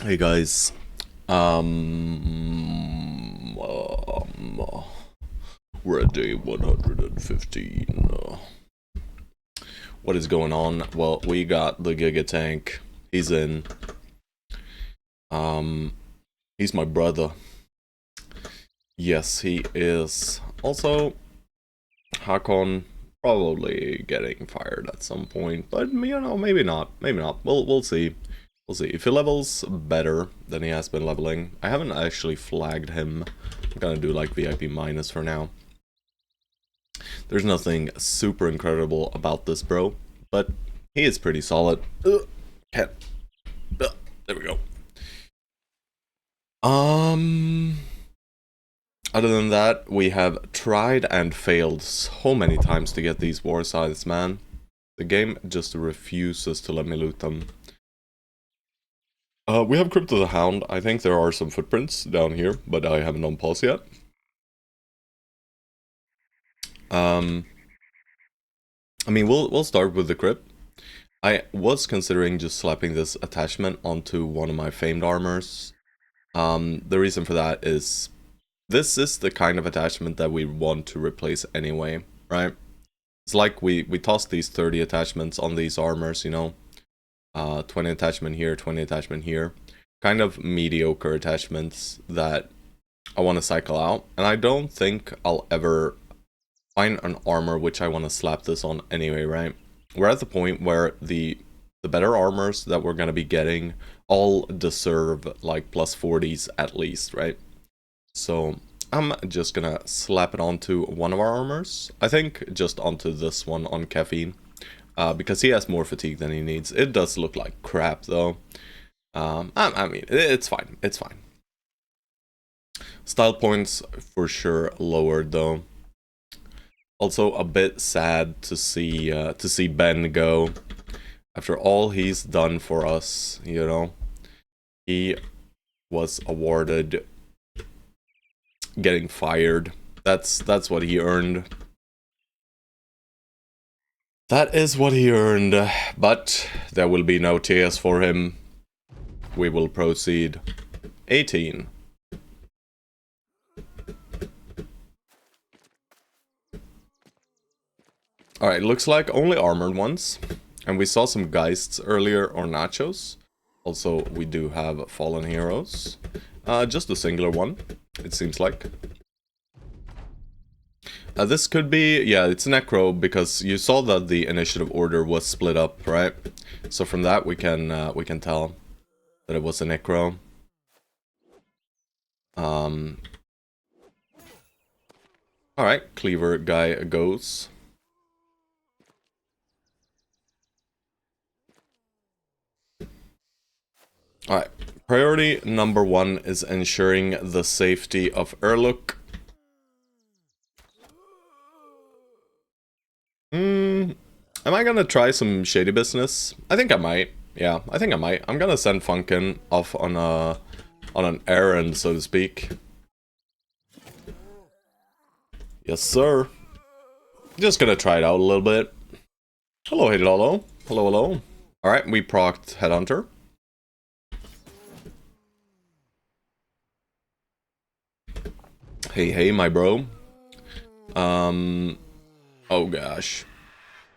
Hey guys, we're at day 115. What is going on? Well, we got the Giga Tank. He's in. Um, he's my brother. Yes, he is. Also, Hakon probably getting fired at some point, but maybe not. Maybe not. We'll see. We'll see. If he levels better than he has been leveling, I haven't actually flagged him. I'm gonna do like VIP minus for now. There's nothing super incredible about this bro, but he is pretty solid. Can't. There we go. Other than that, we have tried and failed so many times to get these war scythes, man. The game just refuses to let me loot them. We have Crypto the Hound. I think there are some footprints down here, but I haven't unpaused yet. I mean, we'll start with the crypt. I was considering just slapping this attachment onto one of my famed armors. The reason for that is this is the kind of attachment that we want to replace anyway, right? It's like we toss these 30 attachments on these armors, you know. 20 attachment here, 20 attachment here. Kind of mediocre attachments that I want to cycle out. And I don't think I'll ever find an armor which I want to slap this on anyway, right? We're at the point where the better armors that we're going to be getting all deserve like plus 40s at least, right? So I'm just going to slap it onto one of our armors. I think just onto this one on Caffeine. Because he has more fatigue than he needs. It does look like crap though. I mean, it's fine. It's fine. Style points for sure lowered though. Also a bit sad to see Ben go. After all he's done for us, you know. He was awarded getting fired. That's what he earned. That is what he earned, but there will be no tears for him. We will proceed. 18. Alright, looks like only armored ones. And we saw some Geists earlier, or Nachos. Also, we do have Fallen Heroes. Just a singular one, it seems like. This could be, yeah, it's Necro, because you saw that the initiative order was split up, right? So from that we can tell that it was a Necro. Alright, Cleaver guy goes. Alright, priority number 1 is ensuring the safety of Urluk. Am I gonna try some shady business? I think I might. Yeah, I think I might. I'm gonna send Funkin off on an errand, so to speak. Yes, sir. Just gonna try it out a little bit. Hello, hello. Hello, hello. Alright, we procced Headhunter. Hey, my bro. Oh gosh.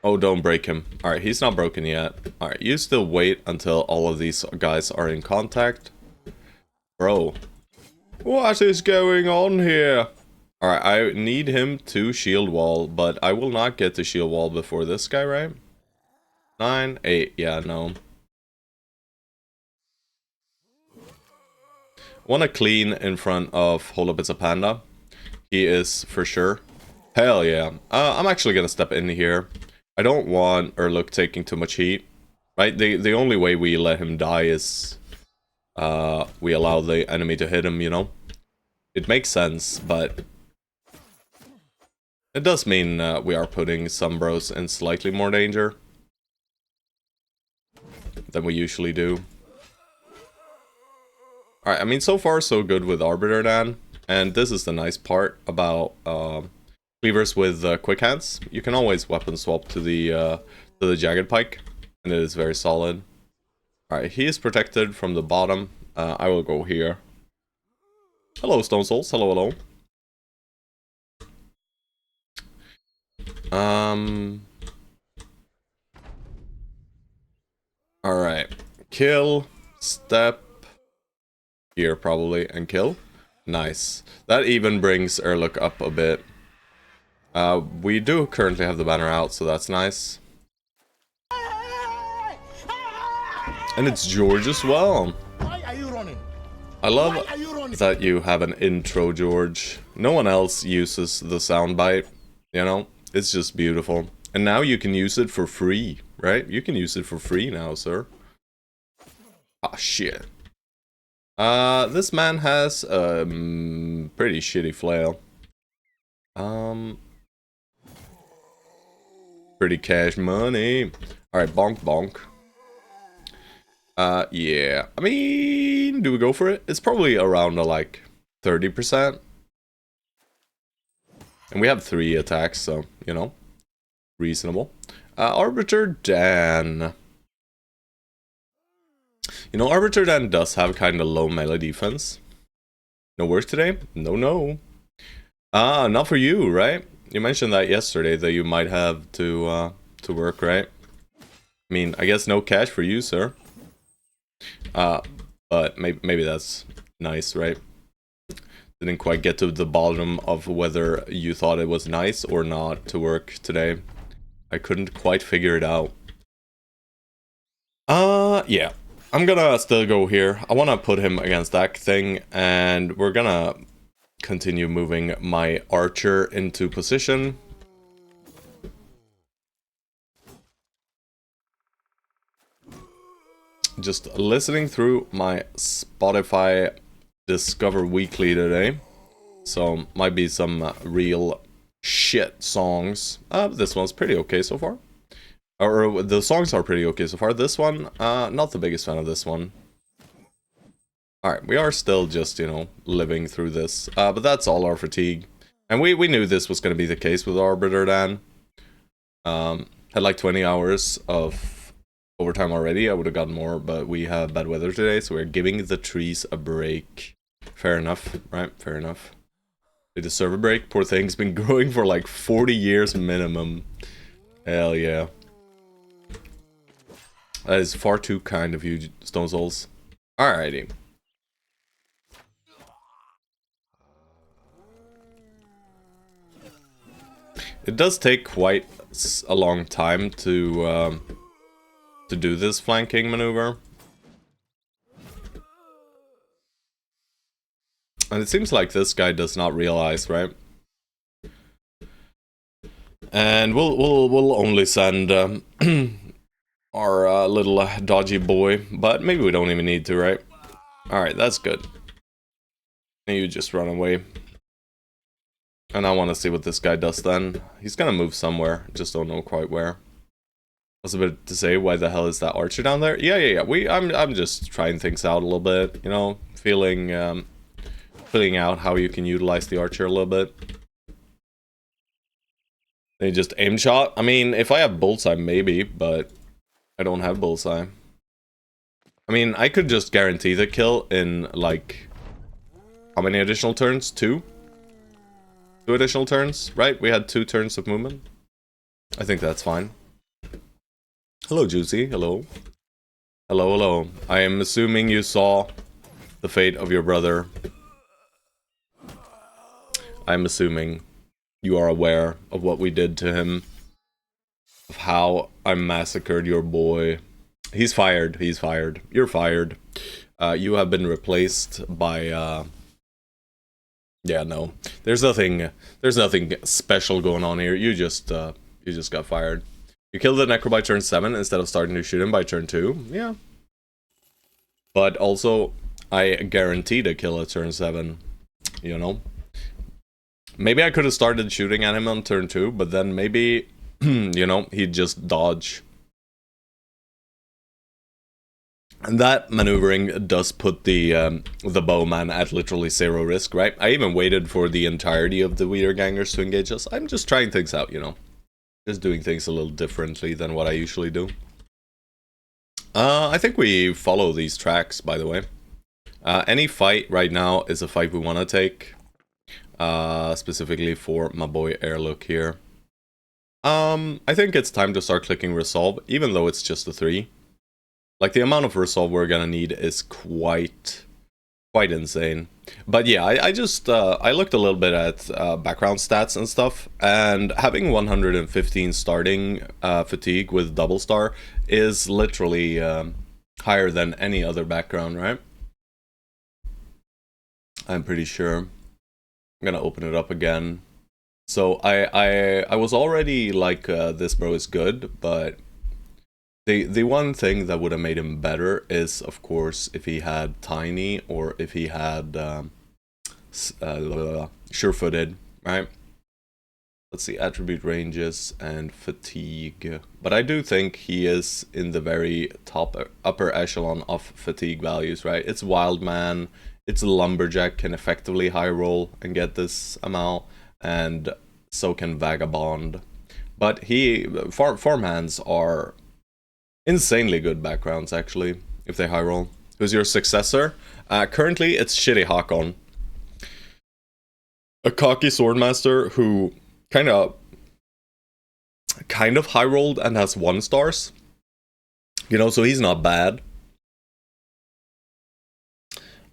Oh, don't break him. Alright, he's not broken yet. Alright, you still wait until all of these guys are in contact. Bro. What is going on here? Alright, I need him to shield wall, but I will not get to shield wall before this guy, right? 9, 8, yeah, no. Wanna clean in front of Hold Up It's a Panda. He is for sure. Hell yeah. I'm actually gonna step in here. I don't want Urluk taking too much heat. Right? The only way we let him die is we allow the enemy to hit him, you know? It makes sense, but it does mean we are putting some bros in slightly more danger than we usually do. Alright, I mean, so far so good with Arbiter Dan, and this is the nice part about cleavers with quick hands. You can always weapon swap to the Jagged Pike, and it is very solid. Alright, he is protected from the bottom. I will go here. Hello, Stone Souls. Hello, hello. Alright. Kill, step, here probably, and kill. Nice. That even brings Erlook up a bit. We do currently have the banner out, so that's nice. And it's George as well. Why are you running? I love that you have an intro, George. No one else uses the soundbite, you know? It's just beautiful. And now you can use it for free, right? You can use it for free now, sir. Ah, shit. This man has a pretty shitty flail. Pretty cash money. Alright, bonk bonk. Yeah. I mean, do we go for it? It's probably around like 30%. And we have 3 attacks, so, you know, reasonable. Arbiter Dan. You know, Arbiter Dan does have kind of low melee defense. No work today? No. Not for you, right? You mentioned that yesterday, that you might have to work, right? I mean, I guess no cash for you, sir. But maybe that's nice, right? Didn't quite get to the bottom of whether you thought it was nice or not to work today. I couldn't quite figure it out. Yeah. I'm gonna still go here. I wanna put him against that thing, and we're gonna continue moving my archer into position. Just listening through my Spotify Discover Weekly today. So, might be some real shit songs. This one's pretty okay so far. Or, the songs are pretty okay so far. This one, not the biggest fan of this one. Alright, we are still just, you know, living through this. But that's all our fatigue. And we knew this was going to be the case with Arbiter Dan. Had like 20 hours of overtime already. I would have gotten more, but we have bad weather today, so we're giving the trees a break. Fair enough, right? Fair enough. They deserve a break. Poor thing's been growing for like 40 years minimum. Hell yeah. That is far too kind of you, Stone Souls. Alrighty. It does take quite a long time to do this flanking maneuver. And it seems like this guy does not realize, right? And we'll only send our little dodgy boy, but maybe we don't even need to, right? Alright, that's good. And you just run away. And I want to see what this guy does then. He's gonna move somewhere, just don't know quite where. I was about to say, why the hell is that archer down there? Yeah. I'm just trying things out a little bit, you know, feeling out how you can utilize the archer a little bit. They just aim shot. I mean, if I have bullseye, maybe, but I don't have bullseye. I mean, I could just guarantee the kill in like how many additional turns? 2? 2 additional turns, right? We had 2 turns of movement. I think that's fine. Hello, Juicy. Hello. Hello. I am assuming you saw the fate of your brother. I'm assuming you are aware of what we did to him. Of how I massacred your boy. He's fired. He's fired. You're fired. You have been replaced by, yeah, no. There's nothing special going on here. You just got fired. You killed the Necro by turn 7 instead of starting to shoot him by turn 2. Yeah. But also, I guaranteed a kill at turn 7. You know? Maybe I could have started shooting at him on turn 2, but then maybe, you know, he'd just dodge. And that maneuvering does put the bowman at literally 0 risk, right? I even waited for the entirety of the Weeder Gangers to engage us. I'm just trying things out, you know? Just doing things a little differently than what I usually do. I think we follow these tracks, by the way. Any fight right now is a fight we want to take. Specifically for my boy Airlook here. I think it's time to start clicking Resolve, even though it's just a 3. Like, the amount of Resolve we're gonna need is quite insane. But yeah, I just, I looked a little bit at background stats and stuff, and having 115 starting fatigue with double star is literally higher than any other background, right? I'm pretty sure. I'm gonna open it up again. So I was already like, this bro is good, but the one thing that would have made him better is, of course, if he had Tiny or if he had Sure-footed, right? Let's see, attribute ranges and fatigue. But I do think he is in the very top upper echelon of fatigue values, right? It's Wildman, it's Lumberjack can effectively high roll and get this amount, and so can Vagabond. But farmhands are insanely good backgrounds, actually, if they high roll. Who's your successor? Currently, it's Shitty Hakon. A cocky swordmaster who kind of high rolled and has 1 stars. You know, so he's not bad.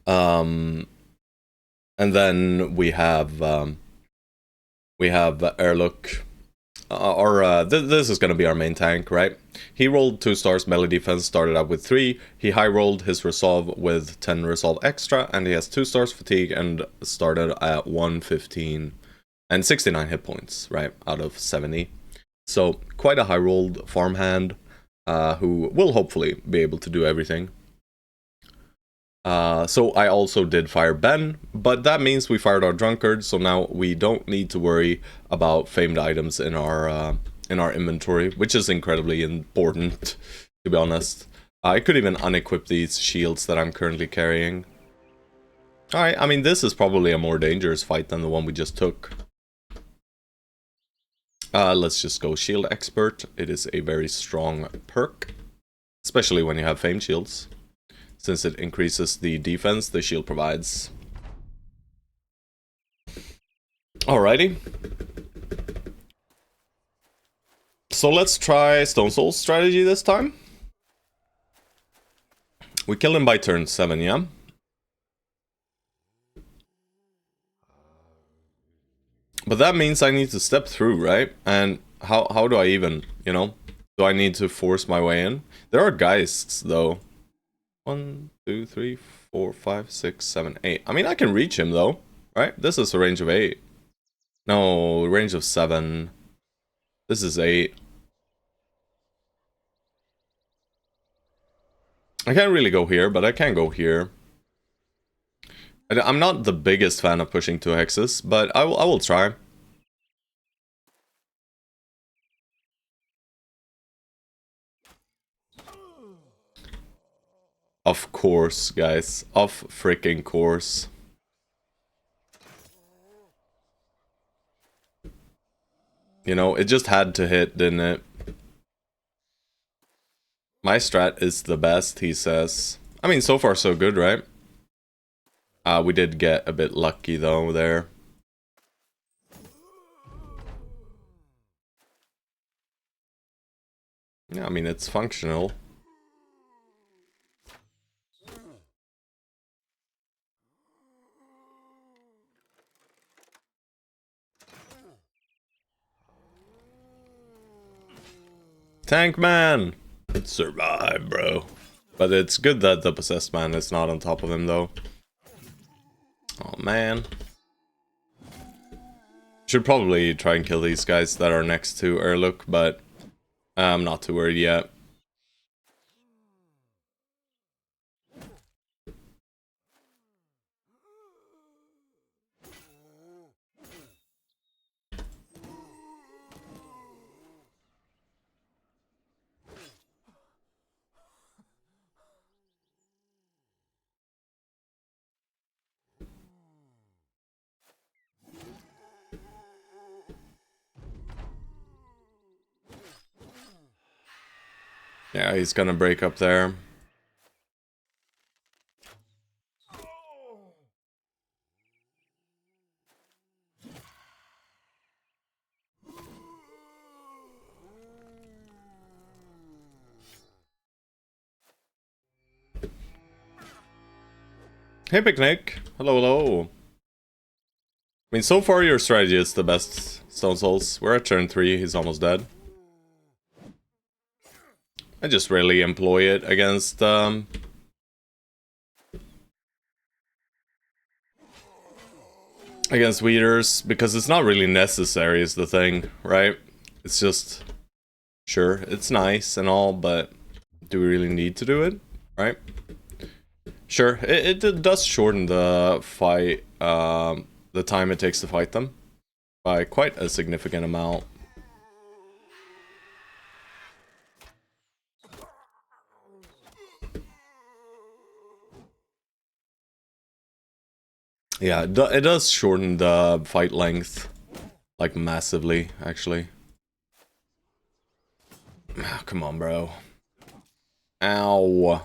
And then we have Airlook. This is gonna be our main tank, right? He rolled 2 stars melee defense, started out with 3. He high rolled his resolve with 10 resolve extra, and he has 2 stars fatigue and started at 115 and 69 hit points, right, out of 70. So quite a high rolled farmhand who will hopefully be able to do everything. So I also did fire Ben, but that means we fired our drunkard, so now we don't need to worry about famed items in our inventory, which is incredibly important, to be honest. I could even unequip these shields that I'm currently carrying. Alright, I mean, this is probably a more dangerous fight than the one we just took. Let's just go Shield Expert. It is a very strong perk, especially when you have famed shields, since it increases the defense the shield provides. Alrighty. So let's try Stone Soul's strategy this time. We kill him by turn 7, yeah? But that means I need to step through, right? And how do I even, you know? Do I need to force my way in? There are Geists, though. 1, 2, 3, 4, 5, 6, 7, 8. I mean, I can reach him, though, right? This is a range of 8. No, range of 7. This is 8. I can't really go here, but I can go here. I'm not the biggest fan of pushing 2 hexes, but I will try. Of course, guys. Of freaking course. You know, it just had to hit, didn't it? My strat is the best, he says. I mean, so far so good, right? We did get a bit lucky, though, there. Yeah, I mean, it's functional. Tank man! Survive, bro. But it's good that the possessed man is not on top of him, though. Oh, man. Should probably try and kill these guys that are next to Airlook, but I'm not too worried yet. Yeah, he's gonna break up there. Hey, Picnic. Hello, hello. I mean, so far your strategy is the best, Stone Souls. We're at turn 3, he's almost dead. I just rarely employ it against, against weeders, because it's not really necessary is the thing, right? It's just, sure, it's nice and all, but do we really need to do it, right? Sure, it does shorten the fight, the time it takes to fight them by quite a significant amount. Yeah, it does shorten the fight length, like massively, actually. Oh, come on, bro. Ow.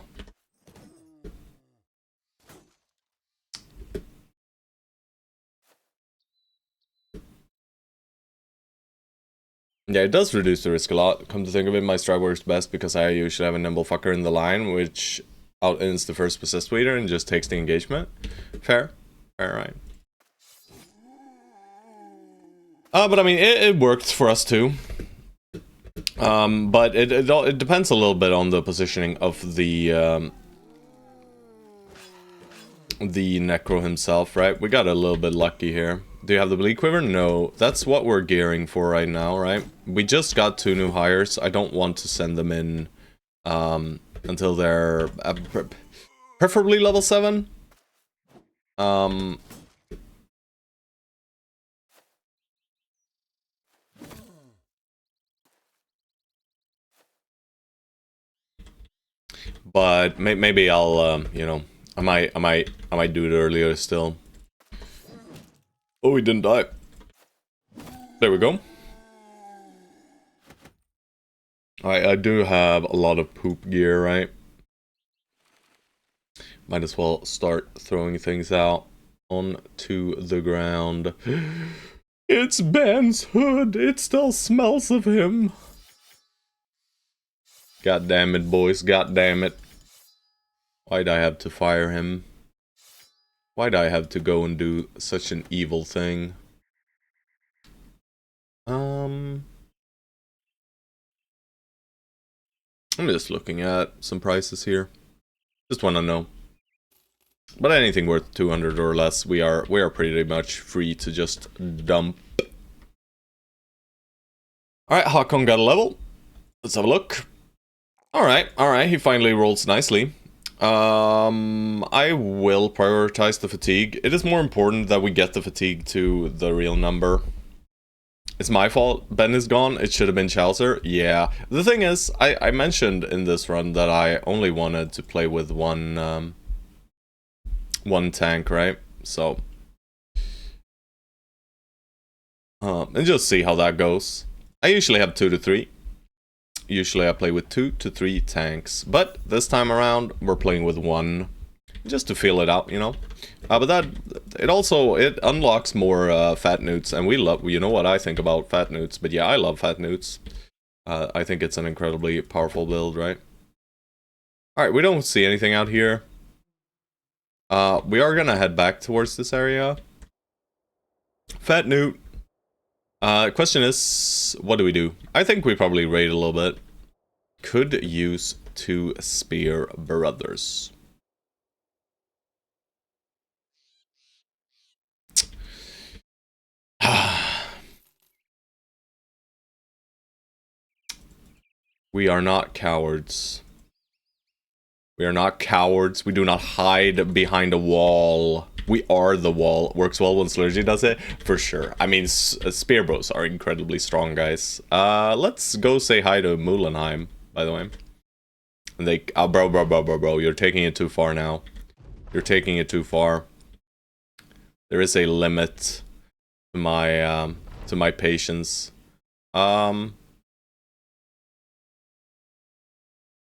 Yeah, it does reduce the risk a lot. Come to think of it, my strike works best because I usually have a nimble fucker in the line, which outins the first possessed leader and just takes the engagement. Fair. Fair, right. But I mean, it worked for us too. But it depends a little bit on the positioning of the Necro himself, right? We got a little bit lucky here. Do you have the Bleed Quiver? No. That's what we're gearing for right now, right? We just got 2 new hires. I don't want to send them in until they're preferably level 7. But maybe I'll, you know, I might do it earlier still. Oh, he didn't die. There we go. I do have a lot of poop gear, right? Might as well start throwing things out onto the ground. It's Ben's hood! It still smells of him! God damn it, boys, god damn it. Why'd I have to fire him? Why'd I have to go and do such an evil thing? I'm just looking at some prices here. Just wanna know. But anything worth 200 or less, we are pretty much free to just dump. Alright, Hakon got a level. Let's have a look. Alright, he finally rolls nicely. I will prioritize the fatigue. It is more important that we get the fatigue to the real number. It's my fault. Ben is gone. It should have been Chaucer. Yeah. The thing is, I mentioned in this run that I only wanted to play with one tank, right? So, and just see how that goes. I usually have 2 to 3. Usually I play with 2 to 3 tanks, but this time around we're playing with 1, just to feel it out, you know. But that it unlocks more fat newts, and we love. You know what I think about fat newts, but yeah, I love fat newts. I think it's an incredibly powerful build, right? All right, we don't see anything out here. We are gonna head back towards this area. Fat newt. Question is, what do we do? I think we probably raid a little bit. Could use 2 spear brothers. We are not cowards. We are not cowards. We do not hide behind a wall. We are the wall. Works well when Scourge does it, for sure. I mean, spear bros are incredibly strong, guys. Let's go say hi to Mulenheim, by the way. And they, bro, you're taking it too far now. You're taking it too far. There is a limit to my patience.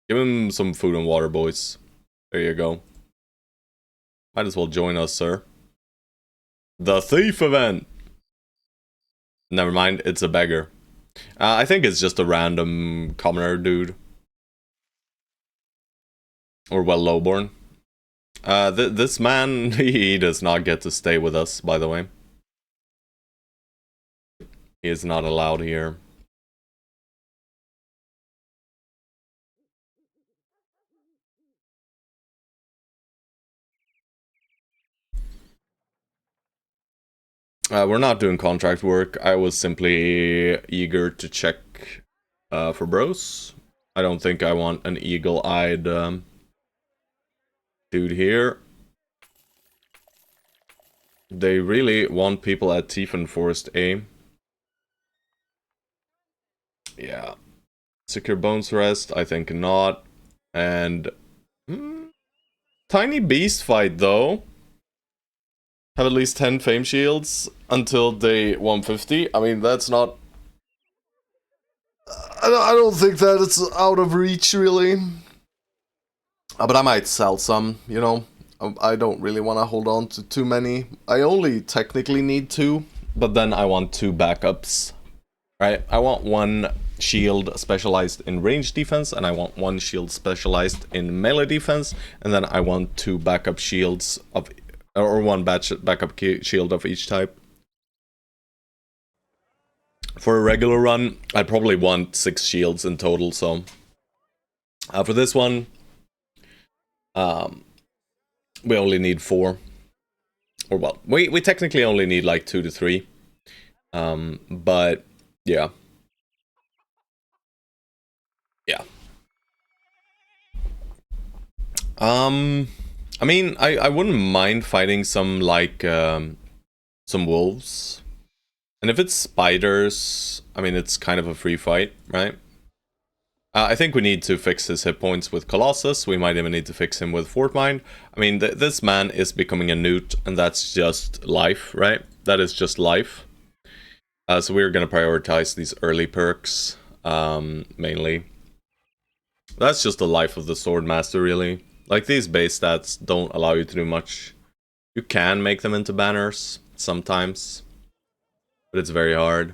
Give him some food and water, boys. There you go. Might as well join us, sir. The Thief event! Never mind, it's a beggar. I think it's just a random commoner dude. Or well, lowborn. This man, he does not get to stay with us, by the way. He is not allowed here. We're not doing contract work. I was simply eager to check for bros. I don't think I want an eagle-eyed dude here. They really want people at Tiefenforest Forest A. Yeah. Secure Bones Rest, I think not. And... Tiny Beast fight, though. Have at least 10 Fame Shields until day 150. I mean, that's not... I don't think that it's out of reach, really. But I might sell some, you know. I don't really want to hold on to too many. I only technically need 2, but then I want 2 backups. Right? I want 1 shield specialized in range defense, and I want 1 shield specialized in melee defense, and then I want 2 backup shields of... or 1 backup shield of each type. For a regular run, I probably want 6 shields in total, so... for this one... we only need 4. Or well, we technically only need like 2 to 3. But yeah. Yeah. I mean, I wouldn't mind fighting some like some wolves. And if it's spiders, I mean, it's kind of a free fight, right? I think we need to fix his hit points with Colossus. We might even need to fix him with Fort Mine. I mean, this man is becoming a newt, and that's just life, right? That is just life. So we're going to prioritize these early perks, mainly. That's just the life of the Swordmaster, really. Like, these base stats don't allow you to do much. You can make them into banners, sometimes. But it's very hard.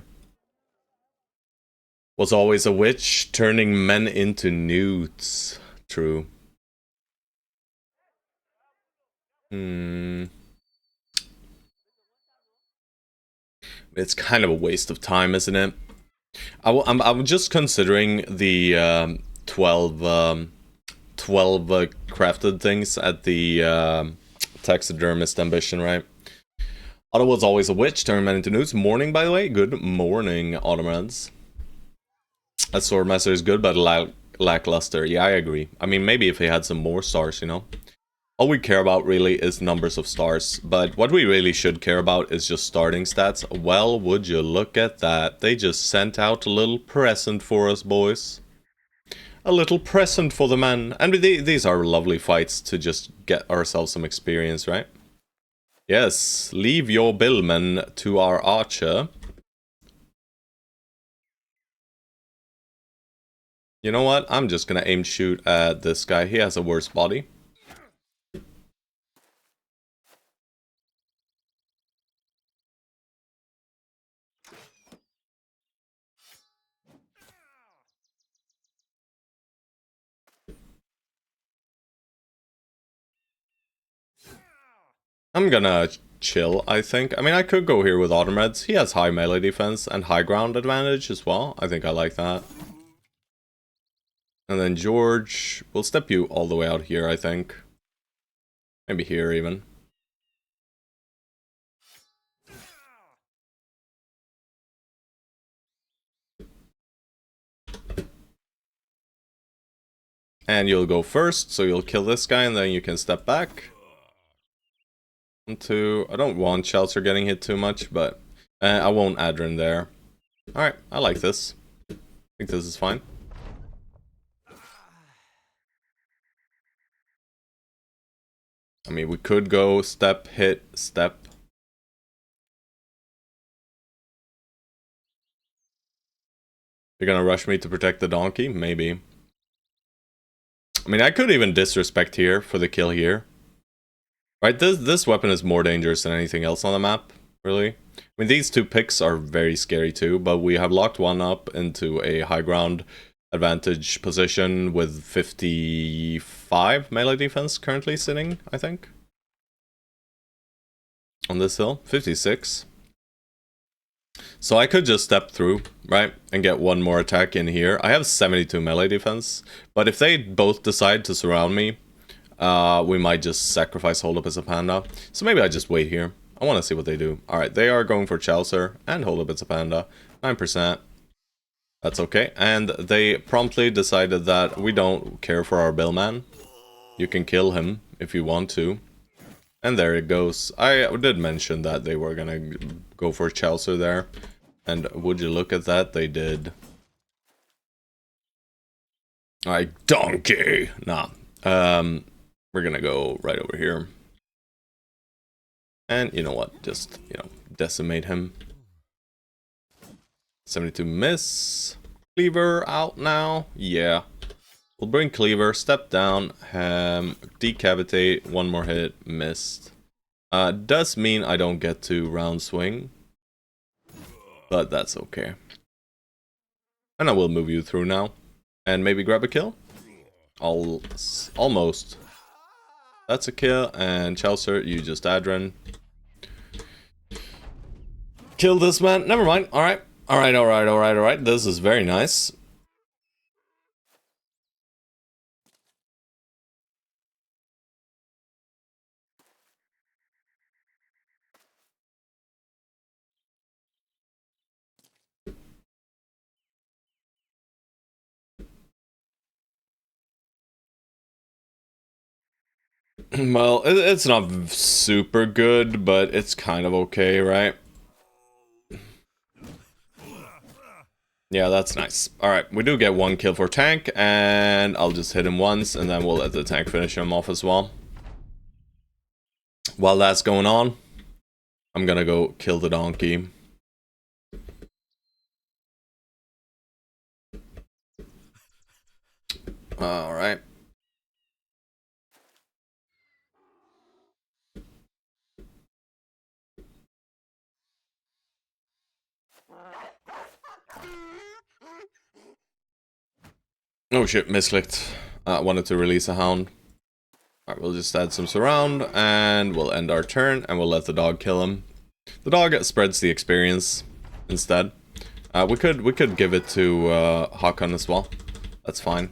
Was always a witch, turning men into newts. True. It's kind of a waste of time, isn't it? I'm just considering the 12 crafted things at the taxidermist ambition, right? Otto was always a witch, turning men into newts. Morning, by the way. Good morning, Automans. That Swordmaster is good, but lackluster. Yeah, I agree. I mean, maybe if he had some more stars, you know? All we care about, really, is numbers of stars. But what we really should care about is just starting stats. Well, would you look at that. They just sent out a little present for us, boys. A little present for the men. And these are lovely fights to just get ourselves some experience, right? Yes, leave your billman to our archer. You know what? I'm just gonna aim shoot at this guy. He has a worse body. I'm gonna chill, I think. I mean, I could go here with Automeds. He has high melee defense and high ground advantage as well. I think I like that. And then George, we'll step you all the way out here, I think. Maybe here, even. And you'll go first, so you'll kill this guy, and then you can step back. 1, 2... I don't want Shelter getting hit too much, but... I won't Adrin there. Alright, I like this. I think this is fine. I mean, we could go step, hit, step. You're gonna rush me to protect the donkey? Maybe. I mean, I could even disrespect here for the kill here. Right, this weapon is more dangerous than anything else on the map, really. I mean, these 2 picks are very scary too, but we have locked one up into a high ground advantage position with 55 melee defense currently sitting, I think. On this hill, 56. So I could just step through, right, and get one more attack in here. I have 72 melee defense, but if they both decide to surround me, we might just sacrifice Hold Up as a Panda. So maybe I just wait here. I want to see what they do. Alright, they are going for Chaucer and Hold Up as a Panda. 9%. That's okay. And they promptly decided that we don't care for our Billman. You can kill him if you want to. And there it goes. I did mention that they were gonna go for Chaucer there. And would you look at that? They did. Alright, donkey! Nah. We're gonna go right over here. And you know what? Just, you know, decimate him. 72 miss. Cleaver out now. Yeah. We'll bring Cleaver, step down, decapitate, one more hit, missed. Does mean I don't get to round swing. But that's okay. And I will move you through now. And maybe grab a kill? Almost. That's a kill, and Chaucer, you just Adren. Kill this man. Never mind. Alright. Alright. This is very nice. Well, it's not super good, but it's kind of okay, right? Yeah, that's nice. Alright, we do get one kill for tank, and I'll just hit him once, and then we'll let the tank finish him off as well. While that's going on, I'm gonna go kill the donkey. Alright. Oh shit, misclicked. Wanted to release a hound. Alright, we'll just add some surround, and we'll end our turn, and we'll let the dog kill him. The dog spreads the experience instead. We could give it to Hakan as well. That's fine.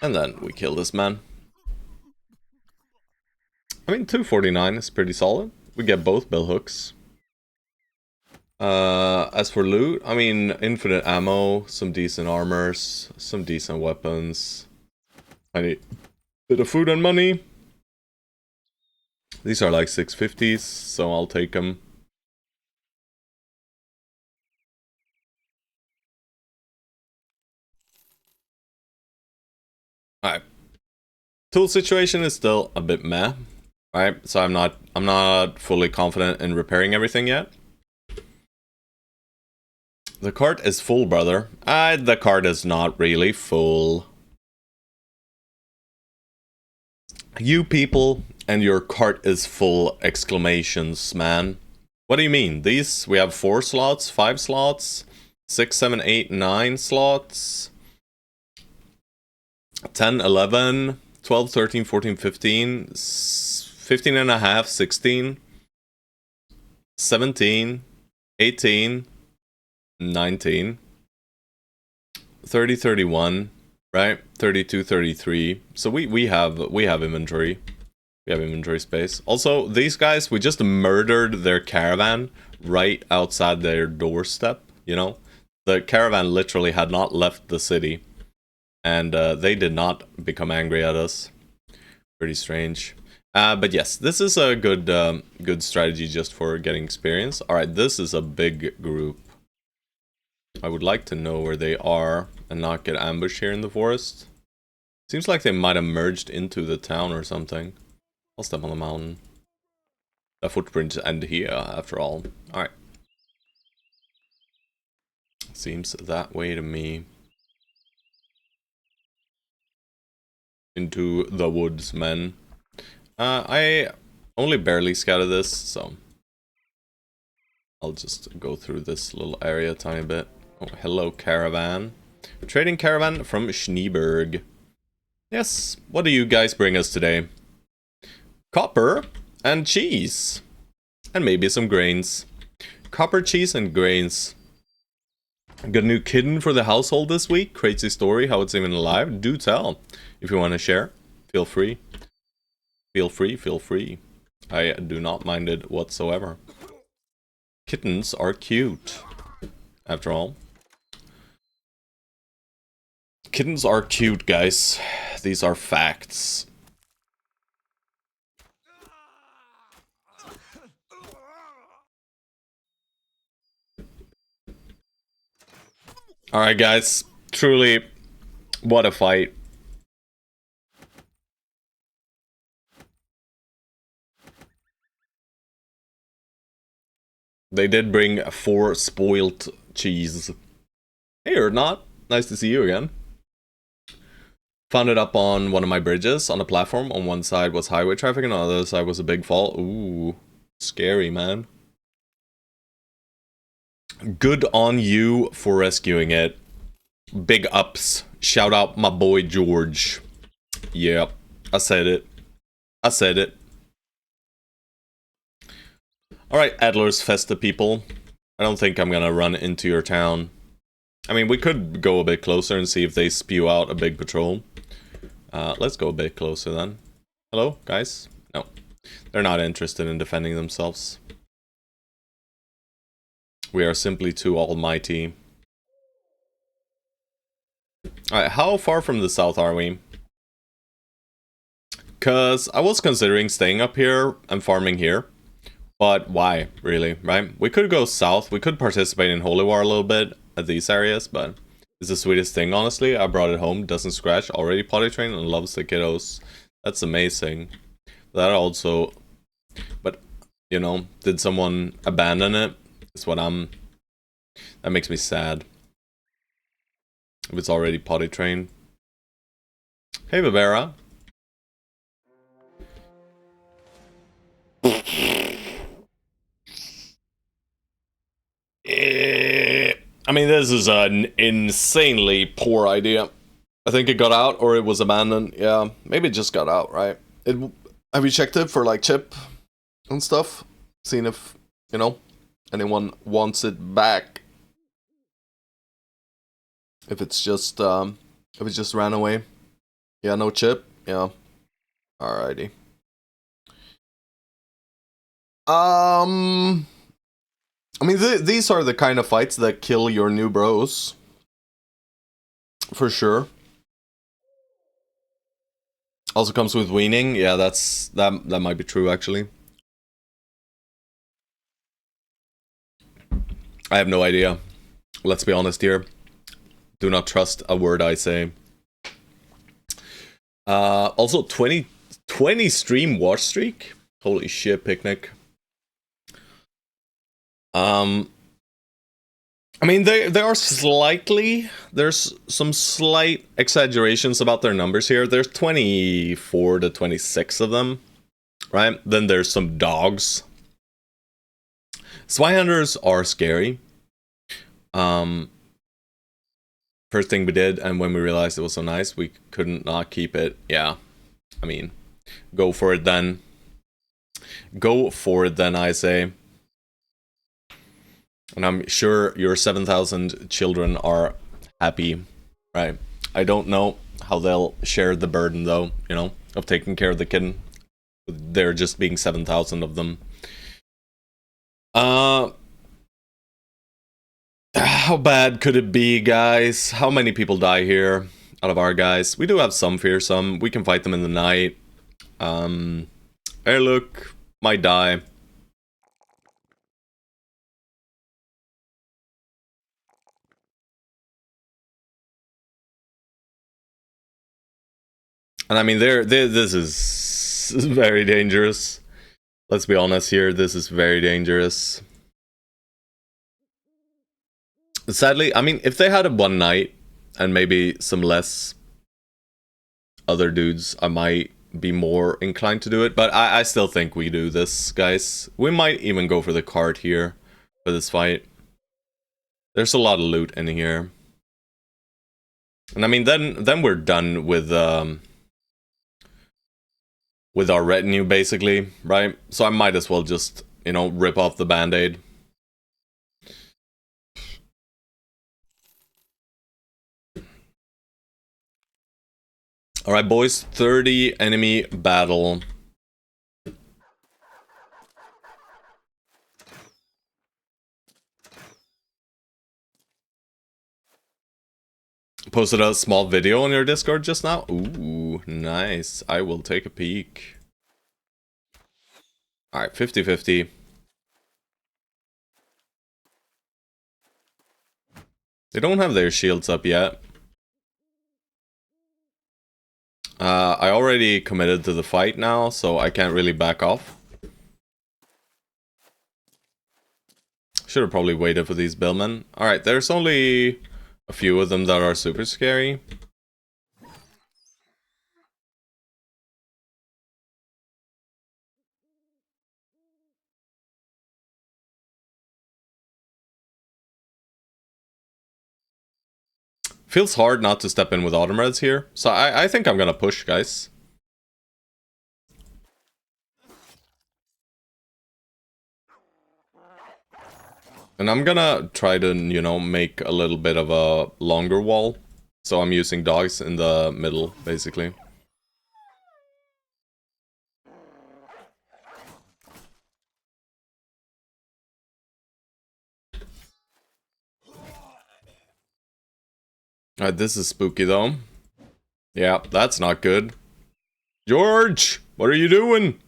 And then we kill this man. I mean, 249 is pretty solid. We get both bill hooks. As for loot, I mean, infinite ammo, some decent armors, some decent weapons. I need a bit of food and money. These are like 650s, so I'll take them. Alright. Tool situation is still a bit meh. Right? So I'm not fully confident in repairing everything yet. The cart is full, brother. The cart is not really full. You people and your cart is full exclamations, man. What do you mean? These, we have 4 slots, 5 slots, 6, 7, 8, 9 slots, 10, 11, 12, 13, 14, 15, 15 and a half, 16, 17, 18, 19, 30, 31, right? 32, 33. So we have inventory. We have inventory space. Also, these guys, we just murdered their caravan right outside their doorstep, you know? The caravan literally had not left the city. And they did not become angry at us. Pretty strange. But yes, this is a good strategy just for getting experience. Alright, this is a big group. I would like to know where they are and not get ambushed here in the forest. Seems like they might have merged into the town or something. I'll step on the mountain. The footprints end here, after all. Alright. Seems that way to me. Into the woods, men. I only barely scouted this, so I'll just go through this little area a tiny bit. Oh, hello, caravan. Trading caravan from Schneeberg. Yes, what do you guys bring us today? Copper and cheese. And maybe some grains. Copper, cheese, and grains. Got a new kitten for the household this week. Crazy story, how it's even alive. Do tell. If you want to share, feel free. Feel free, feel free. I do not mind it whatsoever. Kittens are cute. After all. Kittens are cute, guys. These are facts. Alright, guys. Truly, what a fight. They did bring 4 spoiled cheese. Hey, or not. Nice to see you again. Found it up on one of my bridges on a platform. On one side was highway traffic and on the other side was a big fall. Ooh, scary, man. Good on you for rescuing it. Big ups. Shout out my boy George. Yep, I said it. I said it. Alright, Adler's Festa people. I don't think I'm gonna run into your town. I mean, we could go a bit closer and see if they spew out a big patrol. Let's go a bit closer then. Hello, guys? No. They're not interested in defending themselves. We are simply too almighty. Alright, how far from the south are we? Because I was considering staying up here and farming here. But why, really, right? We could go south. We could participate in Holy War a little bit at these areas, but it's the sweetest thing, honestly. I brought it home, doesn't scratch, already potty trained, and loves the kiddos. That's amazing. That also... But, you know, did someone abandon it? That's what I'm... That makes me sad. If it's already potty trained. Hey, Barbera. I mean, this is an insanely poor idea. I think it got out or it was abandoned. Yeah, maybe it just got out, right? Have you checked it for like chip and stuff? Seen if, you know, anyone wants it back? If it's just ran away. Yeah, no chip. Yeah. Alrighty. I mean, these are the kind of fights that kill your new bros. For sure. Also comes with weaning. Yeah, that might be true, actually. I have no idea. Let's be honest here. Do not trust a word I say. Also, 20 stream watch streak? Holy shit, Picnic. I mean, they are slightly... There's some slight exaggerations about their numbers here. There's 24 to 26 of them, right? Then there's some dogs. Swine are scary. First thing we did, and when we realized it was so nice, we couldn't not keep it. Yeah, I mean, go for it then. Go for it then, I say. And I'm sure your 7,000 children are happy, right? I don't know how they'll share the burden, though, you know, of taking care of the kitten. There just being 7,000 of them. How bad could it be, guys? How many people die here out of our guys? We do have some fearsome. We can fight them in the night. Hey, look, might die. And I mean, this is very dangerous. Let's be honest here, this is very dangerous. Sadly, I mean, if they had a one night and maybe some less other dudes, I might be more inclined to do it. But I still think we do this, guys. We might even go for the card here for this fight. There's a lot of loot in here. And I mean, then we're done with our retinue, basically, right? So I might as well just, you know, rip off the band-aid. Alright, boys, 30 enemy battle. Posted a small video on your Discord just now. Ooh, nice. I will take a peek. Alright, 50-50. They don't have their shields up yet. I already committed to the fight now, so I can't really back off. Should have probably waited for these billmen. Alright, there's only a few of them that are super scary. Feels hard not to step in with autumn reds here, so I think I'm gonna push, guys. And I'm gonna try to, you know, make a little bit of a longer wall. So I'm using dogs in the middle, basically. Alright, this is spooky though. Yeah, that's not good. George! What are you doing?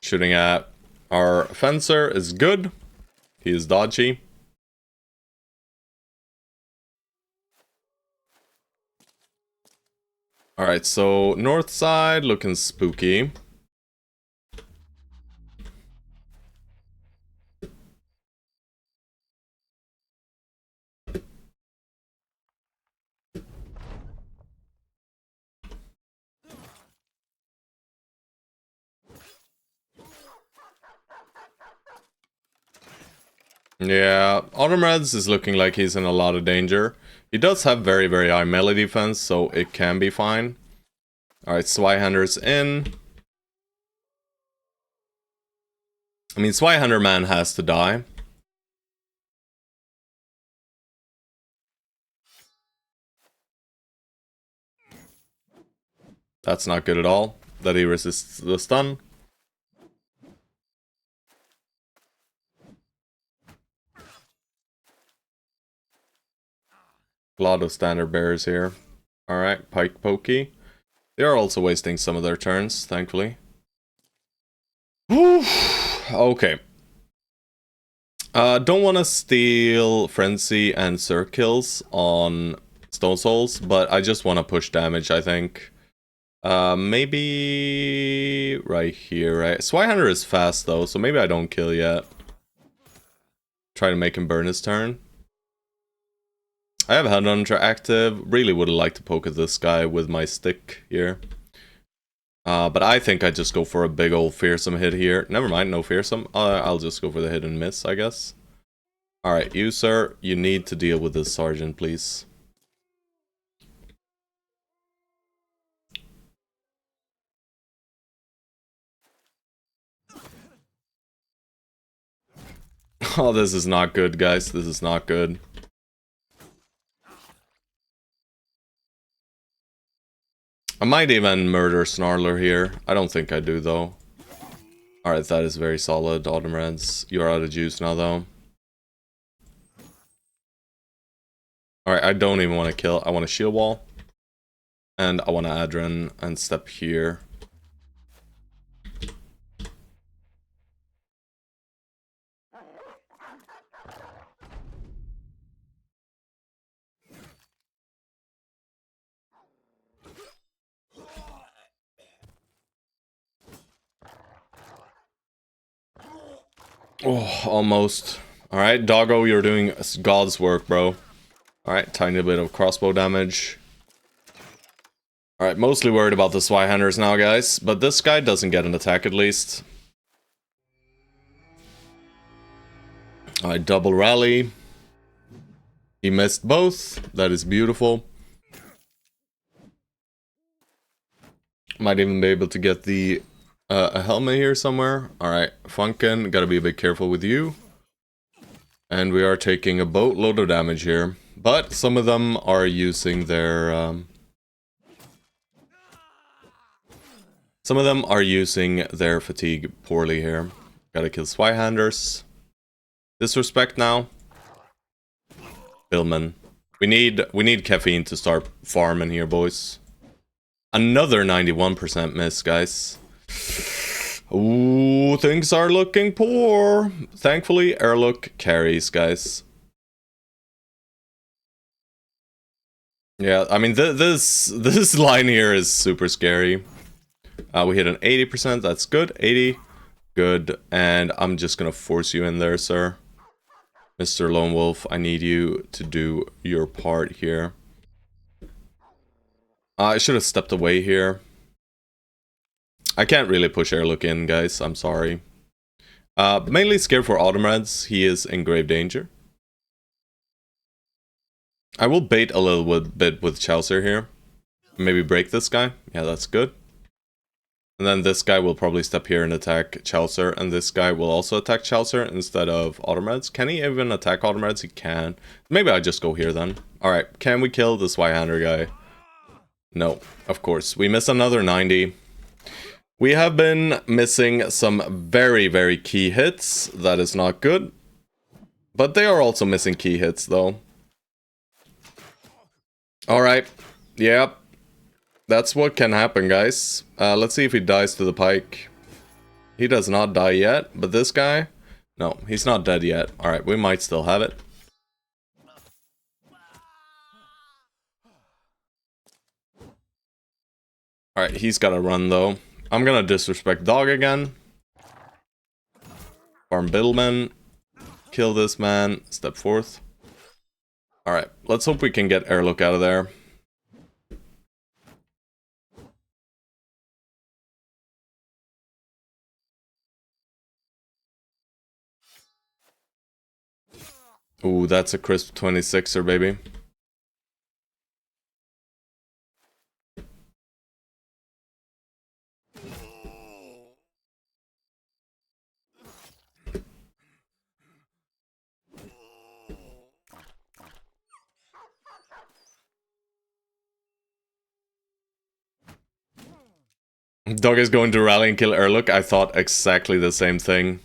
Shooting at our fencer is good. He is dodgy. Alright, so north side looking spooky. Yeah, Autumn Reds is looking like he's in a lot of danger. He does have very, very high melee defense, so it can be fine. Alright, Swyhander's in. I mean, Swyhander man has to die. That's not good at all, that he resists the stun. A lot of standard bearers here. Alright, Pike Pokey. They are also wasting some of their turns, thankfully. Okay. Don't want to steal Frenzy and Circ kills on Stone Souls, but I just want to push damage, I think. Maybe right here, right? Swyhander is fast though, so maybe I don't kill yet. Try to make him burn his turn. I have Headhunter active. Really would have liked to poke at this guy with my stick here. But I think I just go for a big old fearsome hit here. Never mind, no fearsome. I'll just go for the hit and miss, I guess. Alright, you sir, you need to deal with this sergeant, please. Oh, this is not good, guys. This is not good. I might even murder Snarler here. I don't think I do, though. Alright, that is very solid, Autumn Reds. You're out of juice now, though. Alright, I don't even want to kill. I want a shield wall. And I want to Adren and step here. Oh, almost. Alright, Doggo, you're doing God's work, bro. Alright, tiny bit of crossbow damage. Alright, mostly worried about the Swyhanders now, guys. But this guy doesn't get an attack, at least. Alright, double rally. He missed both. That is beautiful. Might even be able to get the a helmet here somewhere. Alright, Funkin, gotta be a bit careful with you. And we are taking a boatload of damage here. But some of them are using their... some of them are using their fatigue poorly here. Gotta kill Swyhanders. Disrespect now. Billman. We need caffeine to start farming here, boys. Another 91% miss, guys. Ooh, things are looking poor. Thankfully, Airlook carries, guys. Yeah, I mean, this line here is super scary. We hit an 80%, that's good. 80, good. And I'm just gonna force you in there, sir. Mr. Lone Wolf, I need you to do your part here. I should have stepped away here. I can't really push Airlook in, guys. I'm sorry. Mainly scared for Automreds. He is in grave danger. I will bait a little bit with Chaucer here. Maybe break this guy. Yeah, that's good. And then this guy will probably step here and attack Chaucer. And this guy will also attack Chaucer instead of Automreds. Can he even attack Automreds? He can. Maybe I just go here then. Alright, can we kill the Swyhander guy? No, of course. We miss another 90. We have been missing some very, very key hits. That is not good. But they are also missing key hits, though. Alright. Yep. That's what can happen, guys. Let's see if he dies to the pike. He does not die yet, but this guy? No, he's not dead yet. Alright, we might still have it. Alright, he's gotta run, though. I'm gonna disrespect Dog again. Farm Biddleman. Kill this man. Step forth. Alright, let's hope we can get Airlook out of there. Ooh, that's a crisp 26er, baby. Dog is going to rally and kill Airlook. I thought exactly the same thing.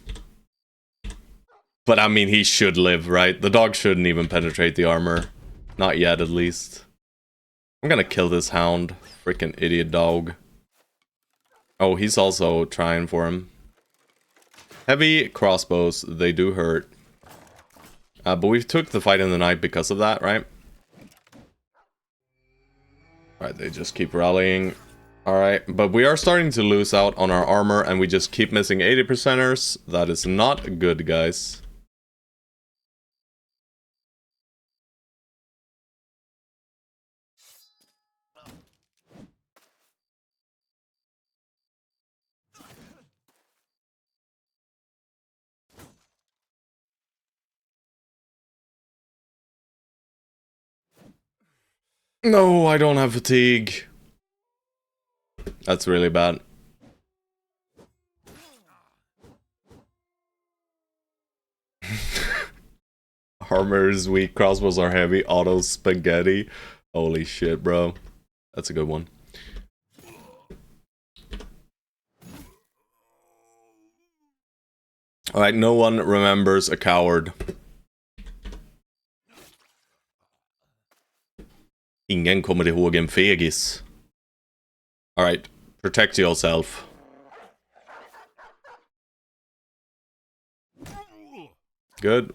But I mean, he should live, right? The dog shouldn't even penetrate the armor. Not yet, at least. I'm gonna kill this hound. Freaking idiot dog. Oh, he's also trying for him. Heavy crossbows, they do hurt. But we took the fight in the night because of that, right? Alright, they just keep rallying. Alright, but we are starting to lose out on our armor and we just keep missing 80%ers. That is not good, guys. No, I don't have fatigue. That's really bad. Armor is weak, crossbows are heavy, auto spaghetti. Holy shit, bro. That's a good one. Alright, no one remembers a coward. Ingen kommer ihåg en fegis. Alright, protect yourself. Good.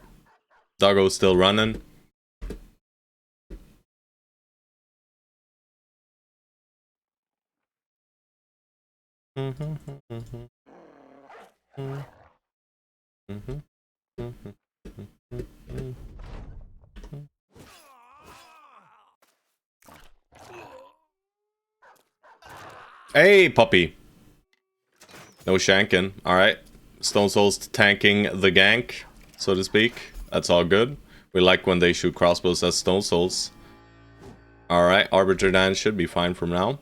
Doggo's still running. Hey, puppy. No shanking. Alright. Stone Soul's tanking the gank, so to speak. That's all good. We like when they shoot crossbows as Stone Souls. Alright, Arbiter Dan should be fine from now.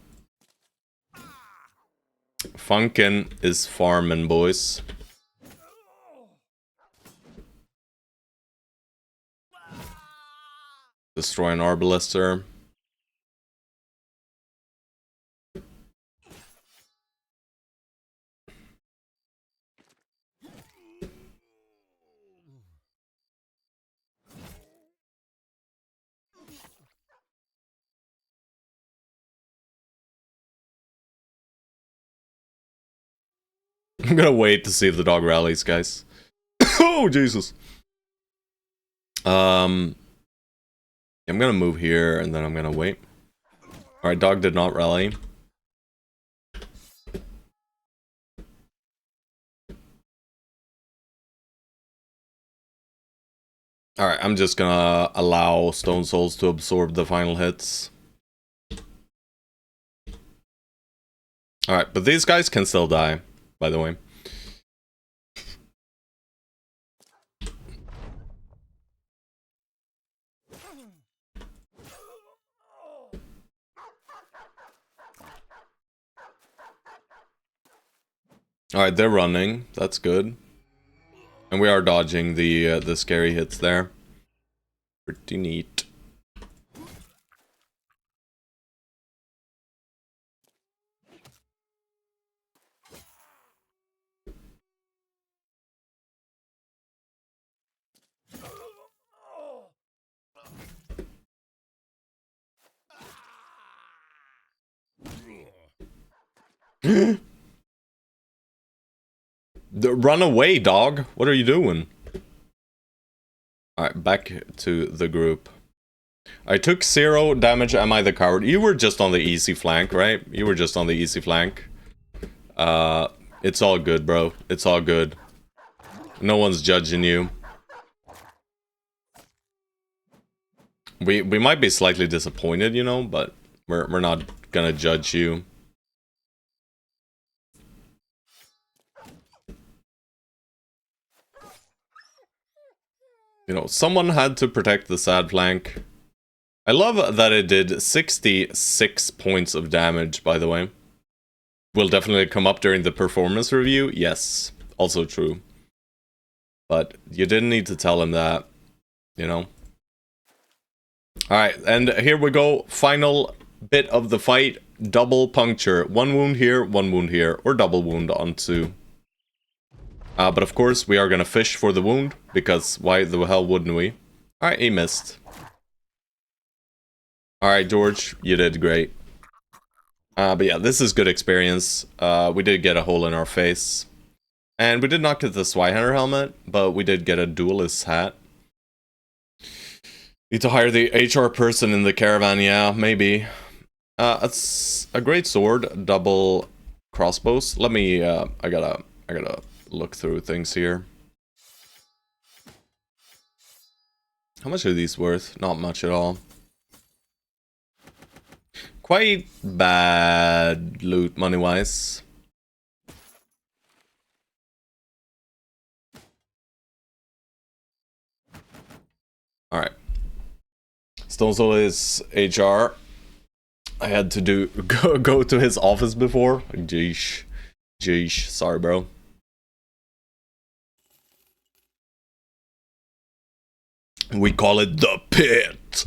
Funkin is farming, boys. Destroy an Arbalister. I'm gonna wait to see if the dog rallies, guys. Oh, Jesus. I'm gonna move here, and then I'm gonna wait. Alright, dog did not rally. Alright, I'm just gonna allow Stone Souls to absorb the final hits. Alright, but these guys can still die, by the way. Alright, they're running. That's good. And we are dodging the scary hits there. Pretty neat. Run away, dog! What are you doing? Alright, back to the group. I took 0 damage. Am I the coward? You were just on the easy flank, right? You were just on the easy flank. It's all good, bro. It's all good. No one's judging you. We might be slightly disappointed, you know, but we're not gonna judge you. You know, someone had to protect the sad flank. I love that it did 66 points of damage, by the way. Will definitely come up during the performance review. Yes, also true. But you didn't need to tell him that, you know. Alright, and here we go. Final bit of the fight. Double puncture. 1 wound here, 1 wound here. Or double wound on 2. But of course, we are gonna fish for the wound. Because why the hell wouldn't we? Alright, he missed. Alright, George, you did great. But yeah, this is good experience. We did get a hole in our face. And we did not get the Swihunter helmet, but we did get a duelist hat. Need to hire the HR person in the caravan, yeah, maybe. It's a great sword, double crossbows. Let me, I gotta look through things here. How much are these worth? Not much at all. Quite bad loot money-wise. Alright. Stone Soul is HR. I had to go to his office before. Jeesh. Jeesh. Sorry, bro. We call it the pit.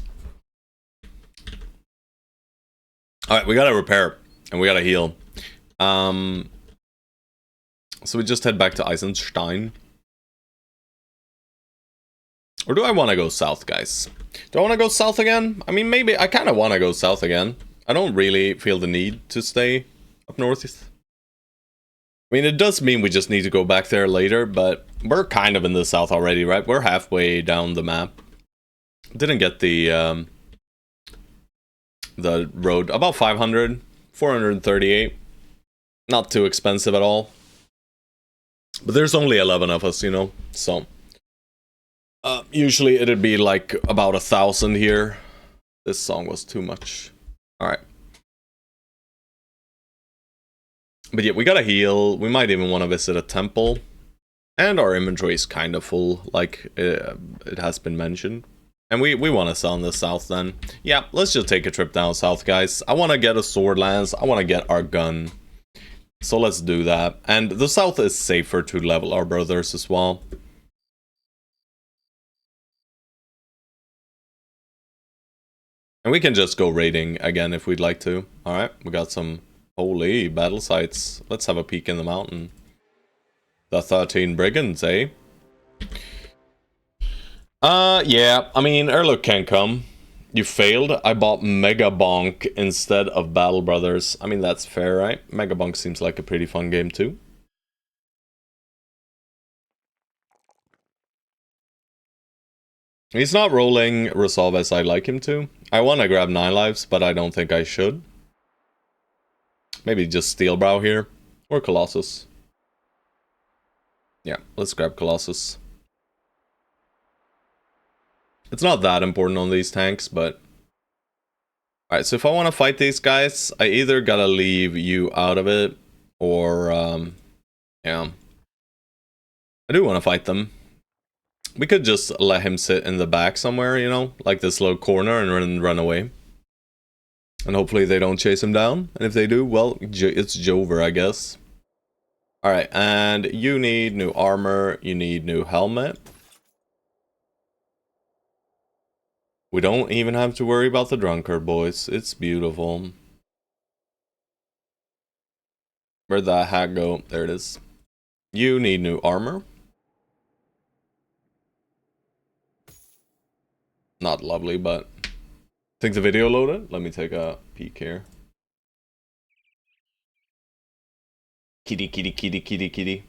Alright, we gotta repair. And we gotta heal. So we just head back to Eisenstein. Or do I want to go south, guys? Do I want to go south again? I mean, maybe. I kind of want to go south again. I don't really feel the need to stay up north. I mean, it does mean we just need to go back there later, but we're kind of in the south already, right? We're halfway down the map. Didn't get the road. About 500. 438. Not too expensive at all. But there's only 11 of us, you know, so... usually it'd be like about 1,000 here. This song was too much. Alright. But yeah, we gotta heal. We might even want to visit a temple. And our inventory is kind of full, like it has been mentioned. And we want to sell in the south then. Yeah, let's just take a trip down south, guys. I want to get a sword lance. I want to get our gun. So let's do that. And the south is safer to level our brothers as well. And we can just go raiding again if we'd like to. Alright, we got some holy battle sites. Let's have a peek in the mountain. The 13 brigands, eh? Yeah, I mean, Erluk can come. You failed. I bought Mega Bonk instead of Battle Brothers. I mean, that's fair, right? Mega Bonk seems like a pretty fun game, too. He's not rolling Resolve as I'd like him to. I want to grab 9 lives, but I don't think I should. Maybe just Steelbrow here. Or Colossus. Yeah, let's grab Colossus. It's not that important on these tanks, but... Alright, so if I want to fight these guys, I either gotta leave you out of it, or, yeah. I do want to fight them. We could just let him sit in the back somewhere, you know, like this little corner and run away. And hopefully they don't chase him down. And if they do, well, it's Jover, I guess. Alright, and you need new armor, you need new helmet. We don't even have to worry about the drunkard, boys. It's beautiful. Where'd that hat go? There it is. You need new armor. Not lovely, but... Think the video loaded? Let me take a peek here. Kitty, kitty, kitty, kitty, kitty.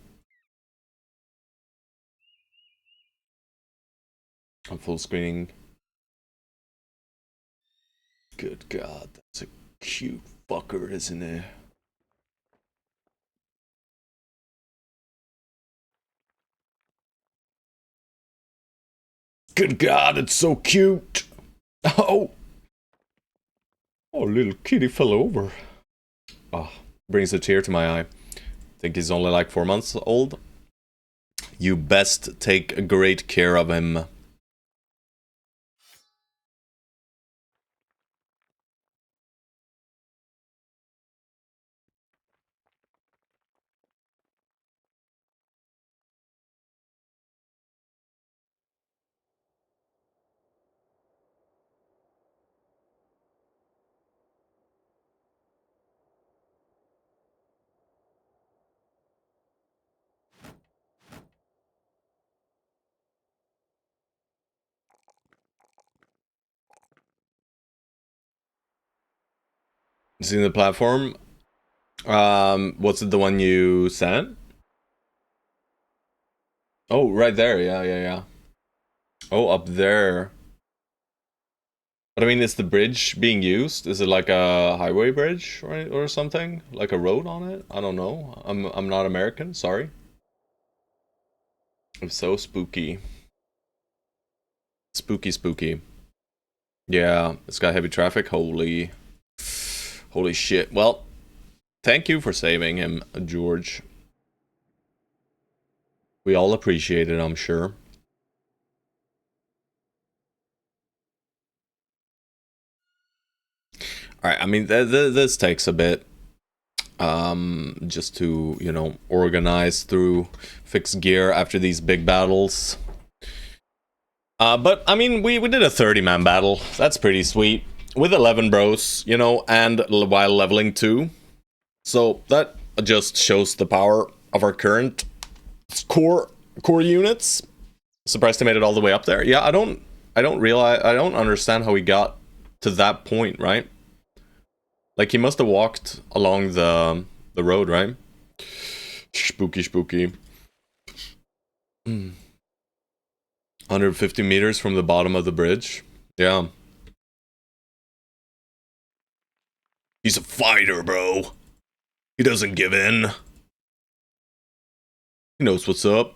I'm full screening. Good God, that's a cute fucker, isn't it? Good God, it's so cute! Oh! Oh, little kitty fell over. Oh, brings a tear to my eye. Think he's only like 4 months old. You best take great care of him. Seen the platform? What's it, the one you sent? Oh, right there, yeah. Oh, up there. But I mean, is the bridge being used? Is it like a highway bridge, right, or something? Like a road on it? I don't know. I'm not American, sorry. It's so spooky. Spooky, spooky. Yeah, it's got heavy traffic. Holy shit. Well, thank you for saving him, George. We all appreciate it, I'm sure. Alright, I mean, this takes a bit. Just to, you know, organize through, fix gear after these big battles. But, I mean, we did a 30-man battle. That's pretty sweet. With 11 bros, you know, and while leveling 2. So, that just shows the power of our current core units. Surprised they made it all the way up there. Yeah, I don't understand how he got to that point, right? Like, he must have walked along the road, right? Spooky, spooky. 150 meters from the bottom of the bridge. Yeah. He's a fighter, bro. He doesn't give in. He knows what's up.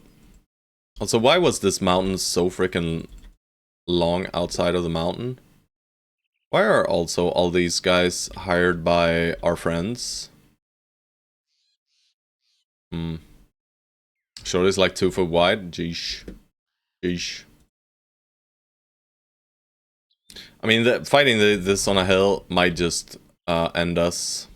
Also, why was this mountain so freaking long outside of the mountain? Why are also all these guys hired by our friends? Hmm. Shoulders like 2 foot wide? Jeesh. Jeesh. I mean, fighting this on a hill might just end us.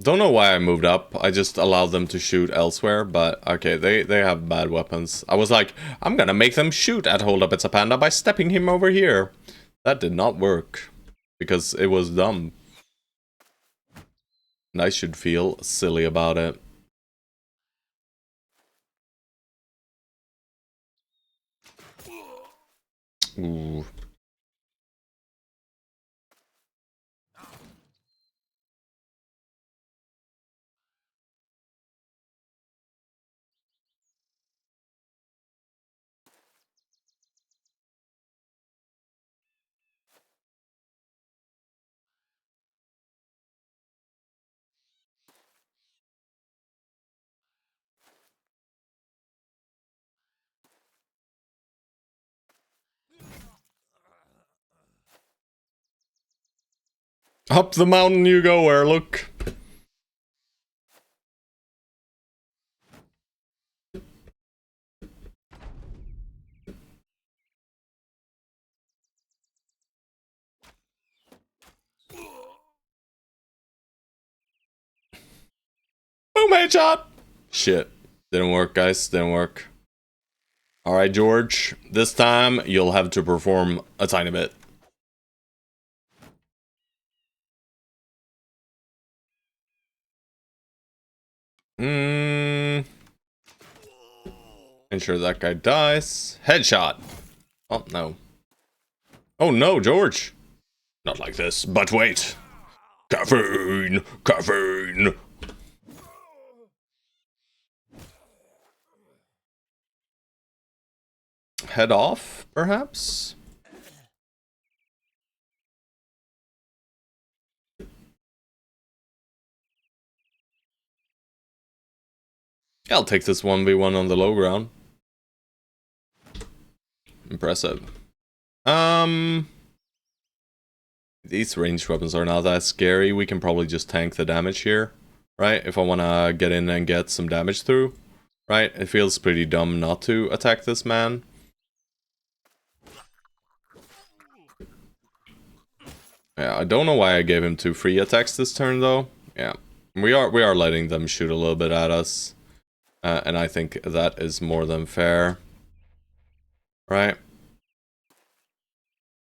Don't know why I moved up. I just allowed them to shoot elsewhere, but okay, they have bad weapons. I was like, I'm gonna make them shoot at Hold Up It's a Panda by stepping him over here. That did not work, because it was dumb. And I should feel silly about it. Ooh. Up the mountain you go, Airlook. Boom, headshot! Shit. Didn't work, guys. Didn't work. Alright, George. This time, you'll have to perform a tiny bit. Ensure that guy dies. Headshot! Oh, no. Oh, no, George! Not like this, but wait. Caffeine! Caffeine! Head off, perhaps? I'll take this 1v1 on the low ground. Impressive. These ranged weapons are not that scary. We can probably just tank the damage here, right? If I want to get in and get some damage through, right? It feels pretty dumb not to attack this man. Yeah, I don't know why I gave him 2 free attacks this turn, though. Yeah, we are letting them shoot a little bit at us. And I think that is more than fair. Right?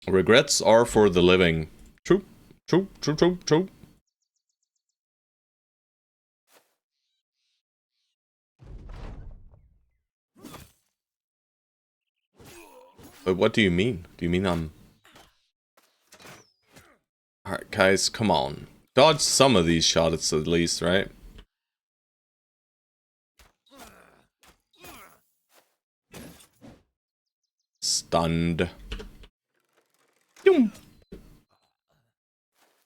Regrets are for the living. True. True, true, true, true. But what do you mean? Do you mean I'm... Alright, guys, come on. Dodge some of these shots at least, right? Stunned. Boom.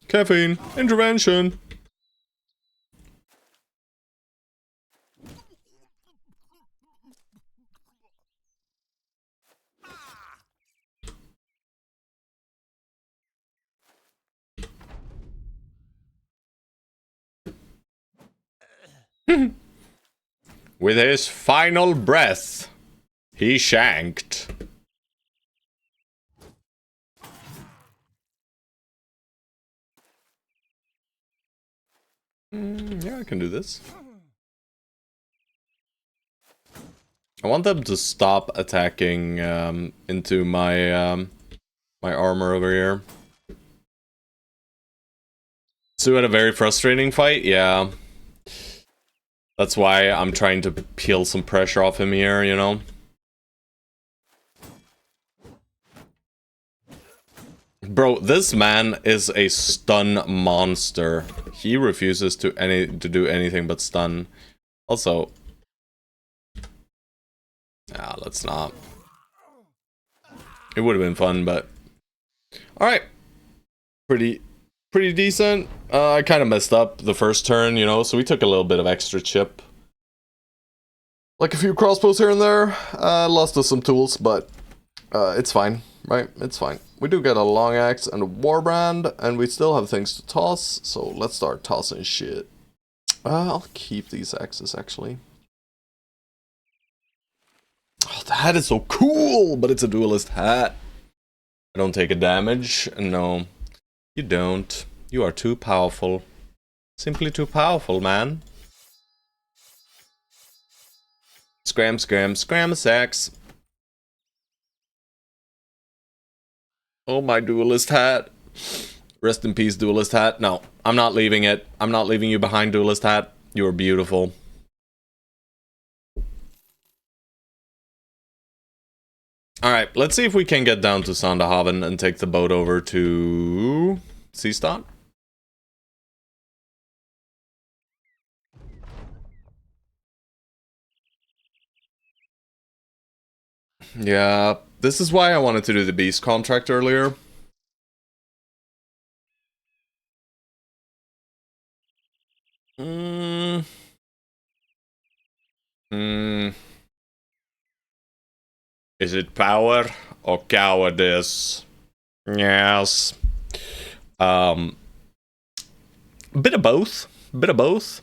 Caffeine. Intervention. With his final breath, he shanked. Yeah, I can do this. I want them to stop attacking into my my armor over here. So we had a very frustrating fight, yeah. That's why I'm trying to peel some pressure off him here, you know? Bro, this man is a stun monster. He refuses to do anything but stun. Also... Ah, let's not. It would have been fun, but... Alright. Pretty decent. I kind of messed up the first turn, you know, so we took a little bit of extra chip. Like a few crossbows here and there. Lost us some tools, but it's fine. right? It's fine. We do get a long axe and a warbrand, and we still have things to toss, so let's start tossing shit. I'll keep these axes, actually. Oh, the hat is so cool, but it's a duelist hat. I don't take a damage. No, you don't. You are too powerful. Simply too powerful, man. Scram, scram, scram a sax. Oh, my duelist hat. Rest in peace, duelist hat. No, I'm not leaving it. I'm not leaving you behind, duelist hat. You're beautiful. Alright, let's see if we can get down to Sandahaven and take the boat over to Seastad. Yeah, this is why I wanted to do the Beast contract earlier. Hmm. Is it power or cowardice? Yes. Um. Bit of both. Bit of both.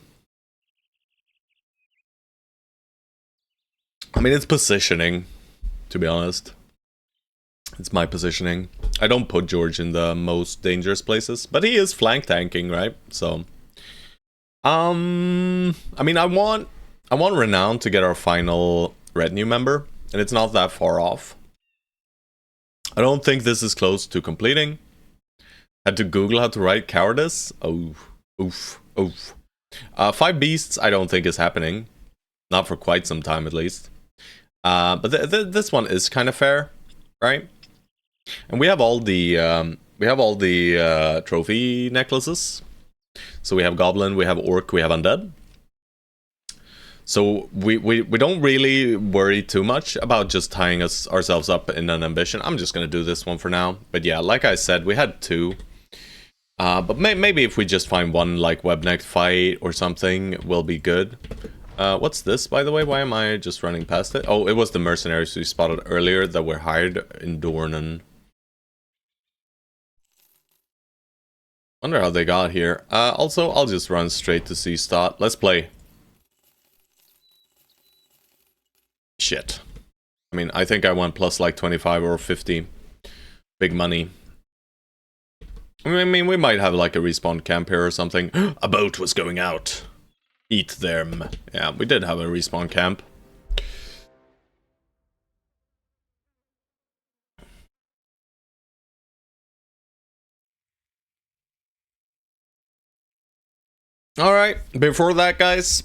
I mean, it's positioning, to be honest. It's my positioning. I don't put George in the most dangerous places, but he is flank tanking, right? So, I mean, I want Renown to get our final retinue member, and it's not that far off. I don't think this is close to completing. Had to Google how to write cowardice. Oh, oof, oof. 5 beasts, I don't think is happening. Not for quite some time, at least. But this one is kind of fair, right? And we have all the trophy necklaces. So we have goblin, we have orc, we have undead. So we don't really worry too much about just tying ourselves up in an ambition. I'm just gonna do this one for now. But yeah, like I said, we had 2. But maybe if we just find one like webneck fight or something, we'll be good. What's this, by the way? Why am I just running past it? Oh, it was the mercenaries we spotted earlier that were hired in Dornan. Wonder how they got here. Also, I'll just run straight to Seastad. Let's play. Shit. I mean, I think I went plus like 25 or 50. Big money. I mean, we might have like a respawn camp here or something. A boat was going out. Eat them. Yeah, we did have a respawn camp. Alright, before that, guys,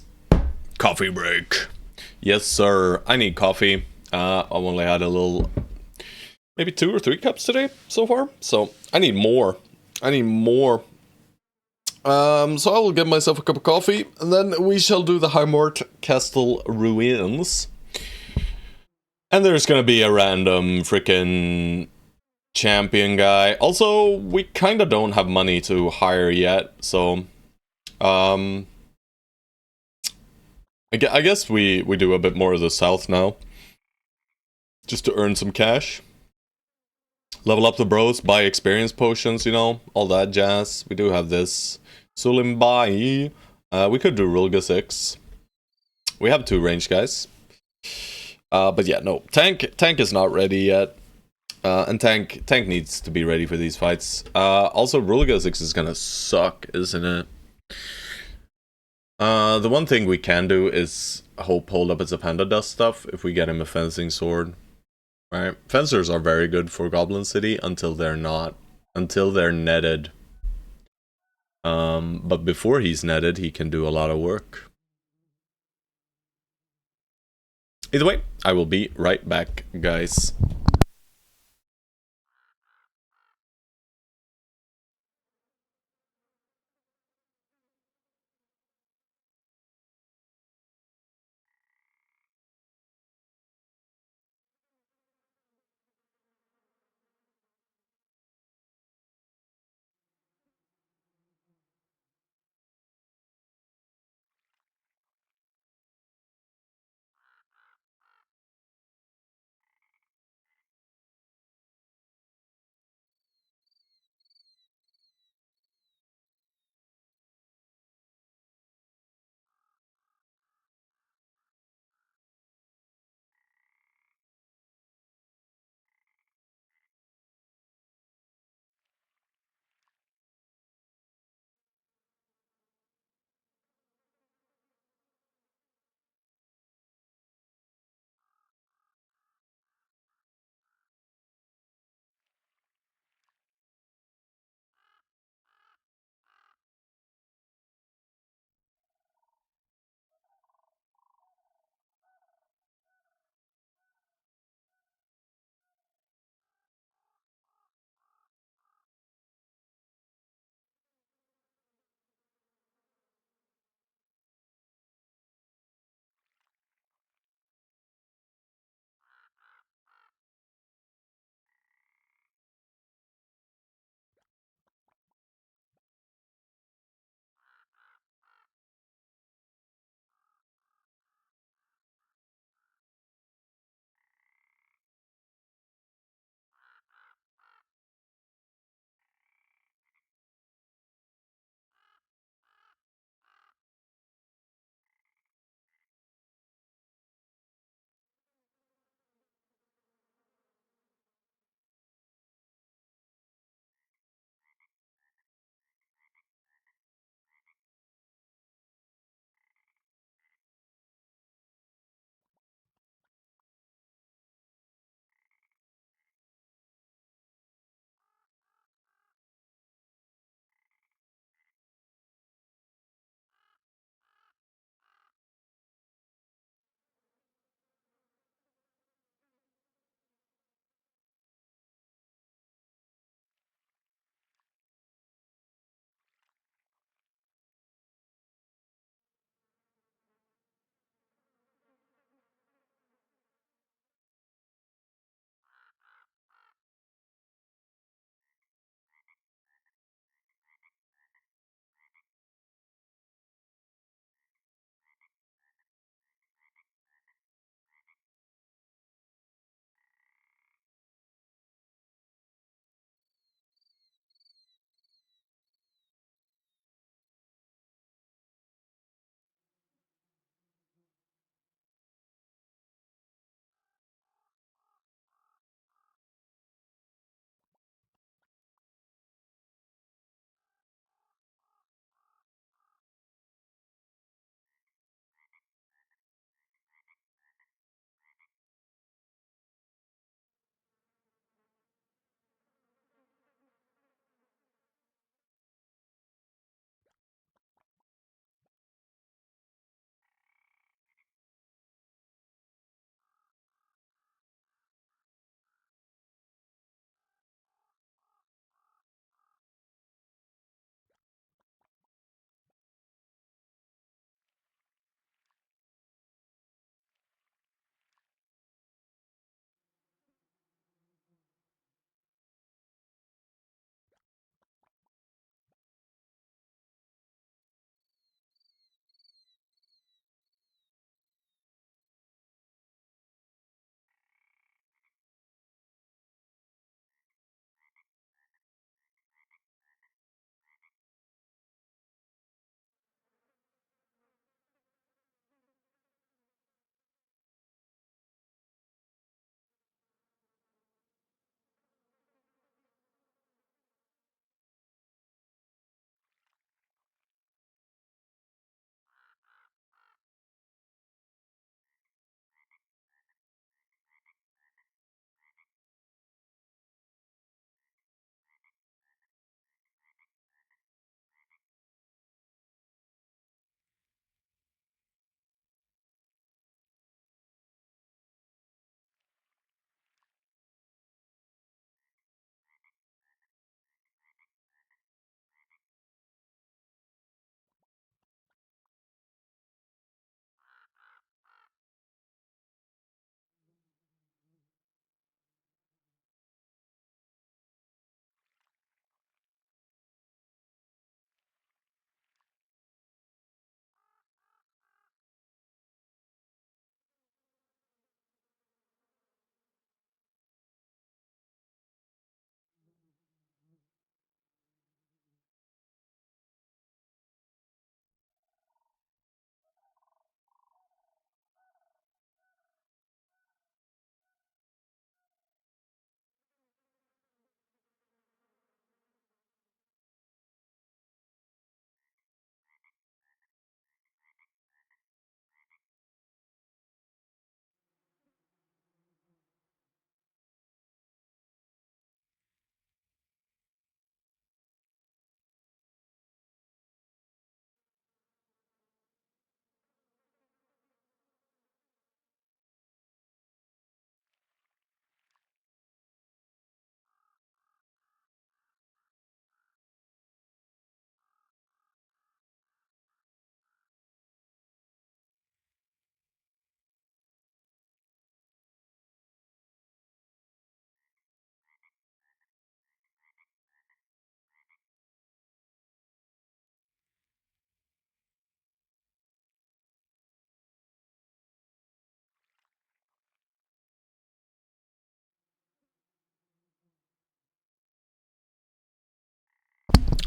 coffee break. Yes, sir. I need coffee. I've only had a little... maybe 2 or 3 cups today so far. So, I need more. I need more. So I will get myself a cup of coffee, and then we shall do the Highmort Castle Ruins. And there's gonna be a random freaking champion guy. Also, we kinda don't have money to hire yet, so... I guess we do a bit more of the south now. Just to earn some cash. Level up the bros, buy experience potions, you know, all that jazz. We do have this. Sulimbai. We could do Rulga 6. We have 2 range guys. But yeah, no. Tank is not ready yet. And tank needs to be ready for these fights. Also, Rulga 6 is gonna suck, isn't it? The one thing we can do is hold up as a panda dust stuff if we get him a fencing sword. Right? Fencers are very good for Goblin City until they're not. Until they're netted. But before he's netted, he can do a lot of work. Either way, I will be right back, guys.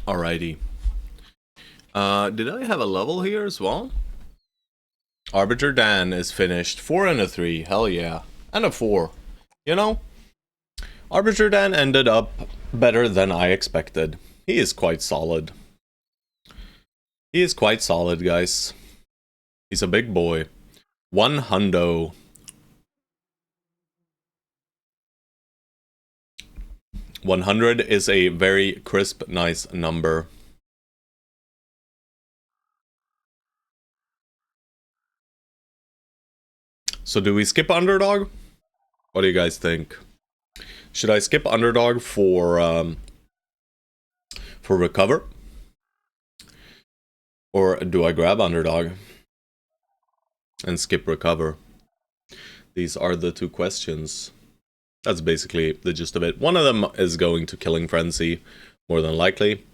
Alrighty. Did I have a level here as well? Arbiter Dan is finished. 4 and a 3. Hell yeah. And a 4. You know? Arbiter Dan ended up better than I expected. He is quite solid. He is quite solid, guys. He's a big boy. 100. 100 is a very crisp, nice number. So do we skip Underdog? What do you guys think? Should I skip Underdog for Recover? Or do I grab Underdog and skip Recover? These are the two questions. That's basically the gist of it. One of them is going to Killing Frenzy, more than likely.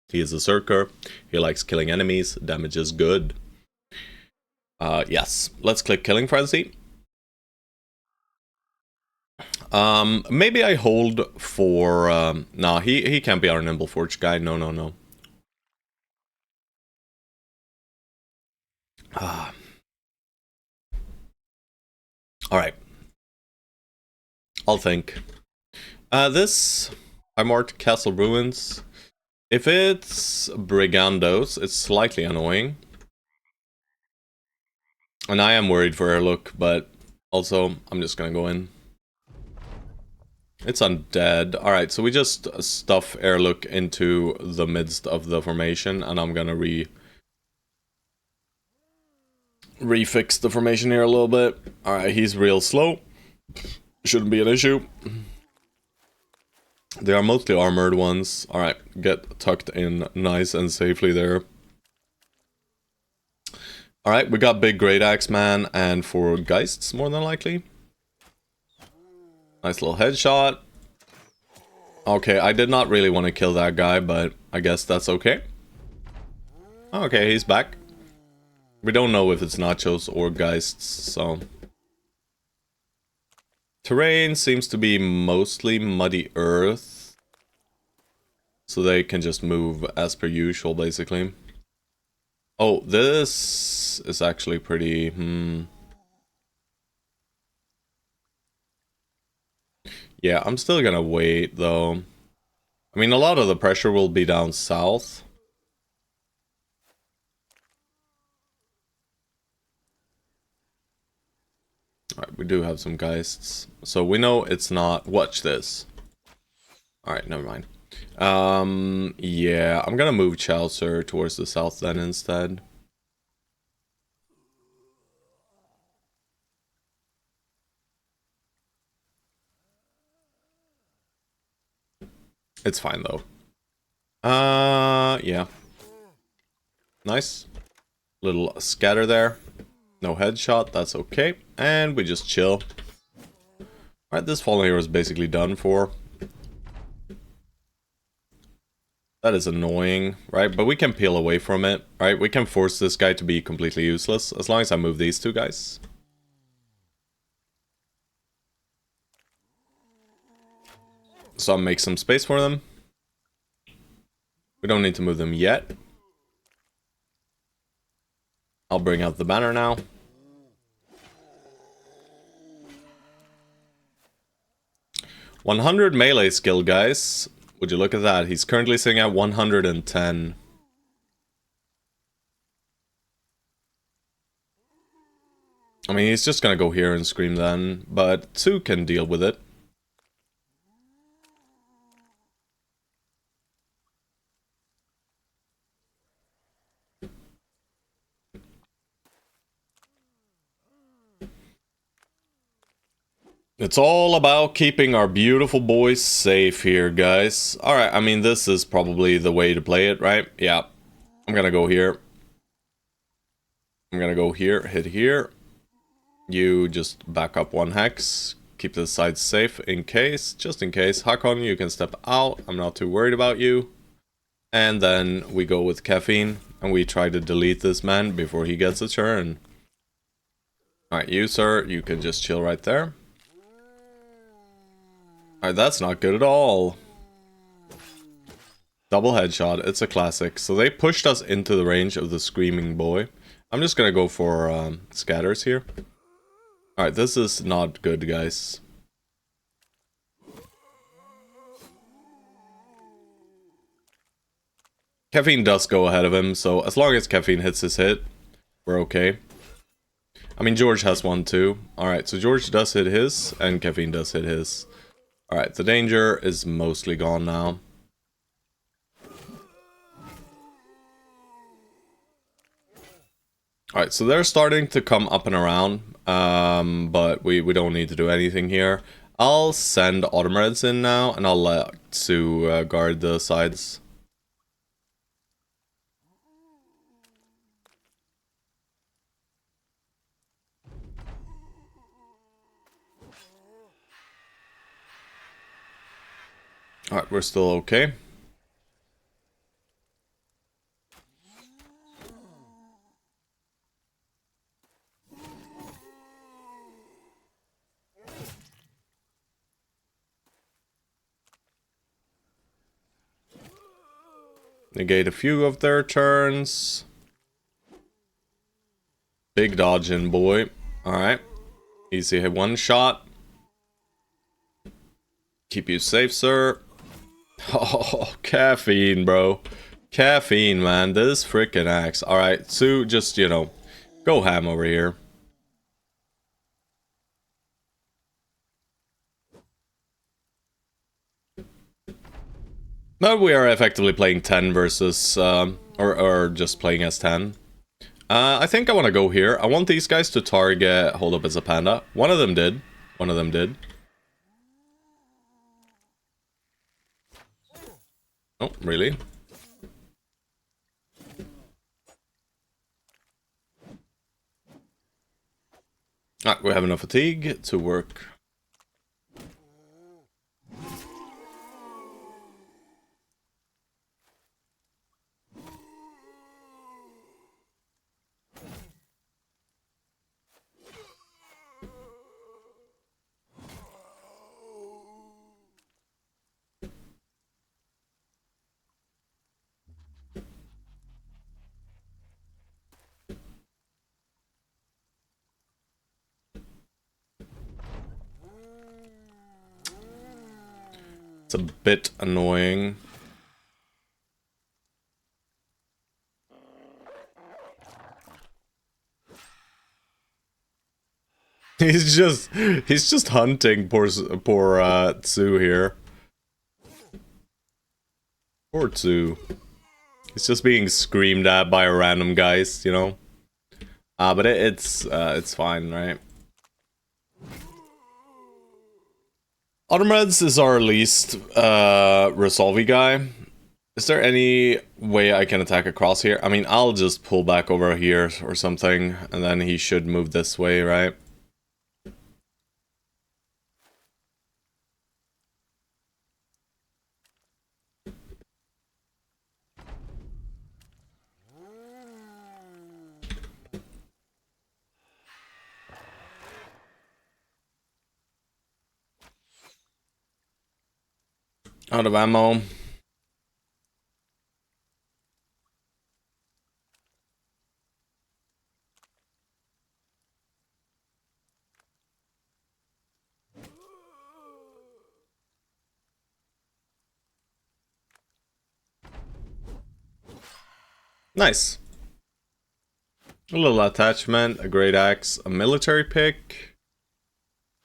He is a Zerker. He likes killing enemies. Damage is good. Yes. Let's click Killing Frenzy. Maybe I hold for... nah, he can't be our Nimble Forge guy. No, no, no. Alright. I'll think. This... I marked Castle Ruins. If it's Brigandos, it's slightly annoying. And I am worried for her look, but also, I'm just gonna go in. It's undead. Alright, so we just stuff Airlook into the midst of the formation, and I'm gonna refix the formation here a little bit. Alright, he's real slow. Shouldn't be an issue. They are mostly armored ones. Alright, get tucked in nice and safely there. Alright, we got Big Great Axe Man and 4 Geists, more than likely. Nice little headshot. Okay, I did not really want to kill that guy, but I guess that's okay. Okay, he's back. We don't know if it's Nachos or Geists, so... Terrain seems to be mostly muddy earth. So they can just move as per usual, basically. Oh, this is actually pretty... Yeah, I'm still gonna wait, though. I mean, a lot of the pressure will be down south. Alright, we do have some Geists. So we know it's not... Watch this. Alright, never mind. Yeah, I'm gonna move Chaucer towards the south then instead. It's fine though. Yeah. Nice. Little scatter there. No headshot, that's okay. And we just chill. Alright, this fallen hero is basically done for. That is annoying, right? But we can peel away from it, right? We can force this guy to be completely useless, as long as I move these two guys. So I'll make some space for them. We don't need to move them yet. I'll bring out the banner now. "100 melee skill, guys. Would you look at that? He's currently sitting at 110. I mean, he's just gonna go here and scream then, but 2 can deal with it. It's all about keeping our beautiful boys safe here, guys. Alright, I mean, this is probably the way to play it, right? Yeah. I'm gonna go here. I'm gonna go here, hit here. You just back up 1 hex. Keep the sides safe in case, just in case. Hakon, you can step out. I'm not too worried about you. And then we go with Caffeine, and we try to delete this man before he gets a turn. Alright, you, sir, you can just chill right there. Alright, that's not good at all. Double headshot. It's a classic. So they pushed us into the range of the screaming boy. I'm just gonna go for scatters here. Alright, this is not good, guys. Caffeine does go ahead of him, so as long as Caffeine hits his hit, we're okay. I mean, George has one too. Alright, so George does hit his, and Caffeine does hit his. Alright, the danger is mostly gone now. Alright, so they're starting to come up and around, but we don't need to do anything here. I'll send Autumn Reds in now, and I'll let Sue guard the sides. Alright, we're still okay. Negate a few of their turns. Big dodging, boy. Alright. Easy hit one shot. Keep you safe, sir. Oh, Caffeine, bro. Caffeine, man. This freaking axe. Alright, Sue, just, you know, go ham over here. But we are effectively playing 10 versus, or just playing as 10. I think I want to go here. I want these guys to target Hold Up as a Panda. One of them did. One of them did. Oh, really? Alright, we have enough fatigue to work. It's a bit annoying. He's just hunting poor Tsu here. Poor Tsu. He's just being screamed at by random guys, you know. But it's fine, right? Autumn Reds is our least resolvey guy. Is there any way I can attack across here? I mean, I'll just pull back over here or something, and then he should move this way, right? Out of ammo. Nice. A little attachment, a great axe, a military pick,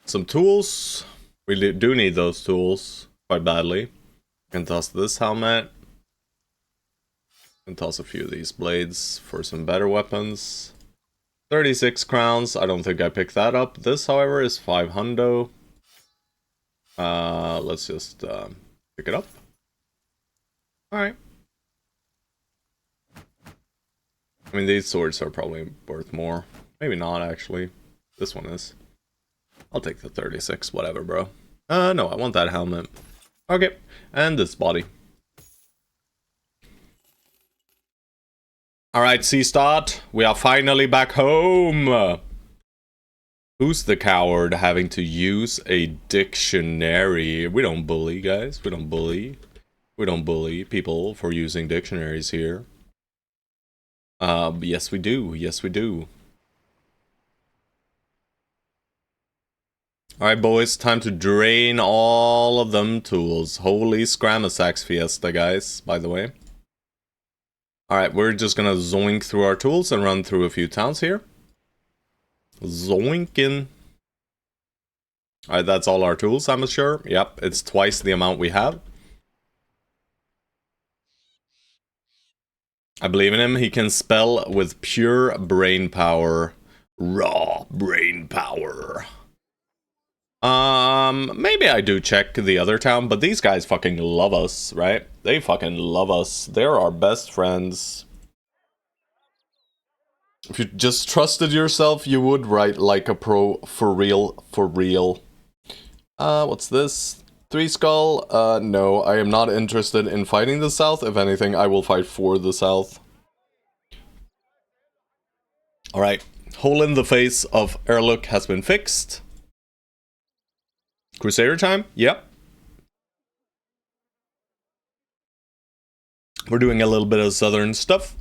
some tools. We do need those tools quite badly. Can toss this helmet. Can toss a few of these blades for some better weapons. 36 crowns. I don't think I picked that up. This, however, is 5 hundo. Let's just pick it up. Alright. I mean, these swords are probably worth more. Maybe not, actually. This one is. I'll take the 36, whatever, bro. No, I want that helmet. Okay, and this body. Alright, C-Start. We are finally back home! Who's the coward having to use a dictionary? We don't bully, guys. We don't bully. We don't bully people for using dictionaries here. Yes we do. Yes we do. Alright boys, time to drain all of them tools. Holy Scramasax Fiesta, guys, by the way. Alright, we're just gonna zoink through our tools and run through a few towns here. Zoinkin. Alright, that's all our tools, I'm sure. Yep, it's twice the amount we have. I believe in him. He can spell with pure brain power. Raw brain power. Maybe I do check the other town, but these guys fucking love us, right? They fucking love us. They're our best friends. If you just trusted yourself, you would write like a pro for real, for real. What's this? 3 skull? No, I am not interested in fighting the South. If anything, I will fight for the South. Alright, hole in the face of Airlook has been fixed. Crusader time? Yep. We're doing a little bit of southern stuff.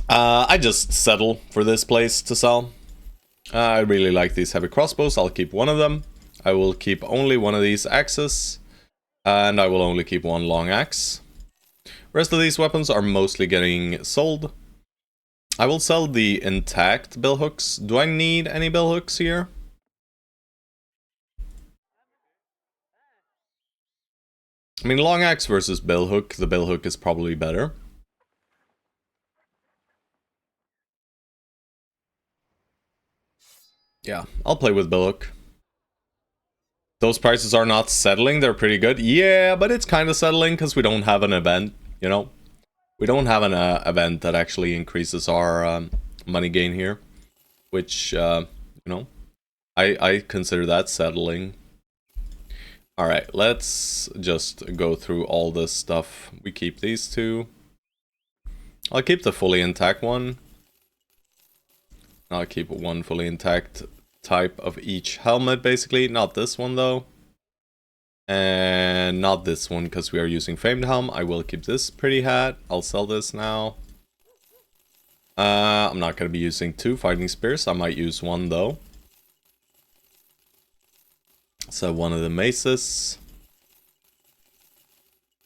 I just settle for this place to sell. I really like these heavy crossbows. I'll keep one of them. I will keep only one of these axes. And I will only keep one long axe. Rest of these weapons are mostly getting sold. I will sell the intact billhooks. Do I need any billhooks here? I mean, long axe versus billhook. The billhook is probably better. Yeah, I'll play with billhook. Those prices are not settling, they're pretty good. Yeah, but it's kind of settling because we don't have an event, you know? We don't have an event that actually increases our money gain here. Which, you know, I consider that settling. Alright, let's just go through all this stuff. We keep these two. I'll keep the fully intact one. I'll keep one fully intact type of each helmet, basically. Not this one, though. And not this one, because we are using Famed Helm. I will keep this pretty hat. I'll sell this now. I'm not going to be using 2 fighting spears. I might use 1, though. So one of the maces.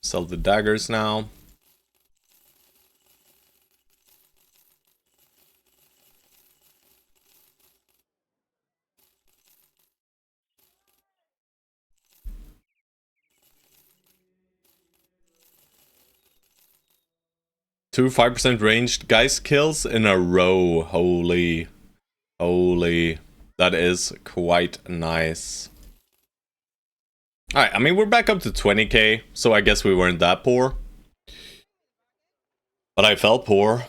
Sell the daggers now. Two 5% ranged geist kills in a row. Holy. Holy. That is quite nice. Alright, I mean, we're back up to 20k, so I guess we weren't that poor. But I felt poor.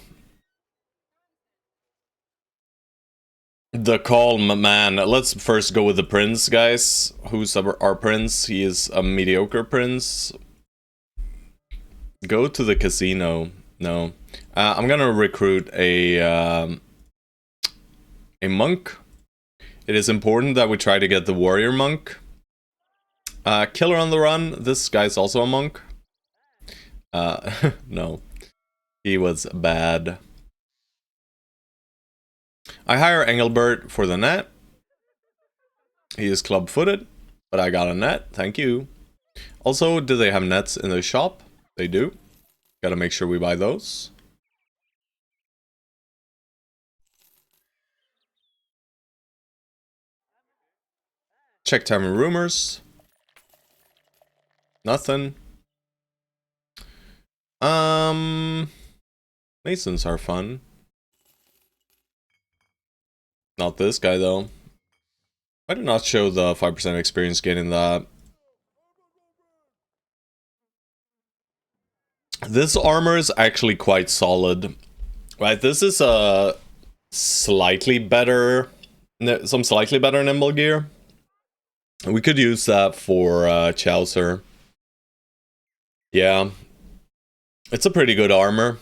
The calm man. Let's first go with the prince, guys. Who's our prince? He is a mediocre prince. Go to the casino. No. I'm gonna recruit a monk. It is important that we try to get the warrior monk. Killer on the run. This guy's also a monk. No. He was bad. I hire Engelbert for the net. He is club-footed, but I got a net. Thank you. Also, do they have nets in the shop? They do. Gotta make sure we buy those. Check time and rumors. Nothing. Masons are fun. Not this guy though. I did not show the 5% experience gain in that. This armor is actually quite solid. Right, this is a slightly better, some slightly better nimble gear. We could use that for Chaucer. Yeah. It's a pretty good armor.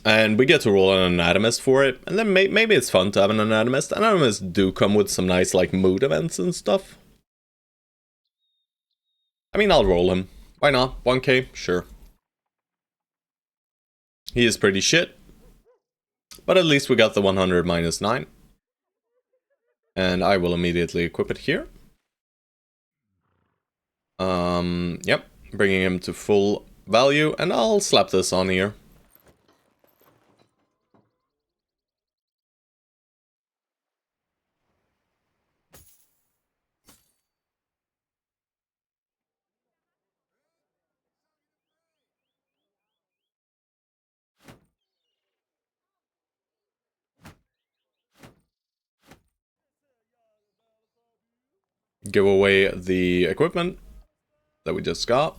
And we get to roll an anatomist for it. And then maybe it's fun to have an anatomist. Anatomists do come with some nice like mood events and stuff. I mean, I'll roll him. Why not? 1k? Sure. He is pretty shit. But at least we got the 100 minus 9. And I will immediately equip it here. Yep. Bringing him to full value. And I'll slap this on here. Give away the equipment that we just got.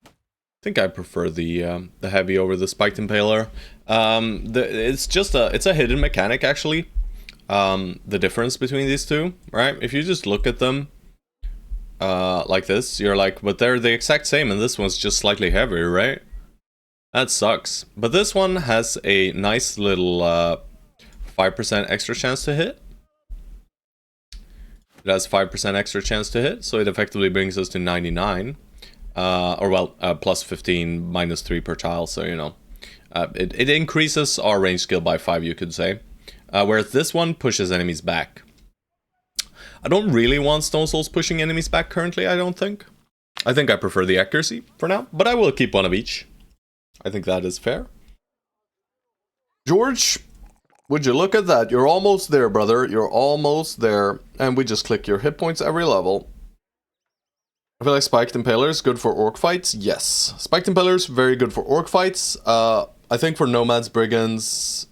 I think I prefer the heavy over the spiked impaler. It's a hidden mechanic actually. The difference between these two, right? If you just look at them like this, you're like, but they're the exact same, and this one's just slightly heavier, right? That sucks. But this one has a nice little 5% extra chance to hit. It has 5% extra chance to hit, so it effectively brings us to 99. Plus 15, minus 3 per tile, so you know. It increases our range skill by 5, you could say. Whereas this one pushes enemies back. I don't really want Stone Souls pushing enemies back currently, I don't think. I think I prefer the accuracy for now, but I will keep one of each. I think that is fair. George, would you look at that? You're almost there, brother. You're almost there. And we just click your hit points every level. I feel like Spiked Impalers good for orc fights? Yes. Spiked Impalers, very good for orc fights. I think for Nomads, Brigands,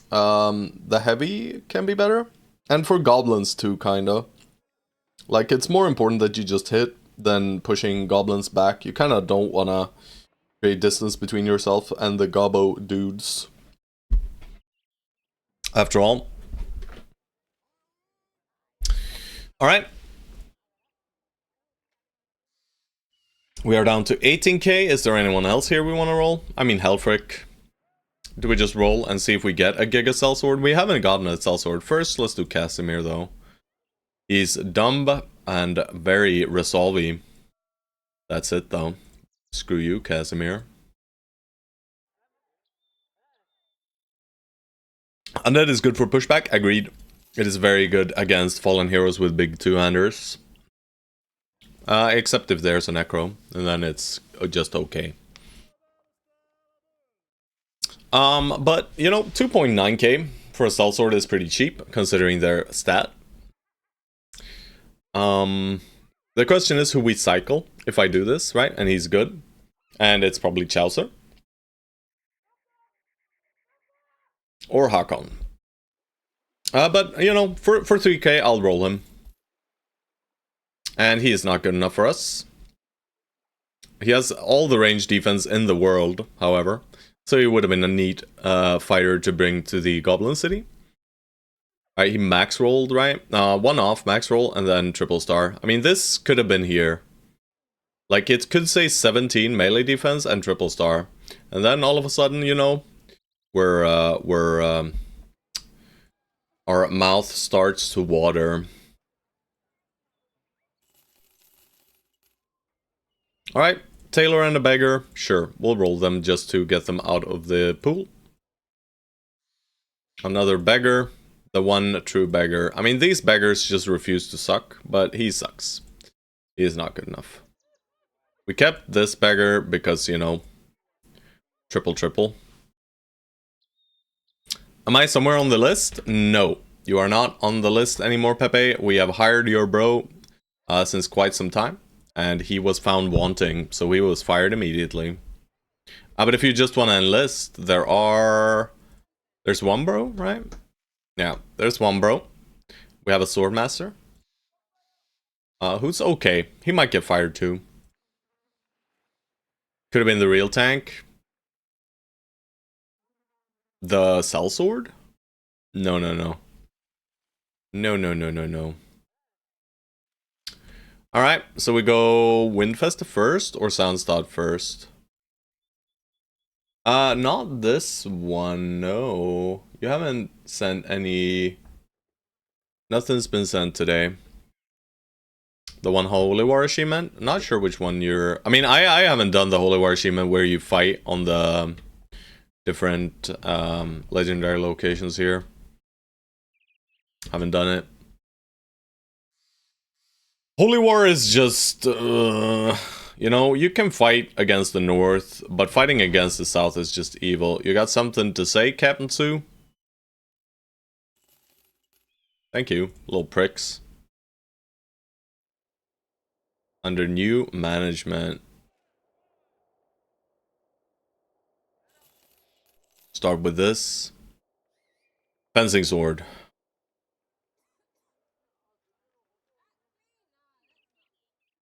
the heavy can be better. And for goblins too, kinda. Like, it's more important that you just hit than pushing goblins back. You kinda don't wanna create distance between yourself and the gobbo dudes. After all. Alright. We are down to 18k. Is there anyone else here we want to roll? I mean, Helfric. Do we just roll and see if we get a Giga Sellsword? We haven't gotten a Sellsword. First, let's do Casimir, though. He's dumb and very resolvey. That's it, though. Screw you, Casimir. Undead is good for pushback. Agreed. It is very good against fallen heroes with big two-handers. Except if there's a Necro, and then it's just okay. But, you know, 2.9k for a Sellsword is pretty cheap, considering their stat. The question is who we cycle, if I do this, right? And he's good. And it's probably Chaucer. Or Hakon. But, you know, for 3k, I'll roll him. And he is not good enough for us. He has all the range defense in the world, however. So he would have been a neat fighter to bring to the Goblin City. Alright, he max rolled, right? One off, max roll, and then triple star. I mean, this could have been here. Like, it could say 17 melee defense and triple star. And then all of a sudden, you know, our mouth starts to water. Alright, Taylor and a beggar. Sure, we'll roll them just to get them out of the pool. Another beggar. The one true beggar. I mean, these beggars just refuse to suck, but he sucks. He is not good enough. We kept this beggar because, you know, triple. Am I somewhere on the list? No. You are not on the list anymore, Pepe. We have hired your bro since quite some time. And he was found wanting, so he was fired immediately. But if you just want to enlist, there's one bro, right? Yeah, there's one bro. We have a swordmaster. Who's okay. He might get fired too. Could have been the real tank. The sellsword? No. No. Alright, so we go Windfest first or Soundstad first? Not this one, no. You haven't sent any... Nothing's been sent today. The one Holy War achievement? Not sure which one you're... I mean, I haven't done the Holy War achievement where you fight on the different legendary locations here. Haven't done it. Holy War is just... you know, you can fight against the north, but fighting against the south is just evil. You got something to say, Captain Sue? Thank you, little pricks. Under new management. Start with this. Fencing sword.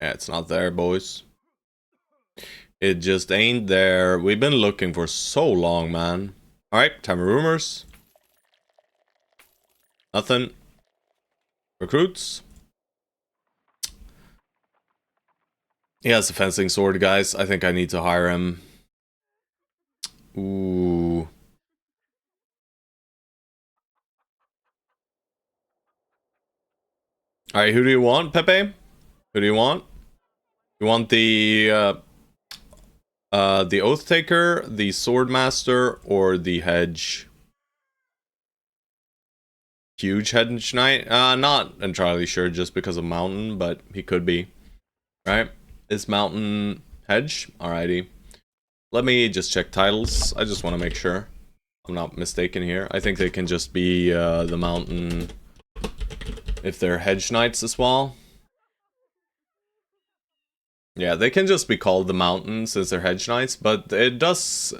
Yeah, it's not there, boys. It just ain't there. We've been looking for so long, man. Alright, time of rumors. Nothing. Recruits. He has a fencing sword, guys. I think I need to hire him. Ooh. Alright, who do you want, Pepe? Who do you want? You want the Oath Taker, the Sword Master, or the Hedge? Huge Hedge Knight? Not entirely sure just because of Mountain, but he could be. Right? Is Mountain Hedge? Alrighty. Let me just check titles. I just want to make sure I'm not mistaken here. I think they can just be the Mountain if they're Hedge Knights as well. Yeah, they can just be called the Mountain since they're Hedge Knights, but it does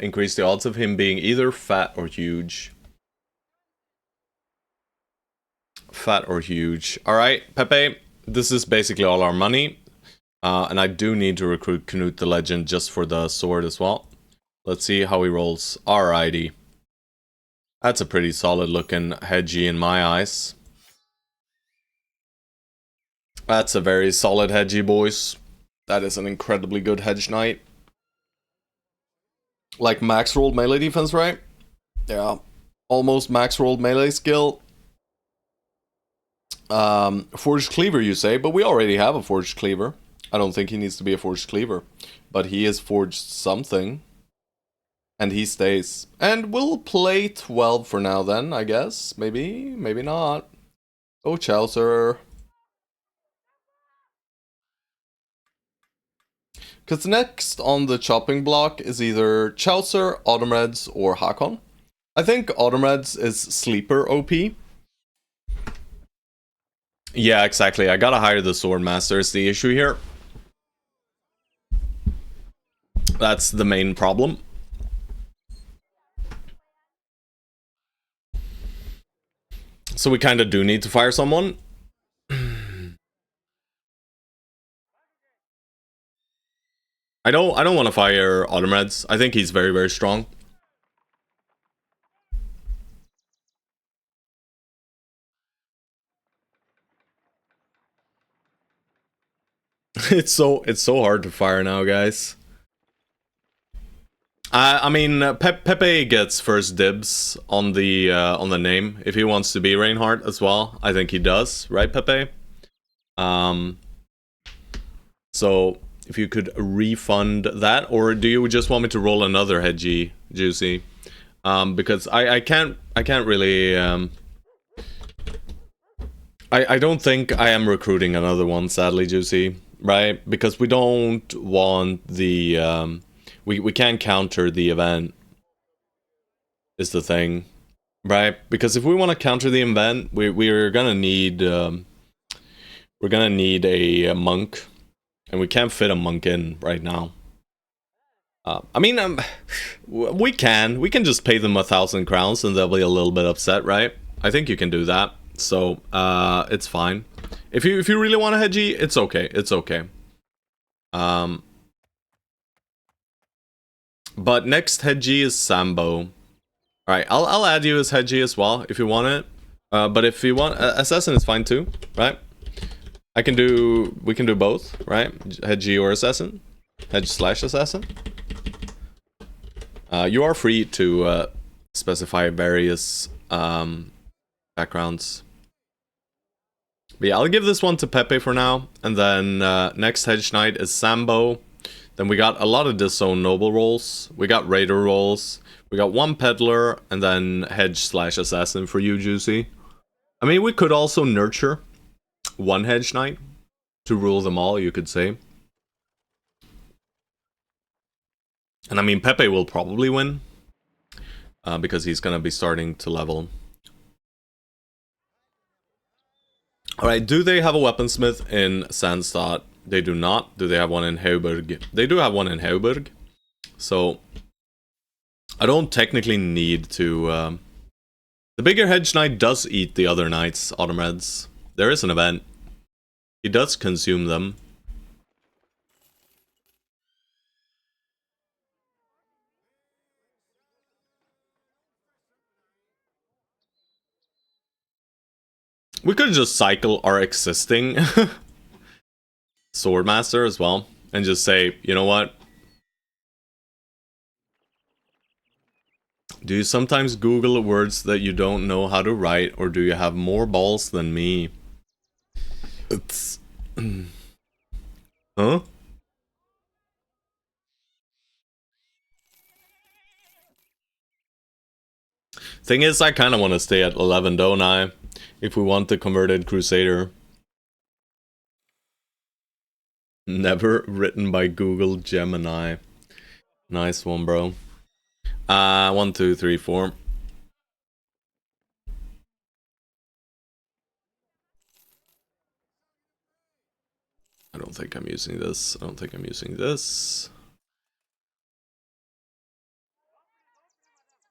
increase the odds of him being either fat or huge. Fat or huge. Alright, Pepe, this is basically all our money. And I do need to recruit Knut the Legend just for the sword as well. Let's see how he rolls. Alrighty. That's a pretty solid looking Hedgie in my eyes. That's a very solid Hedgie, boys. That is an incredibly good Hedge Knight. Like max rolled melee defense, right? Yeah. Almost max rolled melee skill. Forged Cleaver, you say, but we already have a Forged Cleaver. I don't think he needs to be a Forged Cleaver. But he is forged something. And he stays. And we'll play 12 for now then, I guess. Maybe, maybe not. Oh, Chaucer. Because next on the chopping block is either Chaucer, Autumn or Hakon. I think Autumn is sleeper OP. Yeah, exactly. I gotta hire the Sword Master is the issue here. That's the main problem. So we kind of do need to fire someone. I don't want to fire Autumn. I think he's very, very strong. It's so hard to fire now, guys. I mean, Pepe gets first dibs on the name if he wants to be Reinhardt as well. I think he does, right, Pepe? So if you could refund that, or do you just want me to roll another Hedgie, Juicy? Because I can't really. I don't think I am recruiting another one, sadly, Juicy. Right? Because we don't want the we can't counter the event. Is the thing, right? Because if we want to counter the event, we're gonna need a monk, and we can't fit a monk in right now. I mean, we can just pay them 1,000 crowns, and they'll be a little bit upset, right? I think you can do that, so it's fine. If you really want a Hedgie, it's okay. It's okay. But next Hedgie is Sambo. Alright, I'll add you as Hedgie as well if you want it. But if you want, Assassin is fine too, right? We can do both, right? Hedge or assassin, hedge/assassin. You are free to specify various backgrounds. But yeah, I'll give this one to Pepe for now, and then next Hedge Knight is Sambo. Then we got a lot of Disown Noble rolls. We got Raider rolls. We got one Peddler, and then Hedge/Assassin for you, Juicy. I mean, we could also nurture one Hedge Knight to rule them all, you could say. And I mean, Pepe will probably win, because he's gonna be starting to level. Alright, do they have a weaponsmith in Sandstad? They do not. Do they have one in Hauberg? They do have one in Hauberg. So, I don't technically need to... The bigger Hedge Knight does eat the other knights, Autumn Reds. There is an event. He does consume them. We could just cycle our existing Swordmaster as well, and just say, you know what? Do you sometimes Google words that you don't know how to write, or do you have more balls than me? It's... Huh? Thing is, I kind of want to stay at 11, don't I? If we want the converted Crusader. Never written by Google Gemini. Nice one, bro. 1, 2, 3, 4. I don't think I'm using this. I don't think I'm using this.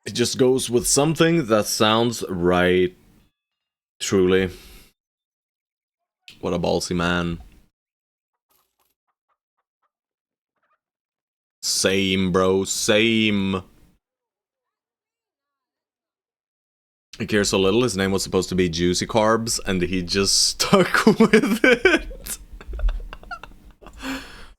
It just goes with something that sounds right. Truly. What a ballsy man. Same, bro. Same. He cares so little. His name was supposed to be Juicy Carbs, and he just stuck with it.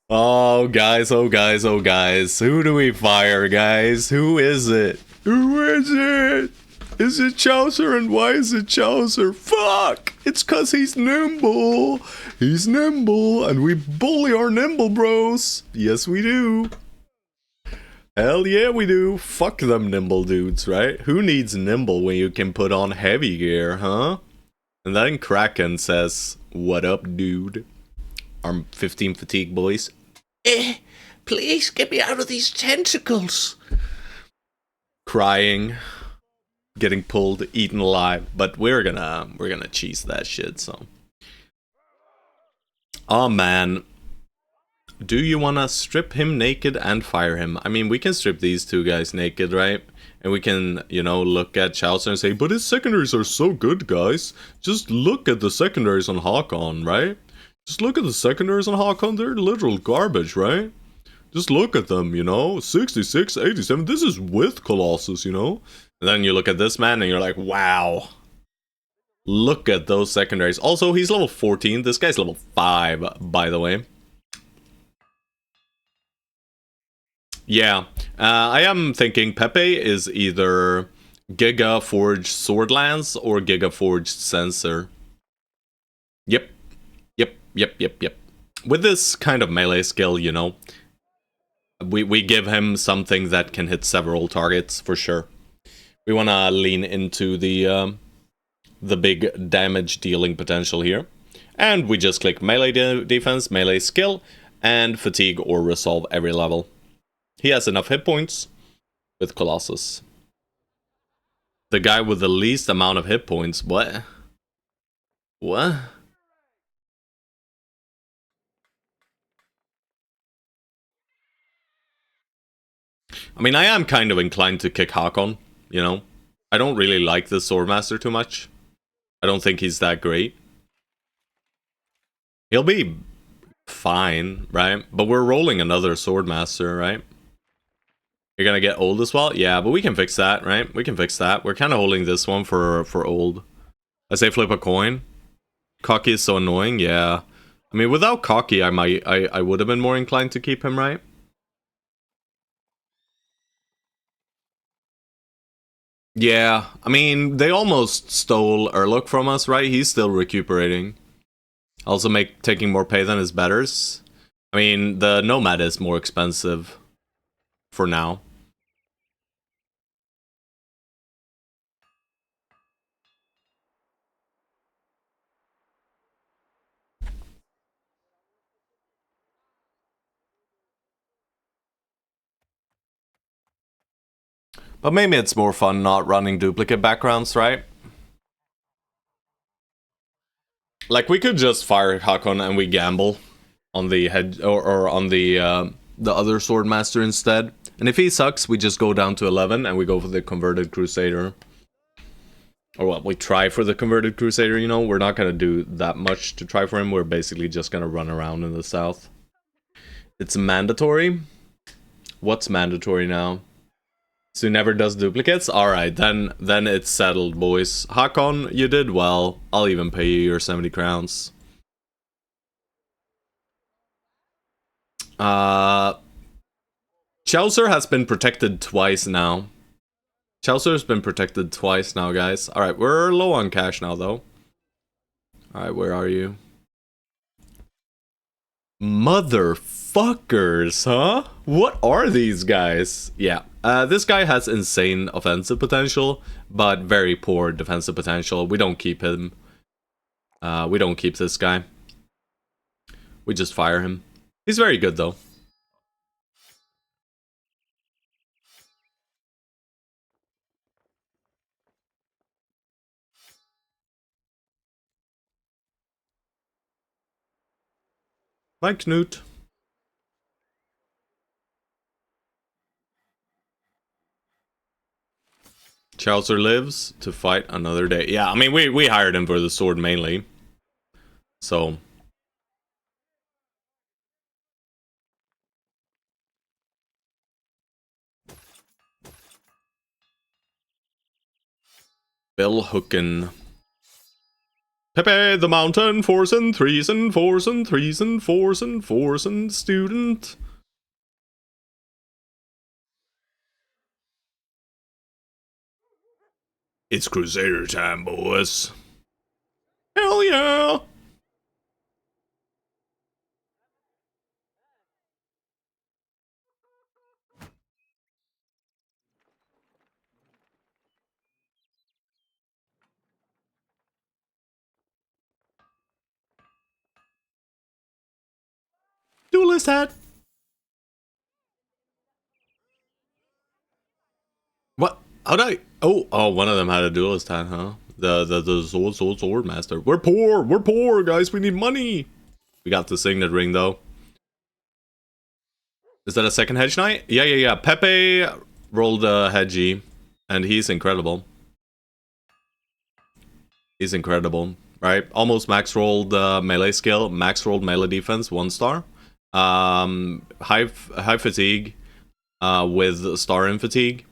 Oh, guys. Oh, guys. Oh, guys. Who do we fire, guys? Who is it? Who is it? Is it Chaucer? And why is it Chaucer? Fuck! It's cause he's nimble. He's nimble, and we bully our nimble bros. Yes, we do. Hell yeah, we do. Fuck them nimble dudes, right? Who needs nimble when you can put on heavy gear, huh? And then Kraken says, what up, dude? Our 15 fatigue boys. Please get me out of these tentacles. Crying. Getting pulled, eaten alive. But we're gonna cheese that shit, so. Oh man. Do you wanna strip him naked and fire him? I mean, we can strip these two guys naked, right? And we can, you know, look at Chaucer and say, but his secondaries are so good, guys. Just look at the secondaries on Hakon, right? Just look at the secondaries on Hakon, they're literal garbage, right? Just look at them, you know? 66, 87, this is with Colossus, you know? And then you look at this man and you're like, wow. Look at those secondaries. Also, he's level 14. This guy's level 5, by the way. Yeah. I am thinking Pepe is either Giga Forged Swordlance or Giga Forged Sensor. Yep. Yep. With this kind of melee skill, you know, we give him something that can hit several targets, for sure. We want to lean into the big damage dealing potential here. And we just click melee defense, melee skill, and fatigue or resolve every level. He has enough hit points with Colossus. The guy with the least amount of hit points, what? What? I mean, I am kind of inclined to kick Hakon, you know? I don't really like the Swordmaster too much. I don't think he's that great. He'll be fine, right? But we're rolling another Swordmaster, right? You're gonna get old as well? Yeah, but we can fix that, right? We can fix that. We're kind of holding this one for old. I say flip a coin. Cocky is so annoying, yeah. I mean, without Cocky, I would have been more inclined to keep him, right? Yeah, I mean, they almost stole Urlok from us, right? He's still recuperating. Also taking more pay than his betters. I mean, the Nomad is more expensive for now. But maybe it's more fun not running duplicate backgrounds, right? Like, we could just fire Hakon and we gamble on the head or on the other Swordmaster instead. And if he sucks, we just go down to 11 and we go for the Converted Crusader. Or what, we try for the Converted Crusader, you know? We're not gonna do that much to try for him. We're basically just gonna run around in the south. It's mandatory? What's mandatory now? So he never does duplicates? Alright, then it's settled, boys. Hakon, you did well. I'll even pay you your 70 crowns. Chaucer has been protected twice now. Chaucer's been protected twice now, guys. Alright, we're low on cash now, though. Alright, where are you? Motherfuckers, huh? What are these guys? Yeah, this guy has insane offensive potential, but very poor defensive potential. We don't keep him. We don't keep this guy. We just fire him. He's very good, though. Like Knut. Chaucer lives to fight another day. Yeah, I mean, we hired him for the sword mainly. So... Bill Hookin. Pepe the Mountain, fours and threes and fours and threes and fours and fours and student. It's Crusader time, boys. Hell yeah! Duelist hat. What? How'd I? Oh, one of them had a duelist hat, huh? The sword master. We're poor, guys. We need money. We got the signet ring though. Is that a second hedge knight? Yeah. Pepe rolled a hedgy, and he's incredible. He's incredible, right? Almost max rolled melee skill, max rolled melee defense, 1 star. High fatigue, with star in fatigue.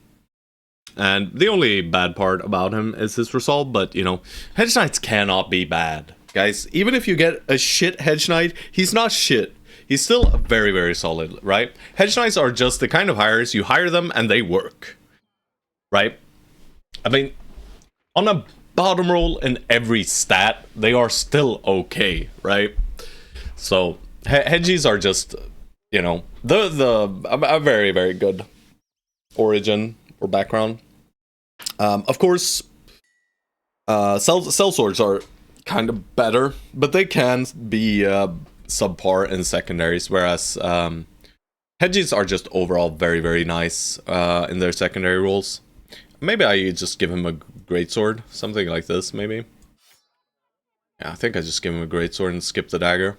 And the only bad part about him is his resolve, but you know, hedge knights cannot be bad, guys. Even if you get a shit hedge knight, he's not shit. He's still very, very solid, right? Hedge knights are just the kind of hires you hire them and they work, right? I mean, on a bottom roll in every stat, they are still okay, right? So hedgies are just, you know, a very, very good origin or background. Of course, cell swords are kind of better, but they can be subpar in secondaries, whereas hedgies are just overall very, very nice in their secondary roles. Maybe I just give him a greatsword, something like this, maybe. Yeah, I think I just give him a greatsword and skip the dagger.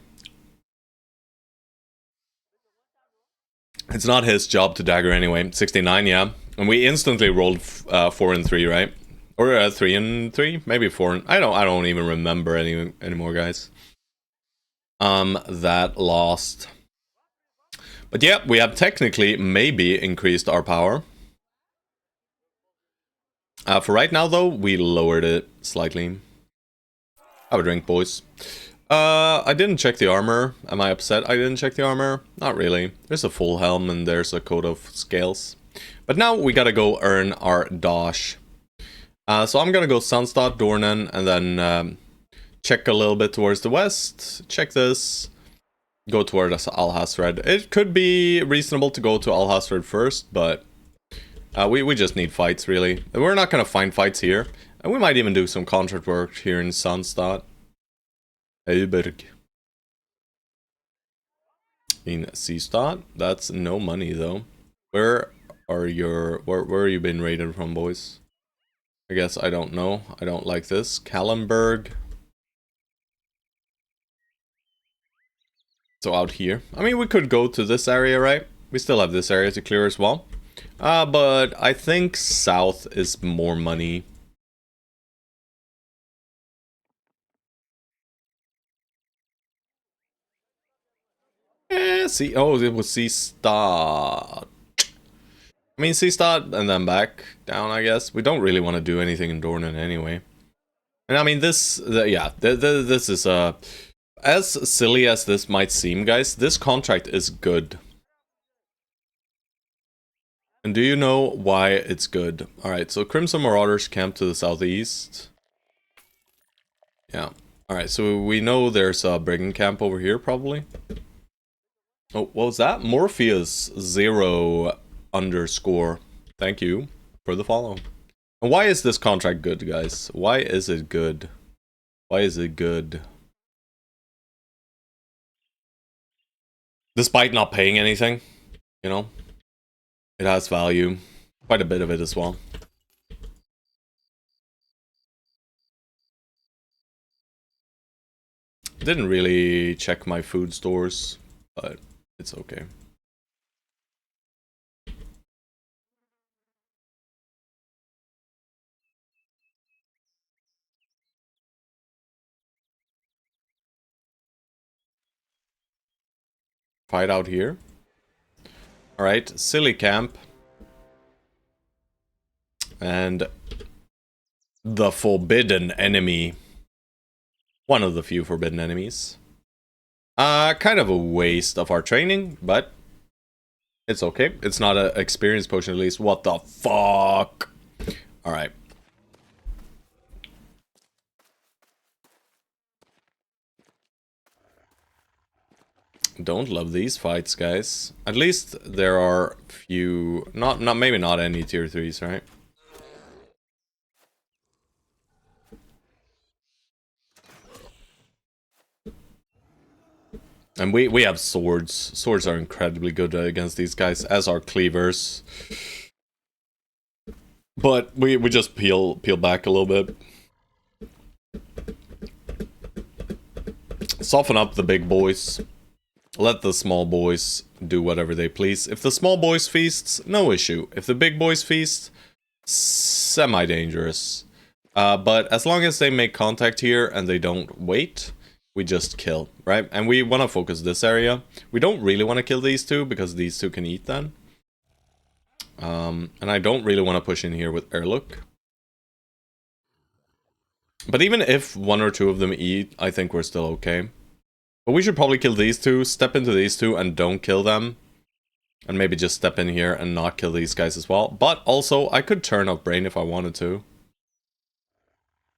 It's not his job to dagger anyway. 69, yeah. And we instantly rolled 4 and 3, right? Or 3 and 3? Maybe 4 and... I don't even remember anymore, guys. That lost. But yeah, we have technically maybe increased our power. For right now, though, we lowered it slightly. Have a drink, boys. I didn't check the armor. Am I upset I didn't check the armor? Not really. There's a full helm and there's a coat of scales. But now we gotta go earn our dosh. So I'm gonna go Sunstad, Dornan, and then check a little bit towards the west. Check this. Go towards Al-Hasred. It could be reasonable to go to Al-Hasred first, but we just need fights, really. We're not gonna find fights here. And we might even do some contract work here in Sunstad. Heiberg. In Seastad? That's no money, though. Where are you been raided from, boys? I guess I don't know. I don't like this. Kallenberg. So out here. I mean, we could go to this area, right? We still have this area to clear as well. But I think south is more money. See, oh, it was Seastad. I mean, Seastad and then back down, I guess. We don't really want to do anything in Dornan anyway. And I mean, this is, as silly as this might seem, guys, this contract is good. And do you know why it's good? Alright, so Crimson Marauders camp to the southeast. Yeah. Alright, so we know there's a brigand camp over here, probably. Oh, what was that? Morpheus 0 underscore. Thank you for the follow. And why is this contract good, guys? Why is it good? Why is it good? Despite not paying anything, you know? It has value. Quite a bit of it as well. Didn't really check my food stores, but it's okay. Fight out here. Alright, silly camp. And the forbidden enemy. One of the few forbidden enemies. Kind of a waste of our training, but it's okay. It's not an experience potion at least. What the fuck? Alright. Don't love these fights, guys. At least there are few, maybe not any tier 3s, right? And we have swords. Swords are incredibly good against these guys, as are cleavers. But we just peel back a little bit. Soften up the big boys. Let the small boys do whatever they please. If the small boys feasts, no issue. If the big boys feast, semi-dangerous. But as long as they make contact here and they don't wait, we just kill, right? And we want to focus this area. We don't really want to kill these two because these two can eat then. And I don't really want to push in here with airlook. But even if one or two of them eat, I think we're still okay. But we should probably kill these two, step into these two, and don't kill them. And maybe just step in here and not kill these guys as well. But also, I could turn off Brain if I wanted to.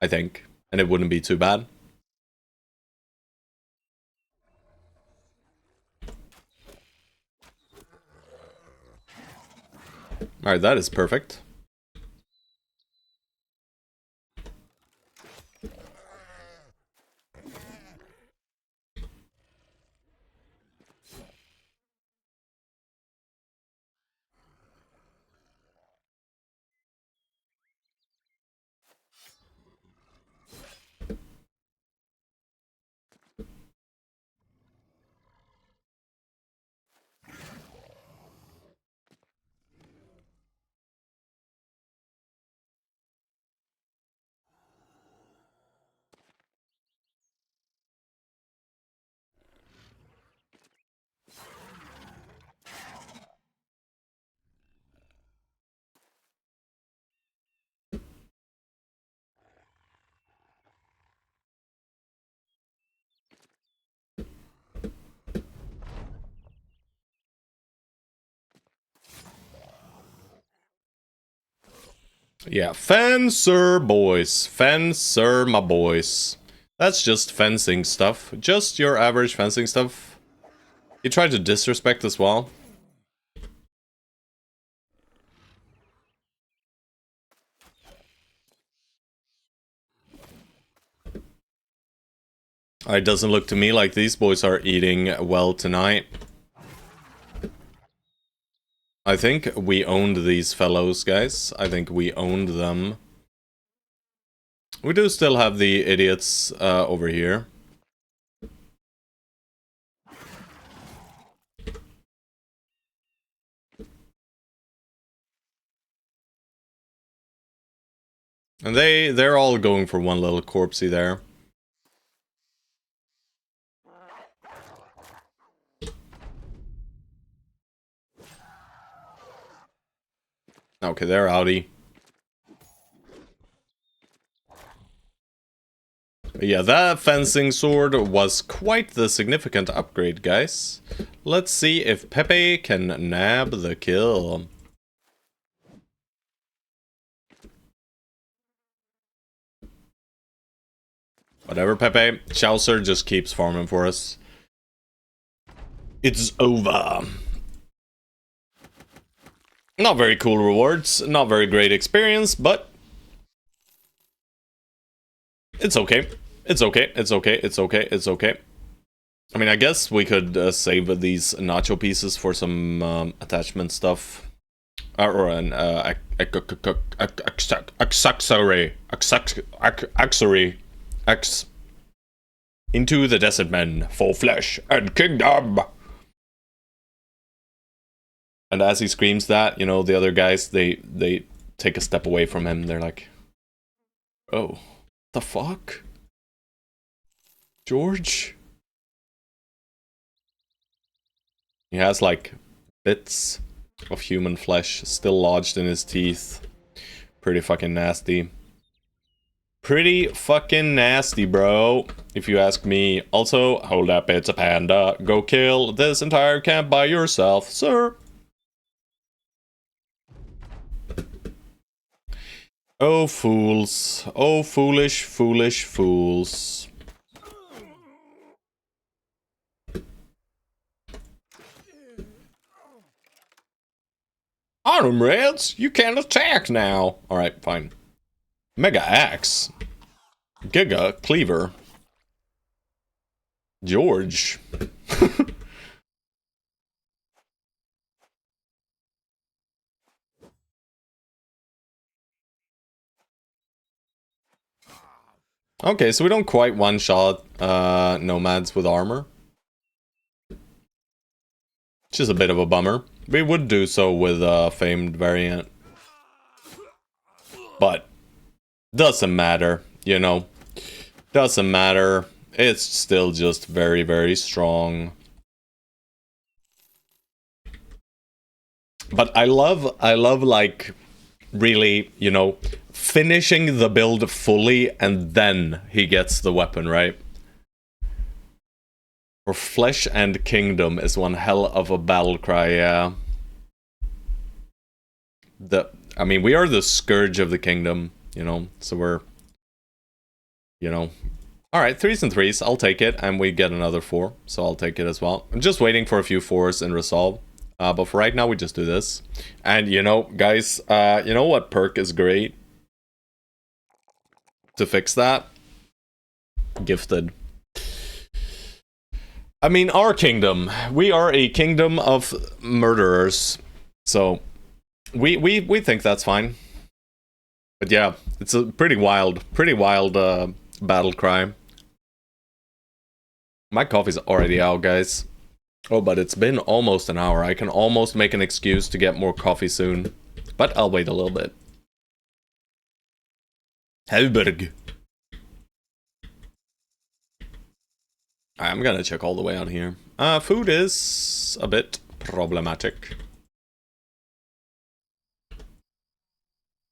I think. And it wouldn't be too bad. Alright, that is perfect. Yeah, fencer boys. Fencer my boys. That's just fencing stuff. Just your average fencing stuff. You try to disrespect as well. It doesn't look to me like these boys are eating well tonight. I think we owned these fellows, guys. I think we owned them. We do still have the idiots over here. And they're all going for one little corpsey there. Okay, they're outie. Yeah, that fencing sword was quite the significant upgrade, guys. Let's see if Pepe can nab the kill. Whatever, Pepe. Chaucer just keeps farming for us. It's over. Not very cool rewards, not very great experience, but it's okay. It's okay, it's okay, it's okay, it's okay. I mean, I guess we could save these nacho pieces for some attachment stuff. Or an accessory. Into the desert men for flesh and kingdom. And as he screams that, you know, the other guys, they take a step away from him. They're like, oh, the fuck? George? He has, like, bits of human flesh still lodged in his teeth. Pretty fucking nasty. Pretty fucking nasty, bro, if you ask me. Also, hold up, it's a panda. Go kill this entire camp by yourself, sir. Oh, fools. Oh, foolish, foolish fools. Iron Reds, you can't attack now. Alright, fine. Mega Axe. Giga Cleaver. George. Okay, so we don't quite one-shot nomads with armor. Which is a bit of a bummer. We would do so with a famed variant. But doesn't matter, you know. Doesn't matter. It's still just very, very strong. But I love like, really, you know, finishing the build fully and then he gets the weapon, right? For flesh and kingdom is one hell of a battle cry, yeah. I mean, we are the Scourge of the kingdom, you know, so we're, you know. Alright, 3s and 3s, I'll take it, and we get another 4, so I'll take it as well. I'm just waiting for a few 4s in Resolve, but for right now, we just do this. And, you know, guys, you know what perk is great? To fix that? Gifted. I mean, our kingdom. We are a kingdom of murderers, so we think that's fine. But yeah, it's a pretty wild battle cry. My coffee's already out, guys. Oh, but it's been almost an hour. I can almost make an excuse to get more coffee soon. But I'll wait a little bit. Helberg. I'm gonna check all the way out here. Food is a bit problematic.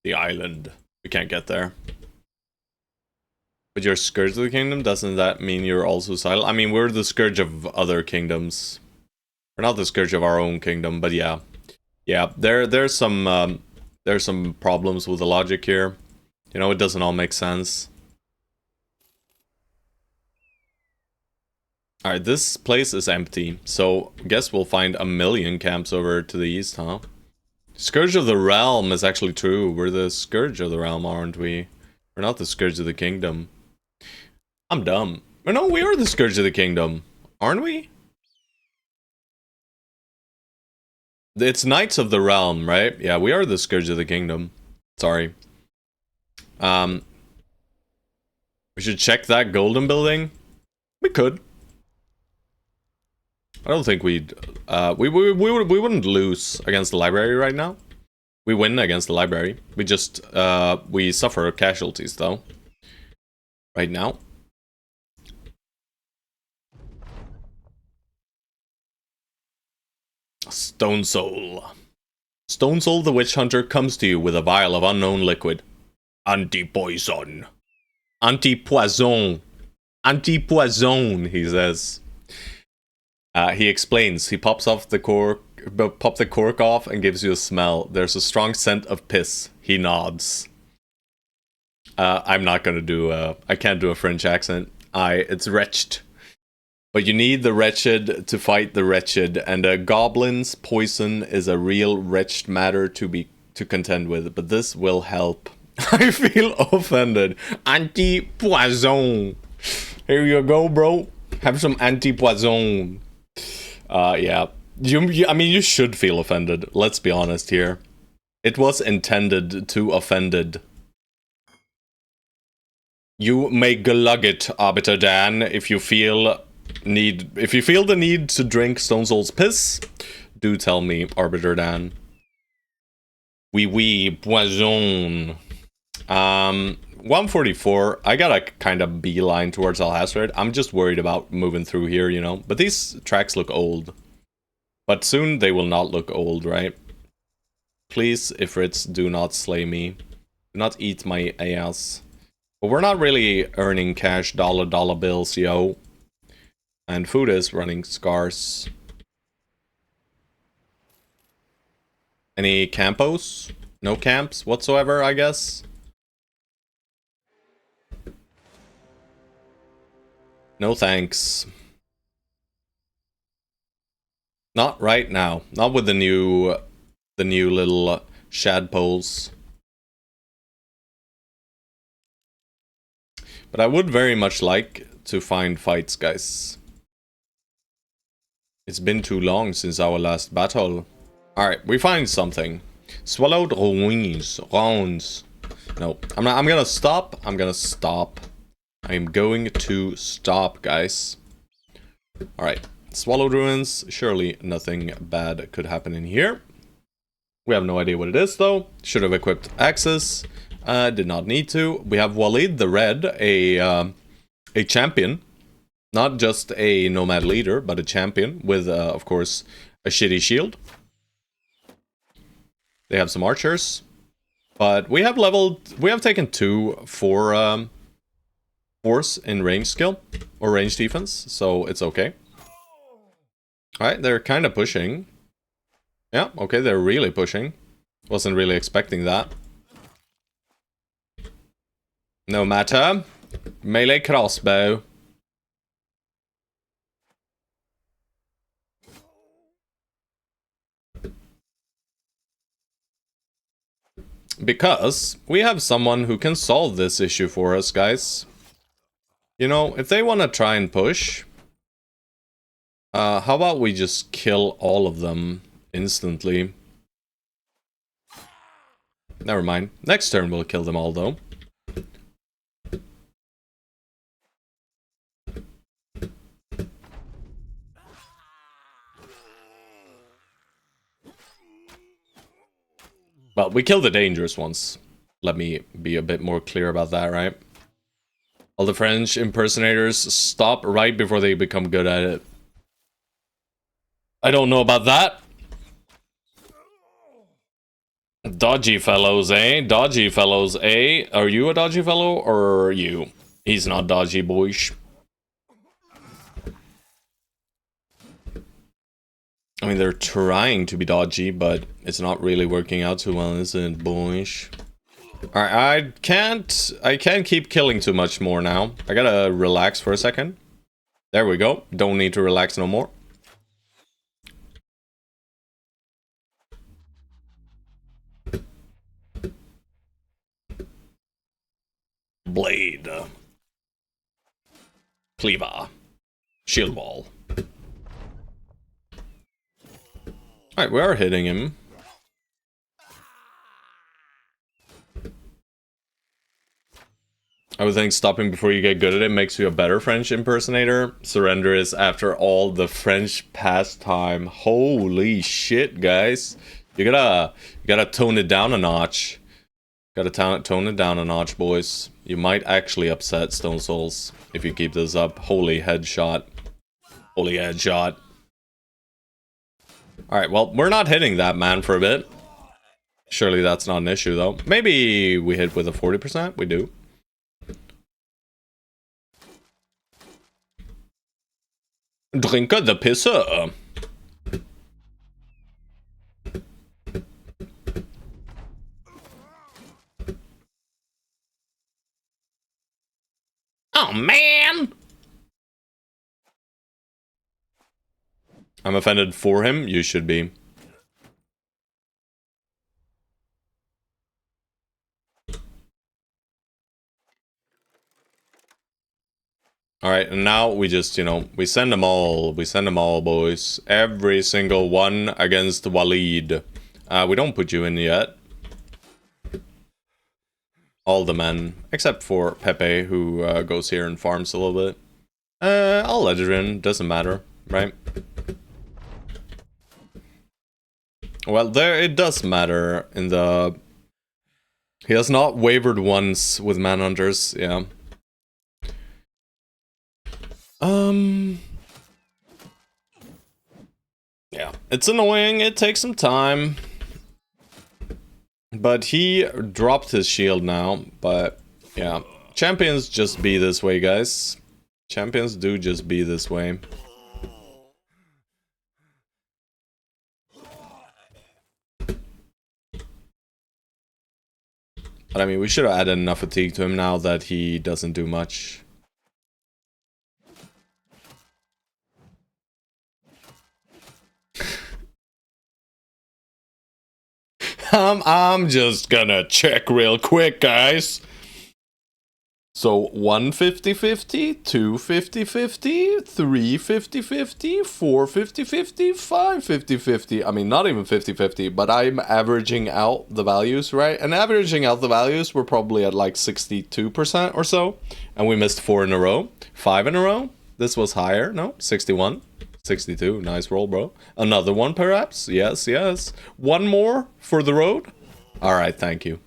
The island. We can't get there. But you're Scourge of the Kingdom? Doesn't that mean you're also silent? I mean, we're the Scourge of other kingdoms. We're not the Scourge of our own kingdom, but yeah. Yeah, there's some There's some problems with the logic here. You know, it doesn't all make sense. Alright, this place is empty, so I guess we'll find a million camps over to the east, huh? Scourge of the Realm is actually true. We're the Scourge of the Realm, aren't we? We're not the Scourge of the Kingdom. I'm dumb. But no, we are the Scourge of the Kingdom, aren't we? It's Knights of the Realm, right? Yeah, we are the Scourge of the Kingdom. Sorry. We should check that golden building. We could. I don't think we wouldn't lose against the library right now. We win against the library. We just we suffer casualties though. Right now. Stone Soul. Stone Soul the Witch Hunter comes to you with a vial of unknown liquid. Anti-poison. Anti-poison. Anti-poison, he says. He explains. He pops the cork off and gives you a smell. There's a strong scent of piss. He nods. I'm not gonna do I can't do a French accent. It's wretched. But you need the wretched to fight the wretched, and a goblin's poison is a real wretched matter to contend with. But this will help. I feel offended. Anti-poison. Here you go, bro. Have some anti-poison. Yeah. I mean, you should feel offended. Let's be honest here. It was intended to offended. You may glug it, Arbiter Dan, if you feel the need to drink Stone Soul's piss. Do tell me, Arbiter Dan. Oui, poison. 144. I gotta kind of beeline towards Alhazred. I'm just worried about moving through here, you know. But these tracks look old. But soon they will not look old, right? Please, Ifrits, do not slay me. Do not eat my ass. But we're not really earning cash dollar bills, yo. And food is running scarce. Any campos? No camps whatsoever, I guess. No thanks. Not right now. Not with the new little shadpoles. But I would very much like to find fights, guys. It's been too long since our last battle. Alright, we find something. Swallowed ruins. No, I'm gonna stop. I'm going to stop, guys. Alright. Swallowed ruins. Surely nothing bad could happen in here. We have no idea what it is, though. Should have equipped Axis. Did not need to. We have Walid the Red, a champion. Not just a nomad leader, but a champion with, of course, a shitty shield. They have some archers. But we have taken 2 for force in range skill, or range defense, so it's okay. Alright, they're kind of pushing. Yeah, okay, they're really pushing. Wasn't really expecting that. No matter. Melee crossbow. Because we have someone who can solve this issue for us, guys. You know, if they want to try and push, how about we just kill all of them instantly? Never mind. Next turn we'll kill them all, though. Well, we kill the dangerous ones. Let me be a bit more clear about that, right? All the French impersonators stop right before they become good at it. I don't know about that. Dodgy fellows, eh? Dodgy fellows, eh? Are you a dodgy fellow, or are you? He's not dodgy, boys. I mean, they're trying to be dodgy, but it's not really working out too well, is it, boys? Alright, I can't keep killing too much more now. I gotta relax for a second. There we go. Don't need to relax no more. Blade. Cleaver. Shield wall. Alright, we are hitting him. I would think stopping before you get good at it makes you a better French impersonator. Surrender is after all the French pastime. Holy shit, guys. You gotta tone it down a notch. Gotta tone it down a notch, boys. You might actually upset Stone Souls if you keep this up. Holy headshot. Holy headshot. Alright, well, we're not hitting that man for a bit. Surely that's not an issue, though. Maybe we hit with a 40%? We do. Drinker the pisser. Oh, man! I'm offended for him. You should be. Alright, and now we just, you know, we send them all. We send them all, boys. Every single one against Walid. We don't put you in yet. All the men. Except for Pepe, who goes here and farms a little bit. I'll let it in. Doesn't matter, right? Well, there it does matter in the... He has not wavered once with Manhunters, yeah. Yeah, it's annoying, it takes some time. But he dropped his shield now, but yeah. Champions just be this way, guys. Champions do just be this way. But I mean, we should have added enough fatigue to him now that he doesn't do much. I'm just gonna check real quick, guys. So 1 50-50, 2 50-50, 3 50-50, 4 50-50, 5 50-50. I mean, not even 50-50, but I'm averaging out the values, right? And averaging out the values, we're probably at like 62% or so. And we missed 4 in a row, 5 in a row. This was higher, no? 61, 62, nice roll, bro. Another one, perhaps? Yes, yes. One more for the road? Alright, thank you.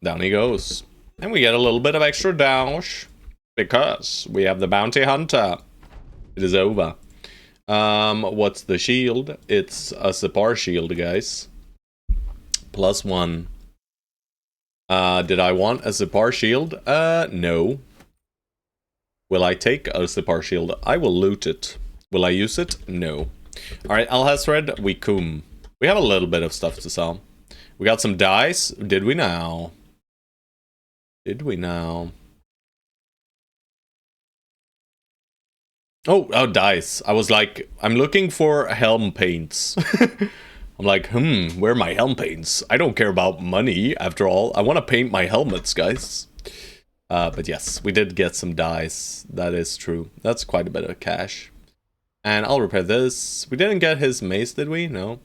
Down he goes. And we get a little bit of extra dash because we have the bounty hunter. It is over. What's the shield? It's a Sipar shield, guys. +1. Did I want a Sipar shield? No. Will I take a Sipar shield? I will loot it. Will I use it? No. Alright, Alhazred, we come. We have a little bit of stuff to sell. We got some dice. Did we now? Did we now? Oh, dice. I was like, I'm looking for helm paints. I'm like, where are my helm paints? I don't care about money, after all. I want to paint my helmets, guys. But yes, we did get some dice. That is true. That's quite a bit of cash. And I'll repair this. We didn't get his mace, did we? No.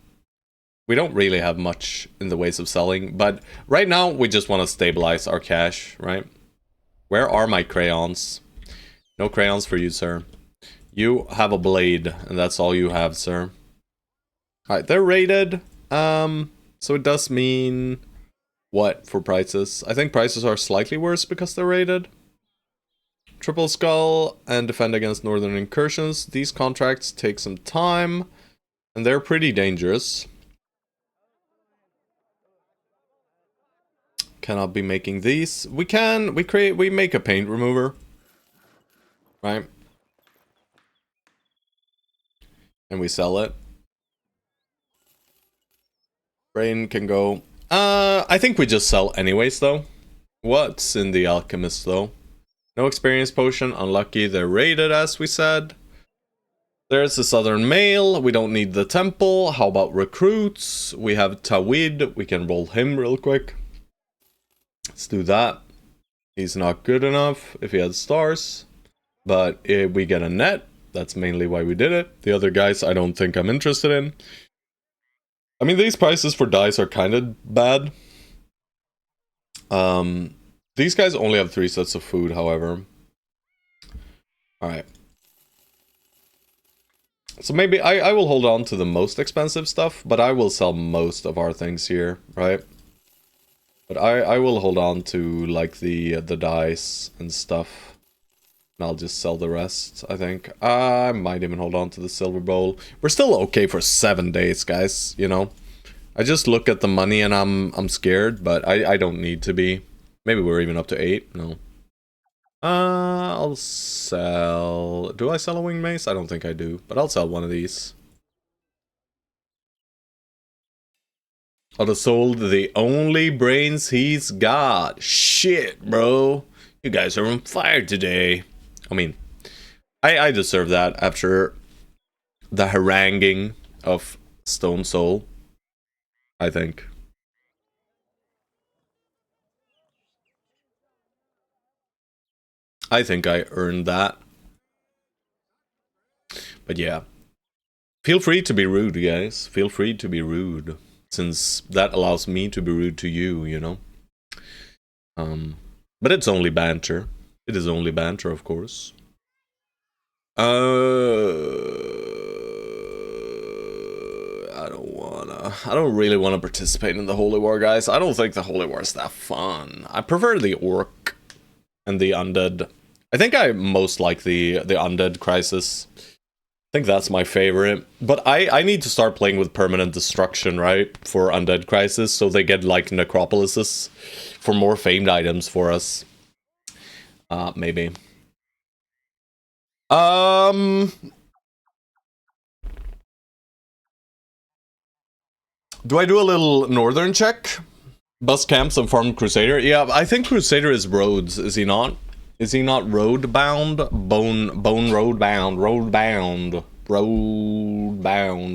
We don't really have much in the ways of selling, but right now we just want to stabilize our cash, right? Where are my crayons? No crayons for you, sir. You have a blade, and that's all you have, sir. Alright, they're rated. So it does mean what for prices? I think prices are slightly worse because they're rated. Triple Skull and defend against northern incursions. These contracts take some time, and they're pretty dangerous. Cannot be making these. We make a paint remover. Right? and we sell it. Brain can go. I think we just sell anyways, though. What's in the Alchemist, though? No experience potion, unlucky, they're rated, as we said. There's the Southern Mail, we don't need the Temple. How about recruits? We have Tawid, we can roll him real quick. Let's do that. He's not good enough if he had stars. But if we get a net, that's mainly why we did it. The other guys I don't think I'm interested in. I mean, these prices for dice are kind of bad. These guys only have 3 sets of food, however. Alright. So maybe I will hold on to the most expensive stuff, but I will sell most of our things here, right? But I will hold on to, like, the dice and stuff. And I'll just sell the rest, I think. I might even hold on to the silver bowl. We're still okay for 7 days, guys, you know? I just look at the money and I'm scared, but I don't need to be. Maybe we're even up to 8. No. I'll sell... Do I sell a winged mace? I don't think I do, but I'll sell one of these. Otto sold the only brains he's got. Shit, bro. You guys are on fire today. I mean, I deserve that after the haranguing of Stone Soul, I think. I think I earned that. But yeah. Feel free to be rude, guys. Feel free to be rude. Since that allows me to be rude to you, you know? But it's only banter. It is only banter, of course. I don't really want to participate in the Holy War, guys. I don't think the Holy War is that fun. I prefer the Orc and the Undead. I think I most like the Undead Crisis. I think that's my favorite. But I need to start playing with Permanent Destruction, right? For Undead Crisis, so they get, like, Necropolises for more famed items for us. Maybe. Do I do a little northern check? Bus camps and farm Crusader? Yeah, I think Crusader is roads, is he not? Is he not road bound? Bone road bound, road bound,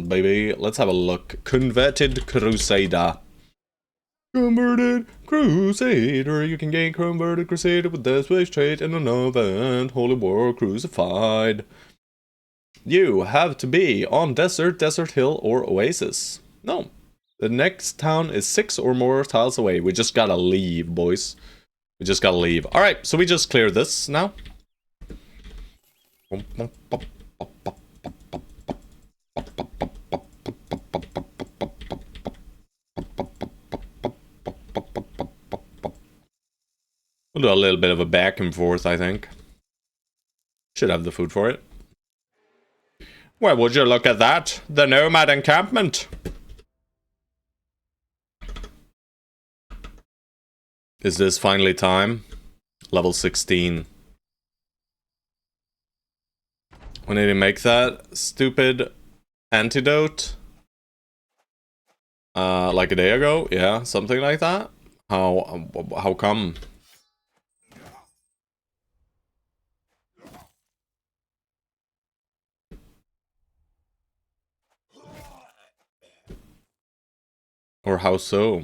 baby. Let's have a look. Converted Crusader. Converted Crusader. You can gain Converted Crusader with Death Wish trait and an event. Holy War Crucified. You have to be on Desert, Desert Hill, or Oasis. No. The next town is 6 or more tiles away. We just gotta leave, boys. We just gotta leave. Alright, so we just clear this now. We'll do a little bit of a back and forth, I think. Should have the food for it. Well, would you look at that? The Nomad encampment. Is this finally time? Level 16. When did he make that stupid antidote? Like a day ago? Yeah, something like that. How come? Or how so?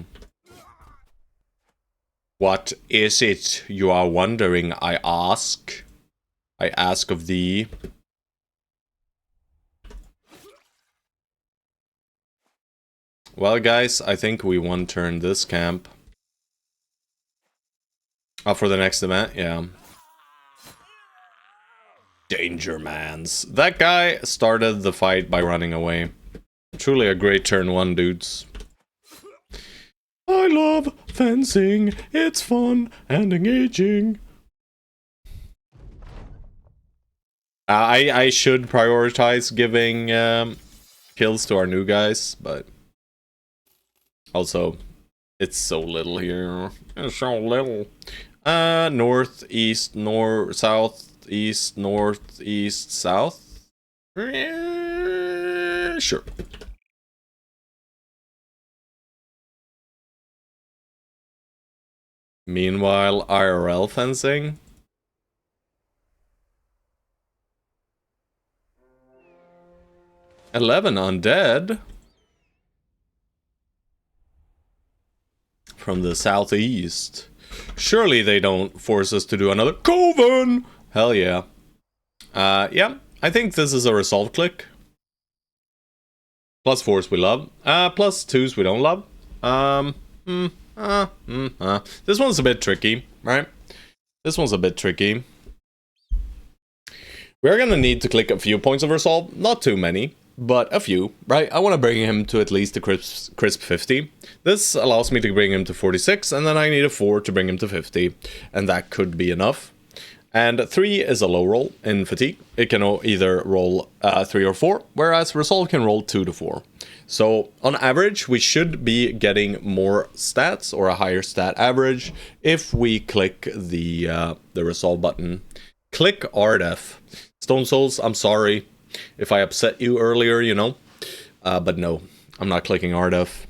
What is it you are wondering, I ask? I ask of thee. Well, guys, I think we one-turn this camp. Oh, for the next event? Yeah. Danger Mans. That guy started the fight by running away. Truly a great turn 1, dudes. I love fencing. It's fun and engaging. I should prioritize giving kills to our new guys, but also it's so little here. It's so little. North, east, north, south, east, north, east, south. Sure. Meanwhile, IRL fencing. $11 undead. From the southeast. Surely they don't force us to do another Coven! Hell yeah. Yeah, I think this is a resolve click. +4s we love. +2s we don't love. This one's a bit tricky, right? This one's a bit tricky. We're gonna need to click a few points of resolve, not too many, but a few, right? I want to bring him to at least a crisp 50. This allows me to bring him to 46, and then I need a 4 to bring him to 50, and that could be enough. And 3 is a low roll in fatigue. It can either roll 3 or 4, whereas resolve can roll 2 to 4. So on average, we should be getting more stats or a higher stat average if we click the resolve button. Click RDF. Stone Souls, I'm sorry if I upset you earlier, you know. But no, I'm not clicking RDF.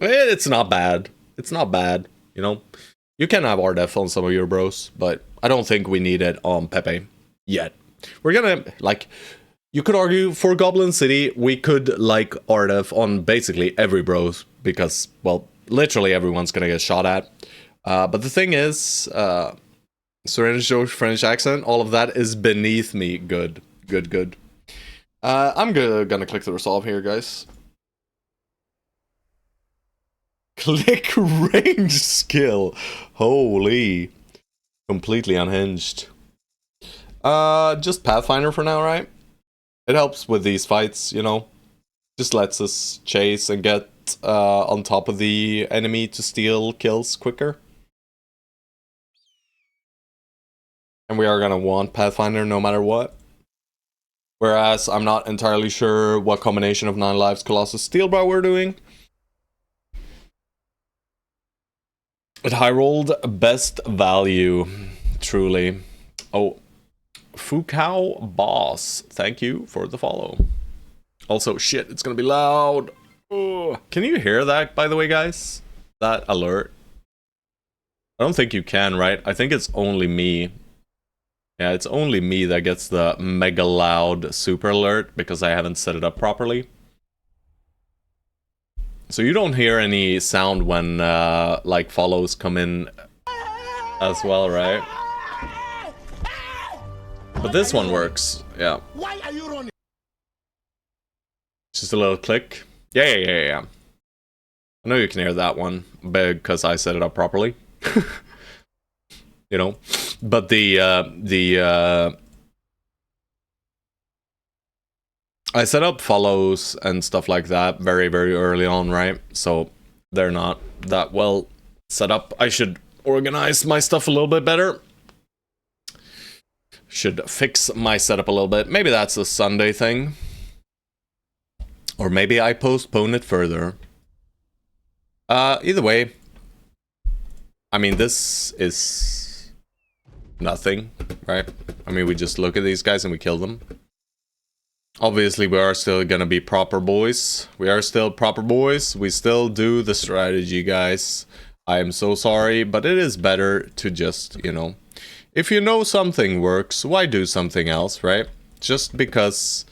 It's not bad. It's not bad, you know. You can have RDF on some of your bros, but I don't think we need it on Pepe yet. We're gonna, like, you could argue for Goblin City, we could like RDF on basically every bros, because, well, literally everyone's gonna get shot at. But the thing is, Syringe French accent, all of that is beneath me. Good. I'm gonna click the resolve here, guys. Click range skill. Holy. Completely unhinged. Just Pathfinder for now, right? It helps with these fights, you know. Just lets us chase and get on top of the enemy to steal kills quicker. And we are gonna want Pathfinder no matter what. Whereas I'm not entirely sure what combination of 9 lives Colossus Steelbow we're doing. It high rolled best value, truly. Oh, Fukao Boss, thank you for the follow. Also, shit, it's gonna be loud. Oh. Can you hear that, by the way, guys? That alert? I don't think you can, right? I think it's only me. Yeah, it's only me that gets the mega loud super alert because I haven't set it up properly. So you don't hear any sound when, like, follows come in as well, right? But this one works, yeah. Why are you running? Just a little click. Yeah. I know you can hear that one, because I set it up properly. You know? But I set up follows and stuff like that very, very early on, right? So they're not that well set up. I should organize my stuff a little bit better. Should fix my setup a little bit. Maybe that's a Sunday thing. Or maybe I postpone it further. Either way. I mean, this is nothing, right? I mean, we just look at these guys and we kill them. Obviously, we are still gonna be proper boys. We are still proper boys. We still do the strategy, guys. I am so sorry, but it is better to just, you know... If you know something works, why do something else, right? Just because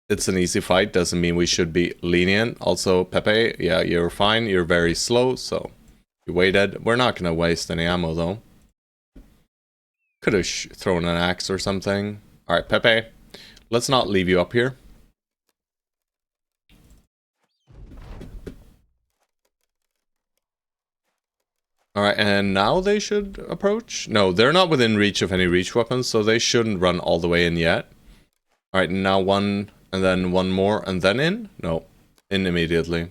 it's an easy fight doesn't mean we should be lenient. Also, Pepe, yeah, you're fine. You're very slow, so you waited. We're not gonna waste any ammo, though. Could have thrown an axe or something. Alright, Pepe. Let's not leave you up here. Alright, and now they should approach? No, they're not within reach of any reach weapons, so they shouldn't run all the way in yet. Alright, now one, and then one more, and then in? No, in immediately.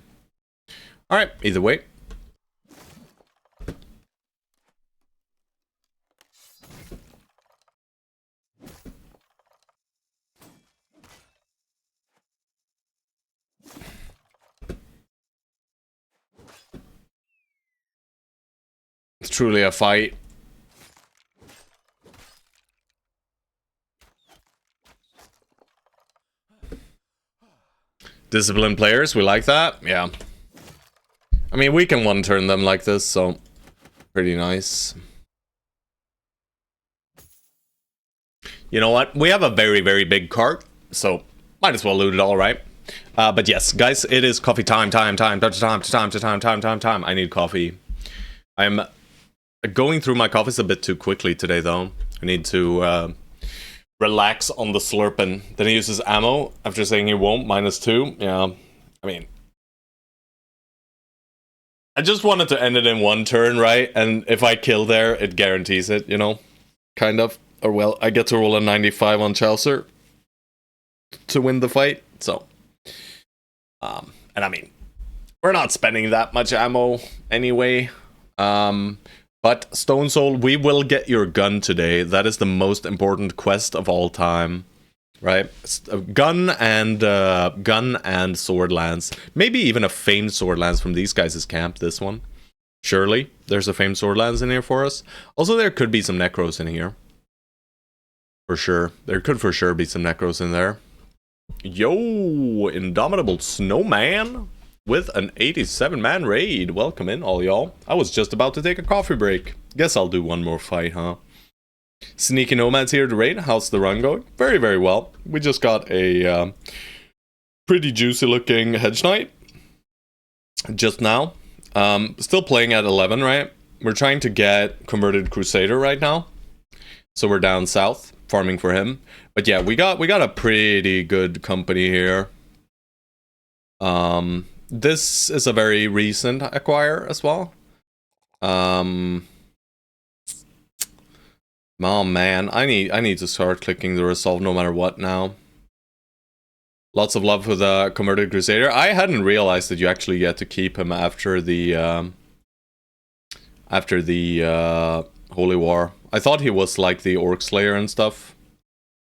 Alright, either way. It's truly a fight. Disciplined players, we like that. Yeah. I mean, we can one-turn them like this, so pretty nice. You know what? We have a very, very big cart, so might as well loot it all, right? But yes, guys, it is coffee time. I need coffee. I'm going through my coffees a bit too quickly today, though. I need to relax on the slurping. Then he uses ammo after saying he won't. -2. Yeah, I mean, I just wanted to end it in one turn, right? And if I kill there, it guarantees it, you know? Kind of. Or, well, I get to roll a 95 on Chaucer to win the fight, so. And I mean, we're not spending that much ammo anyway. But Stone Soul, we will get your gun today. That is the most important quest of all time. Right? Gun and sword lance. Maybe even a famed sword lance from these guys' camp, this one. Surely, there's a famed sword lance in here for us. Also, there could be some necros in here. For sure. There could for sure be some necros in there. Yo, Indomitable Snowman with an 87-man raid. Welcome in, all y'all. I was just about to take a coffee break. Guess I'll do one more fight, huh? Sneaky Nomads here to raid. How's the run going? Very, very well. We just got a pretty juicy looking Hedge Knight just now. Still playing at 11, right? We're trying to get Converted Crusader right now. So we're down south, farming for him. But yeah, we got a pretty good company here. This is a very recent acquire as well. Oh man, I need to start clicking the resolve no matter what now. Lots of love for the Converted Crusader. I hadn't realized that you actually get to keep him after the Holy War. I thought he was like the Orc Slayer and stuff.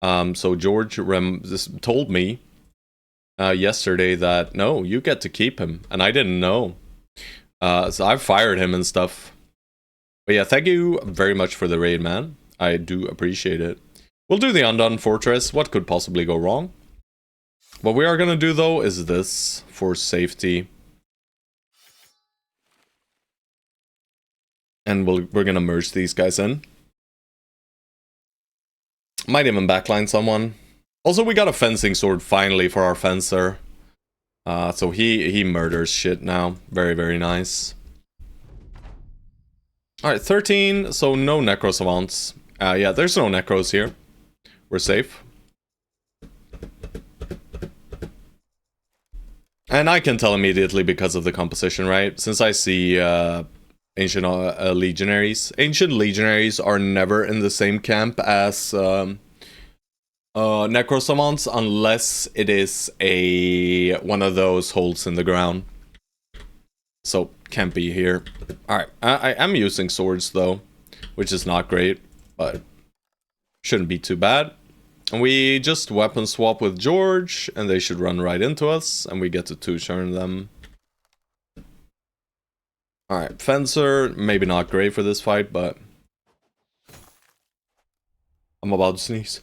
So George told me yesterday that no, you get to keep him, and I didn't know. So I fired him and stuff. But yeah, thank you very much for the raid, man. I do appreciate it. We'll do the Undone Fortress. What could possibly go wrong? What we are gonna do though is this for safety. And we're gonna merge these guys in. Might even backline someone. Also, we got a fencing sword finally for our fencer. So he murders shit now. Very, very nice. Alright, 13, so no Necro Savants. Yeah, there's no Necros here. We're safe. And I can tell immediately because of the composition, right? Since I see Ancient Legionaries. Ancient Legionaries are never in the same camp as Necro Savants unless it is one of those holes in the ground. So, can't be here. Alright, I am using swords though, which is not great, but shouldn't be too bad. And we just weapon swap with George, and they should run right into us, and we get to two-turn them. Alright, Fencer, maybe not great for this fight, but I'm about to sneeze.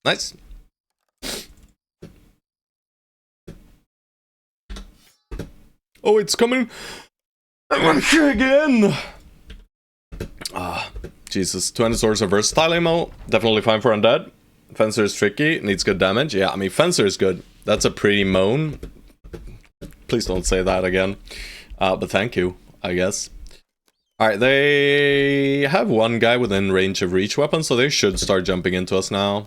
Nice. Oh, it's coming again. Jesus. 20 swords of versatile ammo. Definitely fine for undead. Fencer is tricky. Needs good damage. Yeah, I mean, Fencer is good. That's a pretty moan. Please don't say that again. But thank you, I guess. Alright, they have one guy within range of reach weapons, so they should start jumping into us now.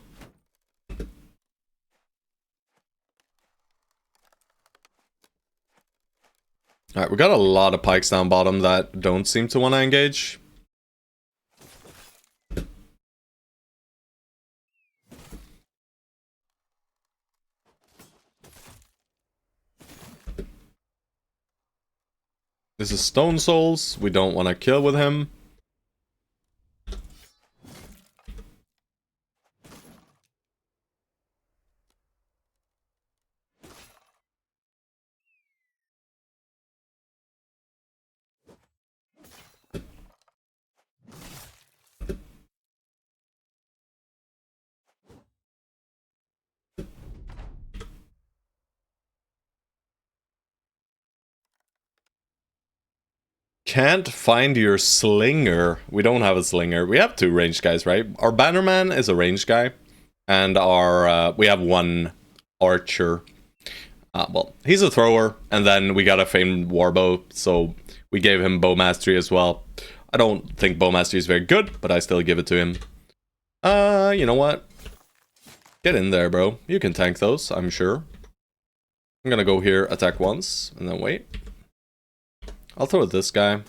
Alright, we got a lot of pikes down bottom that don't seem to want to engage. This is Stone Souls. We don't want to kill with him. Can't find your slinger. We don't have a slinger. We have 2 ranged guys, right? Our bannerman is a ranged guy, and our we have 1 archer. Well, he's a thrower, and then we got a famed warbow, so we gave him bow mastery as well. I don't think bow mastery is very good, but I still give it to him. You know what? Get in there, bro. You can tank those, I'm sure. I'm gonna go here, attack once, and then wait. I'll throw at this guy.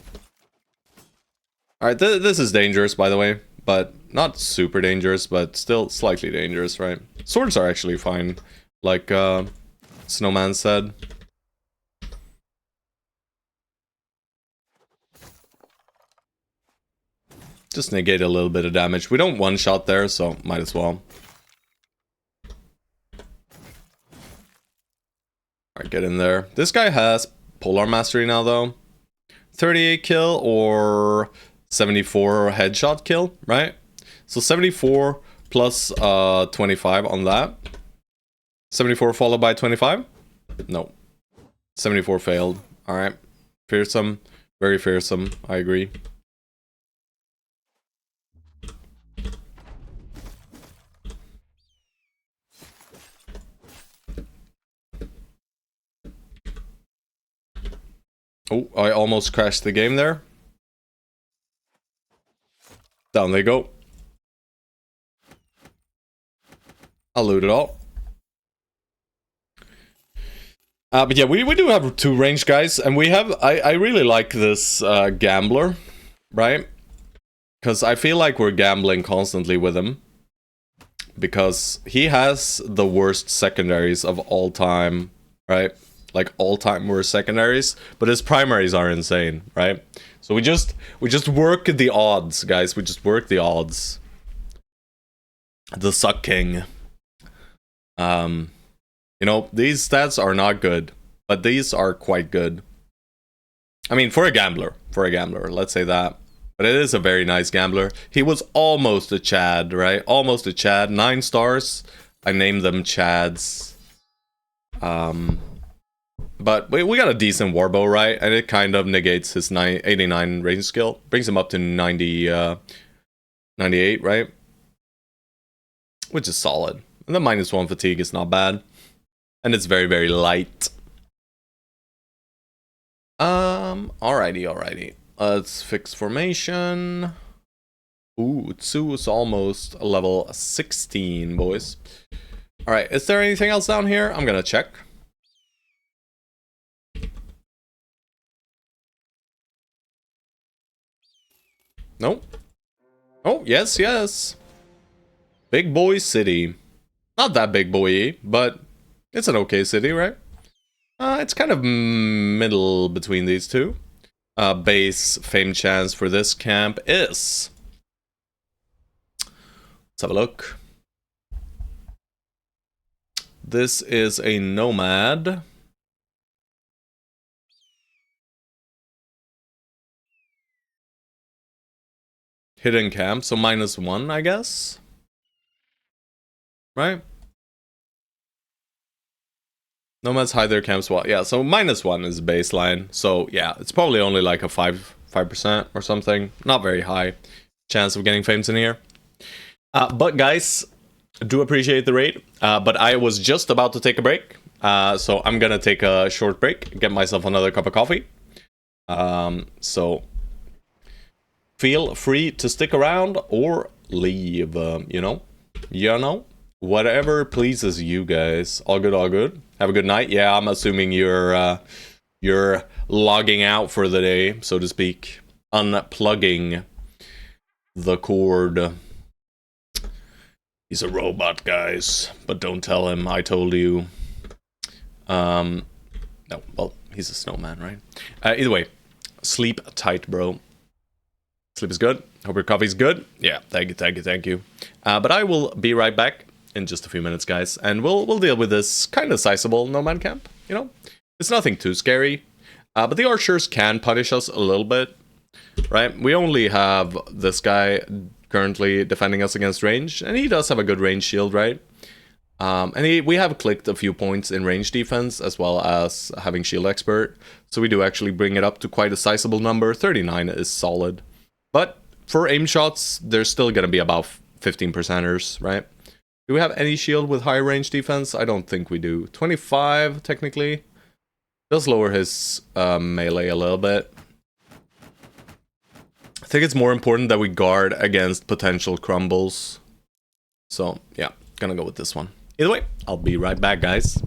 Alright, this is dangerous, by the way. But not super dangerous, but still slightly dangerous, right? Swords are actually fine, like Snowman said. Just negate a little bit of damage. We don't one-shot there, so might as well. Alright, get in there. This guy has Polar Mastery now, though. 38 kill or 74 headshot kill, right? So 74 plus 25 on that. 74 followed by 25? No. 74 failed. Alright. Fearsome. Very fearsome. I agree. Oh, I almost crashed the game there. Down they go. I'll loot it all. But yeah, we do have 2 ranged guys, and we have... I really like this gambler, right? Because I feel like we're gambling constantly with him. Because he has the worst secondaries of all time, right? Like all-time worst secondaries, but his primaries are insane, right? So we just work the odds, guys. We just work the odds. The Suck King. You know, these stats are not good, but these are quite good. I mean, for a gambler, let's say that. But it is a very nice gambler. He was almost a Chad, right? Almost a Chad. 9 stars. I named them Chads. But we got a decent warbow, right? And it kind of negates his 89 range skill. Brings him up to 98, right? Which is solid. And the -1 fatigue is not bad. And it's very, very light. Alrighty. Let's fix formation. Ooh, Tsu is almost level 16, boys. Alright, is there anything else down here? I'm gonna check. Nope. Oh, yes. Big boy city. Not that big boy, but it's an okay city, right? It's kind of middle between these two. Base fame chance for this camp is... Let's have a look. This is a nomad. Hidden camp, so -1, I guess. Right? Nomads hide their camps well. Yeah, so -1 is baseline. So yeah, it's probably only like a 5% or something. Not very high chance of getting fames in here. But guys, do appreciate the raid. But I was just about to take a break. So I'm gonna take a short break, get myself another cup of coffee. So feel free to stick around or leave, you know? Whatever pleases you guys. All good. Have a good night. Yeah, I'm assuming you're logging out for the day, so to speak. Unplugging the cord. He's a robot, guys. But don't tell him I told you. No, well, he's a snowman, right? Either way, sleep tight, bro. Sleep is good. Hope your coffee's good. Yeah, thank you. But I will be right back in just a few minutes, guys, and we'll deal with this kind of sizable nomad camp. You know, it's nothing too scary, but the archers can punish us a little bit, right? We only have this guy currently defending us against range, and he does have a good range shield, right? We have clicked a few points in range defense as well as having shield expert, so we do actually bring it up to quite a sizable number. 39 is solid, but for aim shots, there's still gonna be about 15%ers, right? Do we have any shield with high range defense? I don't think we do. 25 technically does lower his melee a little bit. I think it's more important that we guard against potential crumbles. So yeah, gonna go with this one. Either way, I'll be right back, guys.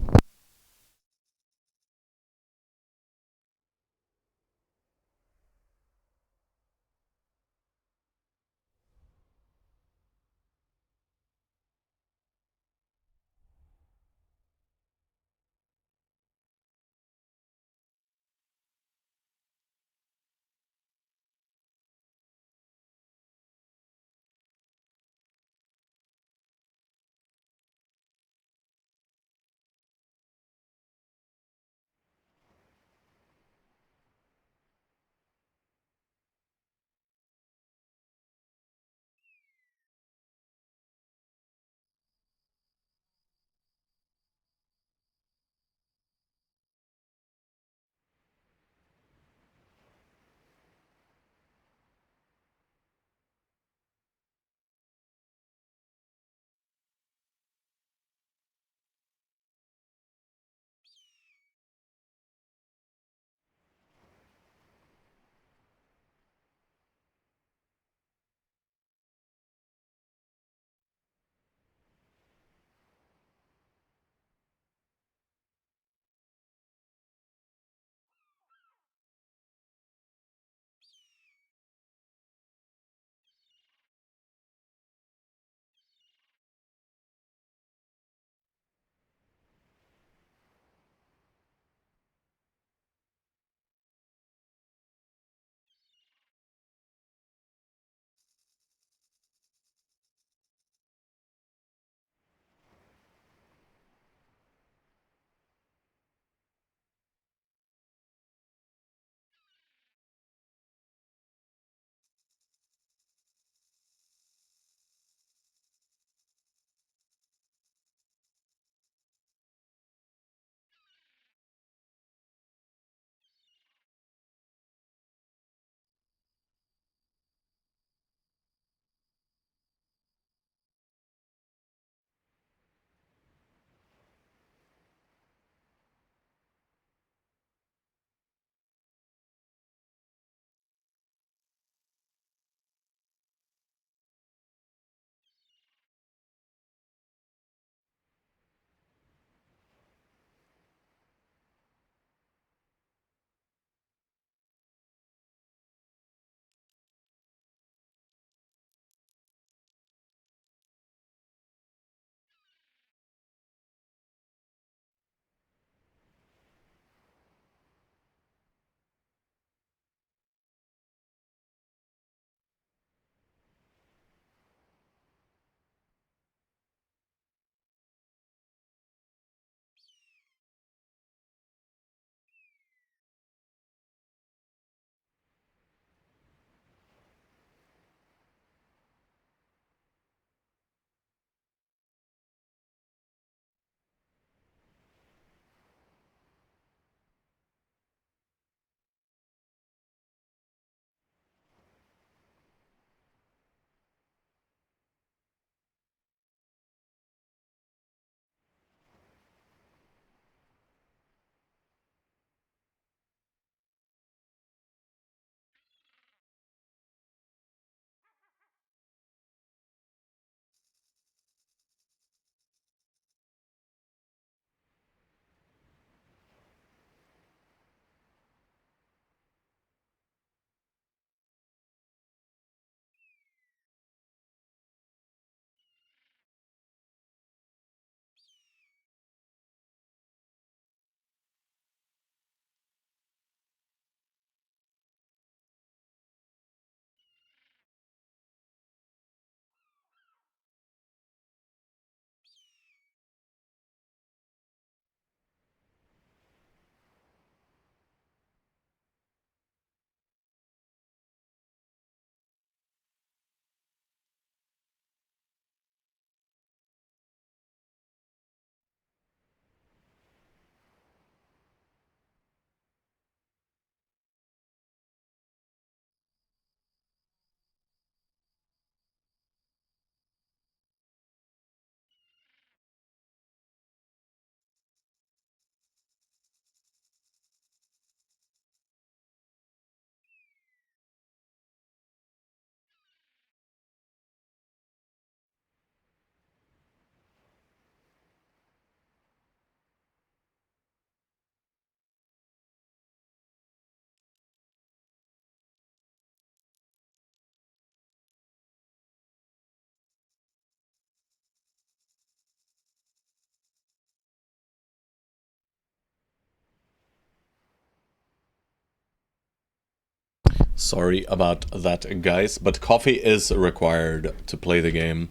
Sorry about that, guys, but coffee is required to play the game.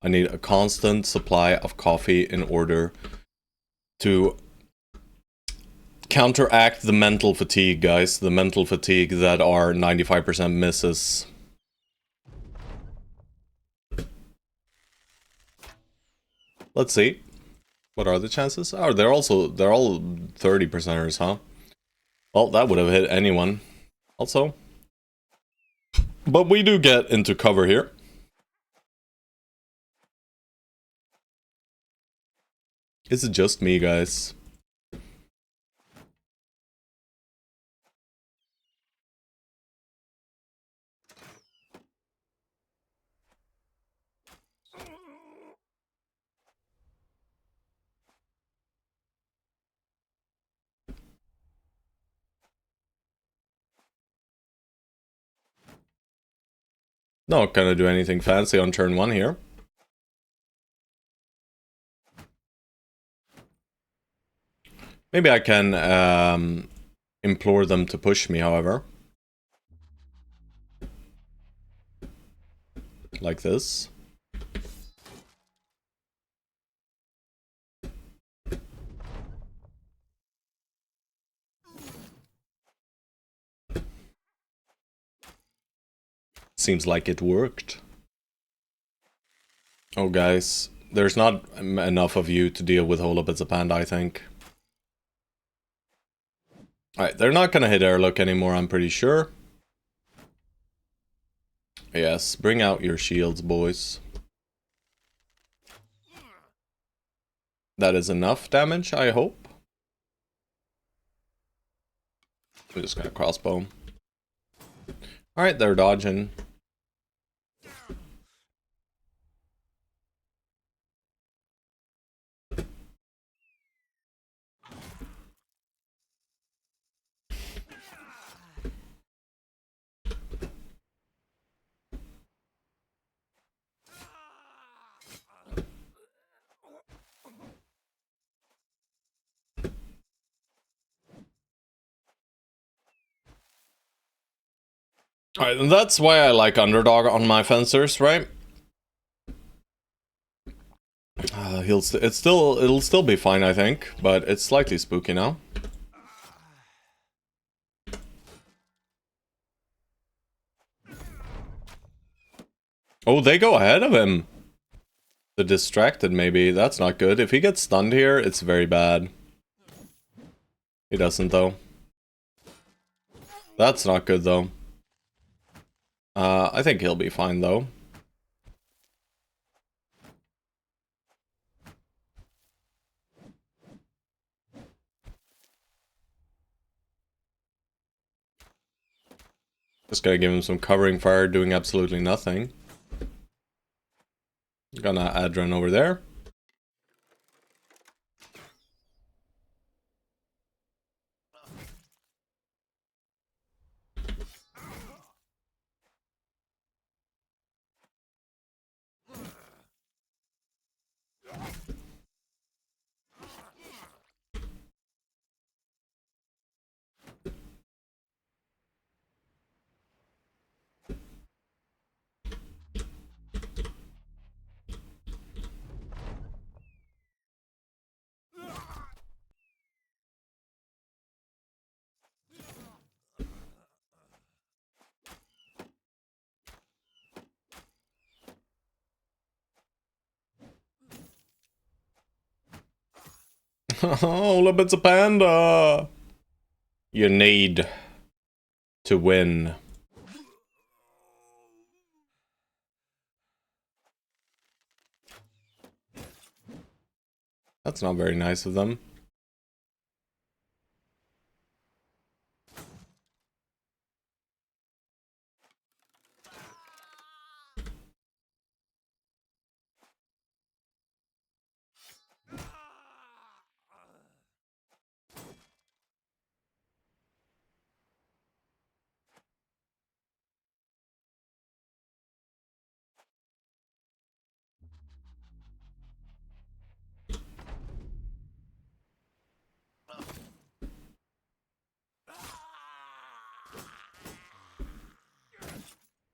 I need a constant supply of coffee in order to counteract the mental fatigue, guys. The mental fatigue that are 95% misses. Let's see. What are the chances? Oh, they're all 30%ers, huh? Well, that would have hit anyone. Also. But we do get into cover here. Is it just me, guys? Not gonna do anything fancy on turn 1 here. Maybe I can implore them to push me, however. Like this. Seems like it worked. Oh, guys. There's not enough of you to deal with Hold Up It's a Panda, I think. Alright, they're not gonna hit airlock anymore, I'm pretty sure. Yes, bring out your shields, boys. That is enough damage, I hope. We're just gonna crossbow. Alright, they're dodging. Alright, and that's why I like underdog on my fencers, right? It'll still be fine, I think, but it's slightly spooky now. Oh, they go ahead of him. The distracted, maybe. That's not good. If he gets stunned here, it's very bad. He doesn't, though. That's not good, though. I think he'll be fine, though. Just gotta give him some covering fire, doing absolutely nothing. Gonna Adren over there. Oh, look, it's a panda! You need to win. That's not very nice of them.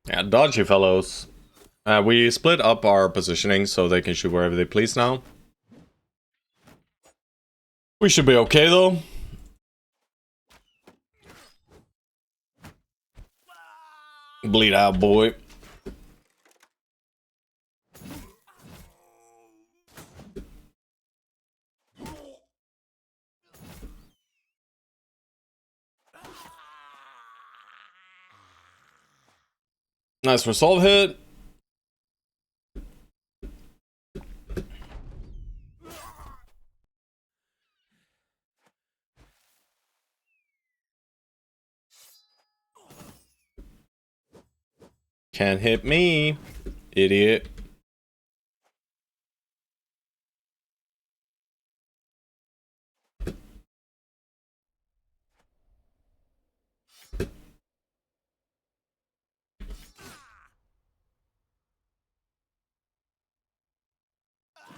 Yeah, dodgy fellows. We split up our positioning so they can shoot wherever they please now. We should be okay though. Bleed out, boy. Nice resolve hit. Can't hit me, idiot.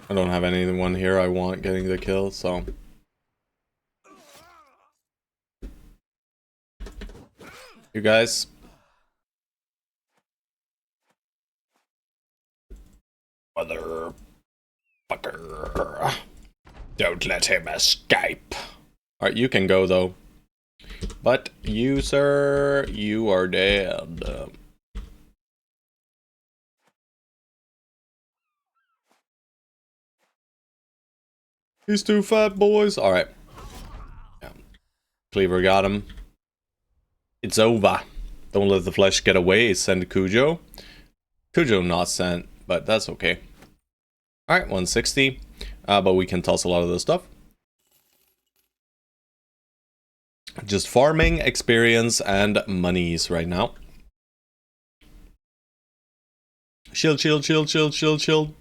I don't have anyone here I want getting the kill, so. You guys. Motherfucker. Don't let him escape. Alright, you can go though. But you, sir, you are dead. These two fat boys. Alright. Yeah. Cleaver got him. It's over. Don't let the flesh get away. Send Cujo. Cujo not sent, but that's okay. Alright, 160. But we can toss a lot of this stuff. Just farming, experience, and monies right now. Shield, shield, shield, shield, shield, shield.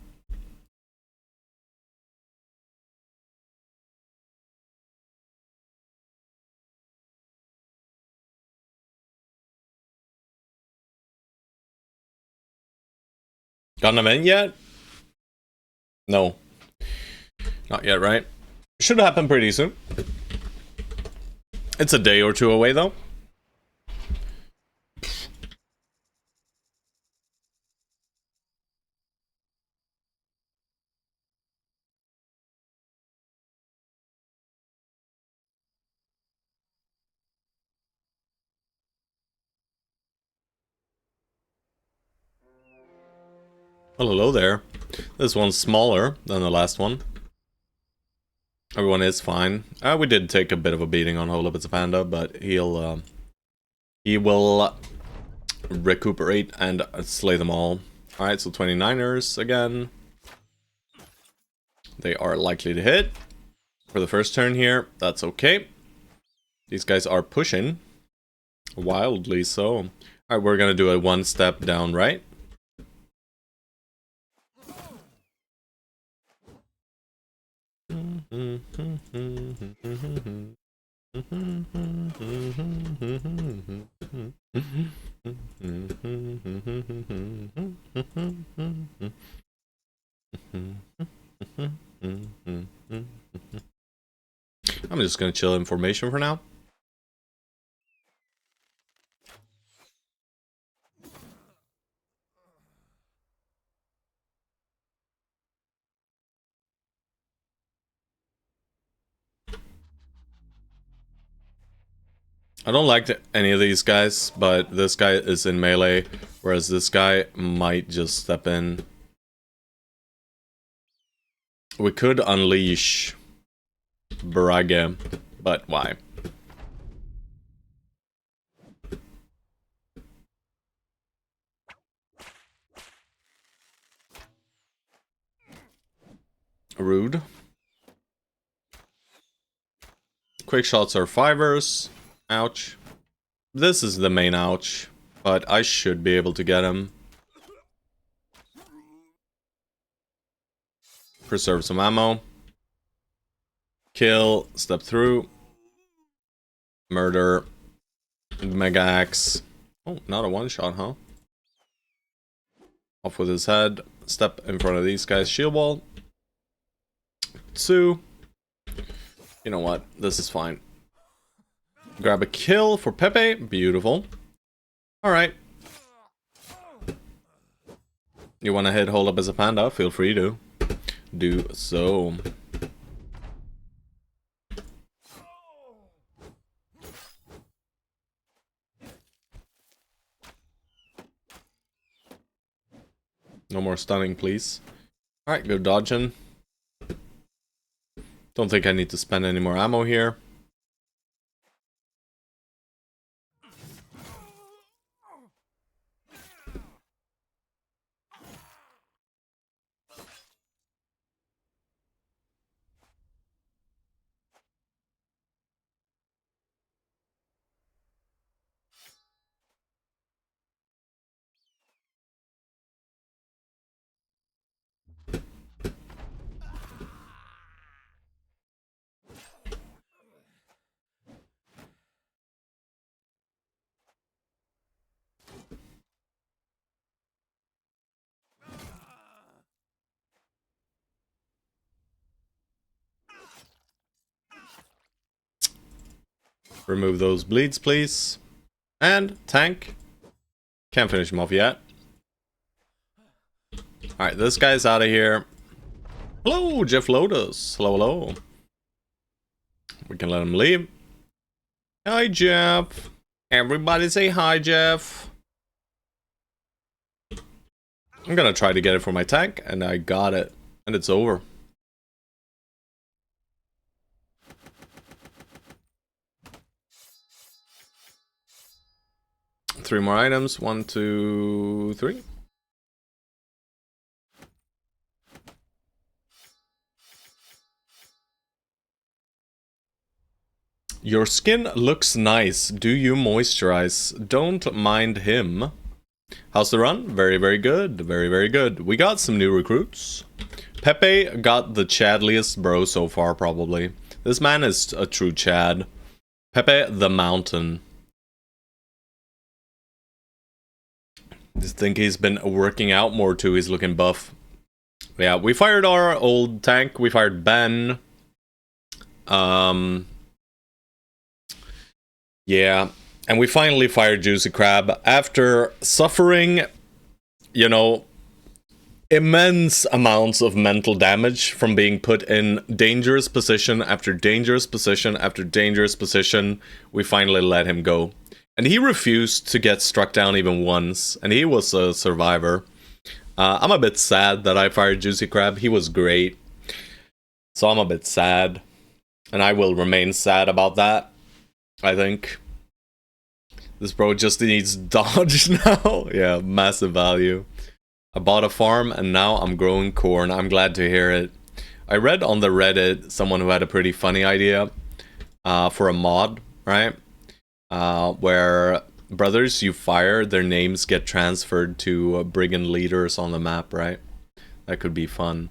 Got an event yet? No. Not yet, right? Should happen pretty soon. It's a day or two away, though. Well, hello there. This one's smaller than the last one. Everyone is fine. We did take a bit of a beating on Hold Up It's a Panda, but he will recuperate and slay them all. Alright, so 29ers again. They are likely to hit for the first turn here. That's okay. These guys are pushing. Wildly so. Alright, we're gonna do a one step down right. I'm just gonna chill information for now. I don't like any of these guys, but this guy is in melee, whereas this guy might just step in. We could unleash Brage, but why? Rude. Quick shots are 5ers. Ouch. This is the main ouch, but I should be able to get him. Preserve some ammo. Kill, step through. Murder. Mega axe. Oh, not a one shot, huh? Off with his head. Step in front of these guys. Shield wall. 2. You know what? This is fine. Grab a kill for Pepe. Beautiful. Alright. You want to hit hold up as a panda? Feel free to do so. No more stunning, please. Alright, go dodging. Don't think I need to spend any more ammo here. Remove those bleeds, please. And tank. Can't finish him off yet. Alright, this guy's out of here. Hello, Jeff Lotus. Hello, hello. We can let him leave. Hi, Jeff. Everybody say hi, Jeff. I'm gonna try to get it for my tank, and I got it. And it's over. Three more items. 1, 2, 3. Your skin looks nice. Do you moisturize? Don't mind him. How's the run? Very, very good. Very, very good. We got some new recruits. Pepe got the chadliest bro so far, probably. This man is a true Chad. Pepe the Mountain. I think he's been working out more too. He's looking buff. Yeah, we fired our old tank. We fired Ben. Yeah, and we finally fired Juicy Crab after suffering, you know, immense amounts of mental damage from being put in dangerous position after dangerous position after dangerous position. We finally let him go. And he refused to get struck down even once, and he was a survivor. I'm a bit sad that I fired Juicy Crab. He was great. So I'm a bit sad. And I will remain sad about that, I think. This bro just needs dodge now. Yeah, massive value. I bought a farm, and now I'm growing corn. I'm glad to hear it. I read on the Reddit someone who had a pretty funny idea for a mod, right? Where brothers you fire, their names get transferred to brigand leaders on the map, right? That could be fun,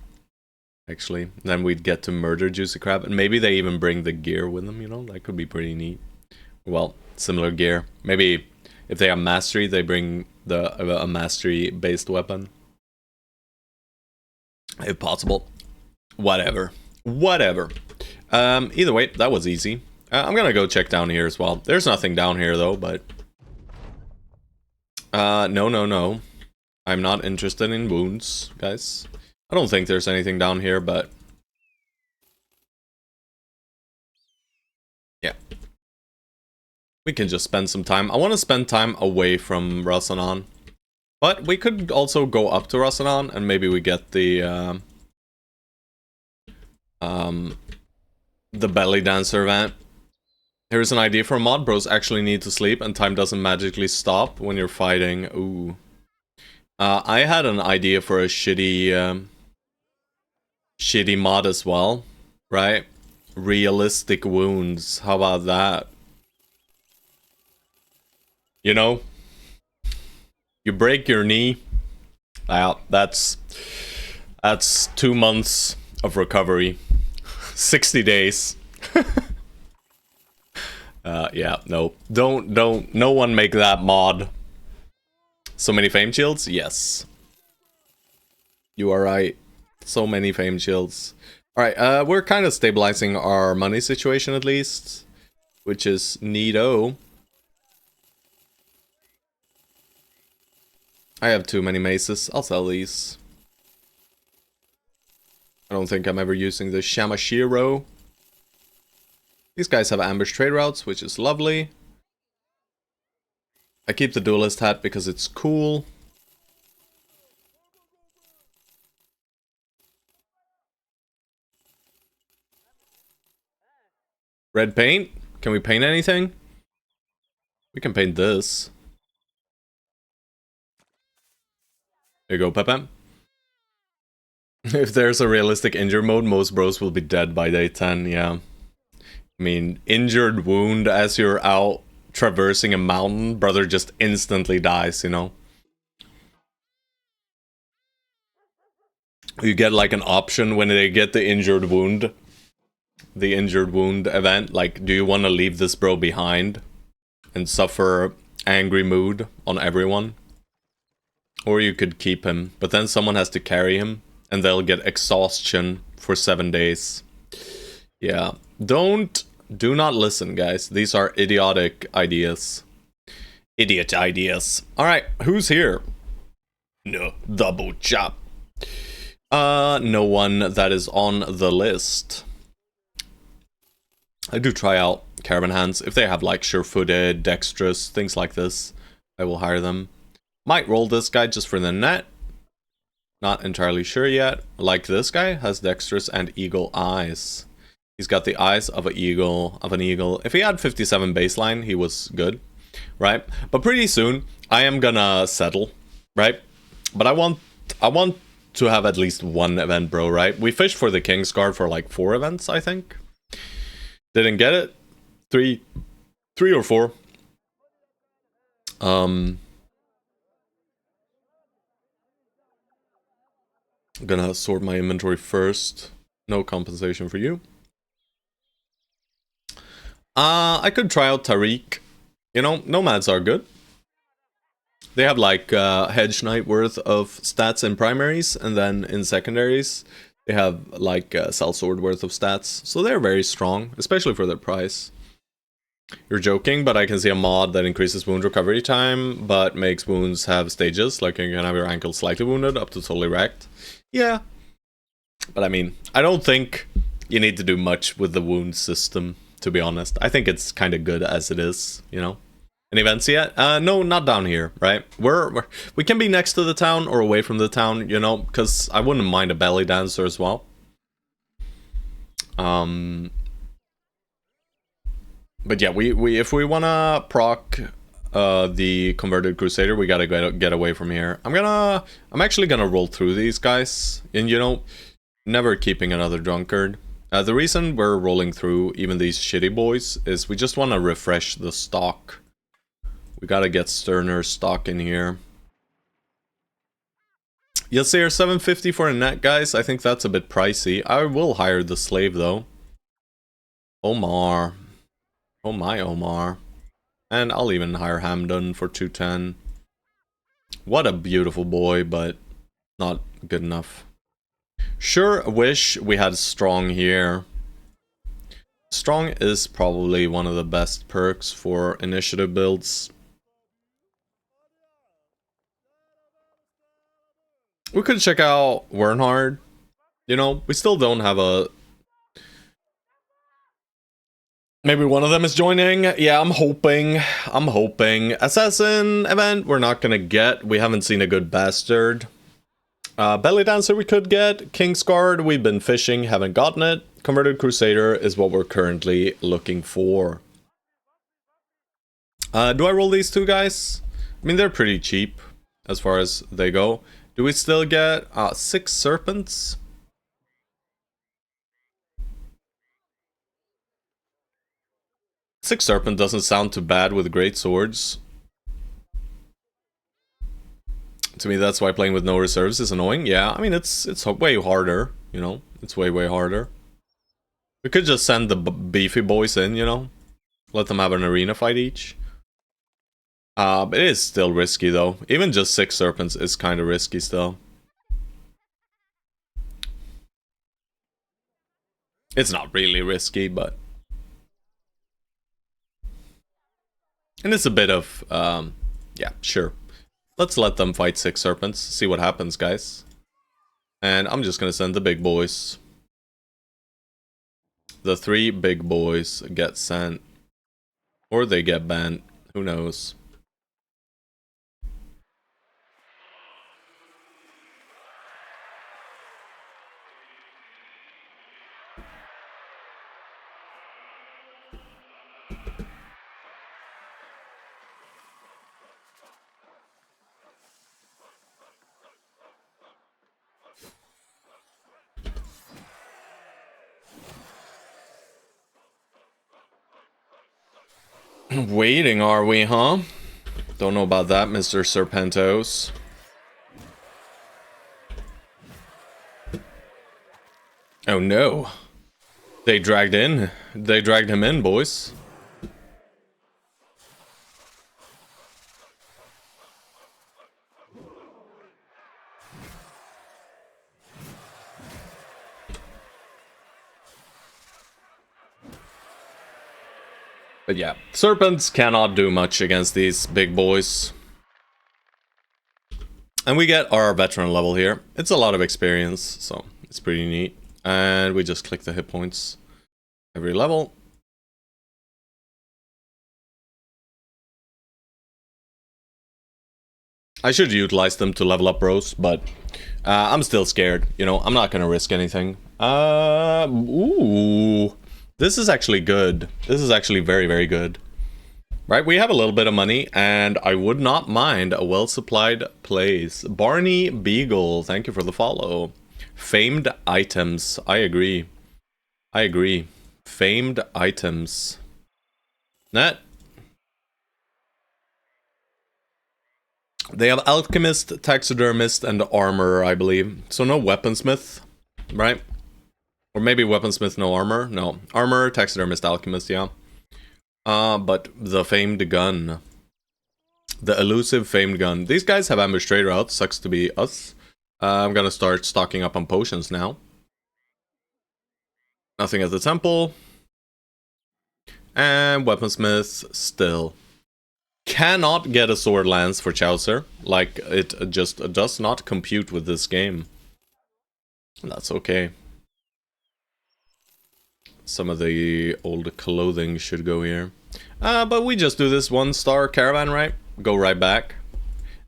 actually. Then we'd get to murder Juicy Crab, and maybe they even bring the gear with them, you know? That could be pretty neat. Well, similar gear. Maybe if they have mastery, they bring a mastery-based weapon. If possible. Whatever. Whatever. Either way, that was easy. I'm gonna go check down here as well. There's nothing down here though, but... No. I'm not interested in wounds, guys. I don't think there's anything down here, but... yeah. We can just spend some time. I want to spend time away from Rasanan. But we could also go up to Rasanan, and maybe we get the belly dancer event. Here's an idea for a mod. Bros actually need to sleep and time doesn't magically stop when you're fighting. Ooh. I had an idea for a shitty mod as well, right? Realistic wounds. How about that? You know? You break your knee. Wow, that's 2 months of recovery. 60 days. Yeah, no. Don't, no one make that mod. So many fame shields? Yes. You are right. So many fame shields. Alright, we're kind of stabilizing our money situation at least. Which is neato. I have too many maces. I'll sell these. I don't think I'm ever using the Shamashiro. These guys have ambush trade routes, which is lovely. I keep the duelist hat because it's cool. Red paint? Can we paint anything? We can paint this. There you go, Pepe. If there's a realistic injure mode, most bros will be dead by day 10, yeah. I mean, injured wound as you're out traversing a mountain, brother just instantly dies, you know? You get like an option when they get the injured wound. The injured wound event, like, do you want to leave this bro behind and suffer angry mood on everyone? Or you could keep him, but then someone has to carry him, and they'll get exhaustion for 7 days. Yeah, do not listen, guys. These are idiotic ideas. Idiot ideas. Alright, who's here? No, double chop. No one that is on the list. I do try out caravan hands. If they have like sure-footed, dexterous, things like this, I will hire them. Might roll this guy just for the net. Not entirely sure yet. Like this guy, has dexterous and eagle eyes. He's got the eyes of an eagle, If he had 57 baseline, he was good, right? But pretty soon, I am gonna settle, right? But I want to have at least one event, bro, right? We fished for the King's Guard for like 4 events, I think. Didn't get it. Three or 4. I'm gonna sort my inventory first. No compensation for you. I could try out Tariq. You know, nomads are good. They have like Hedge Knight worth of stats in primaries, and then in secondaries, they have like Sellsword worth of stats. So they're very strong, especially for their price. You're joking, but I can see a mod that increases wound recovery time, but makes wounds have stages, like you can have your ankle slightly wounded up to totally wrecked. Yeah. But I mean, I don't think you need to do much with the wound system, to be honest. I think it's kind of good as it is, you know? Any events yet? No, not down here, right? We can be next to the town or away from the town, you know? Because I wouldn't mind a belly dancer as well. But yeah, we if we wanna proc the converted crusader, we gotta get away from here. I'm actually gonna roll through these guys, and you know, never keeping another drunkard. The reason we're rolling through even these shitty boys is we just want to refresh the stock. We gotta get sterner stock in here. You'll say 750 for a net, guys. I think that's a bit pricey. I will hire the slave though. Omar. Oh my Omar. And I'll even hire Hamdan for 210. What a beautiful boy, but not good enough. Sure wish we had Strong here. Strong is probably one of the best perks for initiative builds. We could check out Wernhard. You know, we still don't have a... Maybe one of them is joining. Yeah, I'm hoping. Assassin event, we're not gonna get. We haven't seen a good bastard. Belly Dancer we could get. King's Guard, we've been fishing, haven't gotten it. Converted Crusader is what we're currently looking for. Do I roll these two guys? I mean, they're pretty cheap as far as they go. Do we still get 6 serpents? Six serpent doesn't sound too bad with great swords. To me, that's why playing with no reserves is annoying. Yeah, I mean, it's way harder, you know? It's way harder. We could just send the beefy boys in, you know? Let them have an arena fight each. It is still risky, though. Even just 6 serpents is kind of risky still. It's not really risky, but... And it's a bit of... yeah, sure. Let's let them fight 6 serpents, see what happens, guys. And I'm just gonna send the big boys. The 3 big boys get sent. Or they get banned. Who knows? Waiting, are we, huh? Don't know about that, Mr. Serpentos. Oh no. They dragged him in, boys. But yeah, serpents cannot do much against these big boys. And we get our veteran level here. It's a lot of experience, so it's pretty neat. And we just click the hit points every level. I should utilize them to level up bros, but I'm still scared. You know, I'm not gonna risk anything. Ooh. This is actually good. This is actually very, very good. Right, we have a little bit of money, and I would not mind a well-supplied place. Barney Beagle, thank you for the follow. Famed items, I agree. I agree. Famed items. Net. They have Alchemist, Taxidermist, and Armor, I believe. So no Weaponsmith, right? Or maybe Weaponsmith, no Armor? No. Armor, Taxidermist, Alchemist, yeah. But the Famed Gun. The elusive Famed Gun. These guys have Ambush Trade Route, sucks to be us. I'm gonna start stocking up on potions now. Nothing at the temple. And Weaponsmith still. Cannot get a Sword Lance for Chaucer. Like, it just does not compute with this game. That's okay. Some of the old clothing should go here. But we just do this 1-star caravan, right? Go right back.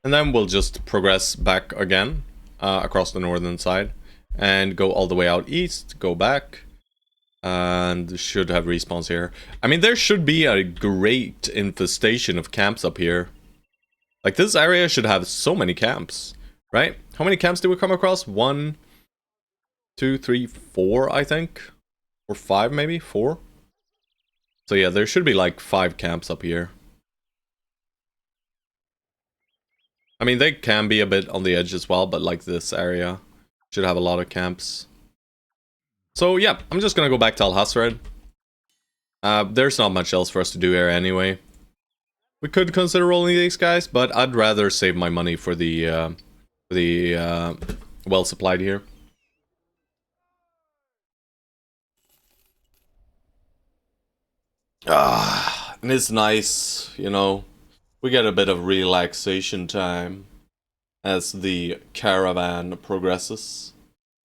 And then we'll just progress back again across the northern side. And go all the way out east, go back. And should have respawns here. I mean, there should be a great infestation of camps up here. Like, this area should have so many camps, right? How many camps did we come across? 1, 2, 3, 4, I think. Or 5, maybe? 4? So yeah, there should be like 5 camps up here. I mean, they can be a bit on the edge as well, but like this area should have a lot of camps. So yeah, I'm just gonna go back to Al-Hasred. There's not much else for us to do here anyway. We could consider rolling these guys, but I'd rather save my money for the well-supplied here. And it's nice, you know. We get a bit of relaxation time as the caravan progresses.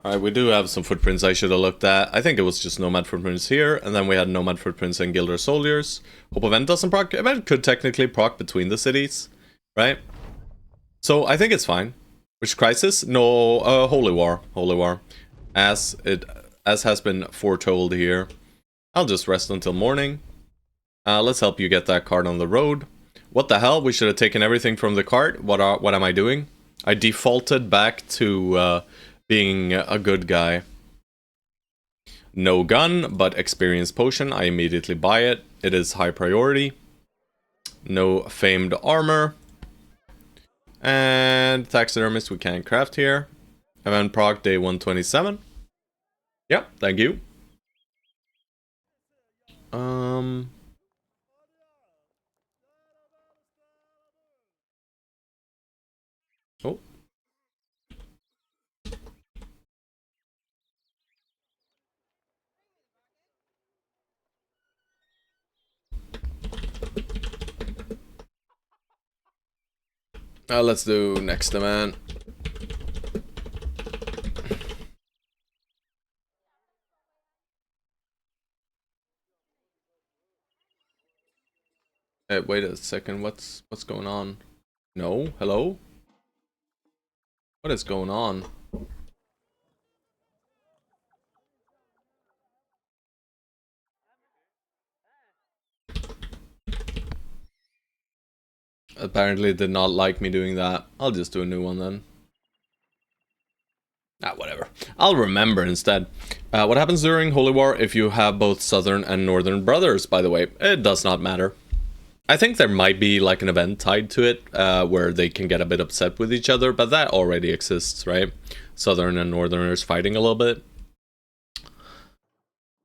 Alright, we do have some footprints I should have looked at. I think it was just nomad footprints here, and then we had nomad footprints and Gilder Soldiers. Hope event doesn't proc. Event could technically proc between the cities, right? So I think it's fine. Which crisis? No, Holy War. Holy War. As has been foretold here. I'll just rest until morning. Let's help you get that cart on the road. What the hell? We should have taken everything from the cart. What am I doing? I defaulted back to being a good guy. No gun, but experience potion. I immediately buy it. It is high priority. No famed armor. And taxidermist we can't craft here. Event proc day 127. Yeah, thank you. Oh. Let's do next man. Hey, wait a second. What's going on? No? Hello? What is going on? Apparently it did not like me doing that. I'll just do a new one then. Ah, whatever. I'll remember instead. What happens during Holy War if you have both Southern and Northern brothers, by the way? It does not matter. I think there might be like an event tied to it where they can get a bit upset with each other, but that already exists, right? Southern and Northerners fighting a little bit.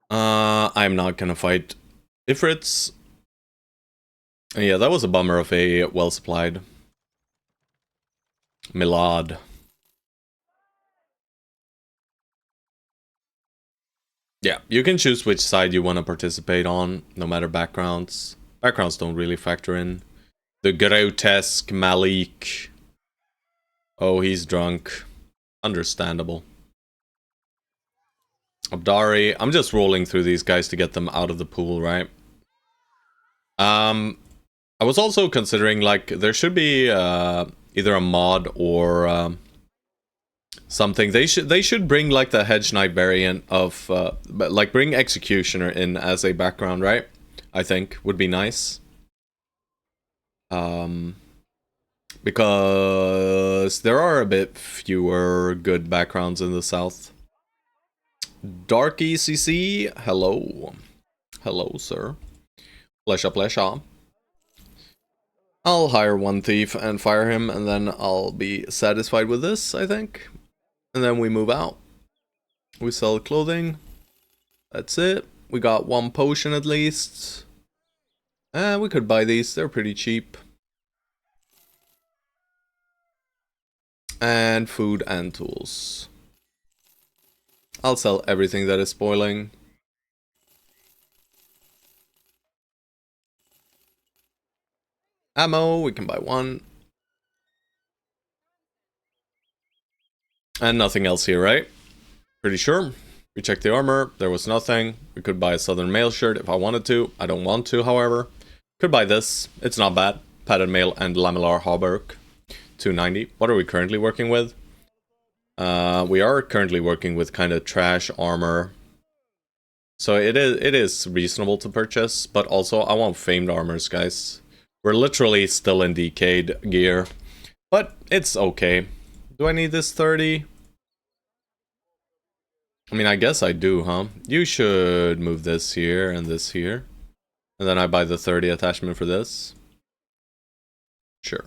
I'm not gonna fight Ifrits. Yeah, that was a bummer of a well-supplied Milad. Yeah, you can choose which side you want to participate on, no matter backgrounds. Backgrounds don't really factor in. The grotesque Malik. Oh, he's drunk. Understandable. Abdari. I'm just rolling through these guys to get them out of the pool, right? I was also considering, like, there should be either a mod or something. They should bring like the Hedge Knight variant of but like bring Executioner in as a background, right? I think would be nice. Because there are a bit fewer good backgrounds in the south. Dark ECC, hello. Hello, sir. Pleasure, pleasure. I'll hire one thief and fire him, and then I'll be satisfied with this, I think. And then we move out. We sell clothing. That's it. We got one potion at least. We could buy these, they're pretty cheap. And food and tools. I'll sell everything that is spoiling. Ammo, we can buy one. And nothing else here, right? Pretty sure. We checked the armor, there was nothing. We could buy a Southern Mail shirt if I wanted to. I don't want to, however. Could buy this, it's not bad. Padded mail and lamellar hauberk. 290. What are we currently working with? We are currently working with kind of trash armor. So it is reasonable to purchase, but also I want famed armors, guys. We're literally still in decayed gear, but it's okay. Do I need this 30? I mean, I guess I do, huh? You should move this here and this here. And then I buy the 30 attachment for this. Sure.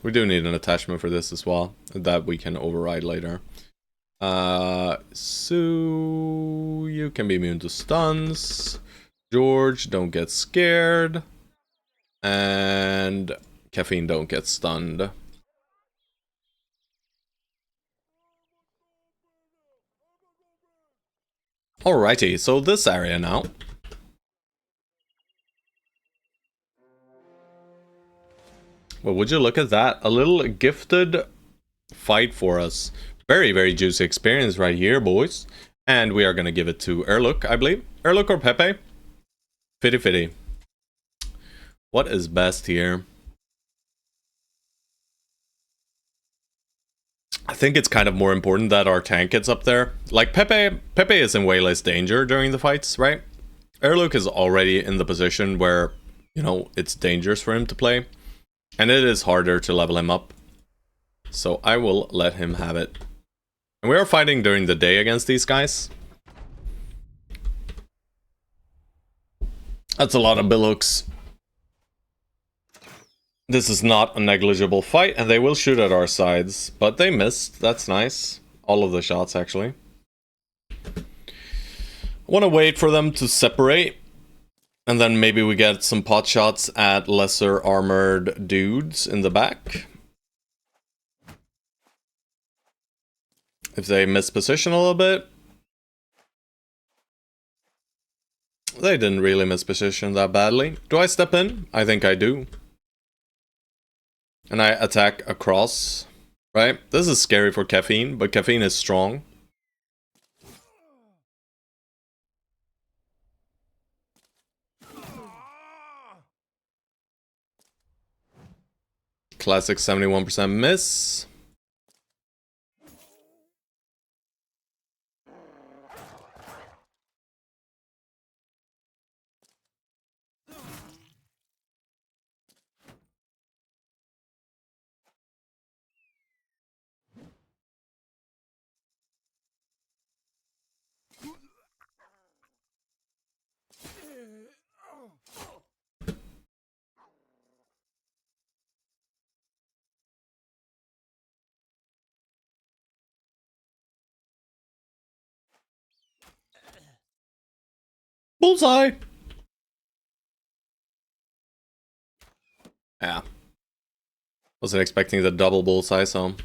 We do need an attachment for this as well, that we can override later. So you can be immune to stuns. George, don't get scared. And Caffeine, don't get stunned. Alrighty, so this area now. Well, would you look at that? A little gifted fight for us. Very, very juicy experience right here, boys. And we are going to give it to Erluk, I believe. Erluk or Pepe? Fitty fitty. What is best here? I think it's kind of more important that our tank gets up there. Like, Pepe is in way less danger during the fights, right? Erluk is already in the position where, you know, it's dangerous for him to play. And it is harder to level him up. So I will let him have it. And we are fighting during the day against these guys. That's a lot of billhooks. This is not a negligible fight, and they will shoot at our sides. But they missed, that's nice. All of the shots, actually. I want to wait for them to separate. And then maybe we get some pot shots at lesser armored dudes in the back. If they miss position a little bit. they didn't really misposition that badly. Do I step in? I think I do. And I attack across, right? This is scary for caffeine, but caffeine is strong. Classic 71% miss. Bullseye! Yeah. Wasn't expecting the double bullseye, so...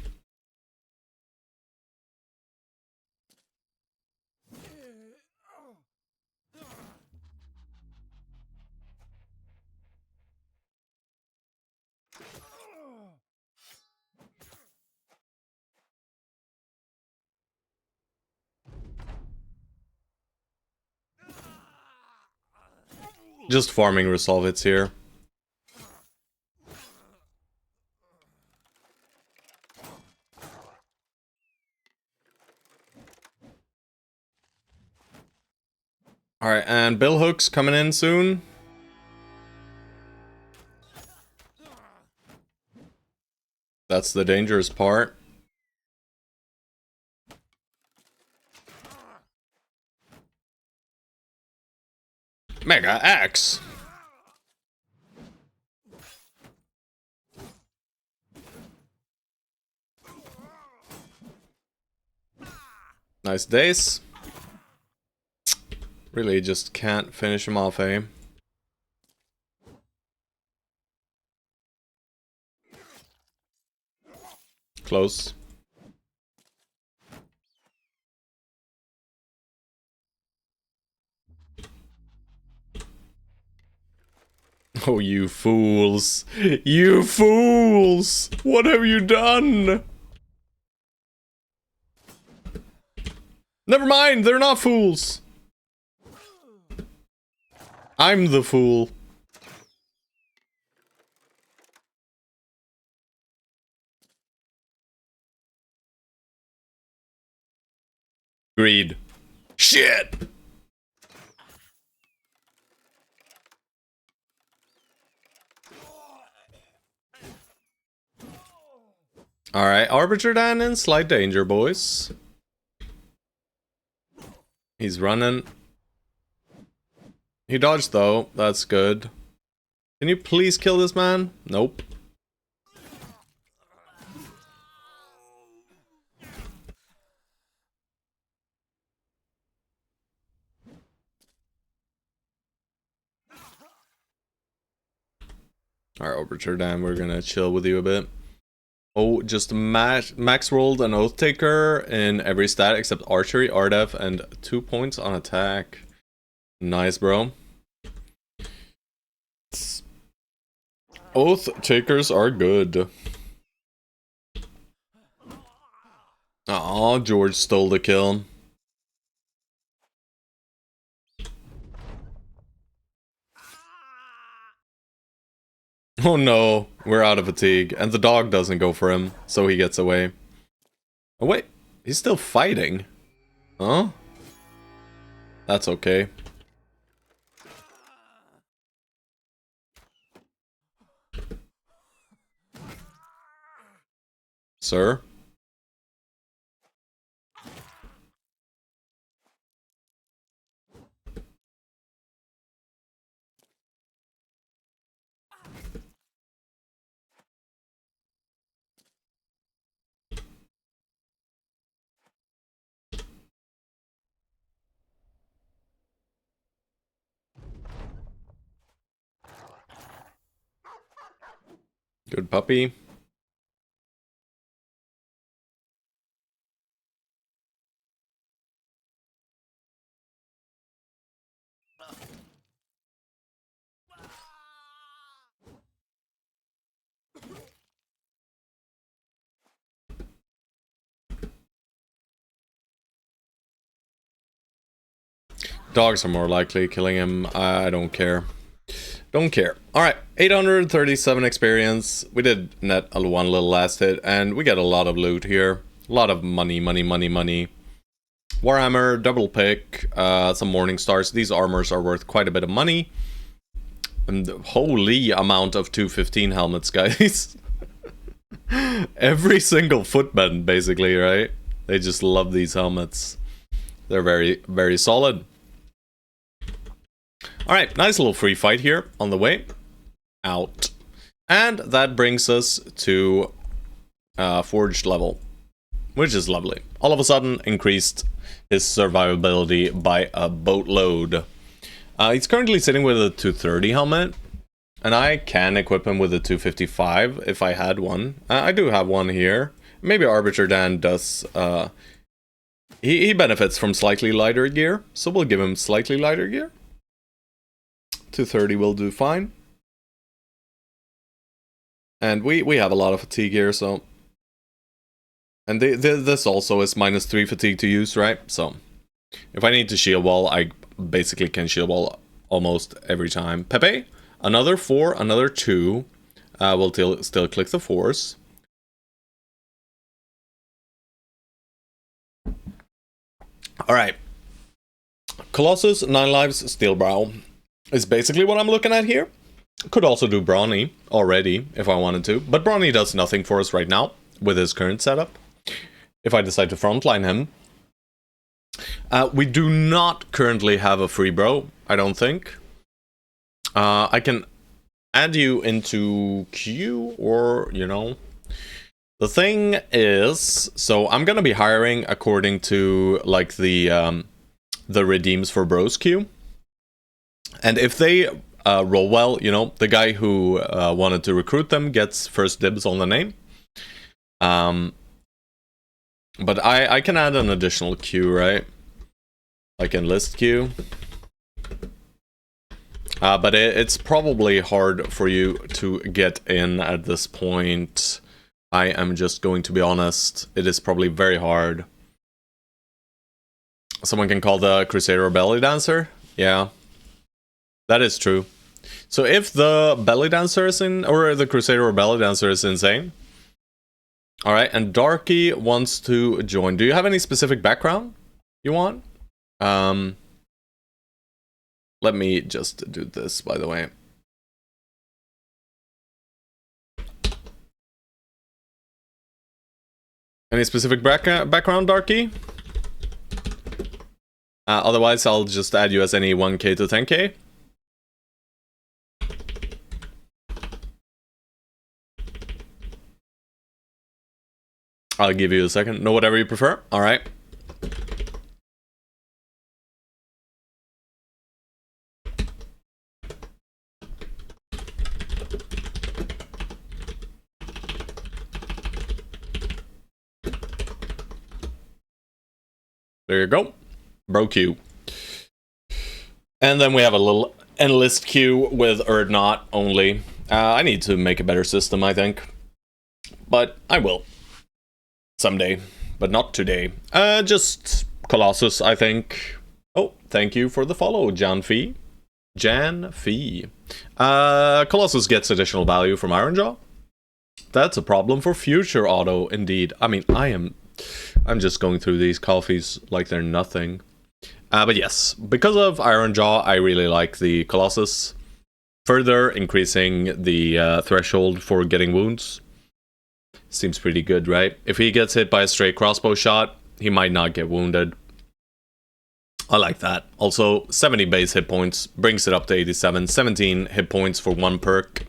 Just farming resolve hits here. Alright, and bill hooks coming in soon. That's the dangerous part. Mega Axe! Nice days. Really just can't finish him off, eh? Close. Oh, you fools. You fools! What have you done? Never mind, they're not fools. I'm the fool. Greed. Shit! Alright, Arbiter Dan in slight danger, boys. He's running. He dodged though, that's good. Can you please kill this man? Nope. Alright, Arbiter Dan, we're gonna chill with you a bit. Oh, just max rolled an Oath Taker in every stat except Archery, RDF, and 2 points on attack. Nice, bro. Oath Takers are good. Aw, George stole the kill. Oh no, we're out of fatigue, and the dog doesn't go for him, so he gets away. Oh wait, he's still fighting. Huh? That's okay. Sir? Good puppy. Dogs are more likely killing him. I don't care. Don't care. Alright, 837 experience. We did net one little last hit, and we get a lot of loot here. A lot of money, money, money, money. Warhammer, double pick, some morning stars. These armors are worth quite a bit of money. And holy amount of 215 helmets, guys. Every single footman, basically, right? They just love these helmets. They're very, very solid. Alright, nice little free fight here on the way out. And that brings us to forged level, which is lovely. All of a sudden, increased his survivability by a boatload. He's currently sitting with a 230 helmet, and I can equip him with a 255 if I had one. I do have one here. Maybe Arbiter Dan does... He benefits from slightly lighter gear, so we'll give him slightly lighter gear. 230 will do fine. And we have a lot of fatigue here, so... And this also is -3 fatigue to use, right? So, if I need to shield wall, I basically can shield wall almost every time. Pepe, another 4, another 2. We'll still click the 4s. Alright. Colossus, 9 lives, Steelbrow is basically what I'm looking at here. Could also do Brawny already, if I wanted to. But Brawny does nothing for us right now, with his current setup. If I decide to frontline him. We do not currently have a free bro, I don't think. I can add you into queue, or, you know. The thing is, so I'm gonna be hiring according to, like, the redeems for bros queue. And if they roll well, you know, the guy who wanted to recruit them gets first dibs on the name. But I can add an additional queue, right? Like enlist queue. But it's probably hard for you to get in at this point. I am just going to be honest. It is probably very hard. Someone can call the Crusader Belly Dancer? Yeah. That is true. So if the Belly Dancer is in, or the Crusader or Belly Dancer is insane. Alright, and Darky wants to join. Do you have any specific background you want? Let me just do this, by the way. Any specific background, Darky? Otherwise, I'll just add you as any 1k to 10k. I'll give you a second. No, whatever you prefer. All right. There you go. Bro queue. And then we have a little enlist queue with Erdnot only. I need to make a better system, I think. But I will. Someday. But not today. Just Colossus, I think. Oh, thank you for the follow, Jan Fee. Jan Fee. Colossus gets additional value from Ironjaw. That's a problem for future auto, indeed. I mean, I'm just going through these coffees like they're nothing. But yes, because of Ironjaw, I really like the Colossus. Further increasing the threshold for getting wounds. Seems pretty good, right? If he gets hit by a straight crossbow shot, he might not get wounded. I like that. Also, 70 base hit points brings it up to 87. 17 hit points for one perk.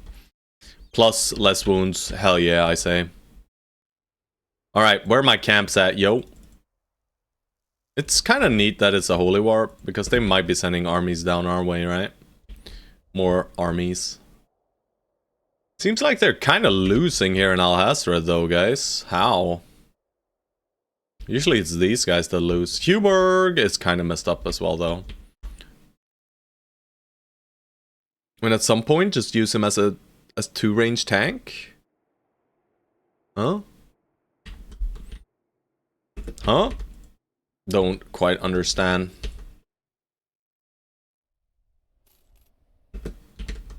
Plus less wounds. Hell yeah, I say. Alright, where are my camps at, yo? It's kind of neat that it's a holy war, because they might be sending armies down our way, right? More armies. Seems like they're kind of losing here in Alhazred, though, guys. How? Usually it's these guys that lose. Huberg is kind of messed up as well, though. And at some point, just use him as a two-range tank? Huh? Huh? Don't quite understand.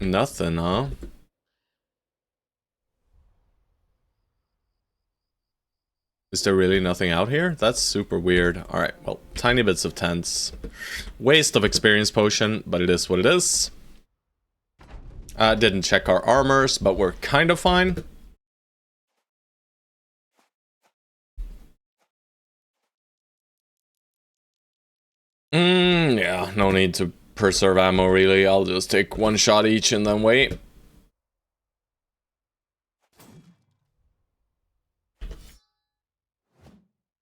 Nothing, huh? Is there really nothing out here? That's super weird. Alright, well, tiny bits of tents. Waste of experience potion, but it is what it is. Didn't check our armors, but we're kind of fine. Yeah, no need to preserve ammo really. I'll just take one shot each and then wait.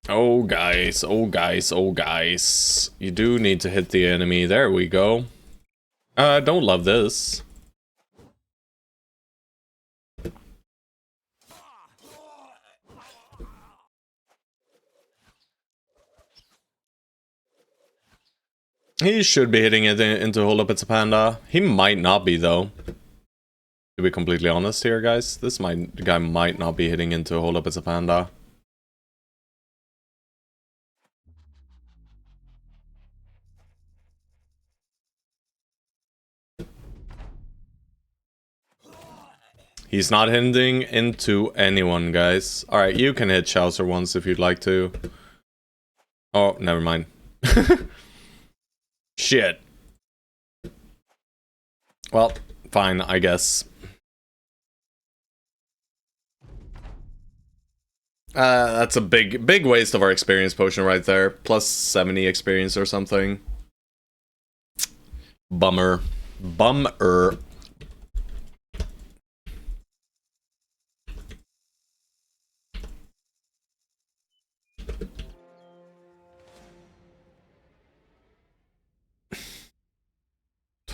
Oh guys, oh guys, oh guys. You do need to hit the enemy. There we go. Don't love this. He should be hitting it into Hold Up It's a Panda. He might not be though. To be completely honest here, guys. This guy might not be hitting into Hold Up It's a Panda. He's not hitting into anyone, guys. Alright, you can hit Chaucer once if you'd like to. Oh, never mind. Shit. Well, fine, I guess. That's a big waste of our experience potion right there. Plus 70 experience or something. Bummer. Bummer.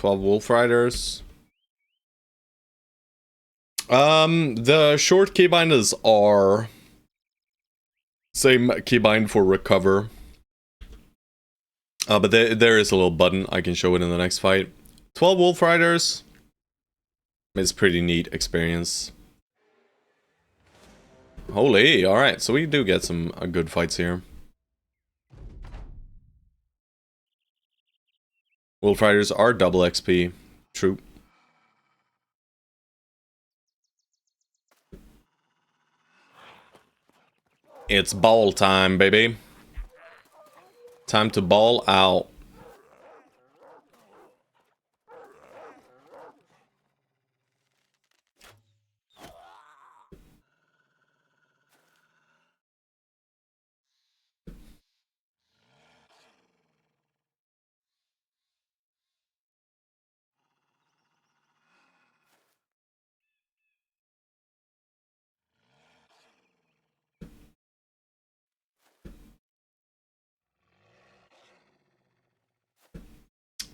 Wolf Riders. The short keybind is R. Same keybind for recover. But there is a little button. I can show it in the next fight. 12 Wolf Riders. It's pretty neat experience. Holy, alright. So we do get some good fights here. Wolf Riders are double XP. True. It's ball time, baby. Time to ball out.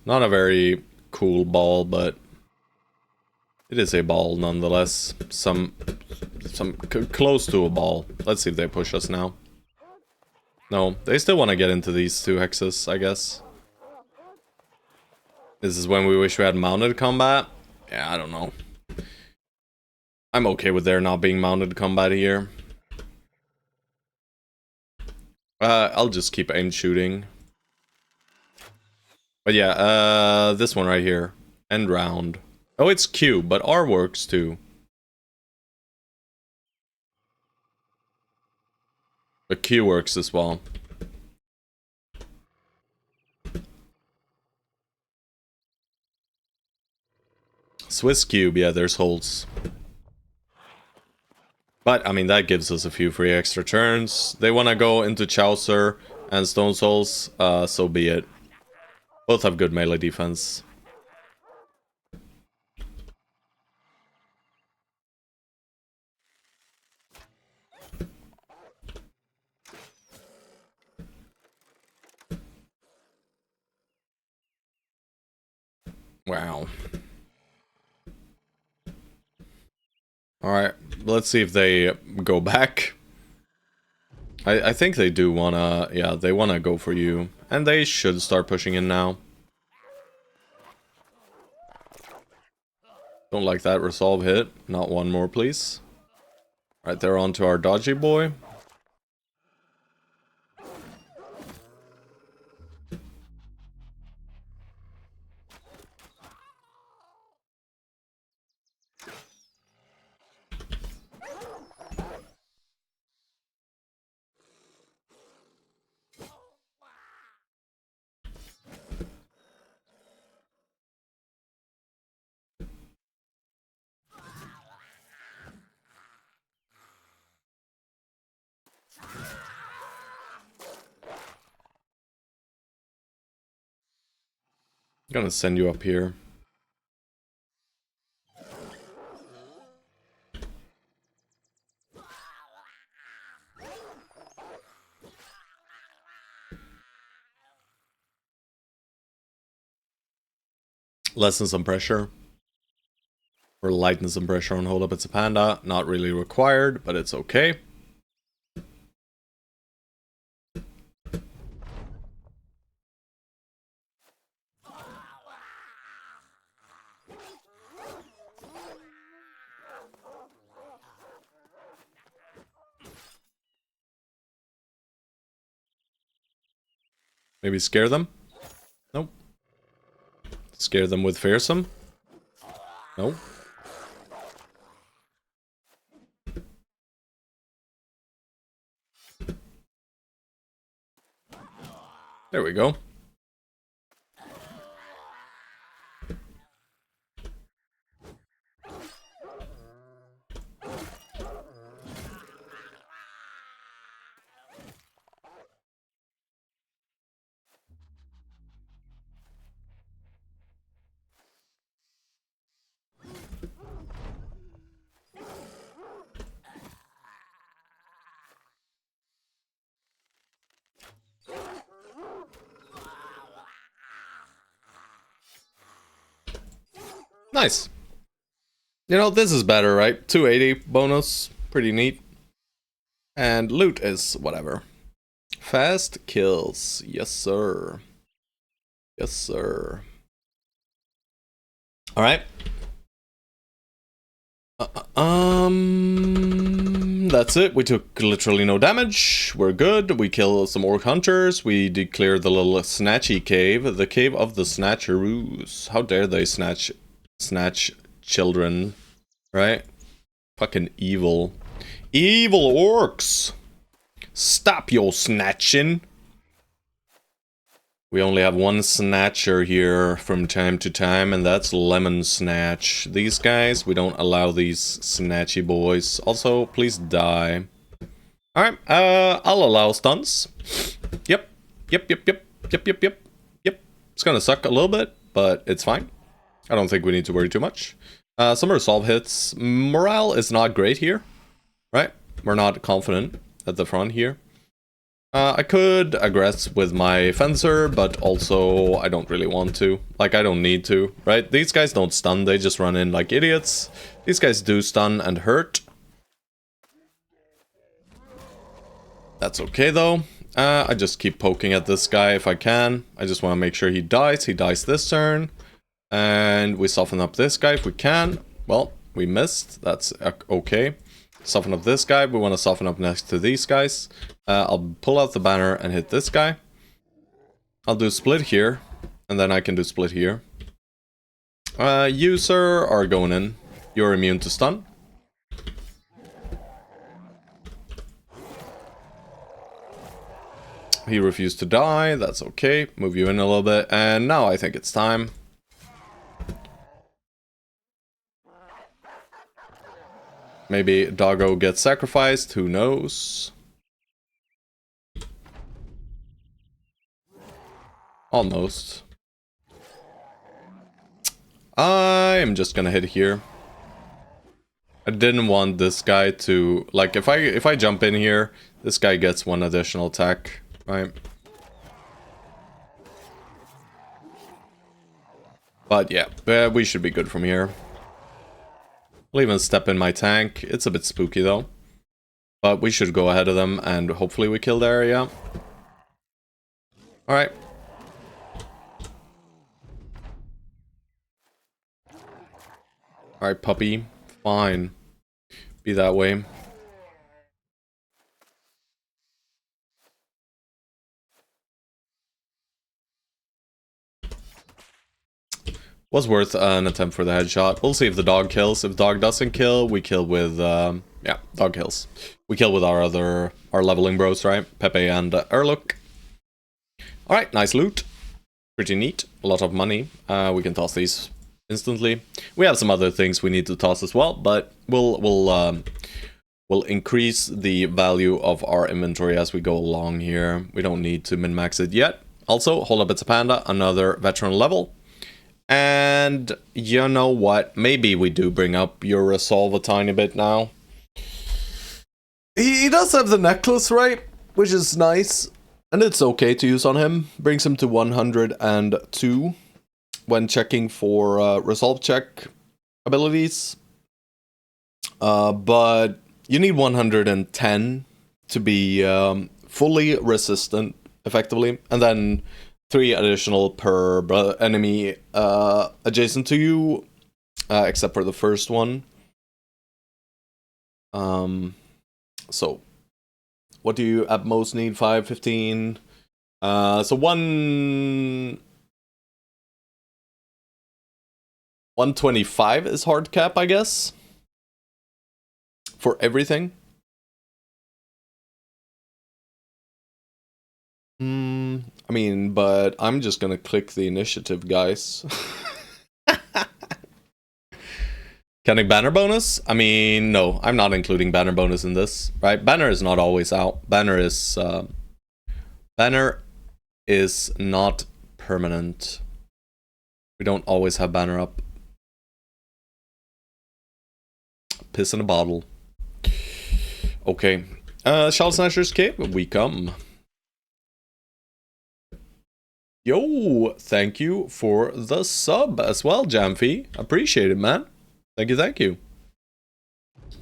Not a very cool ball, but it is a ball nonetheless. Some close to a ball. Let's see if they push us now. No, they still want to get into these two hexes, I guess. This is when we wish we had mounted combat. Yeah, I don't know. I'm okay with there not being mounted combat here. I'll just keep aim shooting. But yeah, this one right here. End round. Oh, it's Q, but R works too. But Q works as well. Swiss cube, yeah, there's holes. But, I mean, that gives us a few free extra turns. They want to go into Chaucer and Stone Souls, so be it. Both have good melee defense. Wow. Alright, let's see if they go back. I think they do wanna, yeah, they wanna go for you. And they should start pushing in now. Don't like that resolve hit. Not one more, please. Right, they're on to our dodgy boy. gonna send you up here. Lessen some pressure. Or lighten some pressure on Hold Up It's a Panda. Not really required, but it's okay. Maybe scare them? Nope. Scare them with fearsome? Nope. There we go. Nice. You know, this is better, right? 280 bonus. Pretty neat. And loot is whatever. Fast kills. Yes, sir. Yes, sir. Alright. That's it. We took literally no damage. We're good. We kill some orc hunters. We declare the little snatchy cave. The cave of the snatcheroos. How dare they snatch children, right? Fucking evil. Evil orcs! Stop your snatching! We only have one snatcher here from time to time, and that's Lemon Snatch. These guys, we don't allow these snatchy boys. Also, please die. Alright, I'll allow stunts. Yep. It's gonna suck a little bit, but it's fine. I don't think we need to worry too much. Some resolve hits. Morale is not great here, right? We're not confident at the front here. I could aggress with my fencer, but also I don't really want to. Like, I don't need to, right? These guys don't stun, they just run in like idiots. These guys do stun and hurt. That's okay though. I just keep poking at this guy if I can. I just want to make sure he dies. He dies this turn. And we soften up this guy if we can. Well, we missed. That's okay. Soften up this guy. We want to soften up next to these guys. I'll pull out the banner and hit this guy. I'll do split here. And then I can do split here. You, sir, are going in. You're immune to stun. He refused to die. That's okay. Move you in a little bit. And now I think it's time. Maybe Doggo gets sacrificed, who knows? Almost. I'm just gonna hit here. I didn't want this guy to, like, if I jump in here, this guy gets one additional attack, right? But yeah, we should be good from here. I'll even step in my tank. It's a bit spooky though. But we should go ahead of them and hopefully we kill the area. Alright. Alright, puppy. Fine. Be that way. Was worth an attempt for the headshot. We'll see if the dog kills. If dog doesn't kill, we kill with, yeah, dog kills. We kill with our leveling bros, right? Pepe and Erluk. Alright, nice loot. Pretty neat. A lot of money. We can toss these instantly. We have some other things we need to toss as well, but we'll increase the value of our inventory as we go along here. We don't need to min-max it yet. Also, Hold Up It's a Panda, another veteran level. And you know what? Maybe we do bring up your resolve a tiny bit now. He does have the necklace, right? Which is nice. And it's okay to use on him. Brings him to 102 when checking for resolve check abilities. But you need 110 to be fully resistant, effectively. And then 3 additional per enemy adjacent to you, except for the first one. So, what do you at most need? 5, 15. So 125 is hard cap, I guess, for everything. I mean, but I'm just gonna click the initiative, guys. Counting banner bonus? I mean, no, I'm not including banner bonus in this, right? Banner is not always out. Banner is not permanent. We don't always have banner up. Piss in a bottle. Okay. Shell Snatcher's Cape, we come. Yo, thank you for the sub as well, Jamfy. Appreciate it, man. Thank you, thank you.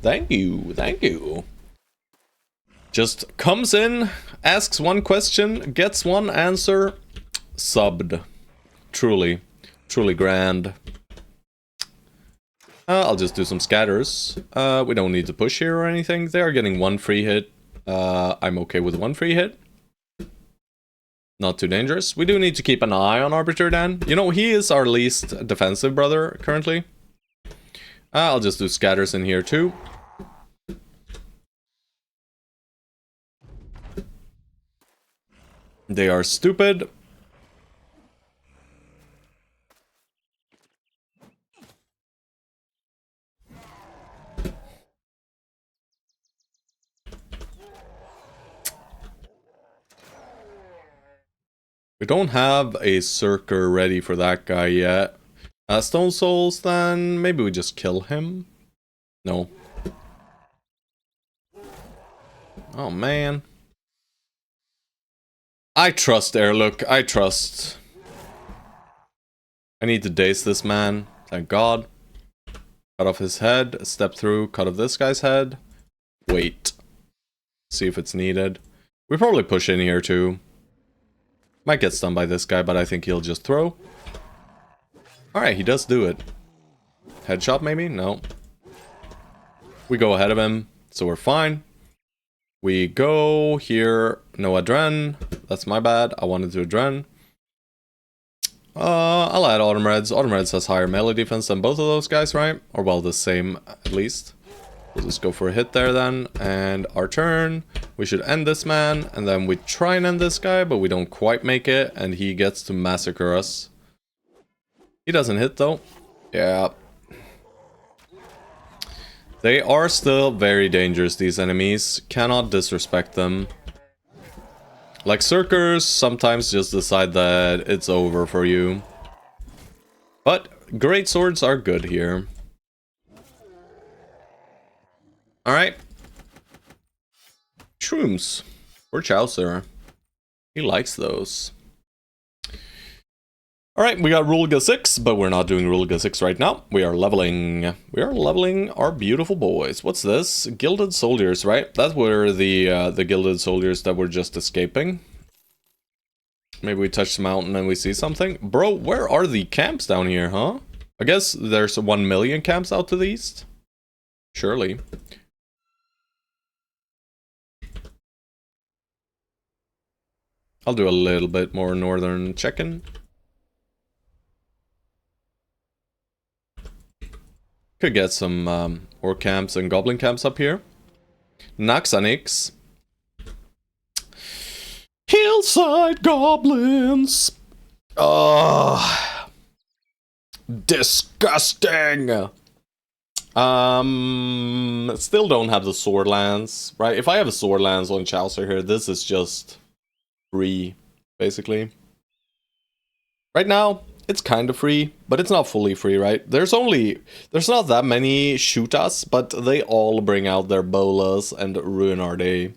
Thank you, thank you. Just comes in, asks one question, gets one answer, subbed. Truly, truly grand. I'll just do some scatters. We don't need to push here or anything. They are getting 1 free hit. I'm okay with 1 free hit. Not too dangerous. We do need to keep an eye on Arbiter Dan. You know, he is our least defensive brother currently. I'll just do scatters in here too. They are stupid. We don't have a Circer ready for that guy yet. Stone Souls, then maybe we just kill him? No. Oh man. I trust Airlook, I trust. I need to daze this man, thank God. Cut off his head, step through, cut off this guy's head. Wait. See if it's needed. We probably push in here too. Might get stunned by this guy, but I think he'll just throw. Alright, he does do it. Headshot maybe? No. We go ahead of him, so we're fine. We go here. No Adren. That's my bad. I wanted to Adren. I'll add Autumn Reds. Autumn Reds has higher melee defense than both of those guys, right? Or well, the same at least. We'll just go for a hit there then. And our turn. We should end this man. And then we try and end this guy, but we don't quite make it. And he gets to massacre us. He doesn't hit though. Yeah. They are still very dangerous, these enemies. Cannot disrespect them. Like Circers sometimes just decide that it's over for you. But great swords are good here. Alright. Shrooms. For Chaucer. He likes those. Alright, we got Rulga 6, but we're not doing Rulga 6 right now. We are leveling. We are leveling our beautiful boys. What's this? Gilded Soldiers, right? That were the Gilded Soldiers that were just escaping. Maybe we touch the mountain and we see something. Bro, where are the camps down here, huh? I guess there's 1 million camps out to the east. Surely. I'll do a little bit more northern check-in. Could get some orc camps and goblin camps up here. Naxanix. Hillside goblins. Disgusting. Still don't have the sword lands, right? If I have a sword lands on Chaucer here, this is just free, basically. Right now, It's kind of free, but it's not fully free, right? There's not that many shoot us, but they all bring out their bolas and ruin our day.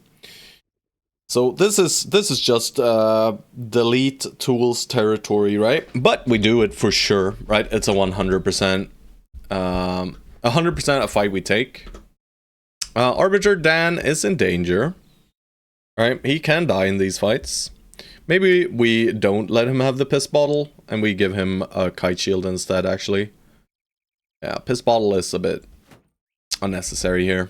So this is just delete tools territory, right? But we do it for sure, right? It's a 100%, 100% a fight we take. Arbiter Dan is in danger, right? He can die in these fights. Maybe we don't let him have the piss bottle and we give him a kite shield instead, actually. Yeah, piss bottle is a bit unnecessary here.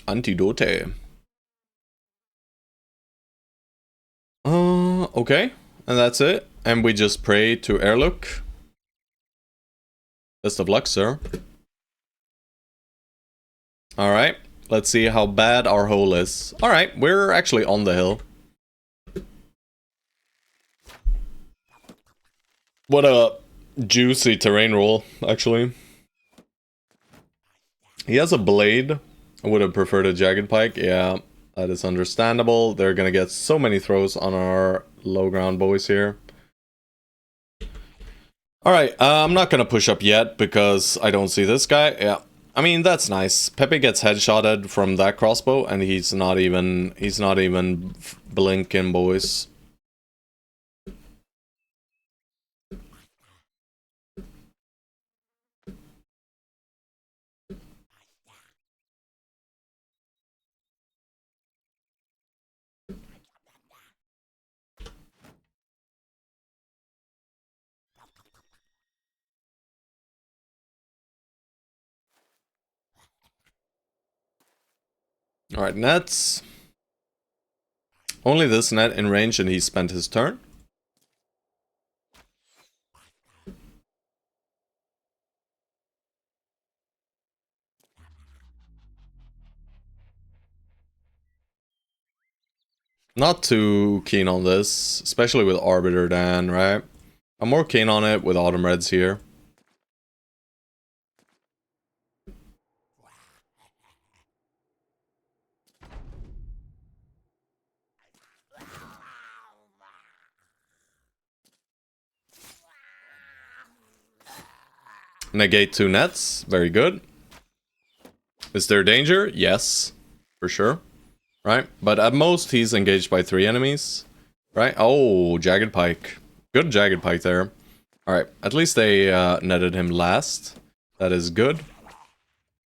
Antidote. Okay. And that's it. And we just pray to Airlook. Best of luck, sir. Alright. Let's see how bad our hole is. Alright, we're actually on the hill. What a juicy terrain roll, actually. He has a blade. I would have preferred a jagged pike. Yeah, that is understandable. They're gonna get so many throws on our low ground boys here. Alright, I'm not gonna push up yet because I don't see this guy. Yeah, I mean, that's nice. Pepe gets headshotted from that crossbow and he's not even blinking, boys. Alright, nets. Only this net in range and he spent his turn. Not too keen on this, especially with Arbiter Dan, right? I'm more keen on it with Autumn Reds here. Negate 2 nets, very good. Is there danger? Yes, for sure. Right, but at most he's engaged by 3 enemies. Right, oh, Jagged Pike. Good Jagged Pike there. Alright, at least they netted him last. That is good.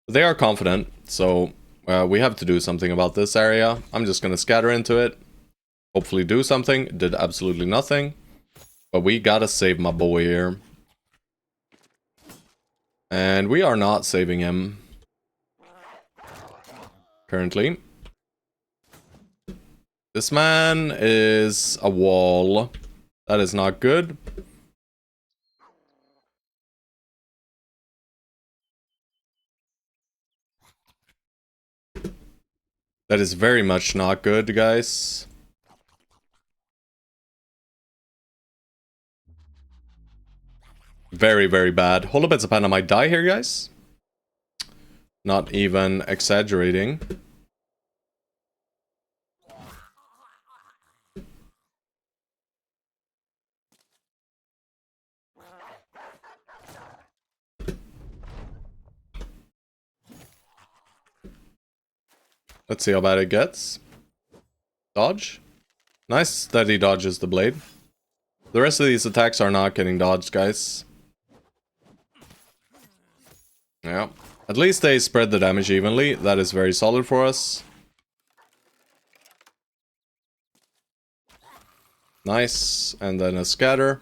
They are confident, so we have to do something about this area. I'm just gonna scatter into it. Hopefully do something. Did absolutely nothing. But we gotta save my boy here. And we are not saving him. Currently. This man is a wall. That is not good. That is very much not good, guys. Very, very bad. Holobetsapanda might die here, guys. Not even exaggerating. Let's see how bad it gets. Dodge. Nice that he dodges the blade. The rest of these attacks are not getting dodged, guys. Yeah. At least they spread the damage evenly. That is very solid for us. Nice. And then a scatter.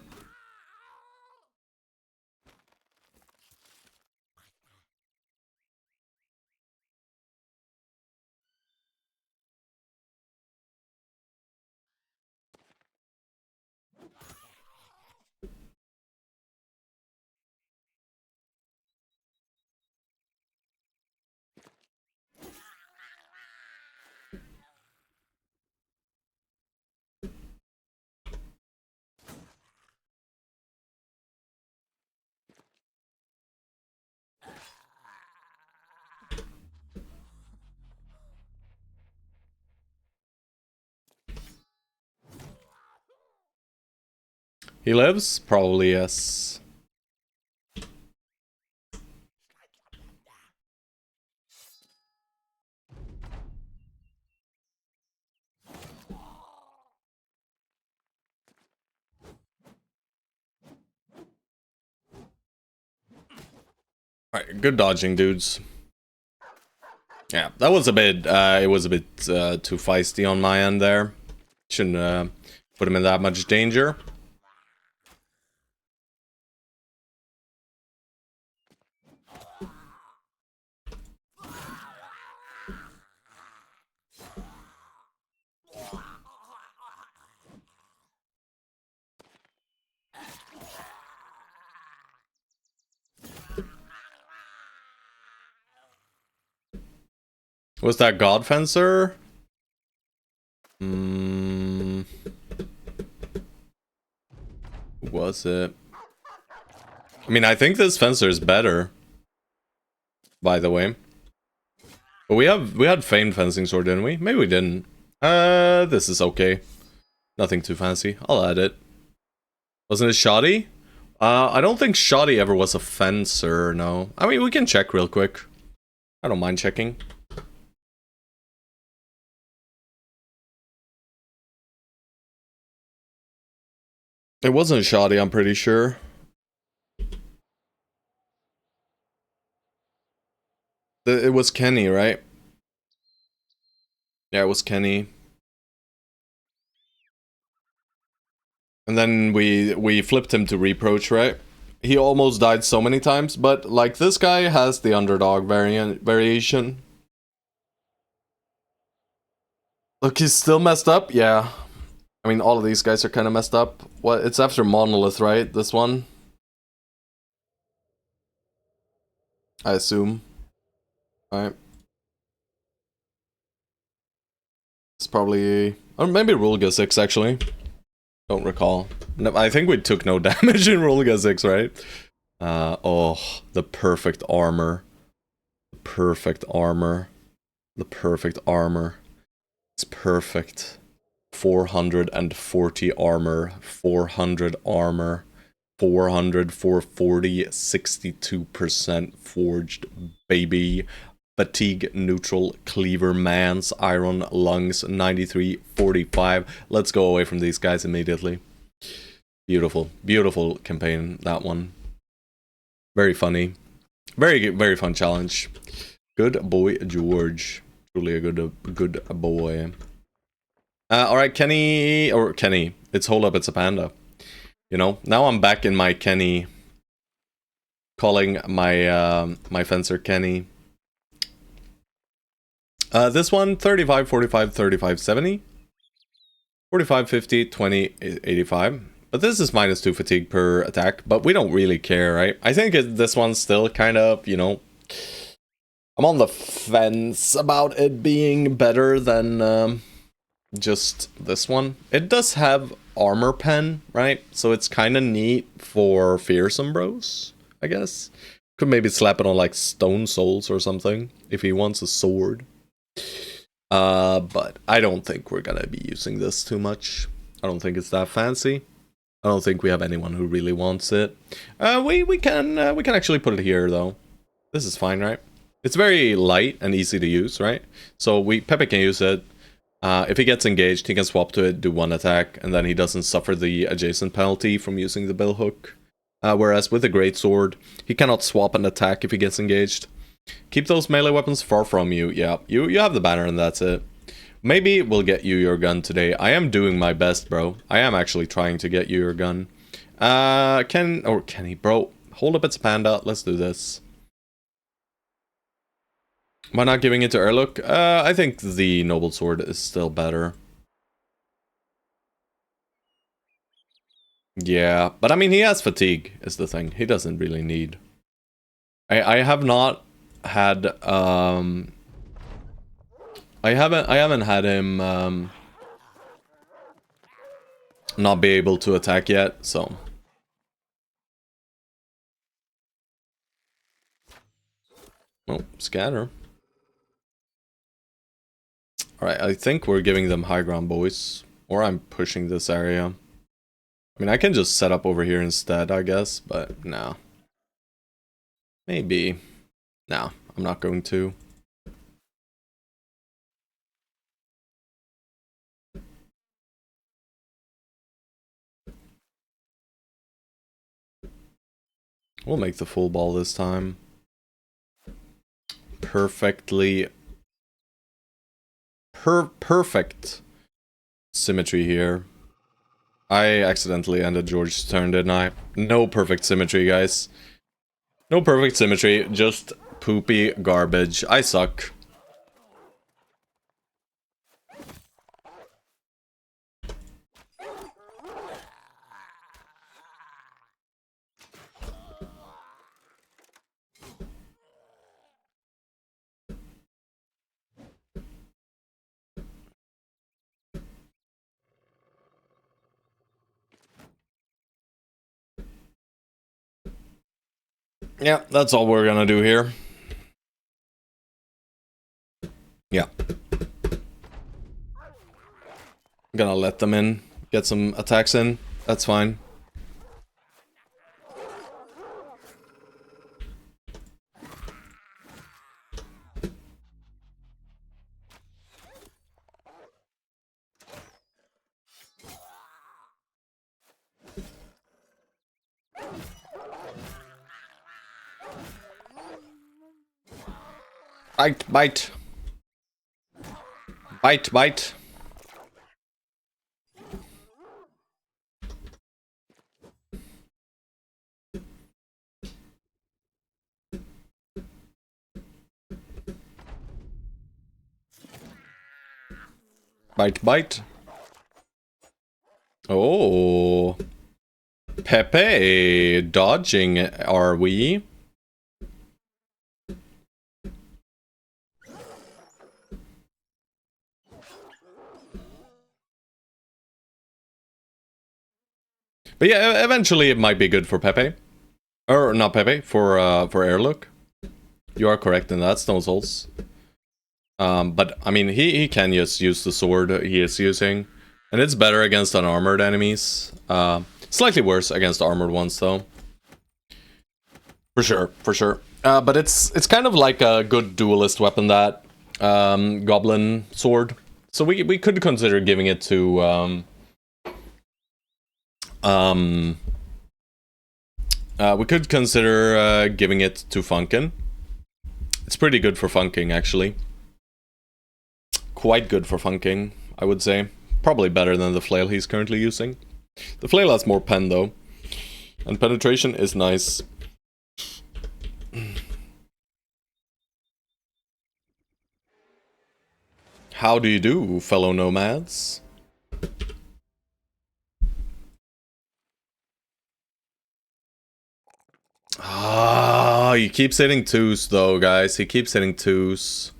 He lives? Probably yes. Alright, good dodging, dudes. Yeah, that was a bit, it was a bit too feisty on my end there. Shouldn't put him in that much danger. Was that God Fencer? Who was it? I mean, I think this Fencer is better. By the way. But we had famed fencing sword, didn't we? Maybe we didn't. This is okay. Nothing too fancy. I'll add it. Wasn't it shoddy? I don't think shoddy ever was a fencer, no. I mean, we can check real quick. I don't mind checking. It wasn't shoddy, I'm pretty sure. It was Kenny, right? Yeah, it was Kenny. And then we flipped him to reproach, right? He almost died so many times, but like this guy has the underdog variation. Look, he's still messed up. Yeah, I mean all of these guys are kind of messed up. What? It's after Monolith, right? This one, I assume. All right. It's probably, or maybe Rulga 6 actually. Don't recall. No, I think we took no damage in Rulga 6, right? Oh, the perfect armor. The perfect armor. The perfect armor. It's perfect. 440 armor. 400 armor. 400, 440, 62% forged, baby. Fatigue neutral cleaver man's iron lungs 93 45. Let's go away from these guys immediately. Beautiful, beautiful campaign, that one. Very funny. Very fun challenge. Good boy George. Truly a good boy. Alright, Kenny, it's hold up, it's a panda. You know, now I'm back in my Kenny, calling my my fencer Kenny. This one, 35, 45, 35, 70. 45, 50, 20, 85. But this is -2 fatigue per attack, but we don't really care, right? I think this one's still kind of, you know, I'm on the fence about it being better than just this one. It does have armor pen, right? So it's kind of neat for fearsome bros, I guess. Could maybe slap it on like Stone Souls or something if he wants a sword. But I don't think we're gonna be using this too much. I don't think it's that fancy. I don't think we have anyone who really wants it. We can actually put it here though. This is fine, right? It's very light and easy to use, right? So Pepe can use it. If he gets engaged, he can swap to it, do one attack, and then he doesn't suffer the adjacent penalty from using the billhook. Whereas with the greatsword, he cannot swap an attack if he gets engaged. Keep those melee weapons far from you. Yeah, you have the banner and that's it. Maybe we'll get you your gun today. I am doing my best, bro. I am actually trying to get you your gun. Kenny, bro. Hold up, it's panda. Let's do this. Why not giving it to Erluk? I think the Noble Sword is still better. Yeah, but I mean, he has fatigue, is the thing. He doesn't really need. I have not had, I haven't had him, not be able to attack yet, so. Oh, scatter. Alright, I think we're giving them high ground, boys. Or I'm pushing this area. I mean, I can just set up over here instead, I guess, but no. Maybe. No, I'm not going to. We'll make the full ball this time. Perfectly... perfect symmetry here. I accidentally ended George's turn, didn't I? No perfect symmetry, guys. No perfect symmetry, just poopy garbage. I suck. Yeah, that's all we're gonna do here. Yeah. I'm gonna let them in. Get some attacks in. That's fine. Bite, bite. Bite, bite. Bite, bite. Oh. Pepe. Dodging, are we? But yeah, eventually it might be good for Pepe. Or not Pepe, for Airlook. You are correct in that, Stone Souls. But I mean, he can just use the sword he is using, and it's better against unarmored enemies. Slightly worse against armored ones, though. For sure, for sure. But it's kind of like a good duelist weapon, that goblin sword. So we could consider giving it to we could consider giving it to Funkin. It's pretty good for funking, actually. Quite good for funking, I would say. Probably better than the flail he's currently using. The flail has more pen, though. And penetration is nice. How do you do, fellow nomads? Ah, he keeps hitting twos, though, guys. He keeps hitting twos.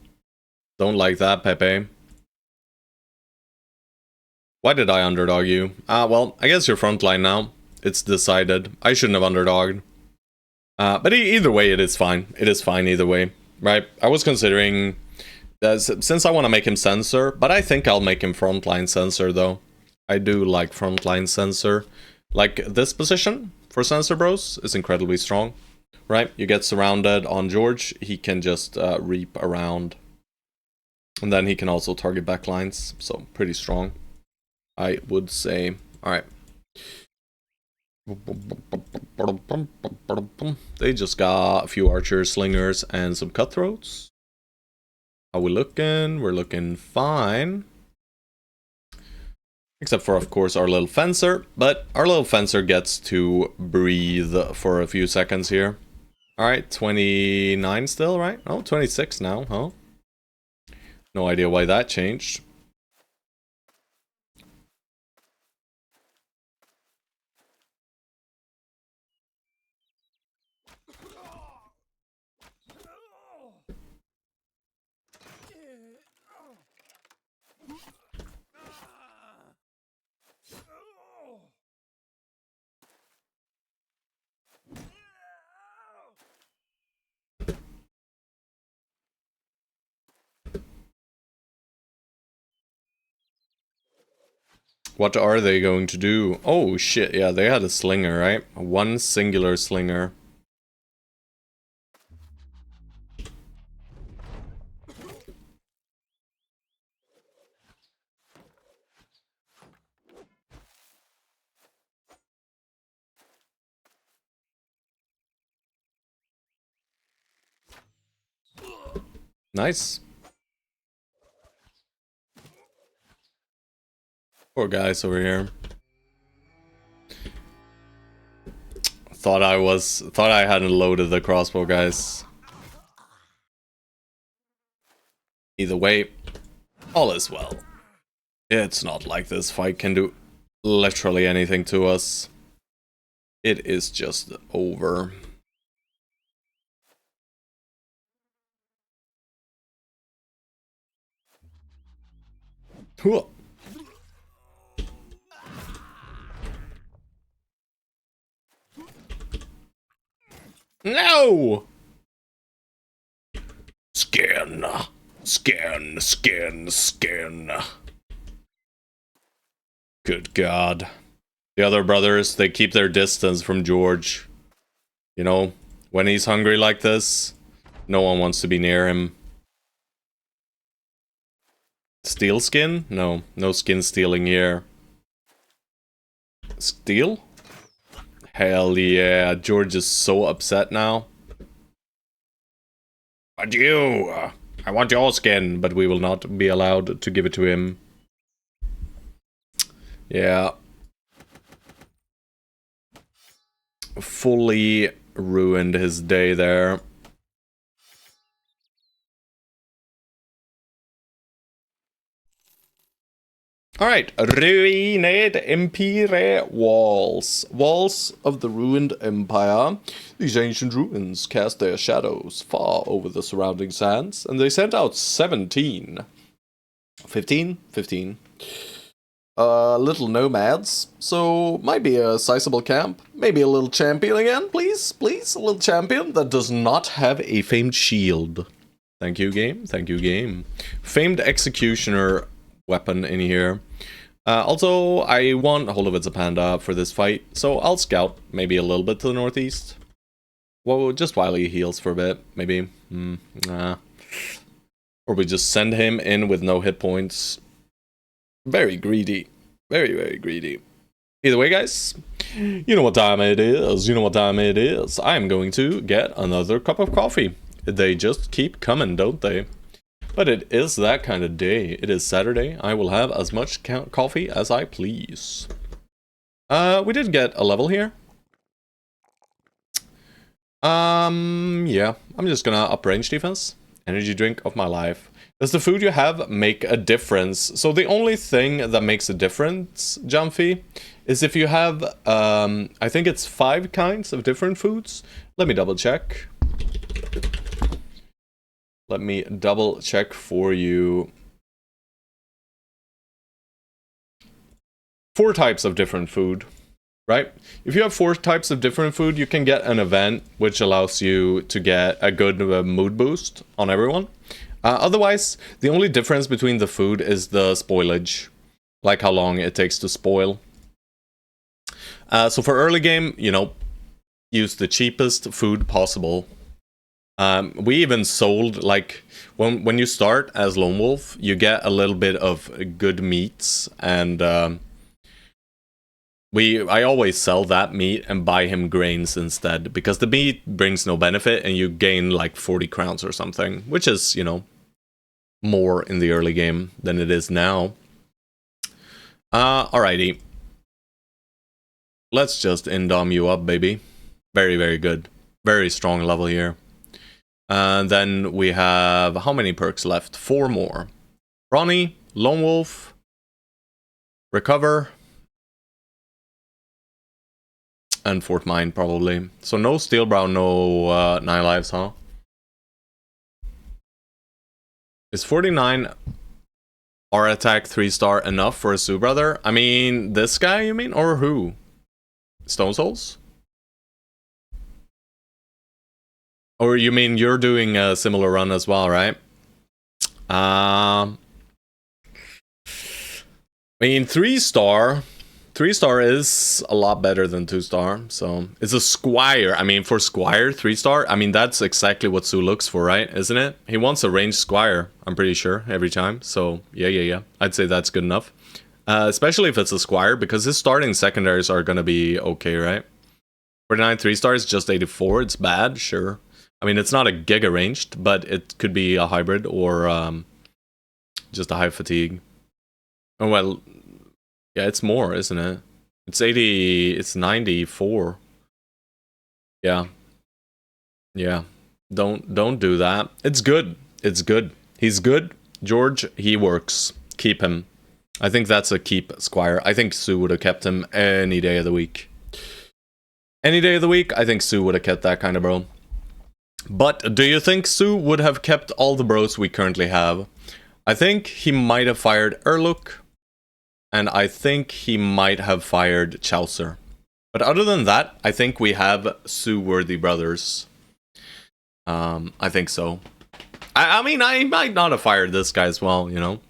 Don't like that, Pepe. Why did I underdog you? Well, I guess you're frontline now. It's decided. I shouldn't have underdogged. But either way, it is fine. It is fine either way, right? I was considering, since I want to make him censor, but I think I'll make him frontline censor, though. I do like frontline censor. Like, this position for censor bros is incredibly strong, right? You get surrounded on George, he can just reap around. And then he can also target backlines, so pretty strong, I would say. Alright. They just got a few archers, slingers, and some cutthroats. How we looking? We're looking fine. Except for, of course, our little fencer. But our little fencer gets to breathe for a few seconds here. Alright, 29 still, right? Oh, 26 now, huh? No idea why that changed. What are they going to do? Oh shit, yeah, they had a slinger, right? One singular slinger. Nice. Poor guys over here. Thought I hadn't loaded the crossbow, guys. Either way, all is well. It's not like this fight can do literally anything to us. It is just over. Whoa. No! Skin. Skin, skin, skin. Good God. The other brothers, they keep their distance from George. You know, when he's hungry like this, no one wants to be near him. Steal skin? No, no skin stealing here. Steal? Hell yeah, George is so upset now. But you! I want your skin, but we will not be allowed to give it to him. Yeah. Fully ruined his day there. Alright, Ruined Empire Walls. Walls of the ruined empire. These ancient ruins cast their shadows far over the surrounding sands, and they sent out 17. 15? 15. Little nomads, so might be a sizable camp. Maybe a little champion again, please, please, a little champion that does not have a famed shield. Thank you, game, thank you, game. Famed executioner weapon in here. Also, I want Hold of It's a Panda for this fight, so I'll scout maybe a little bit to the northeast. Well, just while he heals for a bit, maybe. Nah. Or we just send him in with no hit points. Very greedy. Very, very greedy. Either way, guys, you know what time it is. You know what time it is. I'm going to get another cup of coffee. They just keep coming, don't they? But it is that kind of day. It is Saturday. I will have as much coffee as I please. We did get a level here. Yeah. I'm just gonna up range defense. Energy drink of my life. Does the food you have make a difference? So the only thing that makes a difference, Jumpy, is if you have, I think it's 5 kinds of different foods. Let me double check. Let me double check for you. 4 types of different food, right? If you have 4 types of different food, you can get an event which allows you to get a good mood boost on everyone. Otherwise, the only difference between the food is the spoilage, like how long it takes to spoil. So for early game, you know, use the cheapest food possible. We even sold, like, when you start as Lone Wolf, you get a little bit of good meats, and I always sell that meat and buy him grains instead, because the meat brings no benefit, and you gain like 40 crowns or something, which is, you know, more in the early game than it is now. Alrighty. Let's just indom you up, baby. Very, very good. Very strong level here. Then we have, how many perks left? 4 more. Ronnie, Lone Wolf, Recover, and Fort Mine, probably. So no Steel Brow, no 9 lives, huh? Is 49 R attack 3-star enough for a Sue brother? I mean, this guy, you mean? Or who? Stone Souls? Or you mean you're doing a similar run as well, right? I mean, 3-star. 3-star is a lot better than 2-star. So it's a Squire. I mean, for Squire, 3-star, I mean, that's exactly what Sue looks for, right? Isn't it? He wants a ranged Squire, I'm pretty sure, every time. So yeah. I'd say that's good enough. Especially if it's a Squire, because his starting secondaries are going to be okay, right? 49 3-stars, just 84. It's bad, sure. I mean, it's not a giga ranged, but it could be a hybrid or just a high fatigue. Oh, well, yeah, it's more, isn't it? It's 80, it's 94. Yeah. Yeah. Don't do that. It's good. It's good. He's good. George, he works. Keep him. I think that's a keep, Squire. I think Sue would have kept him any day of the week. Any day of the week, I think Sue would have kept that kind of bro. But do you think Sue would have kept all the bros we currently have? I think he might have fired Erluk, and I think he might have fired Chaucer. But other than that, I think we have Sue-worthy brothers. I think so. I mean, I might not have fired this guy as well, you know.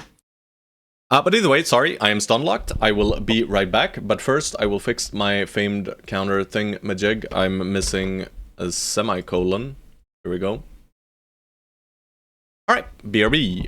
But either way, sorry, I am stun locked. I will be right back. But first, I will fix my famed counter thing majig. I'm missing a semicolon. Here we go. All right, BRB.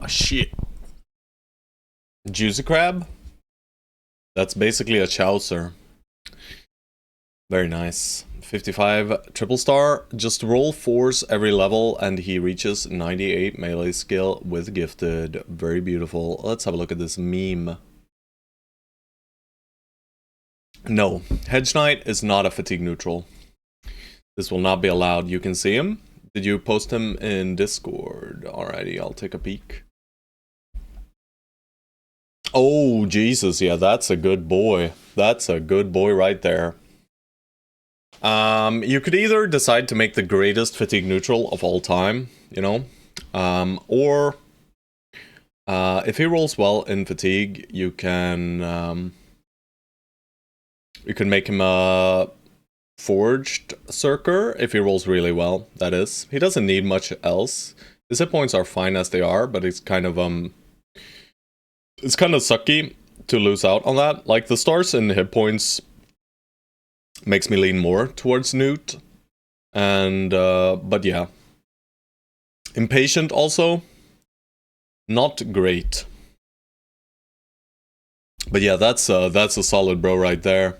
shit. Juicy crab? That's basically a chowser. Very nice. 55 triple star. Just roll 4s every level and he reaches 98 melee skill with gifted. Very beautiful. Let's have a look at this meme. No, Hedge Knight is not a fatigue neutral. This will not be allowed. You can see him. Did you post him in Discord? Alrighty, I'll take a peek. Oh, Jesus, yeah, that's a good boy. That's a good boy right there. You could either decide to make the greatest fatigue neutral of all time, you know, or if he rolls well in fatigue, you can make him a forged Circer if he rolls really well. That is, he doesn't need much else. His hit points are fine as they are, but it's kind of sucky to lose out on that. Like the stars and hit points makes me lean more towards Newt. And but yeah. Impatient also. Not great. But yeah, that's a solid bro right there.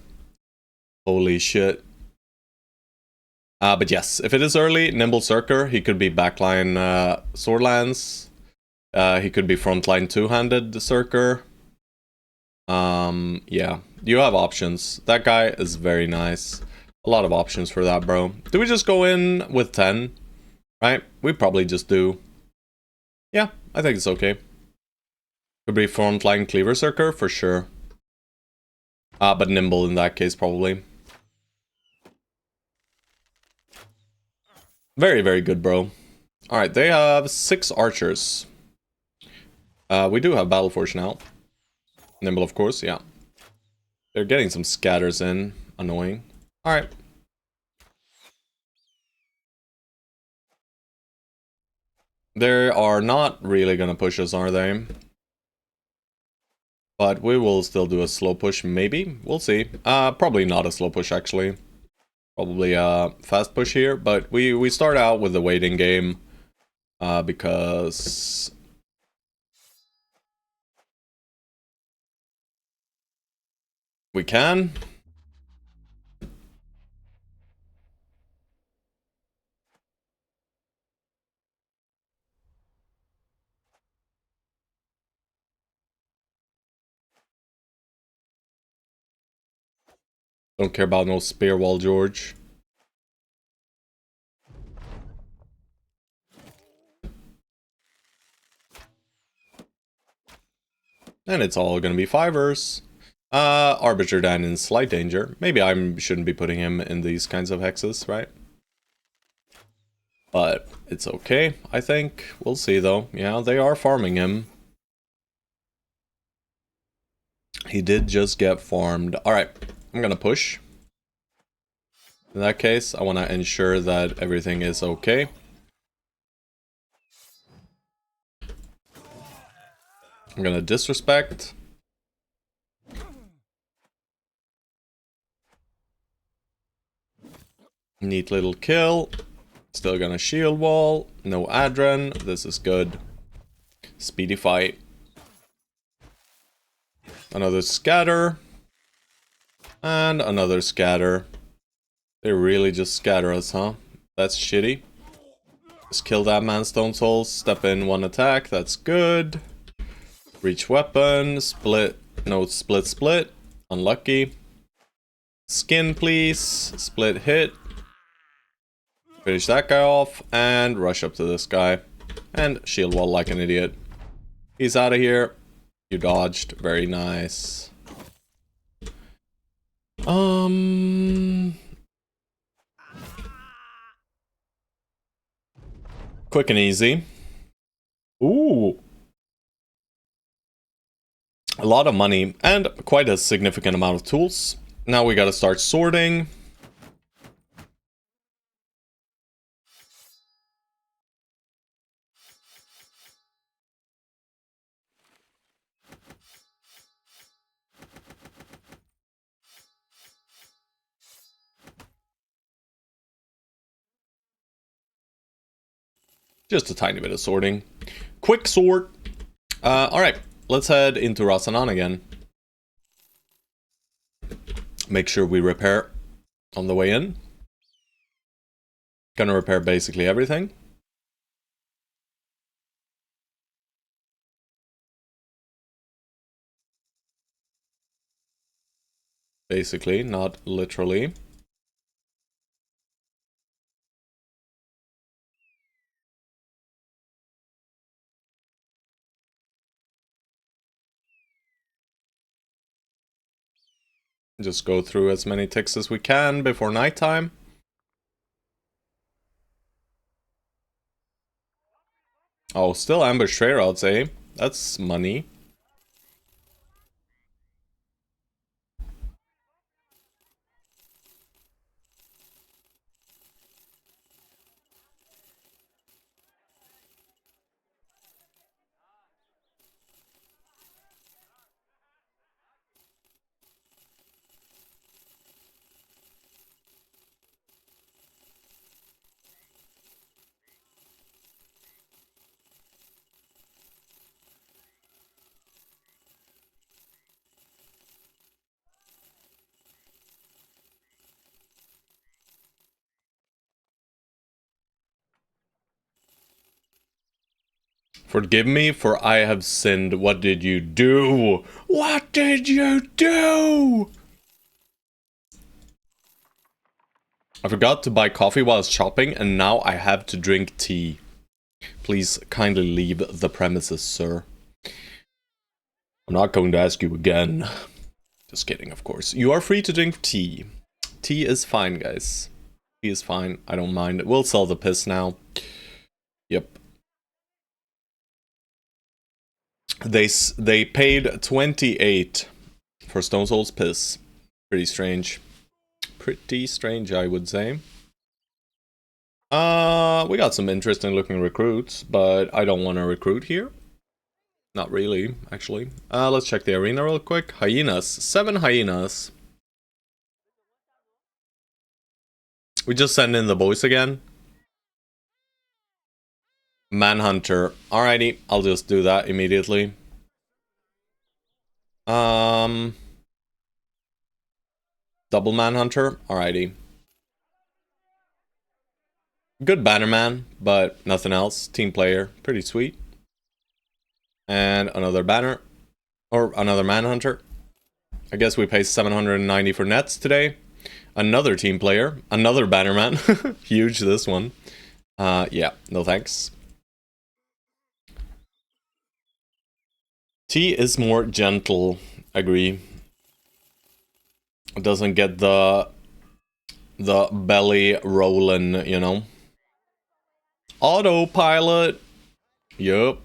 Holy shit. But yes, if it is early, Nimble Circer, he could be backline Swordlands. He could be frontline two-handed Circer. Yeah, you have options. That guy is very nice. A lot of options for that, bro. Do we just go in with 10? Right? We probably just do. Yeah, I think it's okay. Could be frontline Cleaver Circer for sure. But Nimble in that case, probably. Very, very good, bro. Alright, they have 6 archers. We do have Battle Forge now. Nimble, of course, yeah. They're getting some scatters in. Annoying. Alright. They are not really gonna push us, are they? But we will still do a slow push, maybe? We'll see. Probably not a slow push, actually. Probably a fast push here, but we start out with the waiting game. Because... we can. Don't care about no spear wall, George. And it's all gonna be 5ers. Arbiter Dan in slight danger. Maybe I shouldn't be putting him in these kinds of hexes, right? But it's okay, I think. We'll see, though. Yeah, they are farming him. He did just get farmed. Alright, I'm gonna push. In that case, I want to ensure that everything is okay. I'm gonna disrespect. Neat little kill. Still gonna shield wall. No Adren. This is good. Speedy fight. Another scatter. And another scatter. They really just scatter us, huh? That's shitty. Just kill that man, Stone Soul. Step in one attack. That's good. Reach weapon. Split. No, split. Unlucky. Skin, please. Split hit. Finish that guy off. And rush up to this guy. And shield wall like an idiot. He's out of here. You dodged. Very nice. Quick and easy. Ooh. A lot of money and quite a significant amount of tools. Now we gotta start sorting. Just a tiny bit of sorting. Quick sort. Alright, let's head into Rasanan again. Make sure we repair on the way in. Gonna repair basically everything. Basically, not literally. Just go through as many ticks as we can before nighttime. Oh, still ambush trader, I'd say. That's money. Forgive me, for I have sinned. What did you do? What did you do? I forgot to buy coffee while I was shopping, and now I have to drink tea. Please kindly leave the premises, sir. I'm not going to ask you again. Just kidding, of course. You are free to drink tea. Tea is fine, guys. Tea is fine. I don't mind. We'll sell the piss now. Yep. They paid 28 for Stone Soul's piss. Pretty strange. Pretty strange, I would say. We got some interesting looking recruits, but I don't want to recruit here. Not really, actually. Let's check the arena real quick. Hyenas. 7 hyenas. We just send in the boys again. Manhunter. Alrighty, I'll just do that immediately. Double Manhunter. Alrighty. Good Bannerman, but nothing else. Team player. Pretty sweet. And another banner. Or another Manhunter. I guess we pay 790 for nets today. Another team player. Another Bannerman. Huge, this one. Yeah, no thanks. T is more gentle. Agree. It doesn't get the belly rolling, you know. Autopilot. Yup.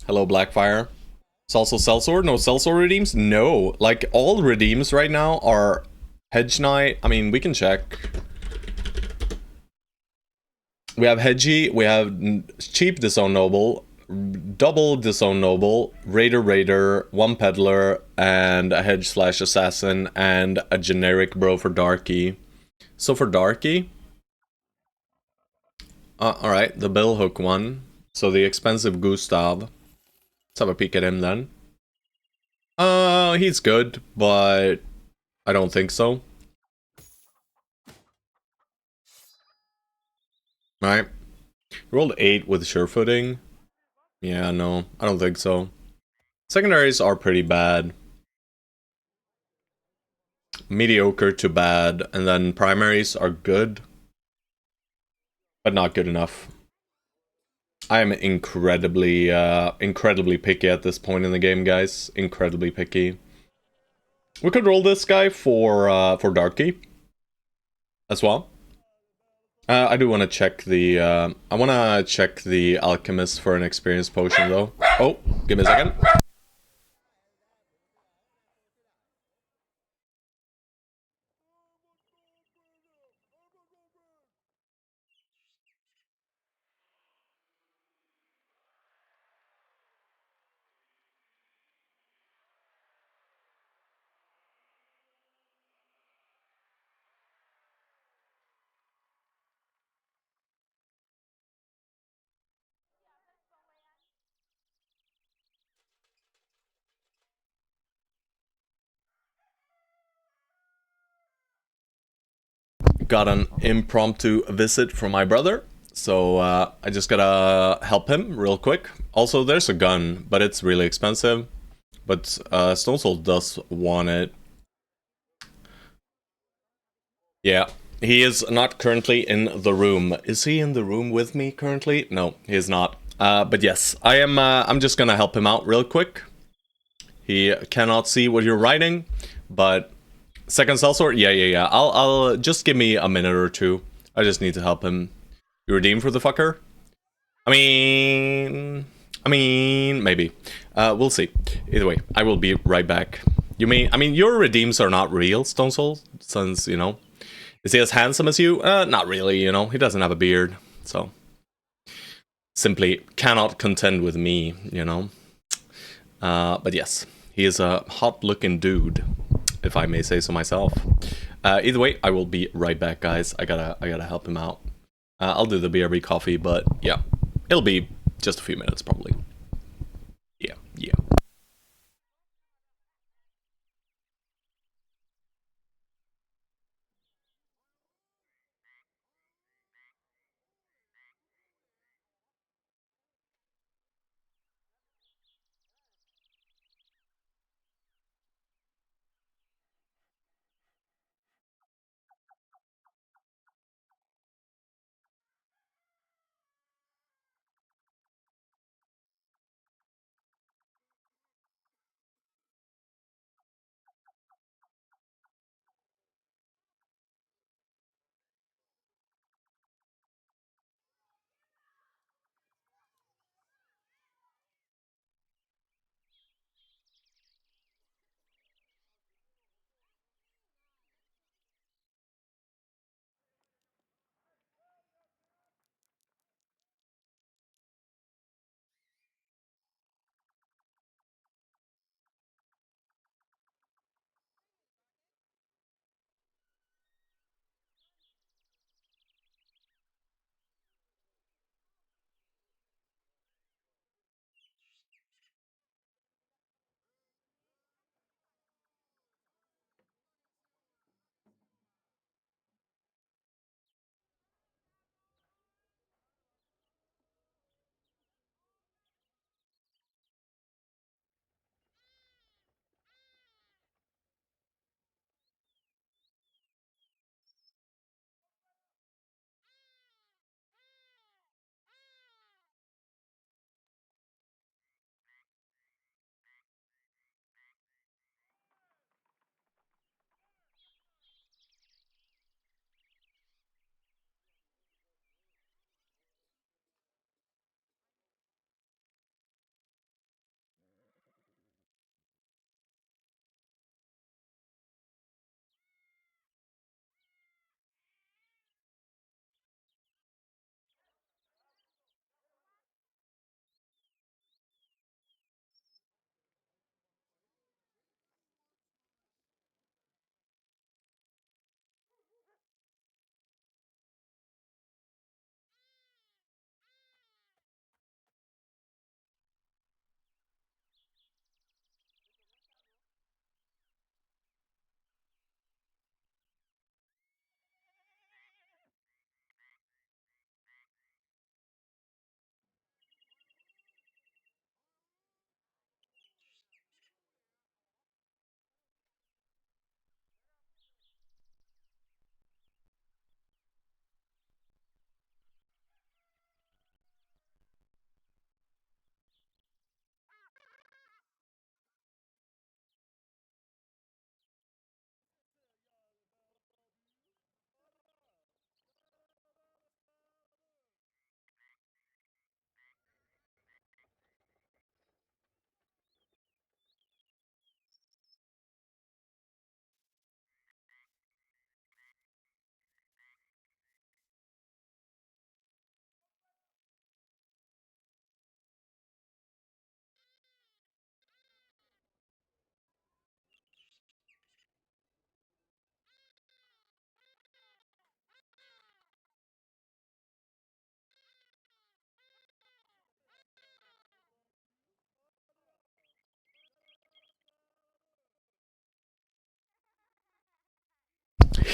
Hello, Blackfire. It's also Sellsword. No Sellsword redeems? No. Like, all redeems right now are Hedge Knight. I mean, we can check. We have Hedgie, we have cheap Disown Noble, double Disown Noble, Raider, one Peddler, and a Hedge / Assassin, and a generic bro for Darky. So for Darky, alright, the Billhook one. So the expensive Gustav. Let's have a peek at him then. He's good, but I don't think so. Right. Rolled 8 with Surefooting. Yeah, no, I don't think so. Secondaries are pretty bad. Mediocre to bad, and then primaries are good, but not good enough. I am incredibly picky at this point in the game, guys. Incredibly picky. We could roll this guy for Darky as well. I do want to check the I want to check the Alchemist for an experience potion though. Oh, give me a second. got an impromptu visit from my brother, so I just gotta help him real quick. Also, there's a gun, but it's really expensive. But Stone Soul does want it. Yeah, he is not currently in the room. Is he in the room with me currently? No, he is not. But yes, I am. I'm just gonna help him out real quick. He cannot see what you're writing, but second sellsword. Yeah. I'll just give me a minute or two. I just need to help him. You redeem for the fucker? Maybe. We'll see. Either way, I will be right back. You mean? I mean, your redeems are not real, Stone Soul, since you know. Is he as handsome as you? Not really. You know, he doesn't have a beard, so simply cannot contend with me. You know. But yes, he is a hot-looking dude, if I may say so myself. Either way, I will be right back, guys. I gotta help him out. I'll do the BRB coffee, but yeah, it'll be just a few minutes probably. Yeah.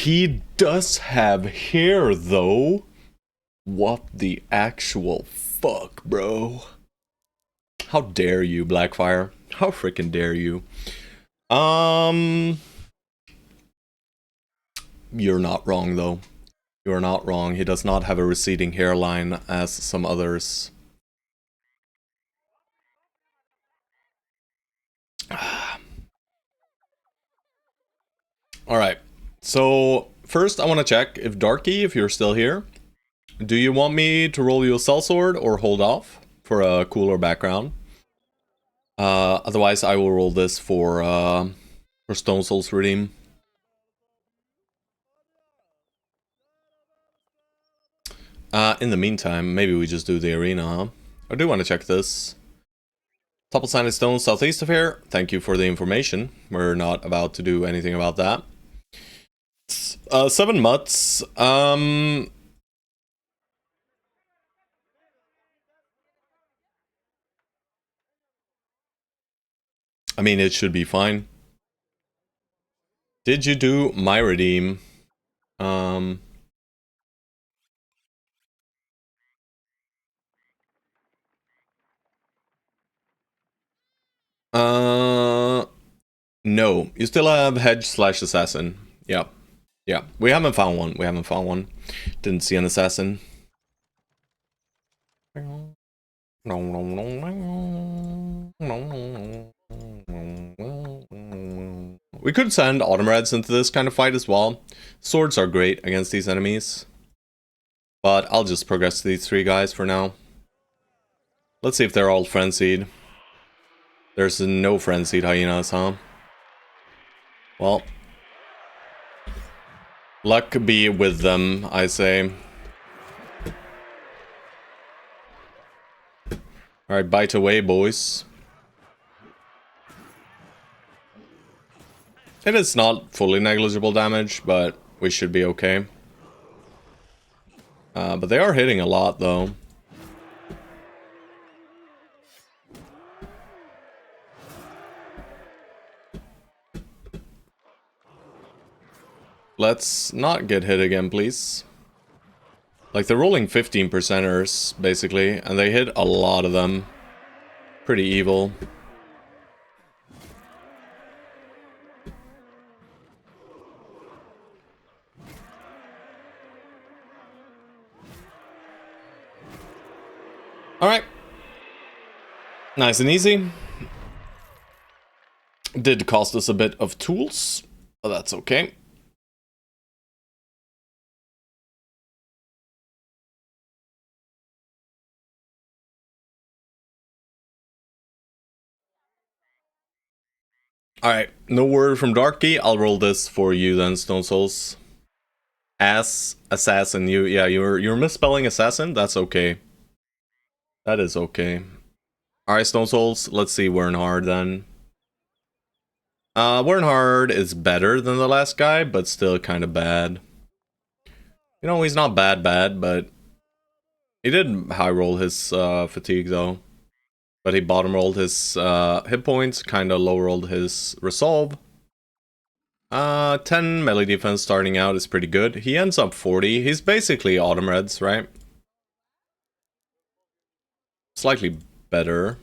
He does have hair, though. What the actual fuck, bro? How dare you, Blackfire? How freaking dare you? You're not wrong, though. You're not wrong. He does not have a receding hairline as some others. Alright. So, first I want to check if Darky, if you're still here, do you want me to roll you a sellsword or hold off for a cooler background? Otherwise I will roll this for Stone Soul's Redeem. In the meantime, maybe we just do the arena, huh? I do want to check this. Topple Sanded Stone southeast of here. Thank you for the information. We're not about to do anything about that. 7 mutts. I mean, it should be fine. Did you do my redeem? No. You still have hedge/assassin. Yeah. Yeah. We haven't found one. We haven't found one. Didn't see an assassin. We could send Autumn Reds into this kind of fight as well. Swords are great against these enemies. But I'll just progress these 3 guys for now. Let's see if they're all frenzied. There's no frenzied hyenas, huh? Well, luck be with them, I say. Alright, bite away, boys. It is not fully negligible damage, but we should be okay. But they are hitting a lot, though. Let's not get hit again, please. Like, they're rolling 15%ers, basically, and they hit a lot of them. Pretty evil. Alright. Nice and easy. Did cost us a bit of tools, but that's okay. Alright, no word from Darky. I'll roll this for you then, Stone Souls. Assassin. You're misspelling assassin? That's okay. That is okay. Alright, Stone Souls, let's see Wernhard then. Wernhard is better than the last guy, but still kind of bad. You know, he's not bad, but he did high roll his fatigue though. But he bottom rolled his hit points, kind of low rolled his resolve. 10 melee defense starting out is pretty good. He ends up 40. He's basically Autumn Reds, right? Slightly better.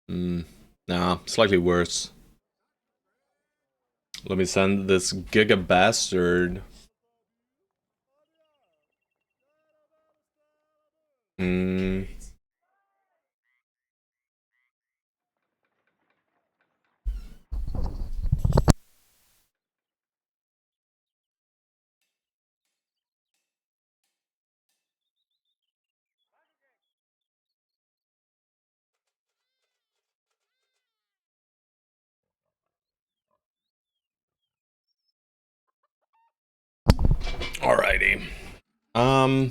Nah, slightly worse. Let me send this Giga Bastard. Alrighty. I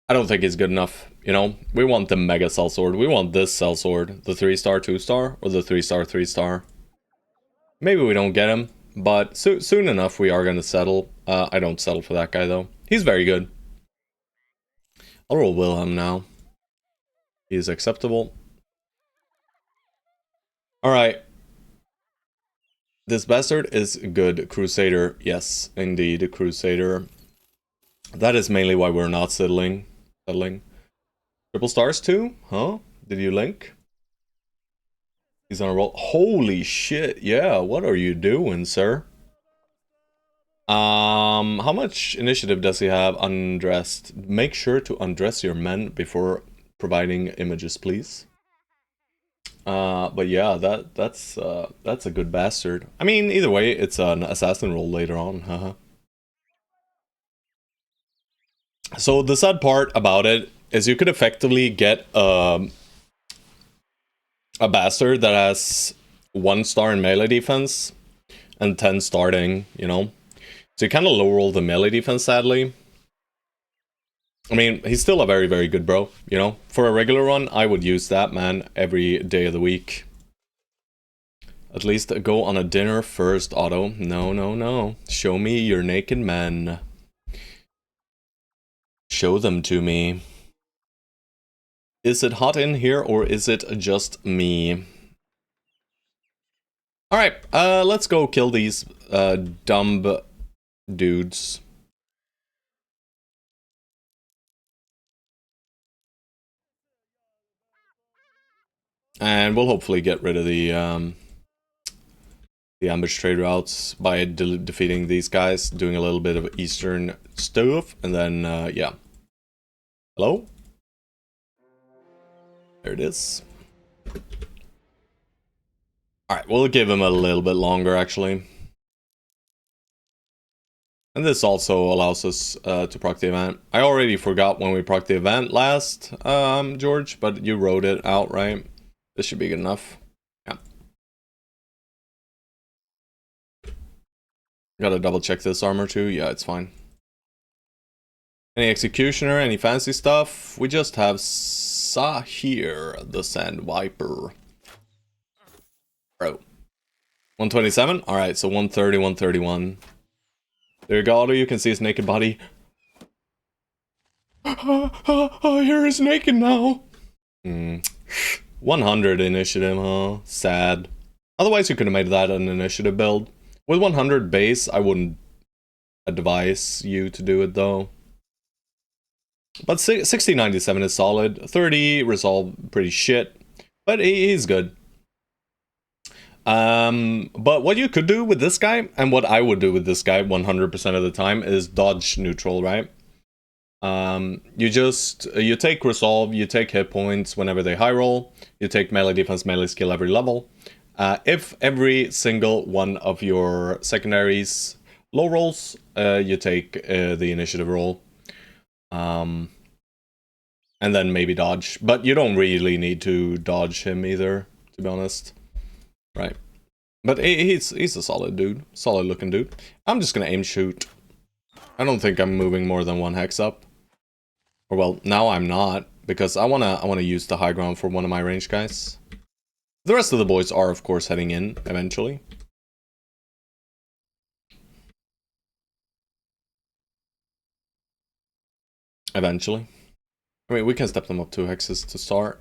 don't think it's good enough, you know? We want the Mega Sellsword. We want this Sellsword. The 3-star, 2-star, or the 3-star, 3-star. Maybe we don't get him, but soon enough we are gonna settle. I don't settle for that guy, though. He's very good. I'll roll Wilhelm now. He is acceptable. Alright. This bastard is good. Crusader. Yes, indeed, a Crusader. That is mainly why we're not settling. Triple stars too? Huh? Did you link? He's on a roll. Holy shit, yeah, what are you doing, sir? How much initiative does he have undressed? Make sure to undress your men before providing images, please. But yeah, that's a good bastard. I mean, either way, it's an assassin role later on, haha. So the sad part about it is you could effectively get a bastard that has 1 star in melee defense and 10 starting, you know? So you kind of low roll the melee defense, sadly. I mean, he's still a very, very good bro, you know? For a regular run, I would use that, man, every day of the week. At least go on a dinner first, Otto. No, no, no. Show me your naked men. Show them to me. Is it hot in here, or is it just me? Alright, let's go kill these dumb dudes. And we'll hopefully get rid of the ambush trade routes by defeating these guys, doing a little bit of eastern stuff, and then, yeah. Hello? There it is. Alright, we'll give him a little bit longer, actually. And this also allows us to proc the event. I already forgot when we proc the event last, George, but you wrote it out, right? This should be good enough. Yeah. Gotta double check this armor too. Yeah, it's fine. Any executioner, any fancy stuff? We just have Sahir, the Sand Viper. Bro. 127? Alright, so 130, 131. There you go, Otto. You can see his naked body. Here is naked now. 100 initiative, huh? Sad. Otherwise, you could have made that an initiative build. With 100 base, I wouldn't advise you to do it, though. But 6097 is solid. 30 resolve, pretty shit. But he's good. But what you could do with this guy, and what I would do with this guy 100% of the time, is dodge neutral, right? You take resolve, you take hit points whenever they high roll, you take melee defense, melee skill every level. If every single one of your secondaries low rolls, you take the initiative roll. And then maybe dodge. But you don't really need to dodge him either, to be honest. Right. But he's a solid dude. Solid looking dude. I'm just gonna aim shoot. I don't think I'm moving more than 1 hex up. Or well, now I'm not, because I wanna use the high ground for one of my range guys. The rest of the boys are, of course, heading in eventually. Eventually. I mean, we can step them up 2 hexes to start.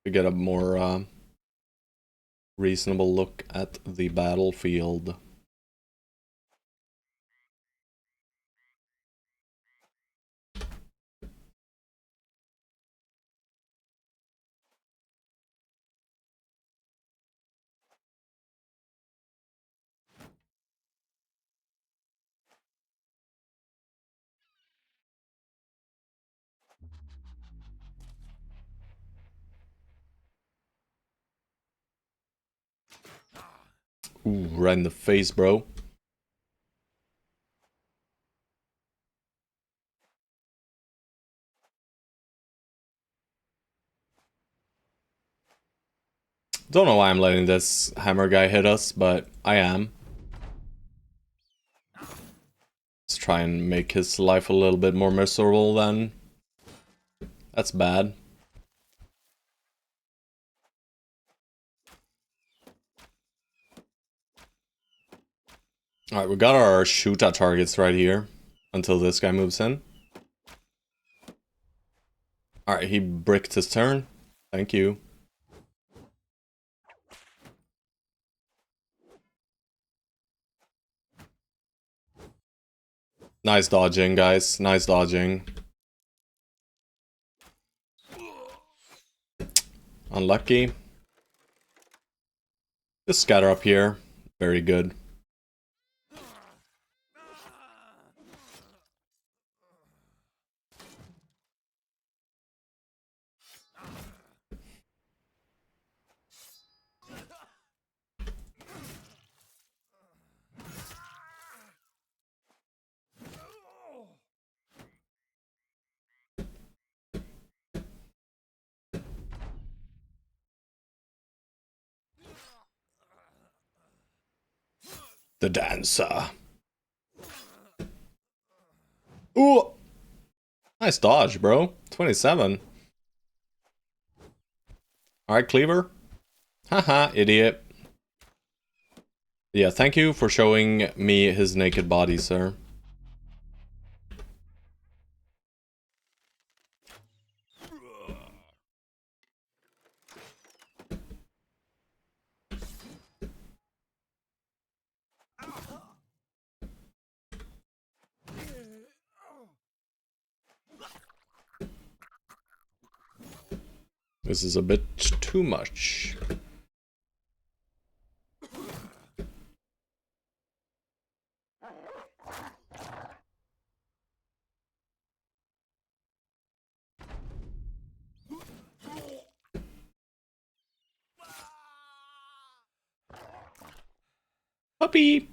To get a more reasonable look at the battlefield. Ooh, right in the face, bro. Don't know why I'm letting this hammer guy hit us, but I am. Let's try and make his life a little bit more miserable then. That's bad. Alright, we got our shoot at targets right here. Until this guy moves in. Alright, he bricked his turn. Thank you. Nice dodging, guys. Nice dodging. Unlucky. Just scatter up here. Very good. The dancer. Ooh! Nice dodge, bro. 27. Alright, Cleaver. Haha, idiot. Yeah, thank you for showing me his naked body, sir. This is a bit too much. Puppy!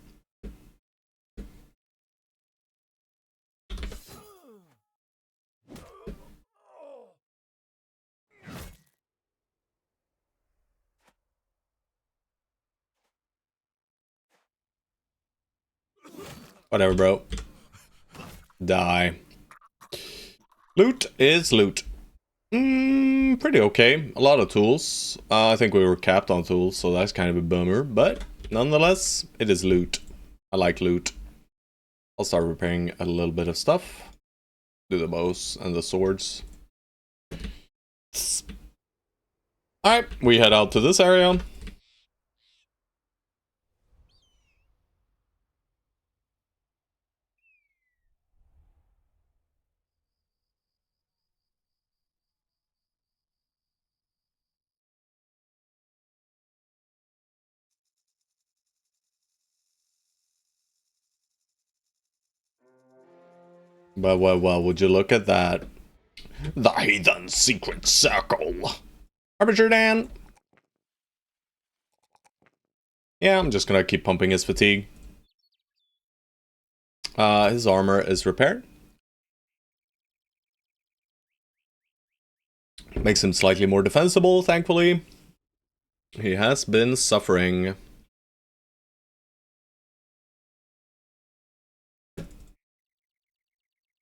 Whatever, bro. Die. Loot is loot. Pretty okay. A lot of tools. I think we were capped on tools, so that's kind of a bummer. But nonetheless, it is loot. I like loot. I'll start repairing a little bit of stuff. Do the bows and the swords. Alright, we head out to this area. But well, would you look at that? The Heathen Secret Circle. Harbinger Dan. Yeah, I'm just gonna keep pumping his fatigue. His armor is repaired. Makes him slightly more defensible, thankfully. He has been suffering.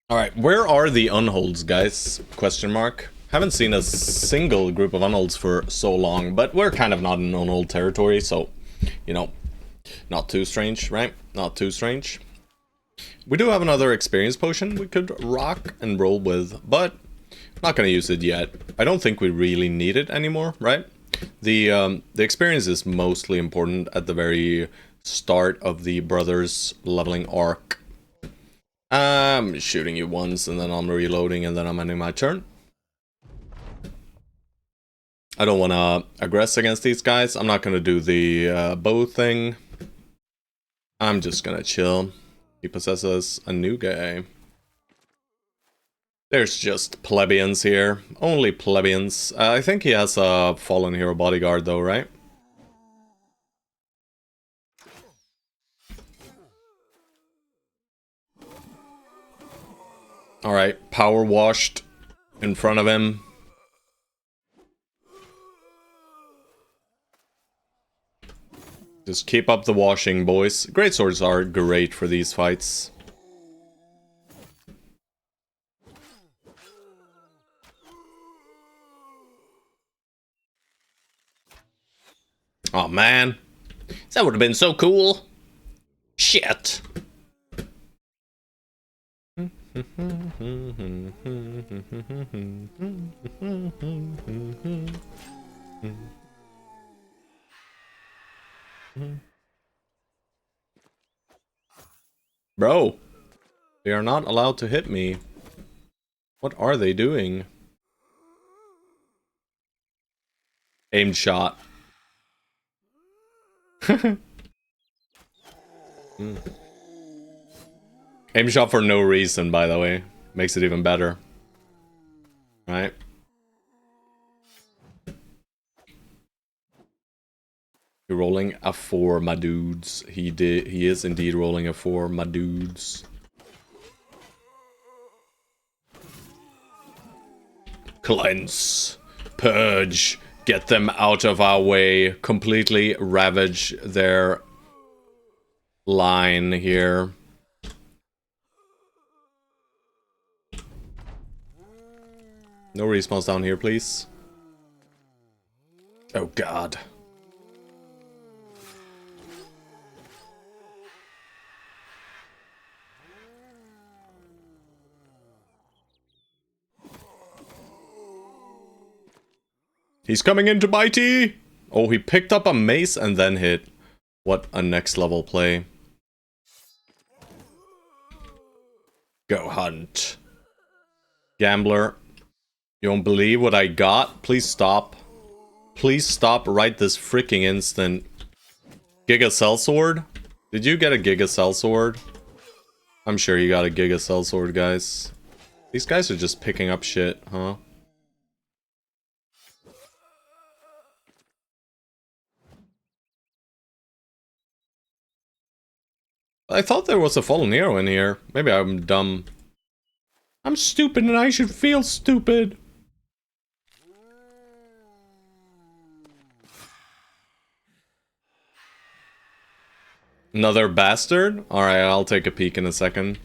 Alright, where are the unholds, guys? Question mark. Haven't seen a single group of unholds for so long, but we're kind of not in unhold territory, so, you know, not too strange, right? Not too strange. We do have another experience potion we could rock and roll with, but not gonna use it yet. I don't think we really need it anymore, right? The experience is mostly important at the very start of the brothers leveling arc. I'm shooting you once and then I'm reloading and then I'm ending my turn. I don't want to aggress against these guys. I'm not going to do the bow thing. I'm just going to chill. He possesses a new guy. There's just plebeians here. Only plebeians. I think he has a fallen hero bodyguard though, right? Alright, power washed in front of him. Just keep up the washing, boys. Greatswords are great for these fights. Oh man. That would have been so cool. Shit. Bro. They are not allowed to hit me. What are they doing? Aimed shot. Mm. Aim shot for no reason, by the way. Makes it even better. Right? You're rolling a 4, my dudes. He is indeed rolling a 4, my dudes. Cleanse. Purge. Get them out of our way. Completely ravage their line here. No respawns down here, please. Oh god. He's coming into Bitey! Oh, he picked up a mace and then hit. What a next level play. Go hunt. Gambler. You don't believe what I got? Please stop. Please stop right this freaking instant. Giga Cell Sword? Did you get a Giga Cell Sword? I'm sure you got a Giga Cell Sword, guys. These guys are just picking up shit, huh? I thought there was a fallen hero in here. Maybe I'm dumb. I'm stupid and I should feel stupid. Another bastard? Alright, I'll take a peek in a second.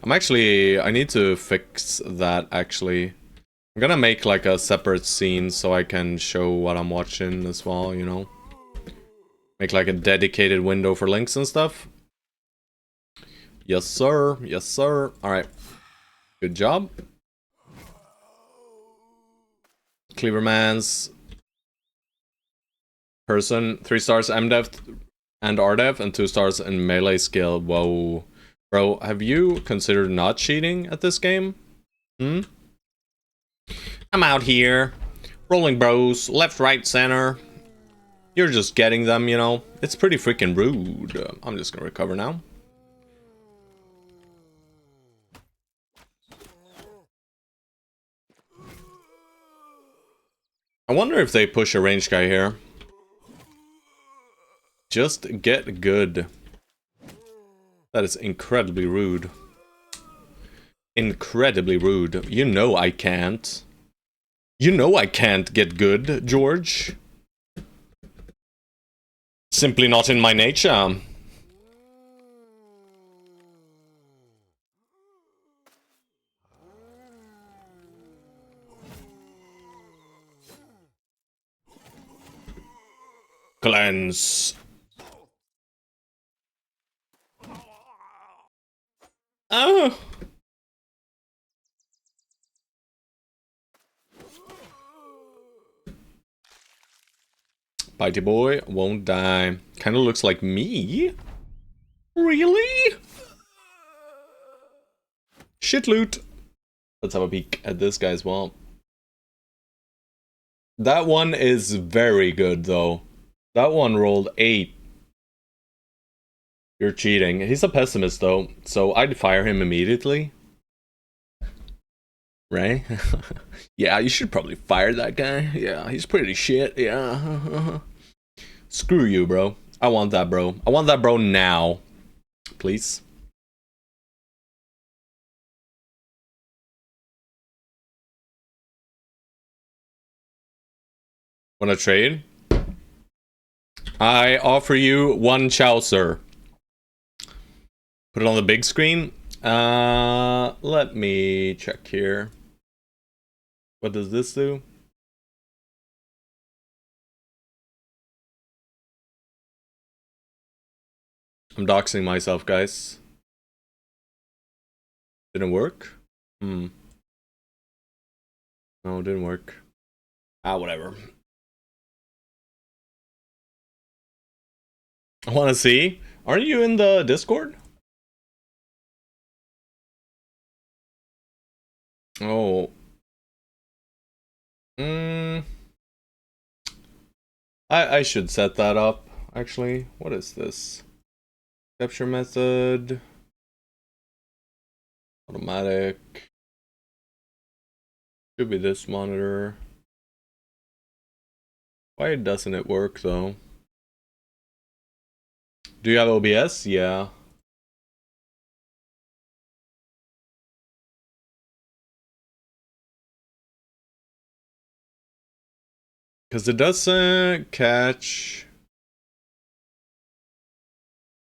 I need to fix that, actually. I'm gonna make like a separate scene so I can show what I'm watching as well, you know? Make like a dedicated window for links and stuff. Yes, sir. Yes, sir. Alright. Good job. Cleaverman's person. 3 stars MDev and RDev and 2 stars in melee skill. Whoa. Bro, have you considered not cheating at this game? Hmm? I'm out here. Rolling bros. Left, right, center. You're just getting them, you know? It's pretty freaking rude. I'm just gonna recover now. I wonder if they push a range guy here. Just get good. That is incredibly rude. Incredibly rude. You know I can't. You know I can't get good, George. Simply not in my nature. Cleanse. Oh. Bitey boy won't die. Kinda looks like me. Really? Shit loot. Let's have a peek at this guy as well. That one is very good, though. That one rolled 8. You're cheating. He's a pessimist, though, so I'd fire him immediately. Right? Yeah, you should probably fire that guy. Yeah, he's pretty shit. Yeah. Screw you, bro. I want that, bro. I want that, bro, now. Please. Wanna trade? I offer you 1 chow, sir. Put it on the big screen. Let me check here. What does this do? I'm doxing myself, guys. Didn't work? No, it didn't work. Whatever. I wanna see? Aren't you in the Discord? Oh. Mm, I should set that up, actually. What is this? Capture method. Automatic. Should be this monitor. Why doesn't it work, though? Do you have OBS? Yeah. Because it doesn't catch...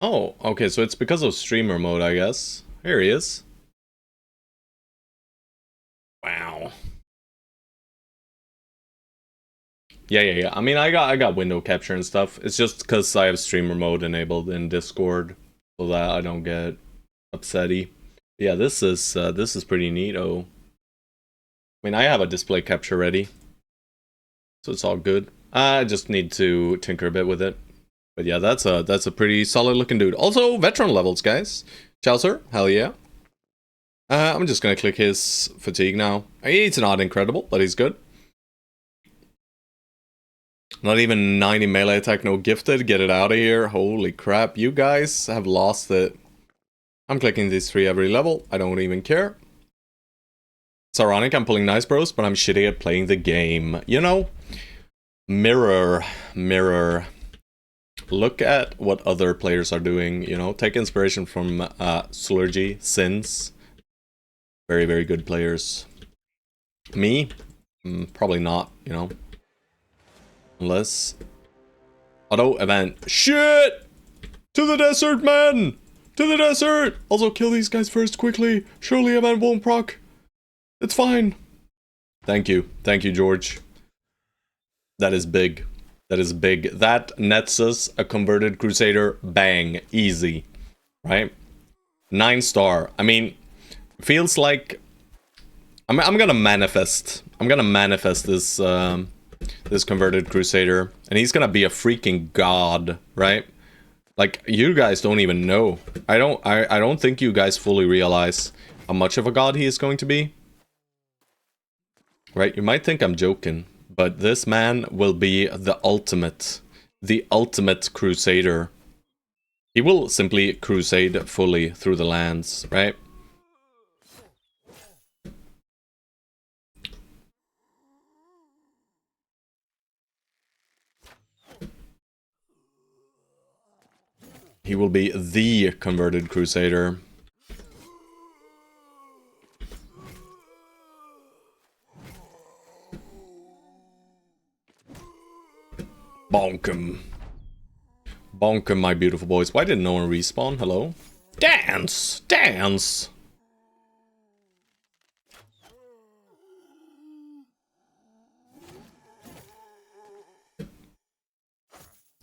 Oh, okay, so it's because of streamer mode, I guess. Here he is. Wow. Yeah. I mean, I got window capture and stuff. It's just because I have streamer mode enabled in Discord, so that I don't get upsetty. Yeah, this is pretty neat. Oh, I mean, I have a display capture ready, so it's all good. I just need to tinker a bit with it. But yeah, that's a pretty solid looking dude. Also, veteran levels, guys. Chowser, hell yeah. I'm just gonna click his fatigue now. It's not incredible, but he's good. Not even 90 melee attack, no gifted. Get it out of here. Holy crap, you guys have lost it. I'm clicking these 3 every level. I don't even care. It's ironic I'm pulling nice bros, but I'm shitty at playing the game. You know? Mirror. Look at what other players are doing, you know? Take inspiration from Scourge, Sins. Very, very good players. Me? Probably not, you know? Unless... Auto event. Shit! To the desert, man! To the desert! Also, kill these guys first, quickly. Surely event won't proc. It's fine. Thank you, George. That is big. That is big. That nets us a converted Crusader. Bang. Easy. Right? 9-star. I mean, feels like... I'm gonna manifest. I'm gonna manifest this... this converted Crusader. And he's gonna be a freaking god, right? Like, you guys don't even know. I don't think you guys fully realize how much of a god he is going to be. Right? You might think I'm joking, but this man will be the ultimate Crusader. He will simply crusade fully through the lands, right? He will be the converted Crusader. Bonk him. Bonk him, my beautiful boys. Why didn't no one respawn? Hello? Dance! Dance!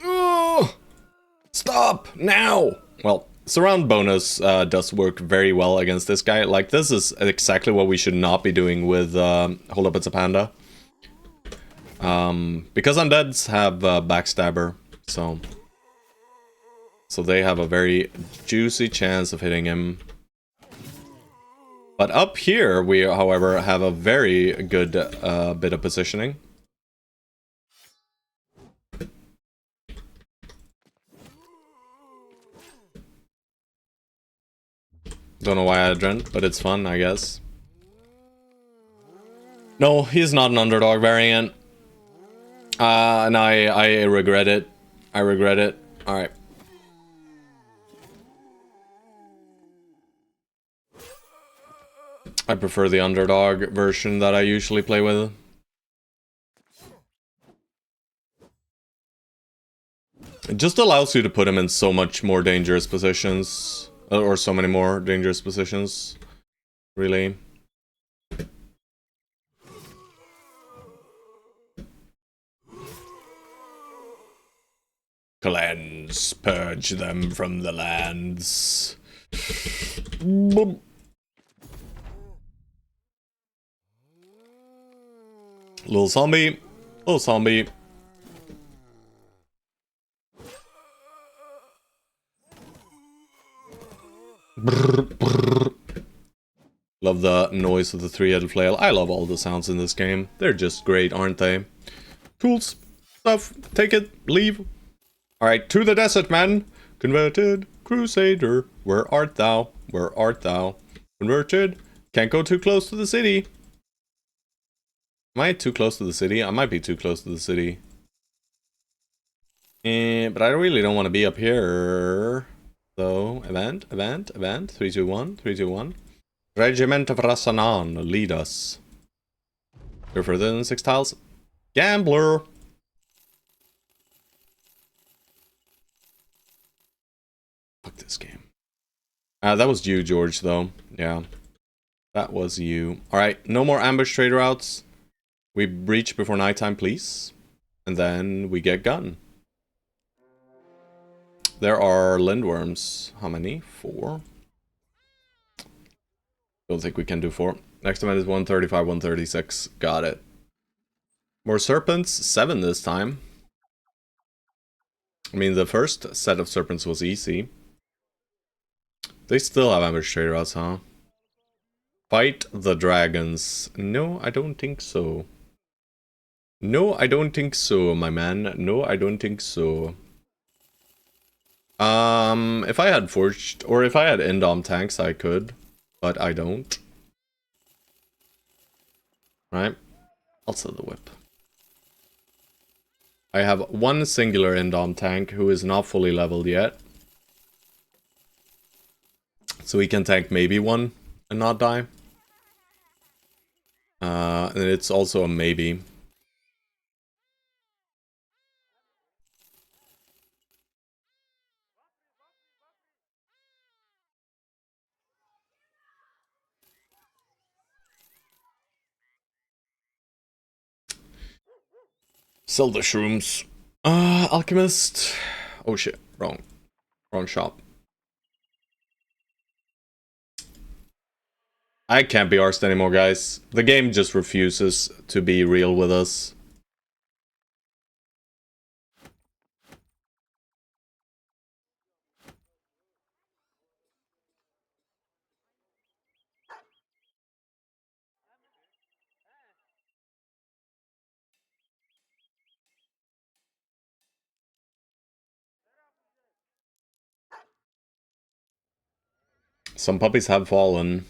Ugh! Stop! Now! Well, surround bonus does work very well against this guy. Like, this is exactly what we should not be doing with Hold Up It's a Panda. Because undeads have Backstabber, so they have a very juicy chance of hitting him. But up here, we, however, have a very good bit of positioning. Don't know why I dreamt, but it's fun, I guess. No, he's not an underdog variant. And I regret it. I regret it. Alright. I prefer the underdog version that I usually play with. It just allows you to put him in so much more dangerous positions. Or so many more dangerous positions. Really. Cleanse, purge them from the lands. Boom. Little zombie. Little zombie. Brr, brr. Love the noise of the three-headed flail. I love all the sounds in this game. They're just great, aren't they? Tools, stuff, take it, leave. Alright, to the desert, man. Converted crusader, where art thou? Where art thou? Converted, can't go too close to the city. Am I too close to the city? I might be too close to the city. But I really don't want to be up here. So, event, 3, 2, 1, 3, 2, 1. Regiment of Rasanan, lead us. You're further than 6 tiles. Gambler! Fuck this game. That was you, George, though. Yeah. That was you. Alright, no more ambush trade routes. We breach before nighttime, please. And then we get gun. There are lindworms. How many? 4? Don't think we can do 4. Next event is 135, 136. Got it. More serpents. 7 this time. I mean, the first set of serpents was easy. They still have ambush trade routes, huh? Fight the dragons. No, I don't think so. No, I don't think so, my man. No, I don't think so. If I had forged, or if I had Indom tanks, I could. But I don't. Right? I'll sell the whip. I have one singular Indom tank who is not fully leveled yet. So he can tank maybe one and not die. And it's also a maybe. Sell the shrooms. Alchemist. Oh shit, wrong shop. I can't be arsed anymore, guys. The game just refuses to be real with us. Some puppies have fallen.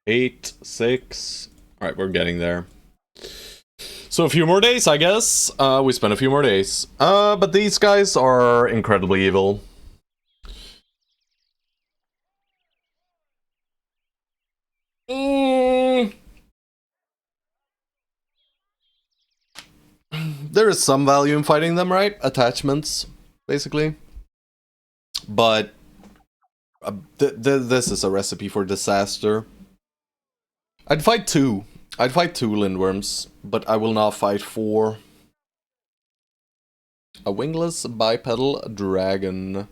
8, 6. Alright, we're getting there. So a few more days, I guess. We spent a few more days. But these guys are incredibly evil. There is some value in fighting them, right? Attachments, basically. But this is a recipe for disaster. I'd fight 2. I'd fight 2 lindworms, but I will not fight 4. A wingless bipedal dragon. I'm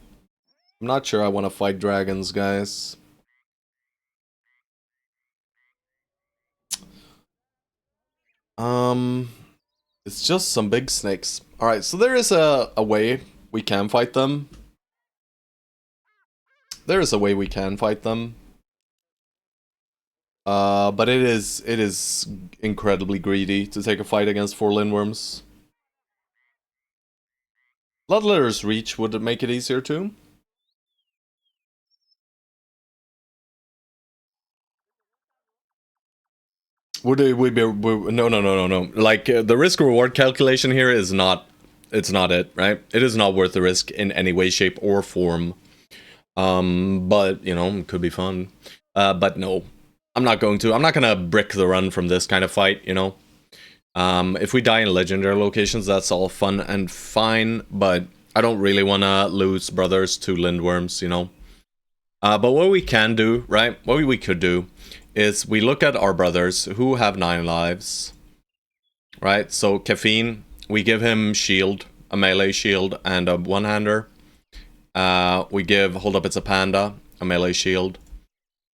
not sure I want to fight dragons, guys. It's just some big snakes. Alright, so there is a way we can fight them. There is a way we can fight them. But it is incredibly greedy to take a fight against 4 lindworms. Bloodletter's reach would make it easier too. Would we be? No. Like the risk reward calculation here is not. It's not it, right? It is not worth the risk in any way, shape, or form. But you know, it could be fun. But no, I'm not going to. I'm not gonna brick the run from this kind of fight. You know, if we die in legendary locations, that's all fun and fine. But I don't really want to lose brothers to lindworms. You know. But what we can do, right? What we could do is we look at our brothers who have 9 lives, right? So Caffeine, we give him shield, a melee shield, and a one-hander. We give, hold up, it's a panda, a melee shield.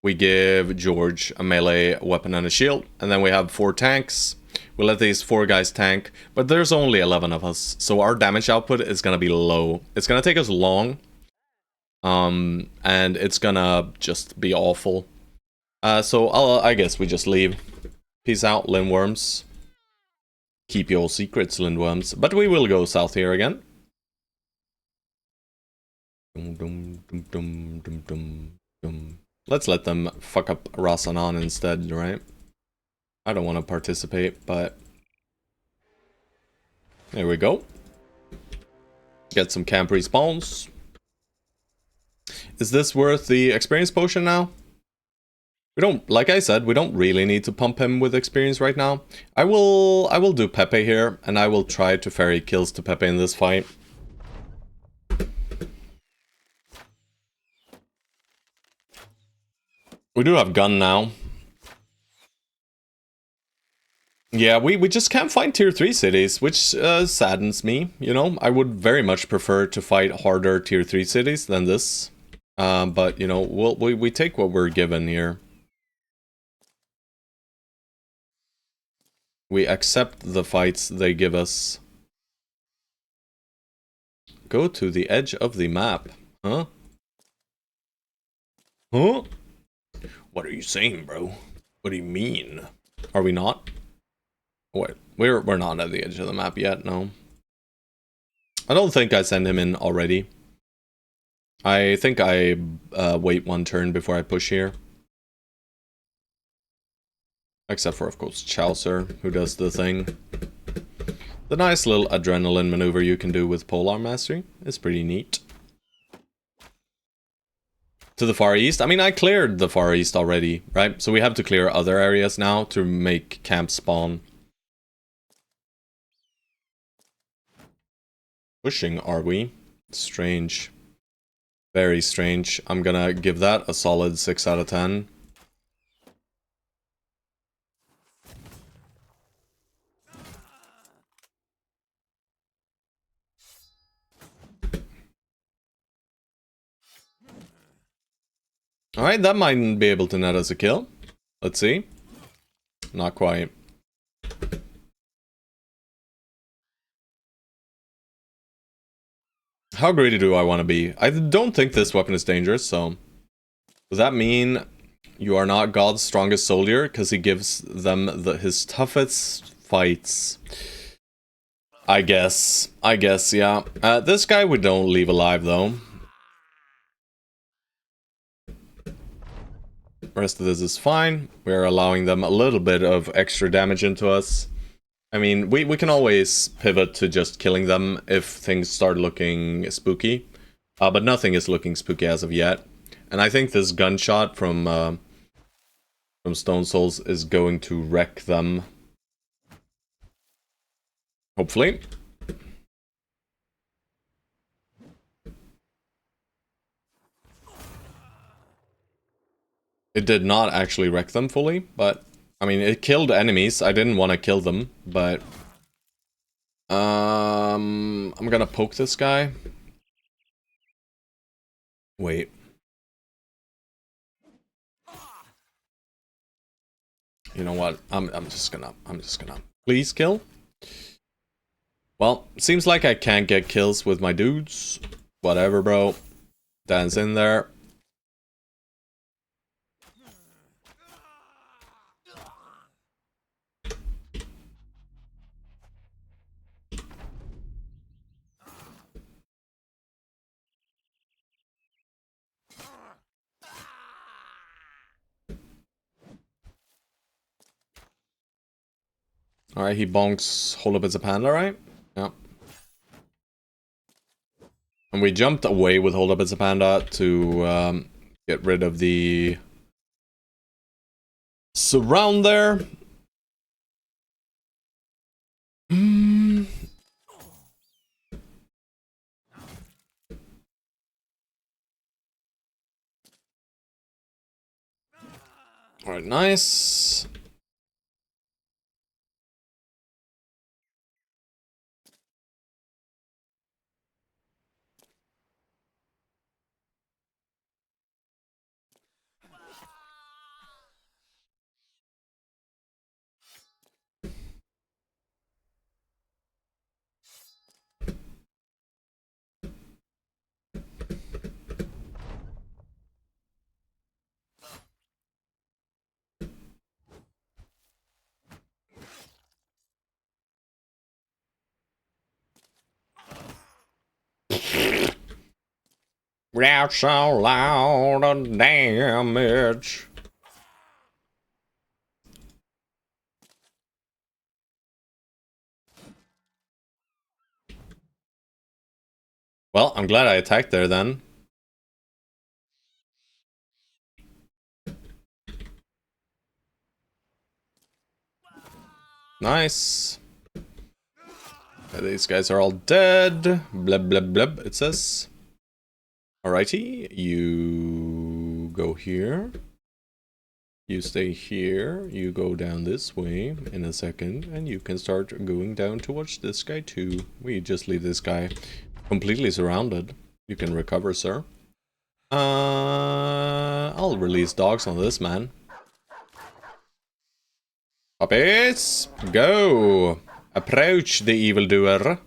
We give George a melee weapon and a shield, and then we have 4 tanks. We let these 4 guys tank, but there's only 11 of us, so our damage output is gonna be low. It's gonna take us long And it's gonna just be awful. So I guess we just leave. Peace out, Lindworms. Keep your secrets, Lindworms. But we will go south here again. Let's let them fuck up Rasanan instead, right? I don't want to participate, but... There we go. Get some camp respawns. Is this worth the experience potion now? We don't, like I said, we don't really need to pump him with experience right now. I will do Pepe here, and I will try to ferry kills to Pepe in this fight. We do have gun now. Yeah, we just can't find tier 3 cities, which saddens me, you know? I would very much prefer to fight harder tier 3 cities than this. But, you know, we take what we're given here. We accept the fights they give us. Go to the edge of the map. Huh? Huh? What are you saying, bro? What do you mean? Are we not? Wait, we're not at the edge of the map yet, no. I don't think I send him in already. I think I wait one turn before I push here. Except for, of course, Chaucer, who does the thing. The nice little adrenaline maneuver you can do with Polearm Mastery is pretty neat. To the Far East? I mean, I cleared the Far East already, right? So we have to clear other areas now to make camp spawn. Pushing, are we? Strange. Very strange. I'm gonna give that a solid 6 out of 10. Alright, that might be able to net us a kill. Let's see. Not quite. How greedy do I want to be? I don't think this weapon is dangerous, so... Does that mean you are not God's strongest soldier? Because he gives them his toughest fights. I guess, yeah. This guy we don't leave alive, though. The rest of this is fine. We're allowing them a little bit of extra damage into us. I mean, we can always pivot to just killing them if things start looking spooky. But nothing is looking spooky as of yet. And I think this gunshot from Stone Souls is going to wreck them. Hopefully. It did not actually wreck them fully, but... I mean, it killed enemies. I didn't want to kill them, but... I'm gonna poke this guy. Wait. You know what? I'm just gonna please kill. Well, seems like I can't get kills with my dudes. Whatever, bro. Dan's in there. Alright, he bonks Hold Up As a Panda, right? Yeah. And we jumped away with Hold Up As a Panda to get rid of the surround there. Alright, nice. That's so loud and damage. Well, I'm glad I attacked there then. Nice. These guys are all dead. Blub blub blub, it says. Alrighty, you go here. You stay here, you go down this way in a second, and you can start going down towards this guy too. We just leave this guy completely surrounded. You can recover, sir. I'll release dogs on this man. Puppies, go! Approach the evildoer.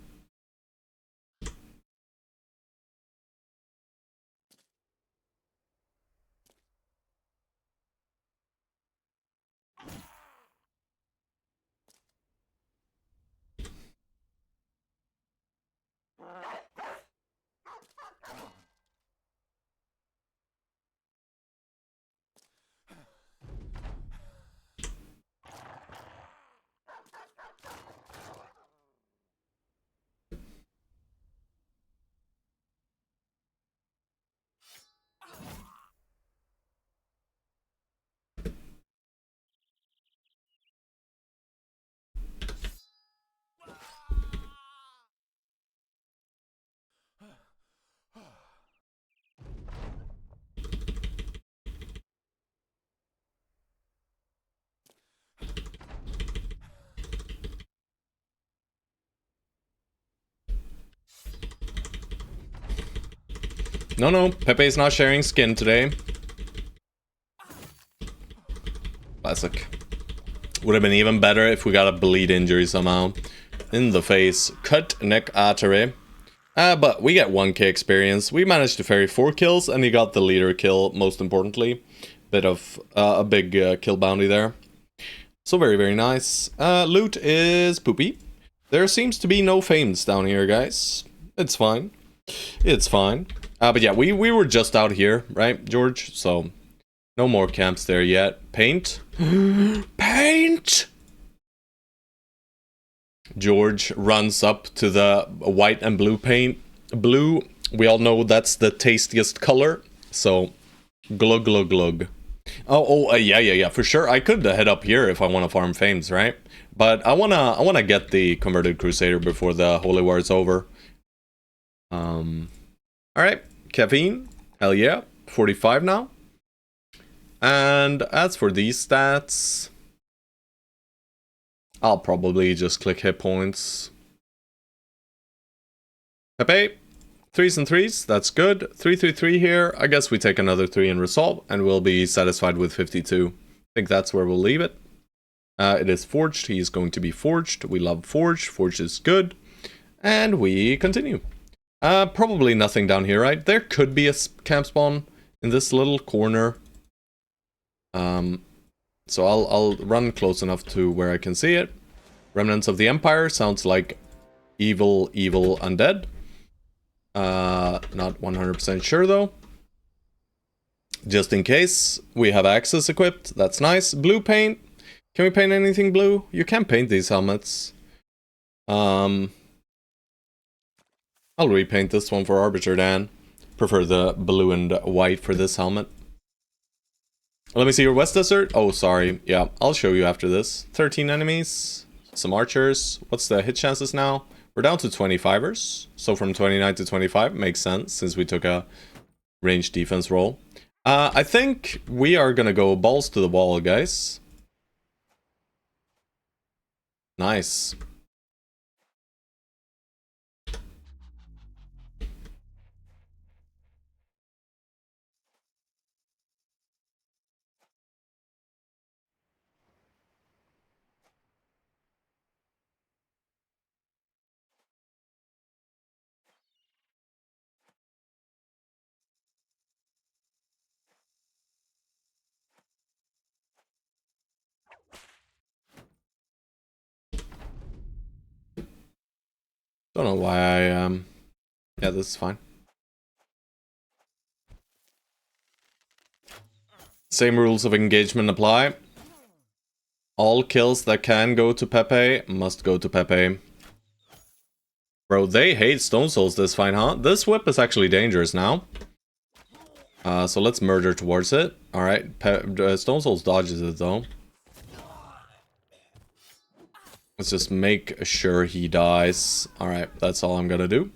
No, Pepe's not sharing skin today. Classic. Would have been even better if we got a bleed injury somehow. In the face. Cut neck artery. But we get 1k experience. We managed to ferry 4 kills, and he got the leader kill, most importantly. Bit of a big kill bounty there. So very, very nice. Loot is poopy. There seems to be no fames down here, guys. It's fine. It's fine. But yeah, we were just out here, right, George? So, no more camps there yet. Paint? Paint! George runs up to the white and blue paint. Blue, we all know that's the tastiest color. So, glug, glug, glug. Yeah, for sure. I could head up here if I want to farm fames, right? But I wanna get the converted crusader before the holy war is over. Alright, caffeine, hell yeah, 45 now. And as for these stats, I'll probably just click hit points. Pepe, 3s and 3s, that's good. 3 here, I guess we take another 3 in resolve, and we'll be satisfied with 52. I think that's where we'll leave it. It is forged, he is going to be forged. We love forged, forged is good. And we continue. Probably nothing down here, right? There could be a camp spawn in this little corner. So I'll run close enough to where I can see it. Remnants of the Empire sounds like evil undead. Not 100% sure though. Just in case, we have access equipped. That's nice. Blue paint. Can we paint anything blue? You can paint these helmets. I'll repaint this one for Arbiter Dan. Prefer the blue and white for this helmet. Let me see your West Desert. Oh, sorry. Yeah, I'll show you after this. 13 enemies. Some archers. What's the hit chances now? We're down to 25ers. So from 29 to 25 makes sense since we took a ranged defense role. I think we are gonna go balls to the wall, guys. Nice. Don't know why I, yeah, this is fine. Same rules of engagement apply. All kills that can go to Pepe must go to Pepe. Bro, they hate Stone Souls this fight, huh? This whip is actually dangerous now. So let's murder towards it. Alright, Stone Souls dodges it though. Let's just make sure he dies. Alright, that's all I'm gonna do.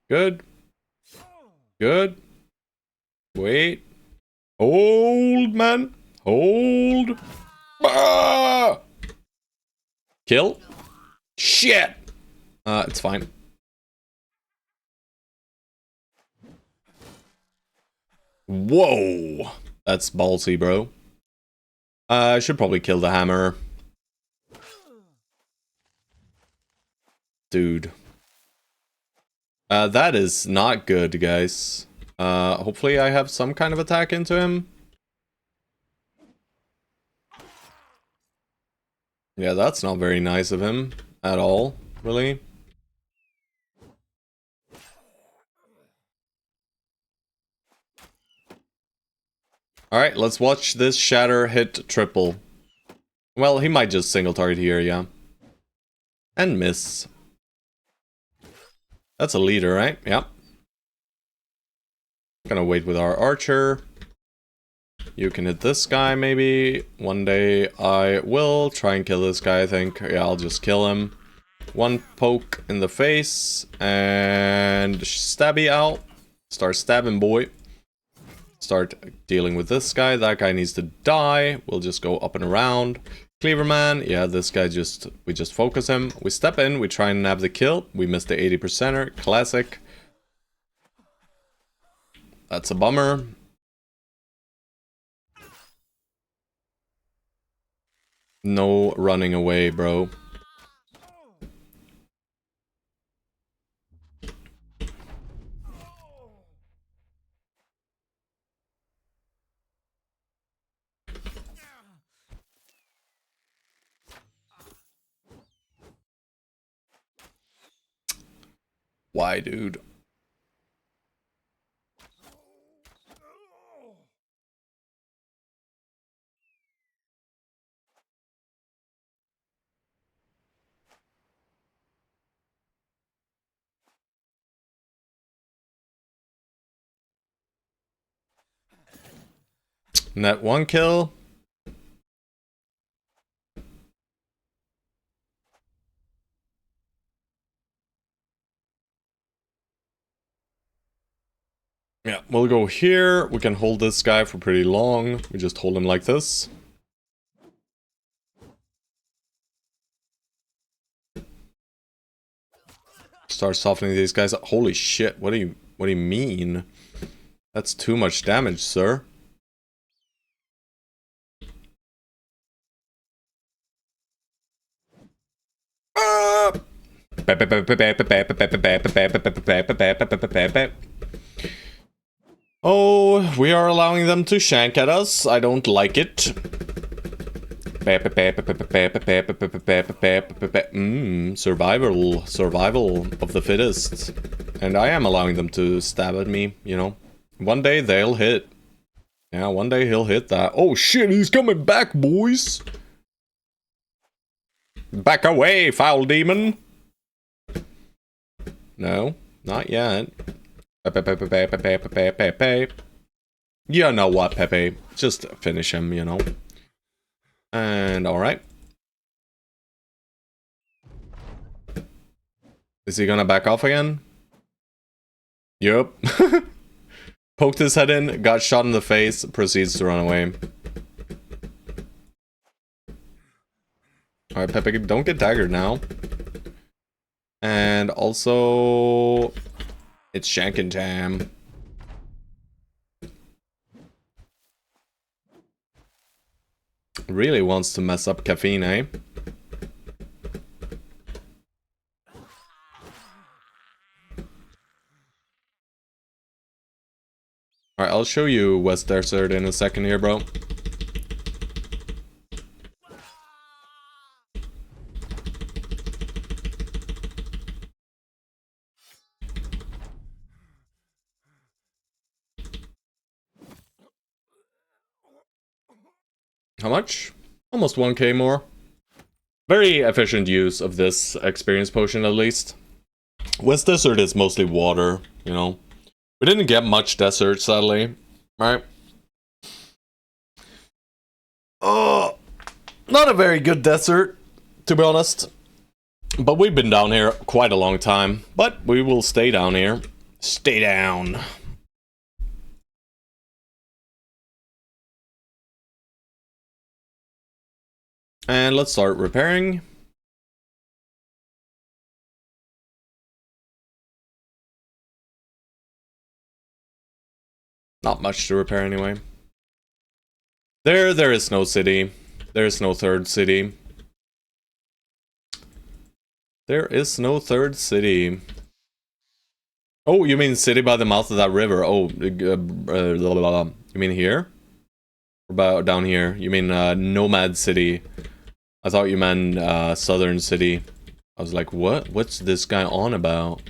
Good. Good. Wait. Hold, man. Hold. Ah! Kill. Shit. It's fine. Whoa. That's ballsy, bro. I should probably kill the hammer. Dude. That is not good, guys. Hopefully I have some kind of attack into him. Yeah, that's not very nice of him at all, really. Alright, let's watch this shatter hit triple. Well, he might just single target here, yeah. And miss. That's a leader, right? Yep. Gonna wait with our archer. You can hit this guy, maybe. One day I will try and kill this guy, I think. Yeah, I'll just kill him. One poke in the face. And stabby out. Start stabbing, boy. Start dealing with this guy. That guy needs to die. We'll just go up and around. Cleaverman. Yeah, this guy we just focus him. We step in. We try and nab the kill. We miss the 80%er. Classic. That's a bummer. No running away, bro. Why, dude? Net one kill. Yeah, we'll go here. We can hold this guy for pretty long. We just hold him like this. Start softening these guys up. Holy shit, what do you mean? That's too much damage, sir. Oh, we are allowing them to shank at us. I don't like it. Survival of the fittest. And I am allowing them to stab at me, you know. One day they'll hit. Yeah, one day he'll hit that. Oh shit, he's coming back, boys. Back away, foul demon. No, not yet. You know what, Pepe? Just finish him, you know. And alright. Is he gonna back off again? Yup. Poked his head in, got shot in the face, proceeds to run away. Alright, Pepe, don't get daggered now. And also... it's shanking time. Really wants to mess up caffeine, eh? Alright, I'll show you West Desert in a second here, bro. How much? Almost 1k more. Very efficient use of this experience potion, at least. West Desert is mostly water, you know. We didn't get much desert, sadly. Right? Oh, not a very good desert, to be honest. But we've been down here quite a long time. But we will stay down here. Stay down. And let's start repairing. Not much to repair anyway. There is no city. There is no third city. There is no third city. Oh, you mean city by the mouth of that river? Oh, you mean here? Or about down here? You mean Nomad City? I thought you meant Southern City. I was like, what? What's this guy on about?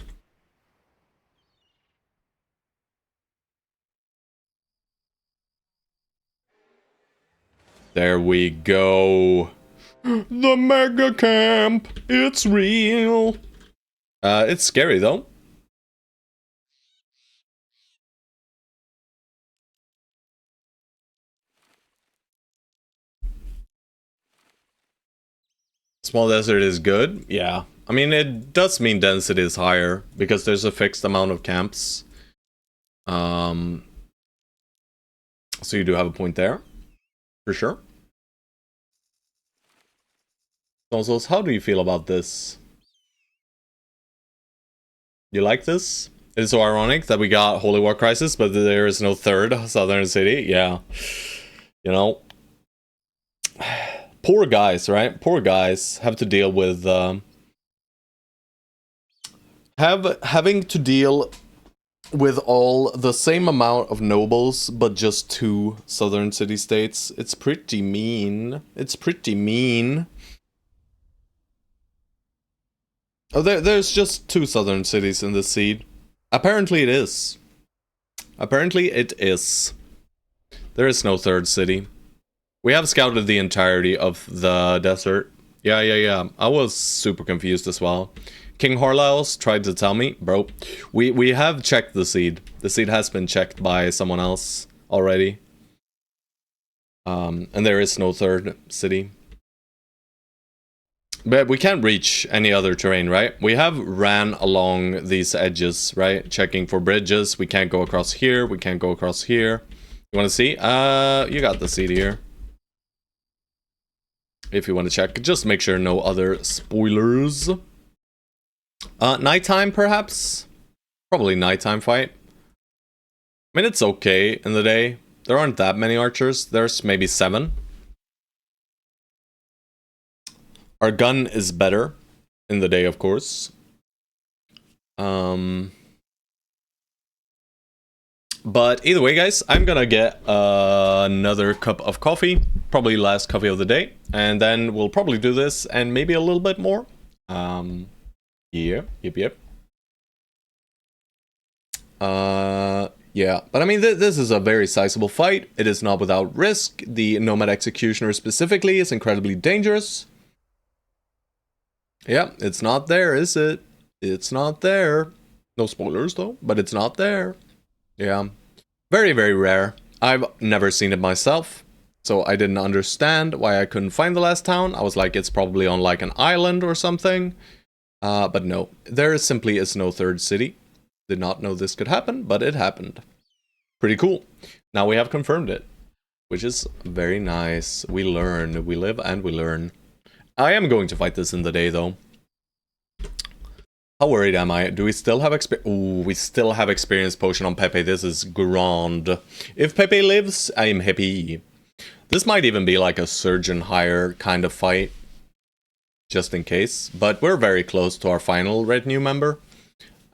There we go. The mega camp. It's real. It's scary though. Small desert is good. Yeah. I mean, it does mean density is higher because there's a fixed amount of camps. So you do have a point there, for sure. Also, how do you feel about this? You like this? It's so ironic that we got Holy War Crisis, but there is no third Southern City. Yeah. You know. Poor guys, right? Poor guys have to deal with... having to deal with all the same amount of nobles, but just 2 southern city-states. It's pretty mean. It's pretty mean. Oh, there's just 2 southern cities in this seed. Apparently it is. Apparently it is. There is no third city. We have scouted the entirety of the desert. Yeah. I was super confused as well. King Horlaus tried to tell me, bro, we have checked the seed. The seed has been checked by someone else already. And there is no third city. But we can't reach any other terrain, right? We have ran along these edges, right? Checking for bridges. We can't go across here. We can't go across here. You want to see? You got the seed here. If you want to check, just make sure no other spoilers. Nighttime, perhaps? Probably nighttime fight. I mean, it's okay in the day. There aren't that many archers. There's maybe 7. Our gun is better in the day, of course. But either way, guys, I'm gonna get another cup of coffee. Probably last coffee of the day. And then we'll probably do this and maybe a little bit more. Yeah, yep. Yeah, but I mean, this is a very sizable fight. It is not without risk. The Nomad Executioner specifically is incredibly dangerous. Yeah, it's not there, is it? It's not there. No spoilers, though, but it's not there. Yeah. Very, very rare. I've never seen it myself, so I didn't understand why I couldn't find the last town. I was like, it's probably on like an island or something. But no, there simply is no third city. Did not know this could happen, but it happened. Pretty cool. Now we have confirmed it, which is very nice. We learn, we live and we learn. I am going to fight this in the day, though. How worried am I? Do we still have Ooh, we still have experience potion on Pepe. This is grand. If Pepe lives, I am happy. This might even be like a surgeon hire kind of fight. Just in case. But we're very close to our final retinue member.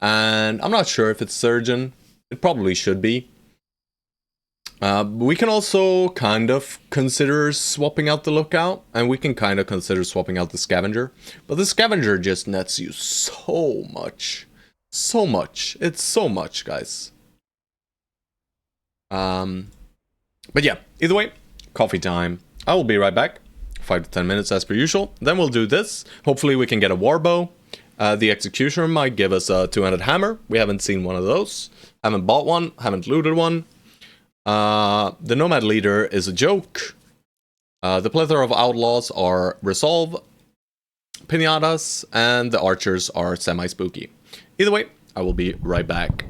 And I'm not sure if it's surgeon. It probably should be. We can also kind of consider swapping out the lookout, and we can kind of consider swapping out the scavenger. But the scavenger just nets you so much. So much. It's so much, guys. But yeah, either way, coffee time. I will be right back. 5 to 10 minutes as per usual. Then we'll do this. Hopefully we can get a warbow. The executioner might give us a two-handed hammer. We haven't seen one of those. Haven't bought one. Haven't looted one. The nomad leader is a joke. The plethora of outlaws are resolve, pinatas, and the archers are semi-spooky. Either way, I will be right back.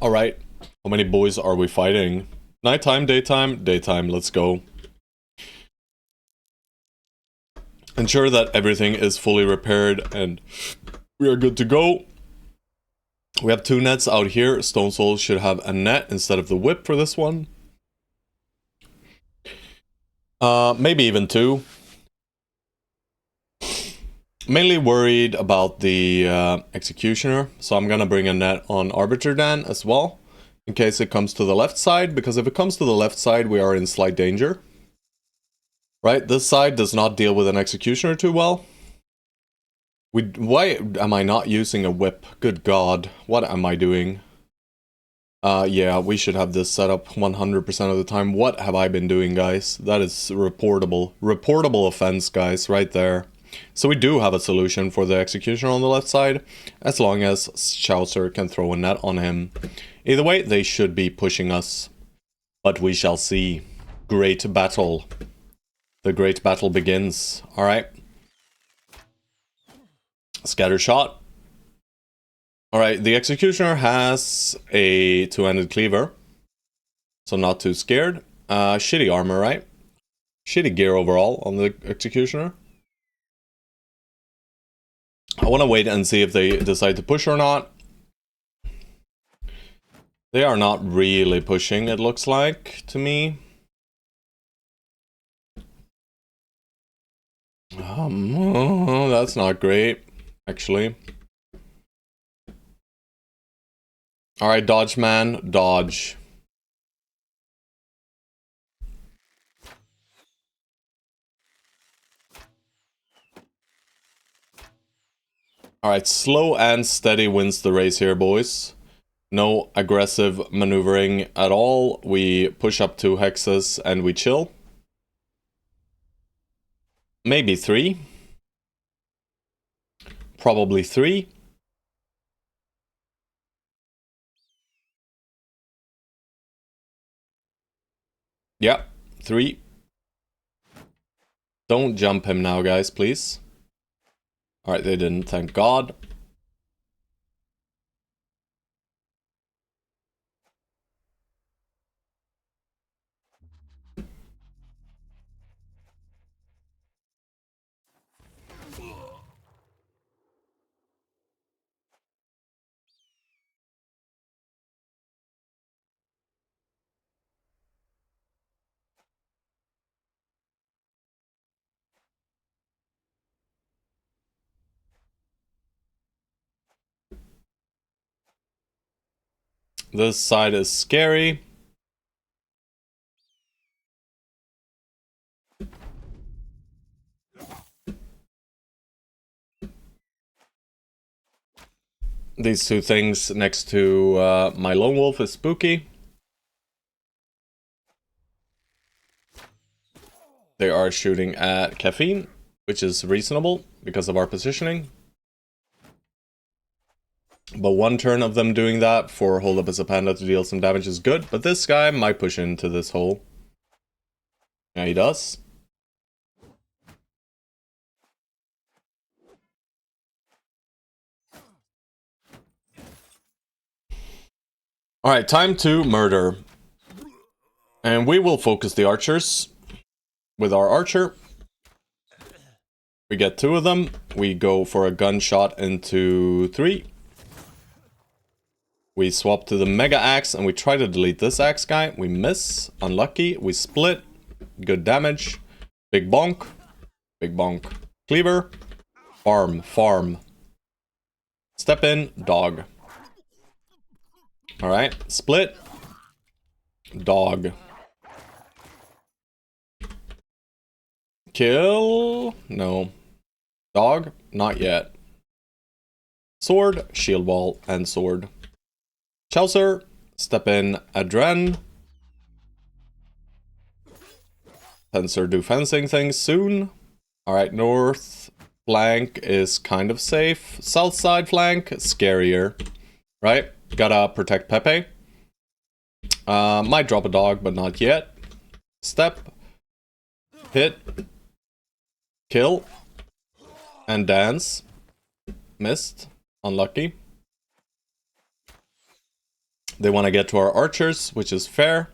Alright. How many boys are we fighting? Nighttime, daytime, daytime, let's go. Ensure that everything is fully repaired and we are good to go. We have 2 nets out here. Stone Soul should have a net instead of the whip for this one. Maybe even 2. Mainly worried about the Executioner, so I'm gonna bring a net on Arbiter Dan as well, in case it comes to the left side, because if it comes to the left side, we are in slight danger. Right, this side does not deal with an Executioner too well. Why am I not using a whip? Good God, what am I doing? Yeah, we should have this set up 100% of the time. What have I been doing, guys? That is reportable. Reportable offense, guys, right there. So we do have a solution for the Executioner on the left side, as long as Chaucer can throw a net on him. Either way, they should be pushing us. But we shall see. Great battle. The great battle begins. Alright. Scatter shot. Alright, the Executioner has a 2-handed cleaver. So not too scared. Shitty armor, right? Shitty gear overall on the Executioner. I want to wait and see if they decide to push or not. They are not really pushing, it looks like, to me. That's not great, actually. Alright, dodge man, dodge. Alright, slow and steady wins the race here, boys. No aggressive maneuvering at all. We push up 2 hexes and we chill. Maybe 3. Probably 3. Yeah, 3. Don't jump him now, guys, please. Alright, they didn't, thank God. This side is scary. These 2 things next to my lone wolf is spooky. They are shooting at caffeine, which is reasonable because of our positioning. But 1 turn of them doing that for Hold Up as a Panda to deal some damage is good, but this guy might push into this hole. Yeah, he does. Alright, time to murder. And we will focus the archers with our archer. We get 2 of them. We go for a gunshot into 3. We swap to the Mega Axe and we try to delete this axe guy. We miss. Unlucky. We split. Good damage. Big bonk. Big bonk. Cleaver. Farm. Farm. Step in. Dog. Alright. Split. Dog. Kill. No. Dog. Not yet. Sword. Shield wall. And sword. Chaucer, step in Adren. Fencer do fencing things soon. Alright, north flank is kind of safe. South side flank, scarier. Right? Gotta protect Pepe. Might drop a dog, but not yet. Step. Hit. Kill. And dance. Missed. Unlucky. They want to get to our archers, which is fair.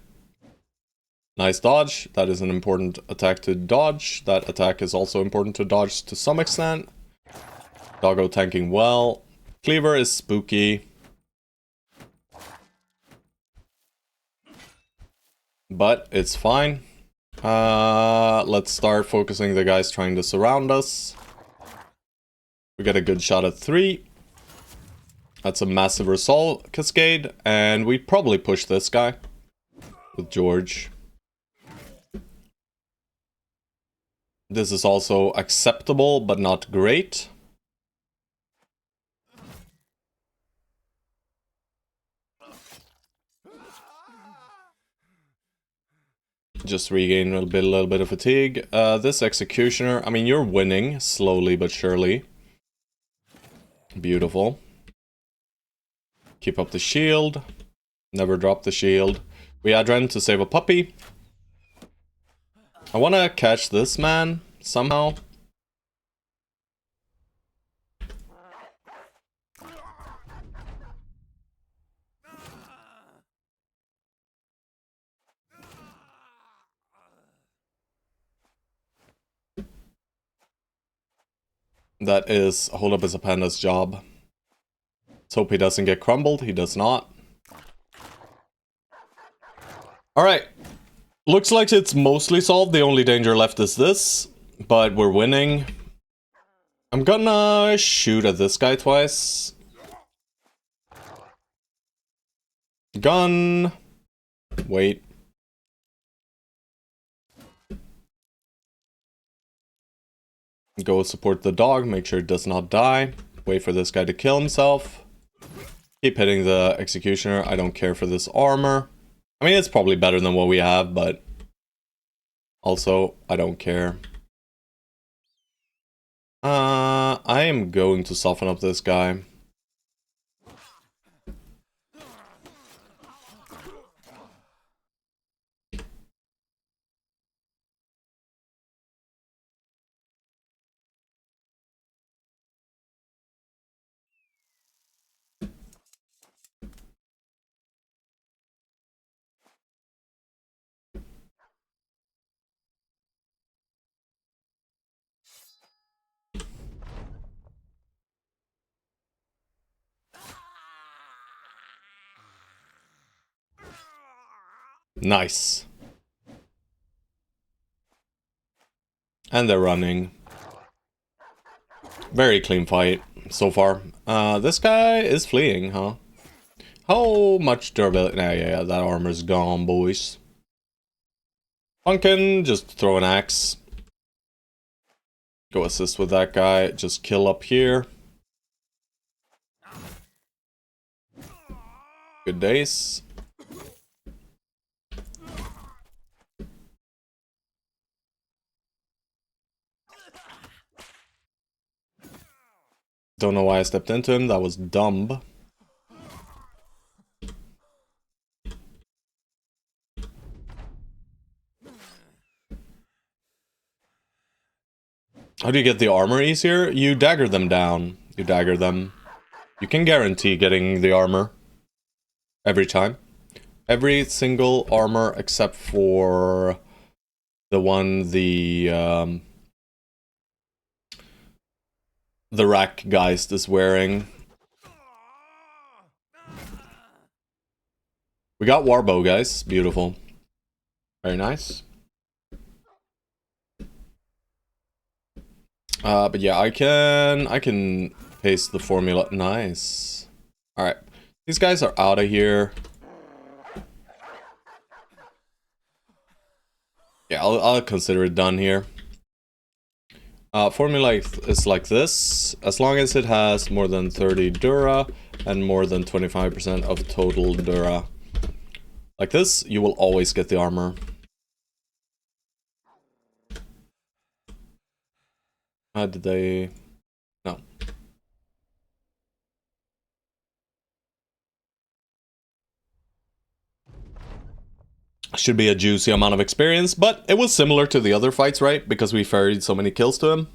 Nice dodge. That is an important attack to dodge. That attack is also important to dodge to some extent. Doggo tanking well. Cleaver is spooky. But it's fine. Let's start focusing the guys trying to surround us. We get a good shot at 3. That's a massive Resolve Cascade. And we probably push this guy with George. This is also acceptable, but not great. Just regain a little bit of fatigue. This Executioner, I mean, you're winning slowly but surely. Beautiful. Keep up the shield. Never drop the shield. We Adren to save a puppy. I want to catch this man somehow. That is Hold Up As a Panda's job. Let's hope he doesn't get crumbled. He does not. Alright. Looks like it's mostly solved. The only danger left is this. But we're winning. I'm gonna shoot at this guy twice. Gun. Wait. Go support the dog, make sure it does not die. Wait for this guy to kill himself. Keep hitting the Executioner. I don't care for this armor. I mean, it's probably better than what we have, but also, I don't care. I am going to soften up this guy. Nice. And they're running. Very clean fight so far. This guy is fleeing, huh? How much durability? Yeah, that armor's gone, boys. Pumpkin, just throw an axe. Go assist with that guy. Just kill up here. Good days. Don't know why I stepped into him. That was dumb. How do you get the armor easier? You dagger them down. You dagger them. You can guarantee getting the armor. Every time. Every single armor except for the one the Rackgeist is wearing. We got Warbow, guys. Beautiful. Very nice. But yeah, I can paste the formula. Nice. Alright. These guys are out of here. Yeah, I'll consider it done here. Formula is like this. As long as it has more than 30 Dura and more than 25% of total Dura. Like this, you will always get the armor. Did they... No. Should be a juicy amount of experience, but it was similar to the other fights, right? Because we ferried so many kills to him.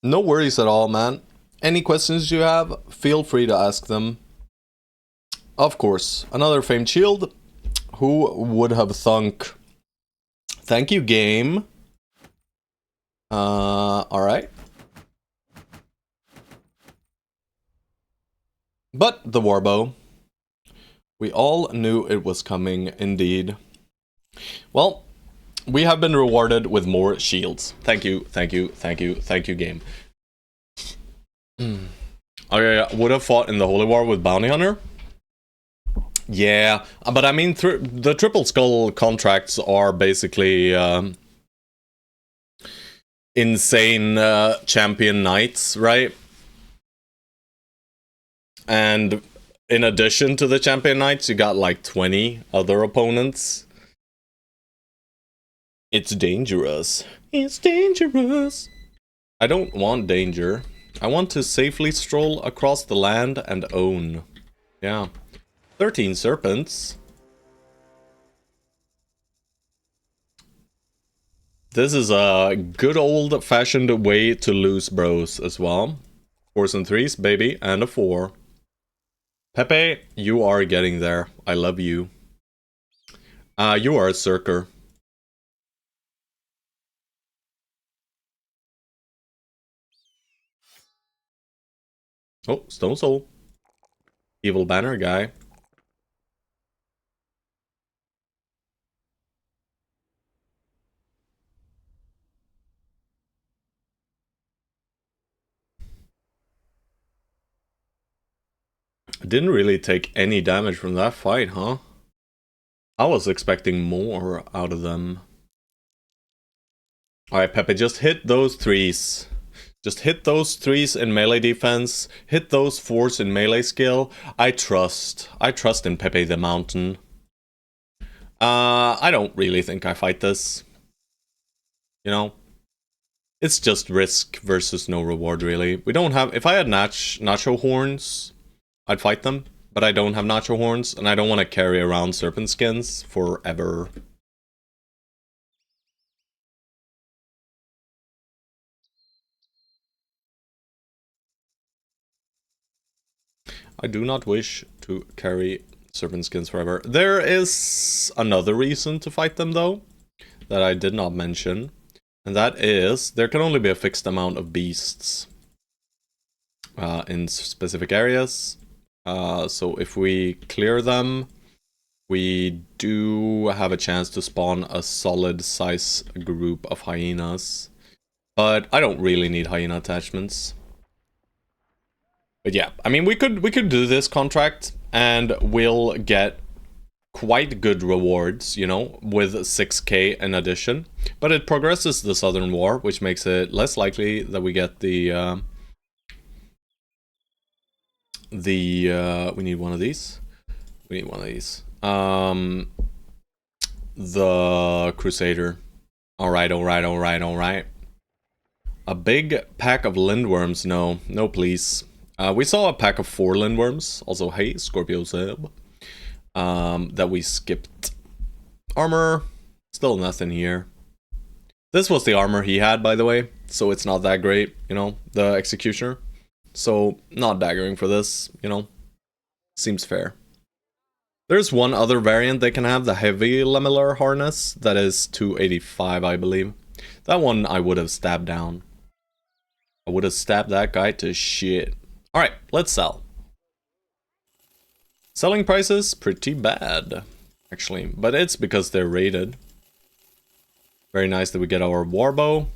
No worries at all, man. Any questions you have, feel free to ask them. Of course, another famed shield. Who would have thunk? Thank you, game. Alright. But the warbow. We all knew it was coming, indeed. Well, we have been rewarded with more shields. Thank you, thank you, thank you, thank you, game. I would have fought in the Holy War with Bounty Hunter. Yeah, but I mean, the Triple Skull contracts are basically insane champion knights, right? And in addition to the champion knights, you got like 20 other opponents. It's dangerous. It's dangerous. I don't want danger. I want to safely stroll across the land and own. Yeah. 13 serpents. This is a good old-fashioned way to lose bros as well. 4s and 3s, baby, and a 4. Pepe, you are getting there. I love you. You are a Circer. Oh, Stone Soul. Evil Banner guy. Didn't really take any damage from that fight, huh? I was expecting more out of them. Alright, Pepe, just hit those 3s. Just hit those 3s in melee defense. Hit those 4s in melee skill. I trust. I trust in Pepe the Mountain. I don't really think I fight this. You know? It's just risk versus no reward, really. We don't have... If I had Nacho Horns, I'd fight them. But I don't have Nacho Horns, and I don't want to carry around Serpent Skins forever. I do not wish to carry Serpent Skins forever. There is another reason to fight them, though, that I did not mention. And that is, there can only be a fixed amount of beasts in specific areas. So if we clear them, we do have a chance to spawn a solid size group of hyenas. But I don't really need hyena attachments. But yeah, I mean, we could do this contract and we'll get quite good rewards, you know, with 6k in addition. But it progresses the Southern War, which makes it less likely that we get we need one of these. We need one of these. The Crusader. Alright, alright, alright, alright. A big pack of Lindworms, no. No, please. We saw a pack of 4 Lindworms. Also, hey, Scorpio Zeb. That we skipped. Armor. Still nothing here. This was the armor he had, by the way. So it's not that great, you know, the Executioner. So, not daggering for this, you know. Seems fair. There's one other variant they can have, the Heavy Lamellar Harness. That is 285, I believe. That one I would have stabbed down. I would have stabbed that guy to shit. Alright, let's sell. Selling prices, pretty bad, actually. But it's because they're rated. Very nice that we get our warbow.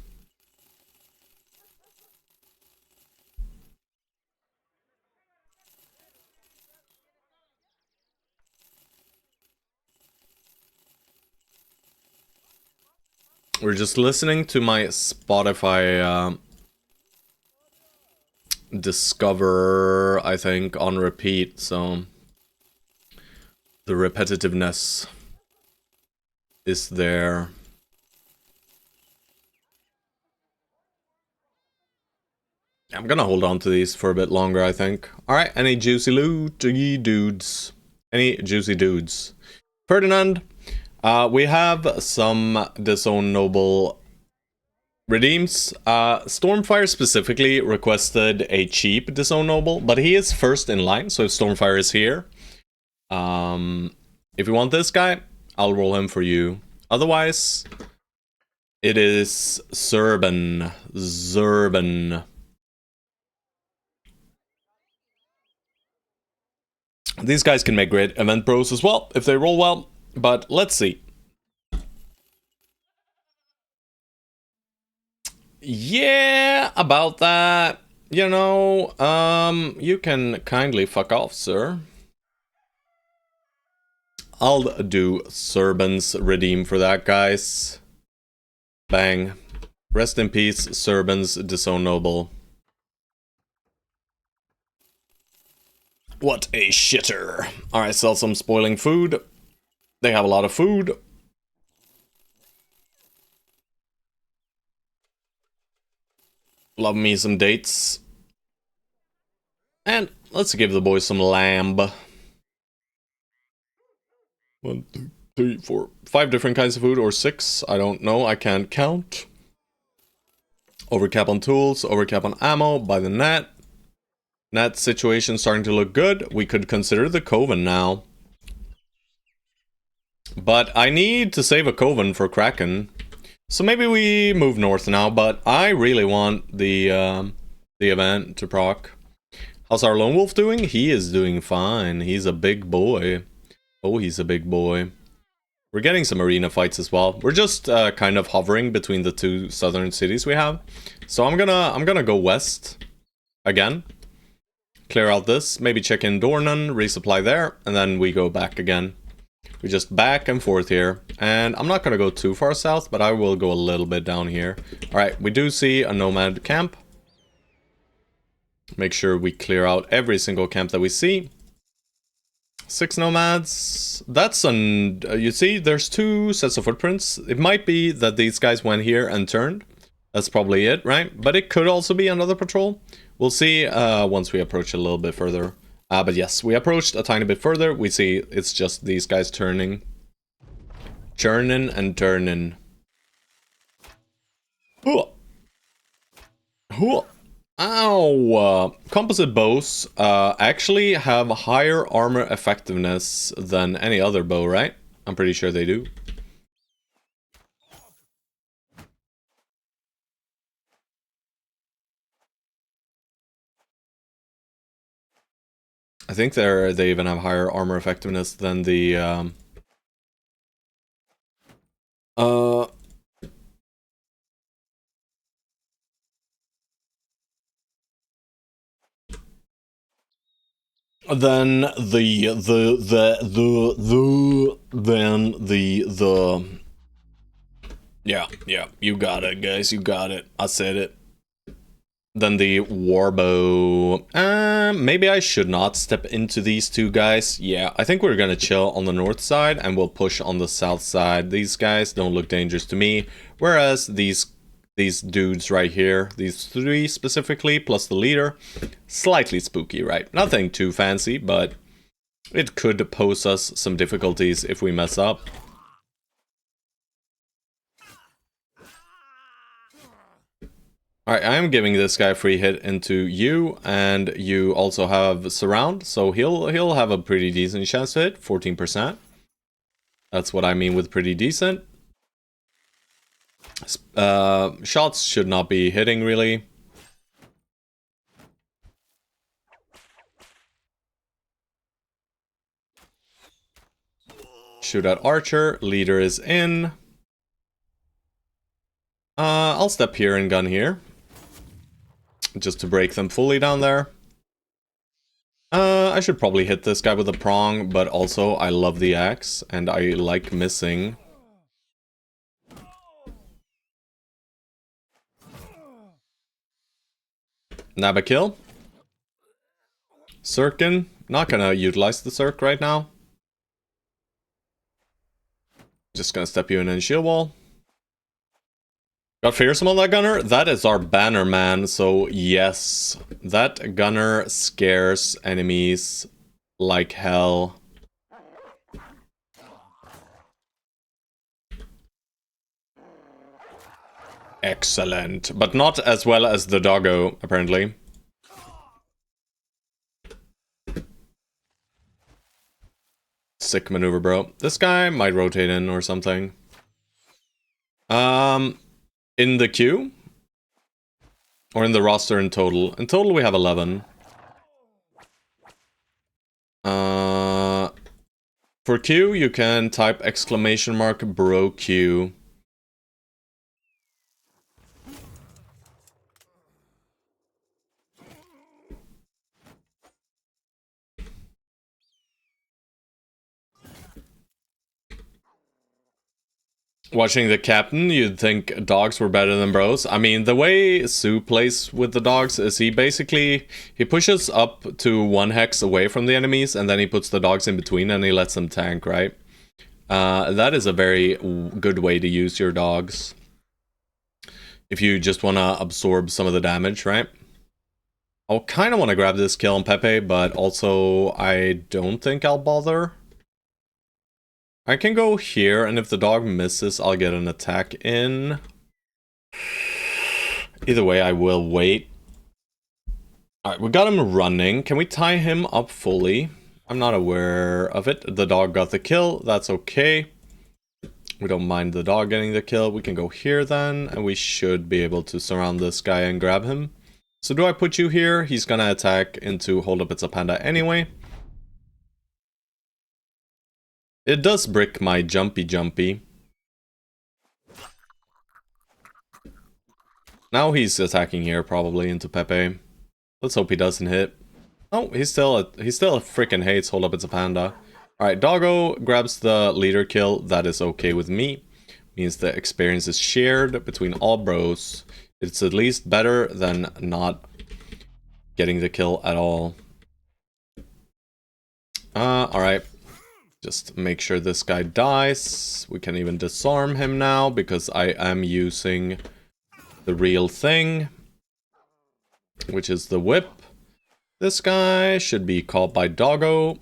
We're just listening to my Spotify Discover, I think, on repeat, so the repetitiveness is there. I'm gonna hold on to these for a bit longer, I think. Alright, any juicy loot dudes? Any juicy dudes? Ferdinand, we have some Disown Noble redeems. Stormfire specifically requested a cheap Disown Noble, but he is first in line, so if Stormfire is here, If you want this guy, I'll roll him for you. Otherwise, it is Zurban. Zurban. These guys can make great event bros as well, if they roll well. But let's see. Yeah, about that. You know, you can kindly fuck off, sir. I'll do Serban's redeem for that, guys. Bang. Rest in peace, Serban's Disown Noble. What a shitter. Alright, sell some spoiling food. They have a lot of food. Love me some dates. And let's give the boys some lamb. 1, 2, 3, 4, 5 different kinds of food, or 6. I don't know, I can't count. Overcap on tools, overcap on ammo, by the net. Net situation starting to look good. We could consider the Coven now. But I need to save a Coven for Kraken. So maybe we move north now, but I really want the event to proc. How's our Lone Wolf doing? He is doing fine. He's a big boy. Oh, he's a big boy. We're getting some arena fights as well. We're just kind of hovering between the 2 southern cities we have. So I'm gonna go west again. Clear out this, maybe check in Dornan, resupply there, and then we go back again. We just back and forth here. And I'm not gonna go too far south, but I will go a little bit down here. Alright, we do see a nomad camp. Make sure we clear out every single camp that we see. 6 nomads. That's an... you see, there's 2 sets of footprints. It might be that these guys went here and turned. That's probably it, right? But it could also be another patrol. We'll see once we approach a little bit further. But yes, we approached a tiny bit further. We see it's just these guys turning. Churning and turning. Hooah. Hooah. Ow! Composite bows actually have higher armor effectiveness than any other bow, right? I'm pretty sure they do. I think they even have higher armor effectiveness than the then yeah, you got it, guys, you got it. I said it. Then the warbow. Maybe I should not step into these 2 guys. Yeah, I think we're gonna chill on the north side and we'll push on the south side. These guys don't look dangerous to me, whereas these dudes right here, these 3 specifically, plus the leader, slightly spooky, right? Nothing too fancy, but it could pose us some difficulties if we mess up. Alright, I am giving this guy a free hit into you, and you also have surround, so he'll have a pretty decent chance to hit, 14%. That's what I mean with pretty decent. Shots should not be hitting, really. Shoot at Archer, leader is in. I'll step here and gun here. Just to break them fully down there. I should probably hit this guy with a prong, but also I love the axe, and I like missing. Nab a kill. Cirkin. Not gonna utilize the Circ right now. Just gonna step you in and shield wall. Got fearsome on that gunner? That is our banner man, so yes. That gunner scares enemies like hell. Excellent. But not as well as the doggo, apparently. sick maneuver, bro. This guy might rotate in or something. In the queue? Or in the roster in total? In total, we have 11. For Q, you can type exclamation mark bro Q. Watching the captain, you'd think dogs were better than bros. I mean, the way Sue plays with the dogs is he pushes up to 1 hex away from the enemies, and then he puts the dogs in between and he lets them tank, right? That is a very good way to use your dogs. If you just want to absorb some of the damage, right? I'll kind of want to grab this kill on Pepe, but also I don't think I'll bother. I can go here, and if the dog misses, I'll get an attack in. Either way, I will wait. Alright, we got him running. Can we tie him up fully? I'm not aware of it. The dog got the kill. That's okay. We don't mind the dog getting the kill. We can go here then, and we should be able to surround this guy and grab him. So do I put you here? He's gonna attack into Hold Up It's a Panda anyway. It does brick my jumpy. Now he's attacking here probably into Pepe. Let's hope he doesn't hit. Oh, he still freaking hates Hold Up It's a Panda. Alright, Doggo grabs the leader kill. That is okay with me. Means the experience is shared between all bros. It's at least better than not getting the kill at all. Alright. Just make sure this guy dies. We can even disarm him now because I am using the real thing, which is the whip. This guy should be caught by Doggo.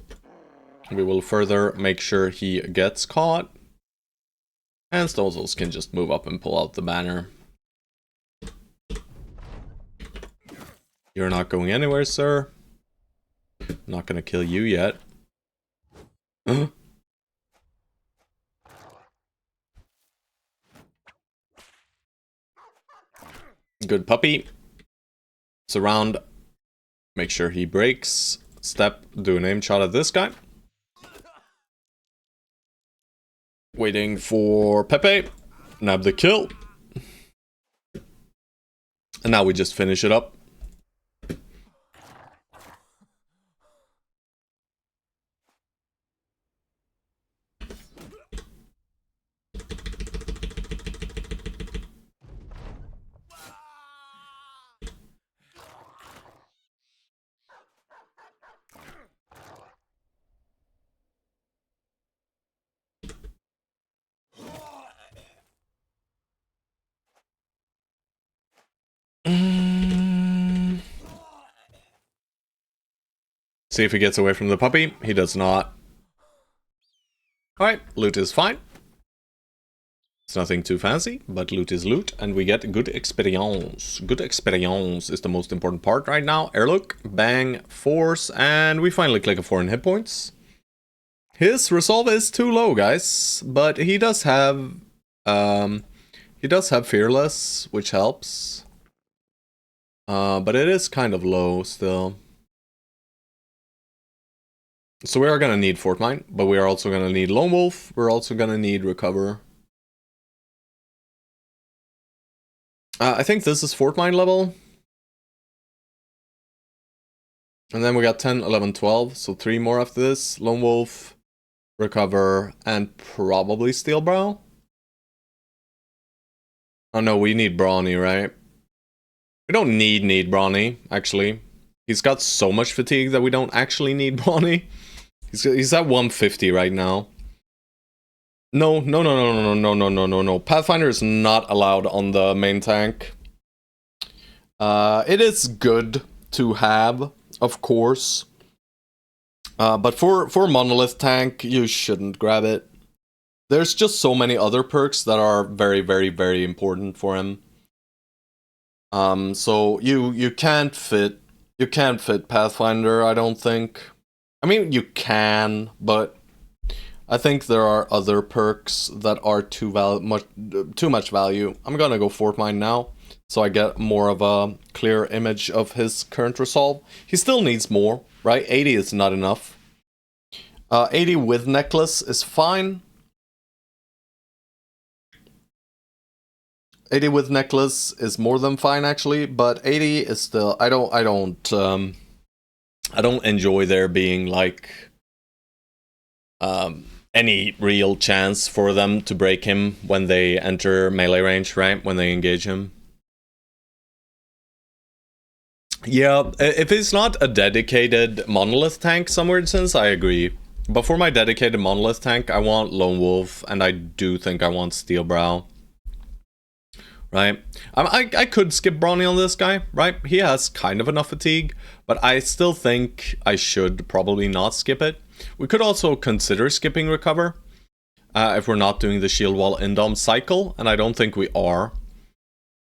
We will further make sure he gets caught. And Stozos can just move up and pull out the banner. You're not going anywhere, sir. I'm not gonna kill you yet. Good puppy. Surround. Make sure he breaks. Step. Do an aim shot at this guy. Waiting for Pepe. Nab the kill. And now we just finish it up. See if he gets away from the puppy. He does not. Alright, loot is fine. It's nothing too fancy, but loot is loot, and we get good experience. Good experience is the most important part right now. Airlook, bang, force, and we finally click a 4 in hit points. His resolve is too low, guys, but he does have fearless, which helps. But it is kind of low still. So we are gonna need Fort Mine, but we are also gonna need Lone Wolf. We're also gonna need Recover. I think this is Fort Mine level. And then we got 10, 11, 12, so 3 more after this. Lone Wolf, Recover, and probably Steel Brow. Oh no, we need Brawny, right? We don't need Brawny, actually. He's got so much fatigue that we don't actually need Brawny. He's at 150 right now. No. Pathfinder is not allowed on the main tank. It is good to have, of course. But for Monolith tank, you shouldn't grab it. There's just so many other perks that are very, very, very important for him. So you can't fit Pathfinder, I don't think. I mean, you can, but I think there are other perks that are too much value. I'm gonna go Fort Mine now, so I get more of a clear image of his current resolve. He still needs more, right? 80 is not enough. 80 with necklace is fine. 80 with necklace is more than fine actually, but 80 is still I don't enjoy there being like any real chance for them to break him when they enter melee range, right? When they engage him. Yeah, if it's not a dedicated monolith tank somewhere since, I agree. But for my dedicated monolith tank, I want Lone Wolf, and I do think I want Steelbrow. Right? I could skip Brawny on this guy, right? He has kind of enough fatigue, but I still think I should probably not skip it. We could also consider skipping Recover, if we're not doing the Shield Wall Indom cycle, and I don't think we are.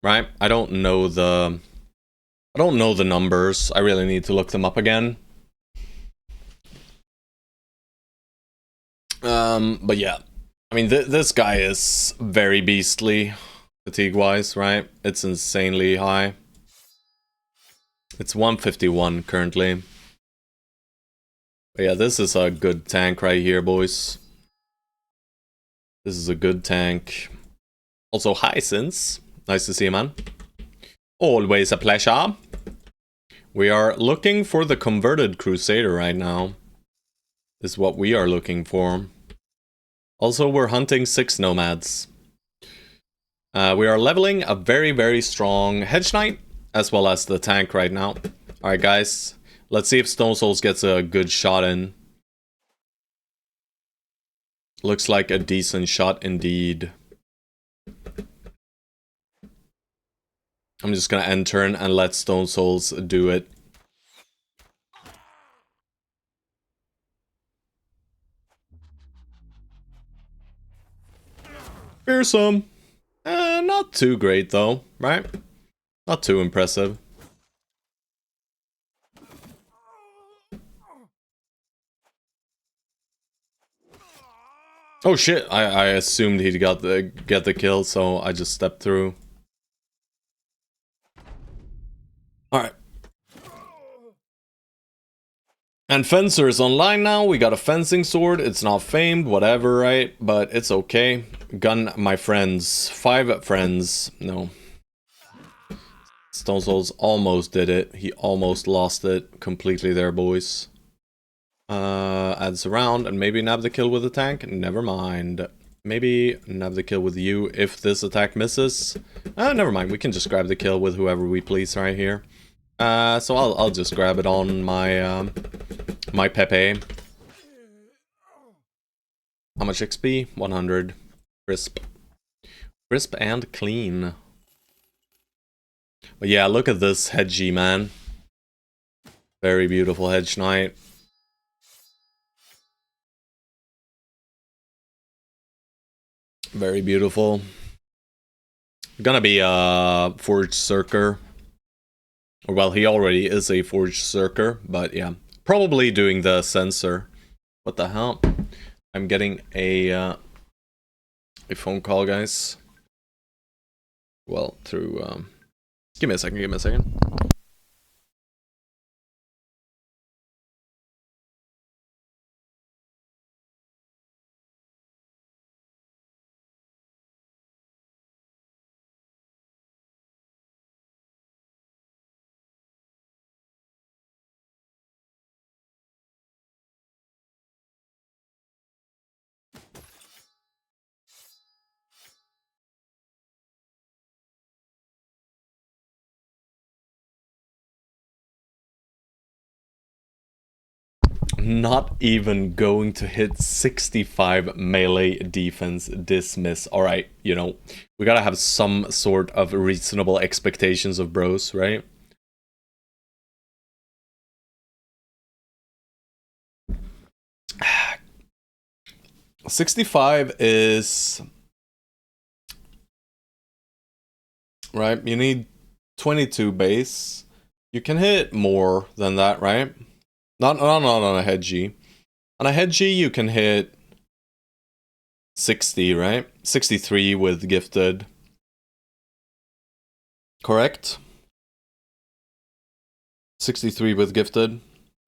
Right? I don't know the numbers. I really need to look them up again. But yeah. I mean, this guy is very beastly, fatigue-wise, right? It's insanely high. It's 151 currently. But yeah, this is a good tank right here, boys. This is a good tank. Also, Hyacinth. Nice to see you, man. Always a pleasure. We are looking for the converted Crusader right now. This is what we are looking for. Also, we're hunting 6 nomads. We are leveling a very, very strong Hedge Knight, as well as the tank right now. Alright, guys. Let's see if Stone Souls gets a good shot in. Looks like a decent shot indeed. I'm just gonna end turn and let Stone Souls do it. Fearsome. Not too great though, right? Not too impressive. Oh shit, I assumed he'd get the kill, so I just stepped through. Alright. And Fencer is online now. We got a fencing sword. It's not famed, whatever, right? But it's okay. Gun my friends. 5 friends. No. Stone Souls almost did it. He almost lost it completely there, boys. Adds around and maybe nab the kill with the tank. Never mind. Maybe nab the kill with you if this attack misses. Never mind. We can just grab the kill with whoever we please right here. So I'll just grab it on my my Pepe. How much XP? 100. Crisp. Crisp and clean. But yeah, look at this Hedgie, man. Very beautiful Hedge Knight. Very beautiful. Gonna be a Forged Circer. Well, he already is a Forged Circer, but yeah. Probably doing the sensor. What the hell? I'm getting a phone call, guys. Well, through... Give me a second. Not even going to hit 65 melee defense dismiss. Alright, you know, we gotta have some sort of reasonable expectations of bros, right? $65 is... Right, you need 22 base. You can hit more than that, right? Not on a Hedgie. On a Hedgie, you can hit 60, right? 63 with gifted. Correct? 63 with gifted.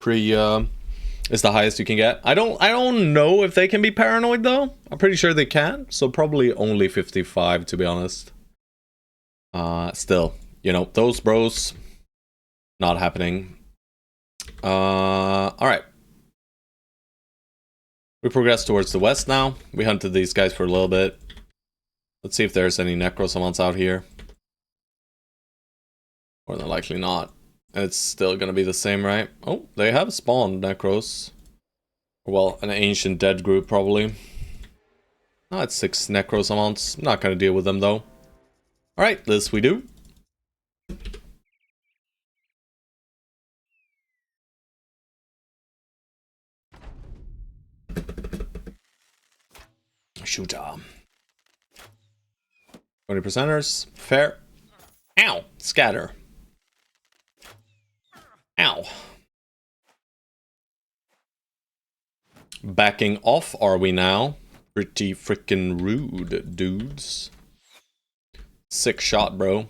Is the highest you can get. I don't know if they can be paranoid though. I'm pretty sure they can. So probably only 55 to be honest. Still, you know, those bros, not happening. Alright. We progress towards the west now. We hunted these guys for a little bit. Let's see if there's any necrosammons out here. More than likely not. It's still gonna be the same, right? Oh, they have spawned necros. Well, an ancient dead group probably. Oh, it's 6 necrosammons. Not gonna deal with them though. Alright, this we do. Shoot. 20%ers. Fair. Ow! Scatter. Ow. Backing off are we now? Pretty freaking rude, dudes. Sick shot, bro.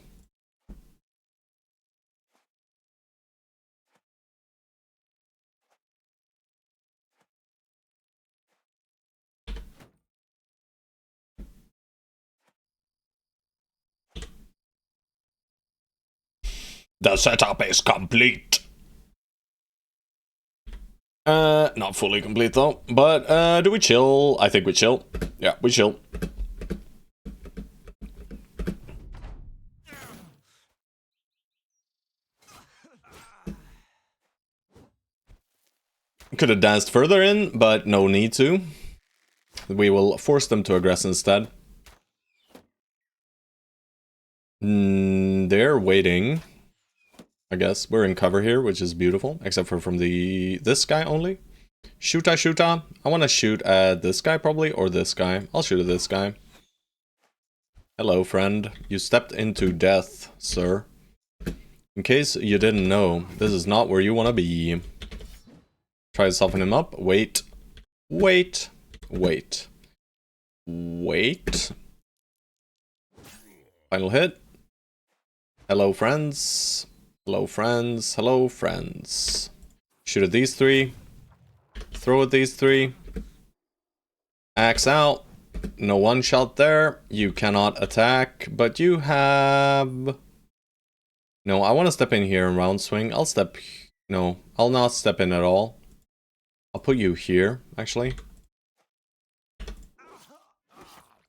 The setup is complete. Not fully complete though. But, do we chill? I think we chill. Yeah, we chill. Could have danced further in, but no need to. We will force them to aggress instead. They're waiting. I guess we're in cover here, which is beautiful, except for from this guy only. Shoota. I want to shoot at this guy probably, or this guy. I'll shoot at this guy. Hello, friend. You stepped into death, sir. In case you didn't know, this is not where you want to be. Try to soften him up. Wait. Final hit. Hello, friends. Shoot at these 3. Throw at these 3. Axe out. No one shot there. You cannot attack, but you have... No, I want to step in here and round swing. No, I'll not step in at all. I'll put you here, actually.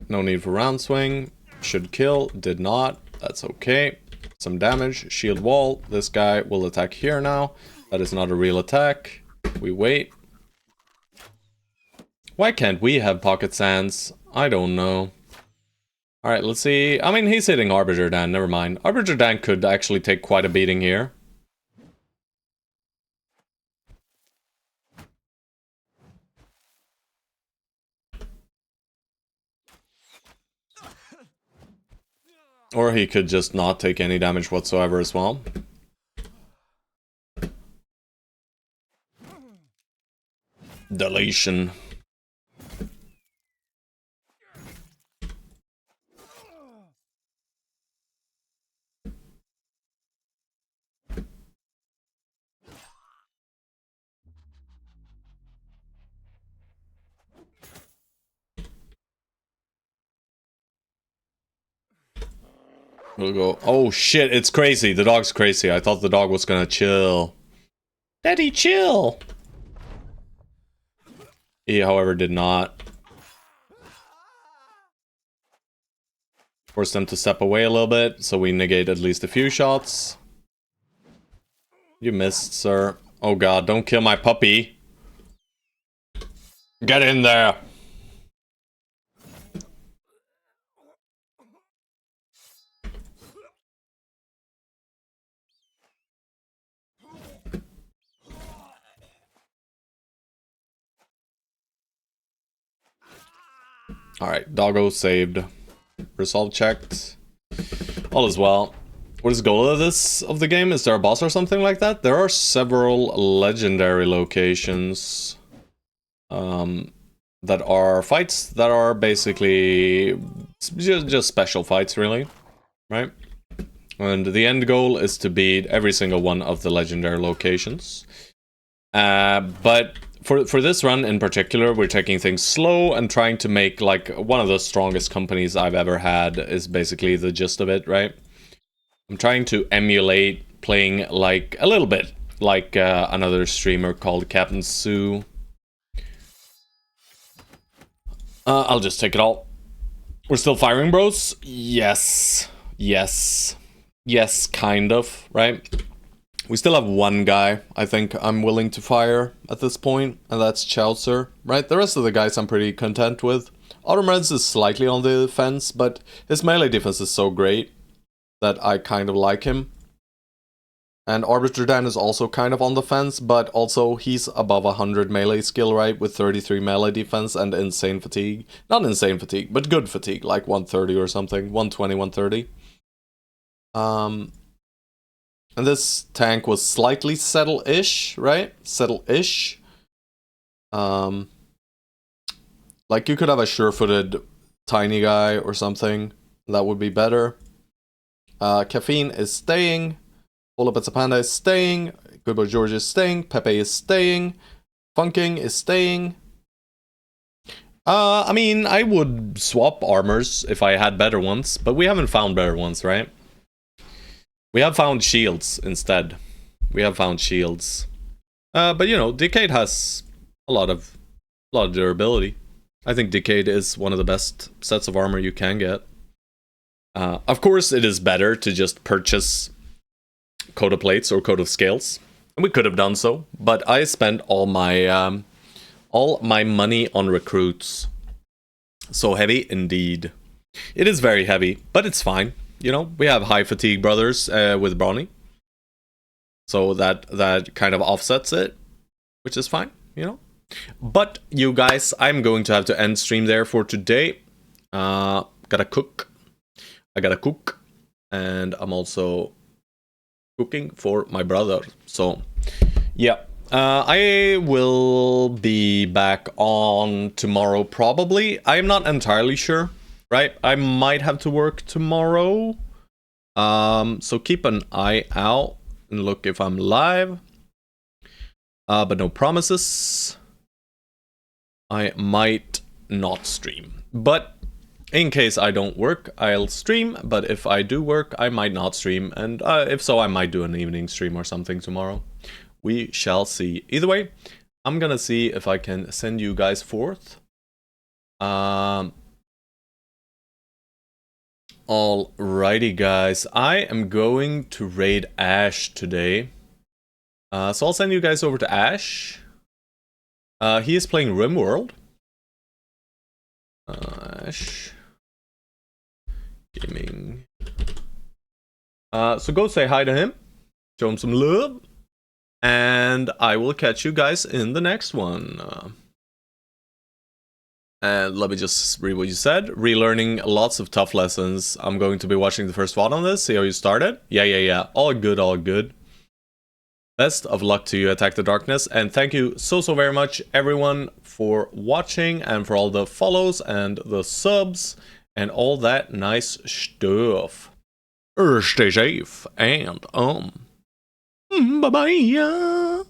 No need for round swing. Should kill. Did not. That's okay. Some damage. Shield wall. This guy will attack here now. That is not a real attack. We wait. Why can't we have pocket sands? I don't know. Alright, let's see. I mean, he's hitting Arbiter Dan. Never mind. Arbiter Dan could actually take quite a beating here. Or he could just not take any damage whatsoever as well. Deletion. We'll go. Oh shit, it's crazy. The dog's crazy. I thought the dog was gonna chill. Daddy, chill! He, however, did not. Force them to step away a little bit, so we negate at least a few shots. You missed, sir. Oh god, don't kill my puppy. Get in there! Alright, doggo saved. Resolve checked. All is well. What is the goal of the game? Is there a boss or something like that? There are several legendary locations. that are fights that are basically just special fights, really, right? And the end goal is to beat every single one of the legendary locations. But for this run in particular, we're taking things slow and trying to make like one of the strongest companies I've ever had is basically the gist of it, right? I'm trying to emulate playing like a little bit like another streamer called Captain Sue. I'll just take it all. We're still firing, bros? Yes. Yes. Yes, kind of, right? We still have one guy I think I'm willing to fire at this point, and that's Chaucer, right? The rest of the guys I'm pretty content with. Autumnreds is slightly on the fence, but his melee defense is so great that I kind of like him. And Arbiter Dan is also kind of on the fence, but also he's above 100 melee skill, right? With 33 melee defense and insane fatigue. Not insane fatigue, but good fatigue, like 130 or something. 120, 130. And this tank was slightly settle-ish, right? Settle-ish. Like you could have a sure-footed tiny guy or something. That would be better. Caffeine is staying. Hola Pizza Panda is staying. Good Boy George is staying. Pepe is staying. Funking is staying. I mean, I would swap armors if I had better ones, but we haven't found better ones, right? We have found shields instead. We have found shields. But you know, Decade has a lot of durability. I think Decade is one of the best sets of armor you can get. Of course, it is better to just purchase coat of plates or coat of scales, and we could have done so. But I spent all my money on recruits. So heavy indeed. It is very heavy, but it's fine. You know, we have high fatigue brothers with Brawny. So that kind of offsets it, which is fine, you know. But you guys, I'm going to have to end stream there for today. Gotta cook. I gotta cook. And I'm also cooking for my brother. So, yeah. I will be back on tomorrow probably. I'm not entirely sure. Right, I might have to work tomorrow. So keep an eye out and look if I'm live. But no promises. I might not stream. But in case I don't work, I'll stream. But if I do work, I might not stream. And if so, I might do an evening stream or something tomorrow. We shall see. Either way, I'm gonna see if I can send you guys forth. Alrighty guys, I am going to raid Ash today. So I'll send you guys over to Ash. He is playing RimWorld. Ash. Gaming. So go say hi to him. Show him some love. And I will catch you guys in the next one. And let me just read what you said. Relearning lots of tough lessons. I'm going to be watching the first VOD on this. See how you started? Yeah. All good, all good. Best of luck to you, Attack the Darkness. And thank you so very much, everyone, for watching and for all the follows and the subs and all that nice stuff. Stay safe and bye-bye.